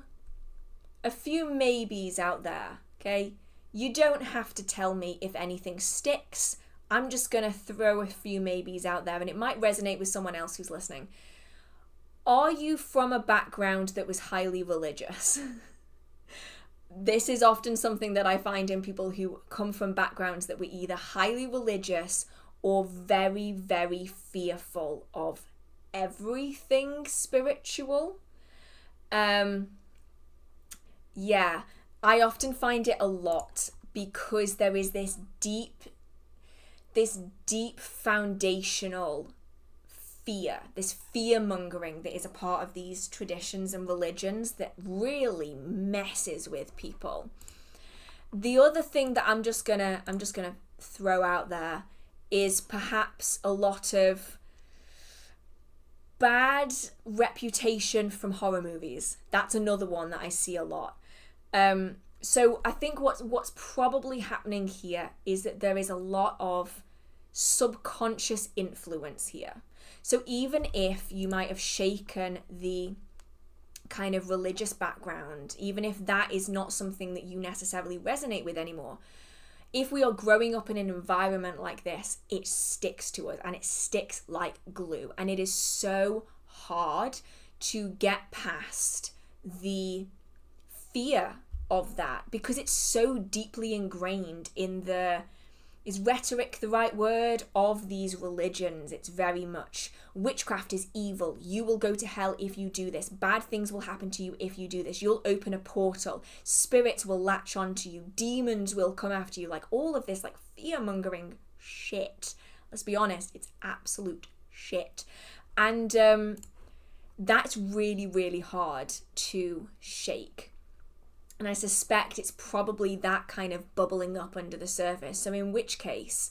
maybes out there. Okay, you don't have to tell me if anything sticks. I'm just going to throw a few maybes out there, and it might resonate with someone else who's listening. Are you from a background that was highly religious? This is often something that I find in people who come from backgrounds that were either highly religious or very, very fearful of everything spiritual. Yeah, I often find it a lot because there is this deep foundational fear, this fear-mongering that is a part of these traditions and religions that really messes with people. The other thing that I'm just gonna throw out there is perhaps a lot of bad reputation from horror movies. That's another one that I see a lot. So I think what's probably happening here is that there is a lot of subconscious influence here. So even if you might have shaken the kind of religious background, even if that is not something that you necessarily resonate with anymore, if we are growing up in an environment like this, it sticks to us, and it sticks like glue. And it is so hard to get past the fear of that because it's so deeply ingrained in is rhetoric the right word, of these religions. It's very much witchcraft is evil. You will go to hell if you do this. Bad things will happen to you if you do this. You'll open a portal. Spirits will latch onto you. Demons will come after you. Like all of this like fear-mongering shit. Let's be honest, it's absolute shit. And that's really, really hard to shake. And I suspect it's probably that kind of bubbling up under the surface. So in which case,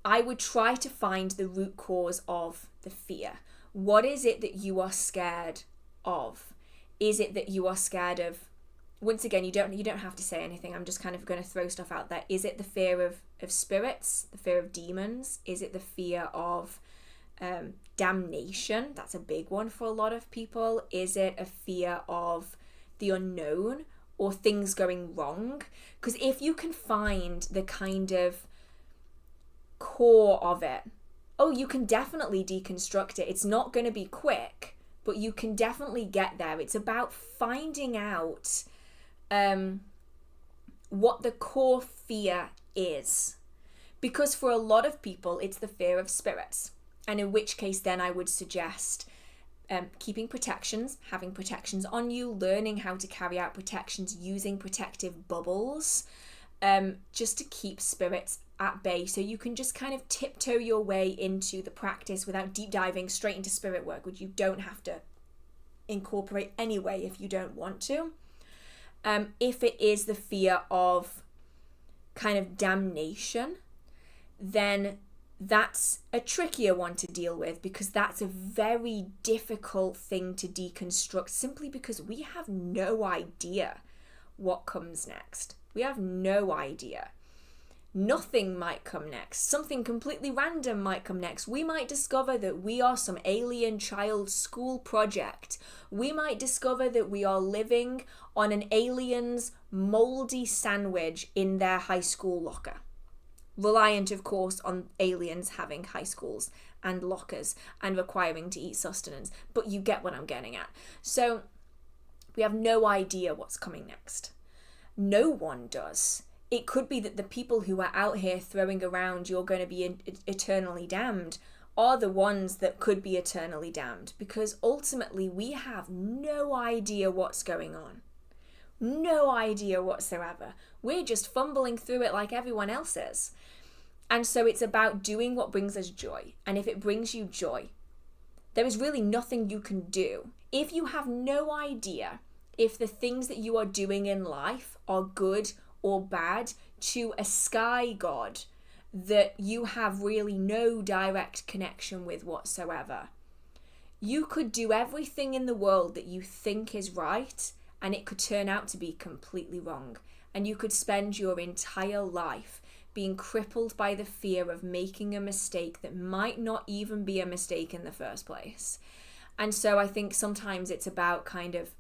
I would try to find the root cause of the fear. What is it that you are scared of? Is it that you are scared of, once again, you don't have to say anything. I'm just kind of going to throw stuff out there. Is it the fear of spirits, the fear of demons? Is it the fear of damnation? That's a big one for a lot of people. Is it a fear of the unknown or things going wrong? Because if you can find the kind of core of it, you can definitely deconstruct it. It's not going to be quick, but you can definitely get there. It's about finding out what the core fear is, because for a lot of people it's the fear of spirits, and in which case then I would suggest keeping protections, having protections on you, learning how to carry out protections, using protective bubbles, just to keep spirits at bay, so you can just kind of tiptoe your way into the practice without deep diving straight into spirit work, which you don't have to incorporate anyway if you don't want to. If it is the fear of kind of damnation, then that's a trickier one to deal with, because that's a very difficult thing to deconstruct, simply because we have no idea what comes next. We have no idea. Nothing might come next. Something completely random might come next. We might discover that we are some alien child school project. We might discover that we are living on an alien's moldy sandwich in their high school locker. Reliant, of course, on aliens having high schools and lockers and requiring to eat sustenance. But you get what I'm getting at. So we have no idea what's coming next. No one does. It could be that the people who are out here throwing around "you're going to be eternally damned" are the ones that could be eternally damned, because ultimately we have no idea what's going on. No idea whatsoever. We're just fumbling through it like everyone else is. And so it's about doing what brings us joy. And if it brings you joy, there is really nothing you can do. If you have no idea if the things that you are doing in life are good or bad to a sky god that you have really no direct connection with whatsoever, you could do everything in the world that you think is right, and it could turn out to be completely wrong. And you could spend your entire life being crippled by the fear of making a mistake that might not even be a mistake in the first place. And so I think sometimes it's about kind of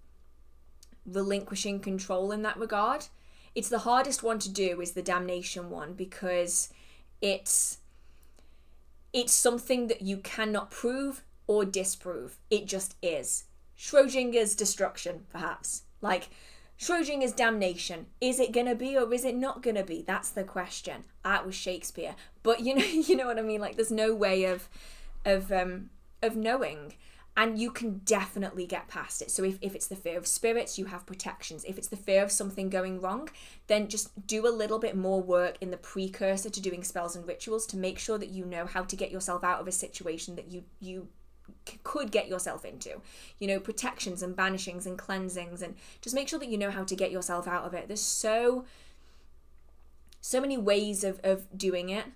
relinquishing control in that regard. It's the hardest one to do, is the damnation one, because It's something that you cannot prove or disprove. It just is. Schrodinger's destruction, perhaps. Like, Schrodinger's damnation. Is it gonna be or is it not gonna be? That's the question. That was Shakespeare. But you know what I mean? Like, there's no way of knowing. And you can definitely get past it. So if it's the fear of spirits, you have protections. If it's the fear of something going wrong, then just do a little bit more work in the precursor to doing spells and rituals to make sure that you know how to get yourself out of a situation that you could get yourself into. You know, protections and banishings and cleansings, and just make sure that you know how to get yourself out of it. There's so many ways of doing it.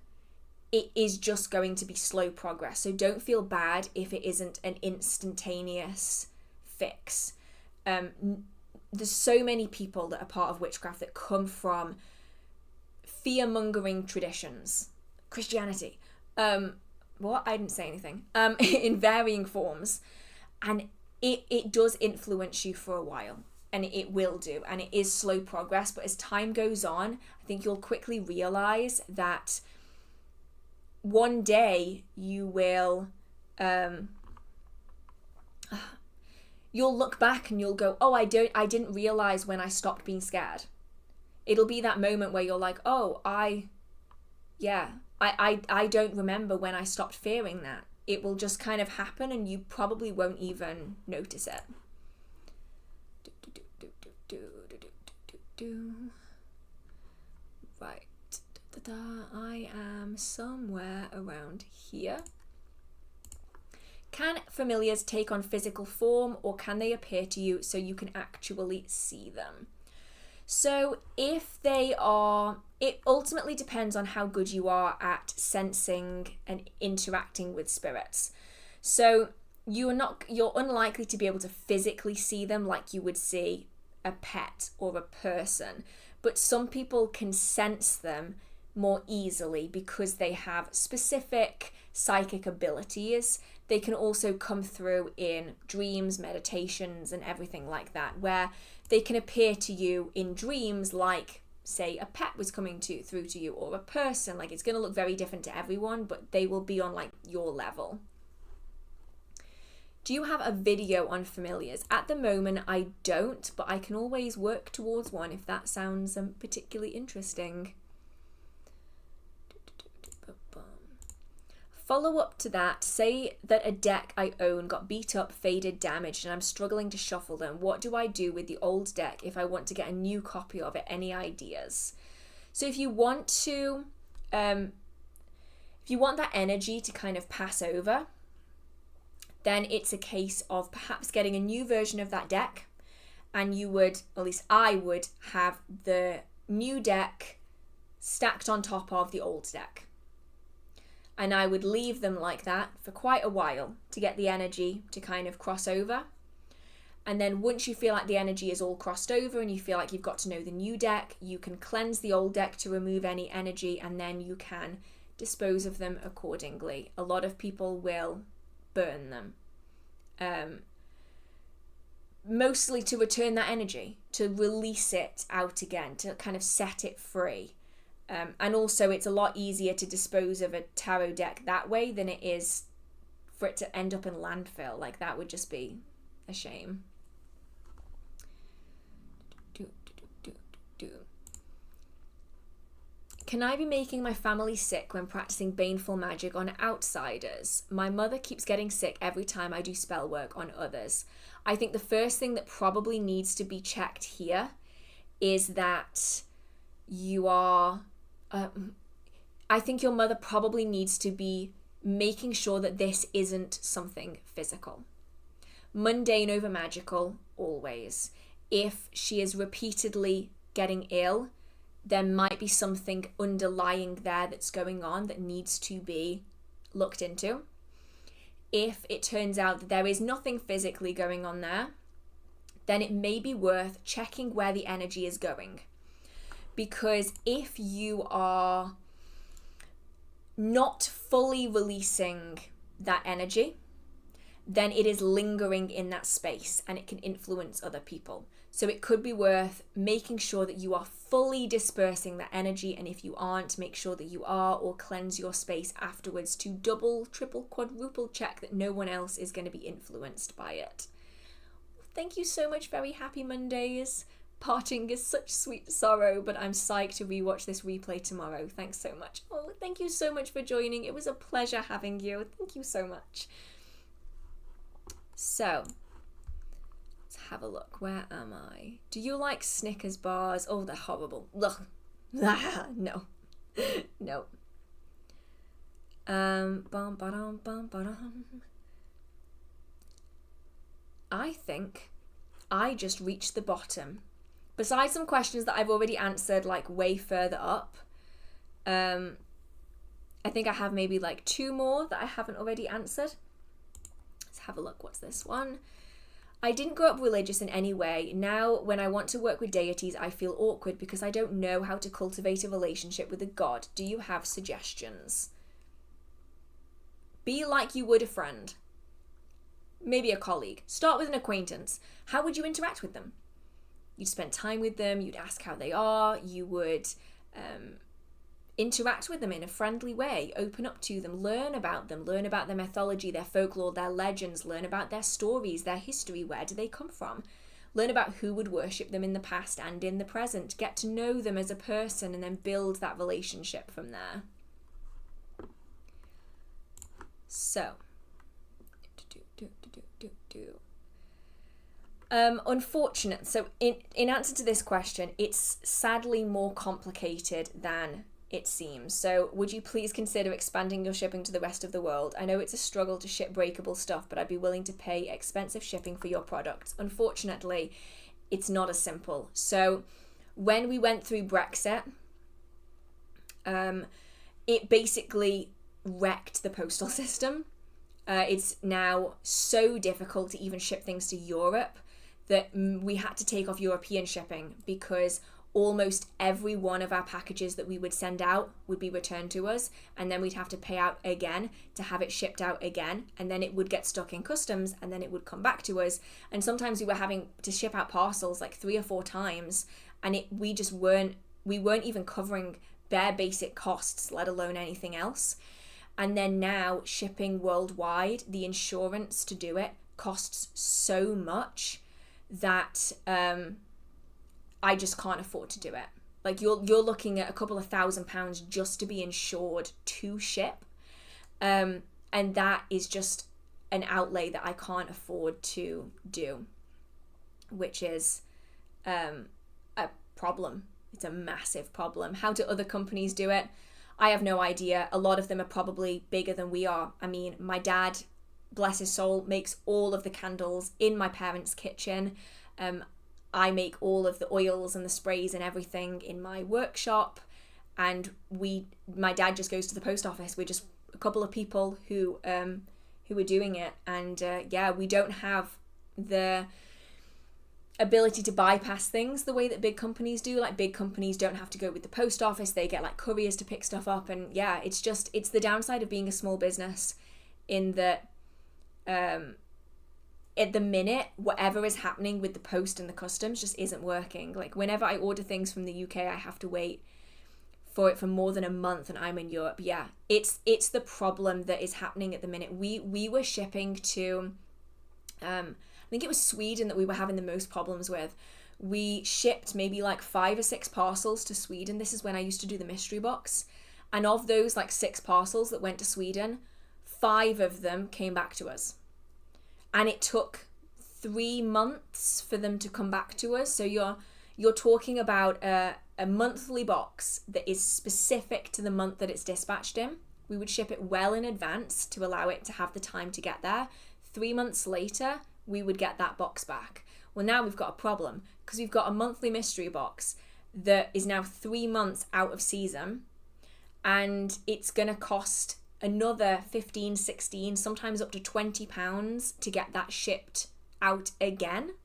It is just going to be slow progress. So don't feel bad if it isn't an instantaneous fix. There's so many people that are part of witchcraft that come from fear-mongering traditions. Christianity. What? I didn't say anything. In varying forms. And it does influence you for a while. And it will do. And it is slow progress. But as time goes on, I think you'll quickly realise that one day you will you'll look back and you'll go, oh, I didn't realize when I stopped being scared. It'll be that moment where you're like, oh, I don't remember when I stopped fearing that. It will just kind of happen and you probably won't even notice it. Right. I am somewhere around here. Can familiars take on physical form, or can they appear to you so you can actually see them? So if they are, it ultimately depends on how good you are at sensing and interacting with spirits. So you're unlikely to be able to physically see them like you would see a pet or a person, but some people can sense them more easily because they have specific psychic abilities. They can also come through in dreams, meditations, and everything like that, where they can appear to you in dreams like, say, a pet was coming through to you, or a person. Like, it's going to look very different to everyone, but they will be on like your level. Do you have a video on familiars? At the moment, I don't, but I can always work towards one if that sounds particularly interesting. Follow up to that, say that a deck I own got beat up, faded, damaged, and I'm struggling to shuffle them. What do I do with the old deck if I want to get a new copy of it? Any ideas? So if you want to, if you want that energy to kind of pass over, then it's a case of perhaps getting a new version of that deck, and you would, or at least I would, have the new deck stacked on top of the old deck. And I would leave them like that for quite a while to get the energy to kind of cross over. And then once you feel like the energy is all crossed over and you feel like you've got to know the new deck, you can cleanse the old deck to remove any energy, and then you can dispose of them accordingly. A lot of people will burn them. Mostly to return that energy, to release it out again, to kind of set it free. And also it's a lot easier to dispose of a tarot deck that way than it is for it to end up in landfill. Like, that would just be a shame. Can I be making my family sick when practicing baneful magic on outsiders? My mother keeps getting sick every time I do spell work on others. I think the first thing that probably needs to be checked here is that you are... I think your mother probably needs to be making sure that this isn't something physical. Mundane over magical, always. If she is repeatedly getting ill, there might be something underlying there that's going on that needs to be looked into. If it turns out that there is nothing physically going on there, then it may be worth checking where the energy is going. Because if you are not fully releasing that energy, then it is lingering in that space and it can influence other people. So it could be worth making sure that you are fully dispersing that energy, and if you aren't, make sure that you are, or cleanse your space afterwards to double, triple, quadruple check that no one else is going to be influenced by it. Thank you so much, very happy Mondays. Parting is such sweet sorrow, but I'm psyched to rewatch this replay tomorrow. Thanks so much. Oh, thank you so much for joining. It was a pleasure having you. Thank you so much. So, let's have a look. Where am I? Do you like Snickers bars? Oh, they're horrible. Ugh. No. No. I think I just reached the bottom. Besides some questions that I've already answered, like way further up, I think I have maybe like 2 more that I haven't already answered. Let's have a look. What's this one? I didn't grow up religious in any way. Now, when I want to work with deities, I feel awkward because I don't know how to cultivate a relationship with a god. Do you have suggestions? Be like you would a friend. Maybe a colleague. Start with an acquaintance. How would you interact with them? You'd spend time with them, you'd ask how they are, you would interact with them in a friendly way, open up to them, learn about their mythology, their folklore, their legends, learn about their stories, their history, where do they come from? Learn about who would worship them in the past and in the present. Get to know them as a person and then build that relationship from there. So, unfortunate. So in answer to this question, it's sadly more complicated than it seems. So would you please consider expanding your shipping to the rest of the world? I know it's a struggle to ship breakable stuff, but I'd be willing to pay expensive shipping for your products. Unfortunately, it's not as simple. So when we went through Brexit, it basically wrecked the postal system. It's now so difficult to even ship things to Europe that we had to take off European shipping because almost every one of our packages that we would send out would be returned to us, and then we'd have to pay out again to have it shipped out again, and then it would get stuck in customs, and then it would come back to us. And sometimes we were having to ship out parcels like 3 or 4 times, and we weren't even covering bare basic costs, let alone anything else. And then now shipping worldwide, the insurance to do it costs so much that I just can't afford to do it. Like you're looking at a couple of £1,000 just to be insured to ship. And that is just an outlay that I can't afford to do, which is a problem. It's a massive problem. How do other companies do it? I have no idea. A lot of them are probably bigger than we are. I mean, my dad, bless his soul, makes all of the candles in my parents' kitchen. I make all of the oils and the sprays and everything in my workshop. And my dad just goes to the post office. We're just a couple of people who are doing it. And we don't have the ability to bypass things the way that big companies do. Like big companies don't have to go with the post office, they get like couriers to pick stuff up, and it's the downside of being a small business in that at the minute whatever is happening with the post and the customs just isn't working. Like whenever I order things from the UK, I have to wait for it for more than a month, and I'm in Europe. It's the problem that is happening at the minute. We were shipping to I think it was Sweden that we were having the most problems with. We shipped maybe like 5 or 6 parcels to Sweden. This is when I used to do the mystery box. And of those like 6 parcels that went to Sweden, 5 of them came back to us. And it took 3 months for them to come back to us. So you're talking about a monthly box that is specific to the month that it's dispatched in. We would ship it well in advance to allow it to have the time to get there. 3 months later, we would get that box back. Well, now we've got a problem because we've got a monthly mystery box that is now 3 months out of season, and it's going to cost another 15, 16, sometimes up to £20 to get that shipped out again.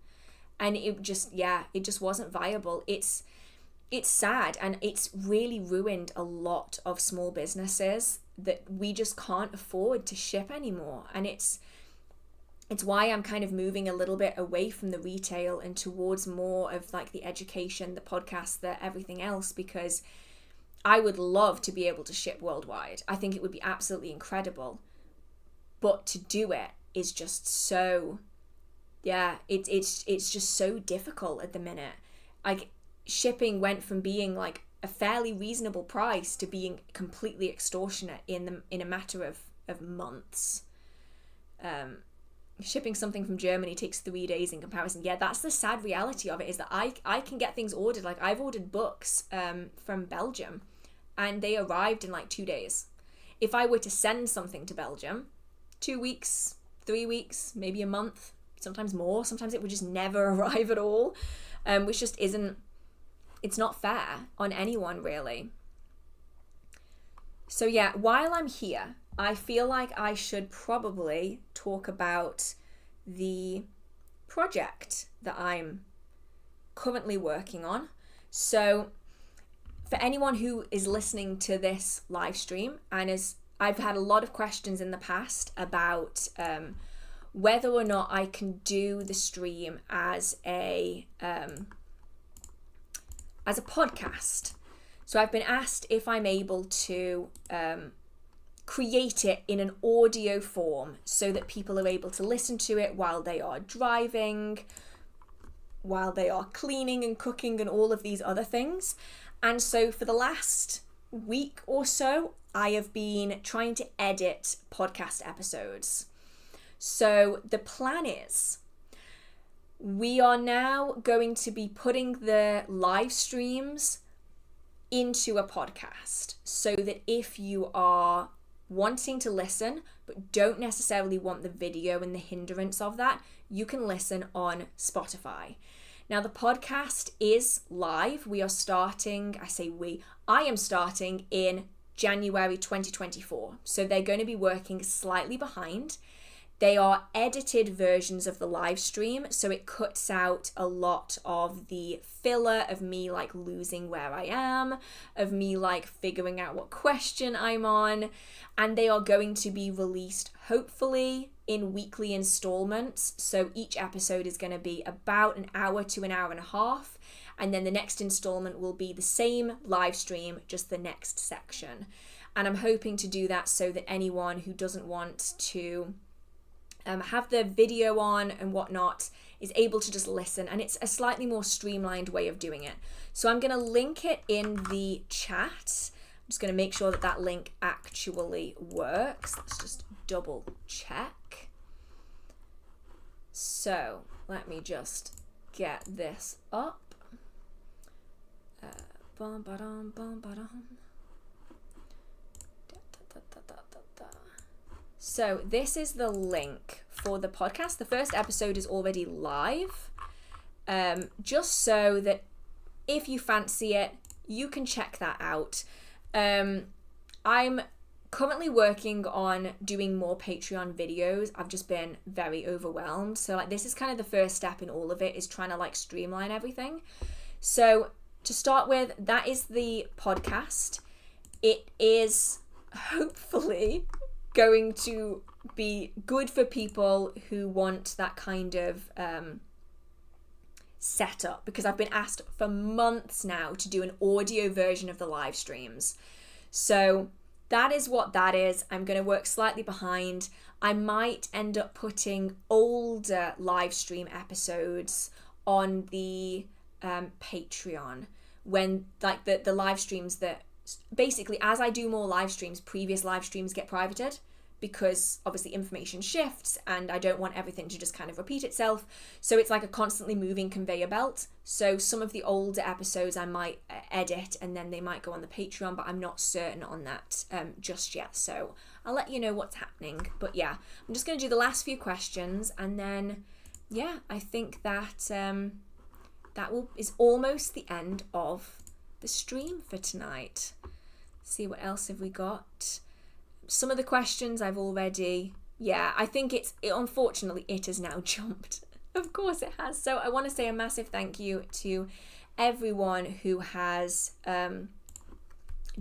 And it just wasn't viable. It's sad, and it's really ruined a lot of small businesses that we just can't afford to ship anymore. And it's it's why I'm kind of moving a little bit away from the retail and towards more of like the education, the podcast, the everything else, because I would love to be able to ship worldwide. I think it would be absolutely incredible. But to do it is just so, it's just so difficult at the minute. Like, shipping went from being like a fairly reasonable price to being completely extortionate in a matter of months. Shipping something from Germany takes 3 days in comparison. Yeah, that's the sad reality of it, is that I can get things ordered. Like, I've ordered books from Belgium, and they arrived in like 2 days. If I were to send something to Belgium, 2 weeks, 3 weeks, maybe a month, sometimes more. Sometimes it would just never arrive at all, which just isn't, it's not fair on anyone, really. So yeah, while I'm here, I feel like I should probably talk about the project that I'm currently working on. So for anyone who is listening to this live stream, and I've had a lot of questions in the past about whether or not I can do the stream as a podcast. So I've been asked if I'm able to create it in an audio form so that people are able to listen to it while they are driving, while they are cleaning and cooking and all of these other things. And so for the last week or so, I have been trying to edit podcast episodes. So the plan is, we are now going to be putting the live streams into a podcast, so that if you are wanting to listen but don't necessarily want the video and the hindrance of that, you can listen on Spotify. Now the podcast is live. We are starting, I am starting in January 2024. So they're going to be working slightly behind. They are edited versions of the live stream, so it cuts out a lot of the filler of me like losing where I am, of me like figuring out what question I'm on, and they are going to be released hopefully in weekly installments. So each episode is going to be about an hour to an hour and a half, and then the next installment will be the same live stream, just the next section. And I'm hoping to do that so that anyone who doesn't want to have the video on and whatnot is able to just listen, and it's a slightly more streamlined way of doing it. So I'm going to link it in the chat. I'm just going to make sure that that link actually works. Let's just double check. So let me just get this up. So this is the link for the podcast. The first episode is already live, just so that if you fancy it, you can check that out. I'm currently working on doing more Patreon videos. I've just been very overwhelmed. So like, this is kind of the first step in all of it, is trying to like streamline everything. So to start with, that is the podcast. It is hopefully going to be good for people who want that kind of setup, because I've been asked for months now to do an audio version of the live streams. So that is what that is. I'm going to work slightly behind. I might end up putting older live stream episodes on the Patreon, when like the live streams that basically, as I do more live streams, previous live streams get privated, because obviously information shifts and I don't want everything to just kind of repeat itself. So it's like a constantly moving conveyor belt. So some of the older episodes I might edit and then they might go on the Patreon, but I'm not certain on that just yet. So I'll let you know what's happening. But yeah, I'm just going to do the last few questions, and then yeah, I think that is almost the end of the stream for tonight. See, what else have we got? Some of the questions I've already, I think unfortunately it has now jumped. Of course it has. So I want to say a massive thank you to everyone who has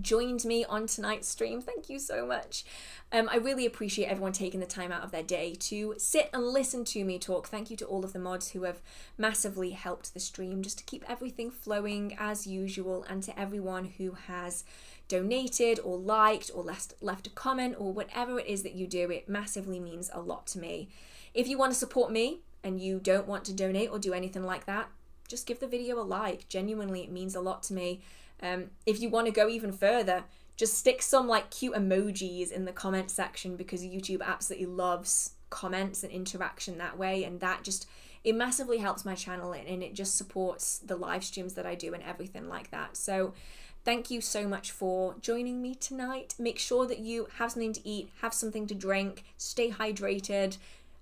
joined me on tonight's stream. Thank you so much. I really appreciate everyone taking the time out of their day to sit and listen to me talk. Thank you to all of the mods who have massively helped the stream just to keep everything flowing as usual, and to everyone who has donated or liked or left a comment or whatever it is that you do. It massively means a lot to me. If you want to support me and you don't want to donate or do anything like that, just give the video a like. Genuinely, it means a lot to me. If you want to go even further, just stick some like cute emojis in the comment section, because YouTube absolutely loves comments and interaction that way, and that just, it massively helps my channel and it just supports the live streams that I do and everything like that. So thank you so much for joining me tonight. Make sure that you have something to eat, have something to drink, stay hydrated.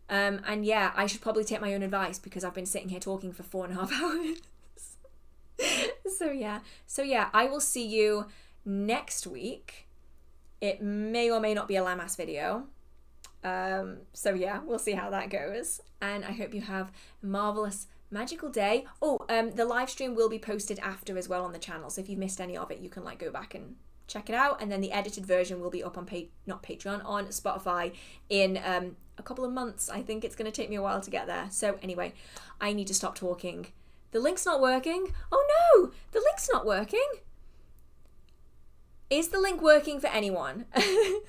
And yeah, I should probably take my own advice because I've been sitting here talking for 4.5 hours. So yeah, I will see you next week. It may or may not be a Lammas video. So yeah, we'll see how that goes. And I hope you have a marvelous, magical day. Oh, the live stream will be posted after as well on the channel. So if you've missed any of it, you can like go back and check it out. And then the edited version will be up on not Patreon, on Spotify in a couple of months. I think it's going to take me a while to get there. So anyway, I need to stop talking. The link's not working. Oh no, the link's not working. Is the link working for anyone? I'm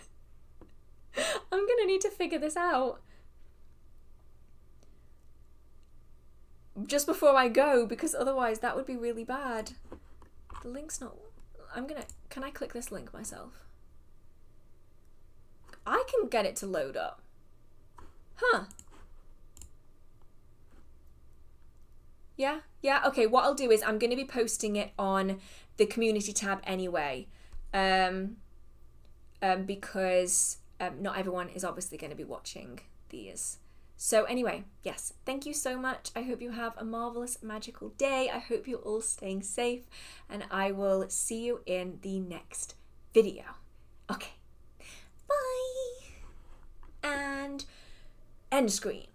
gonna need to figure this out just before I go, because otherwise that would be really bad. The link's not, can I click this link myself? I can get it to load up. Huh. Yeah, okay, what I'll do is I'm going to be posting it on the community tab anyway, because not everyone is obviously going to be watching these. So anyway, yes, thank you so much. I hope you have a marvelous, magical day. I hope you're all staying safe, and I will see you in the next video. Okay, bye, and end screen.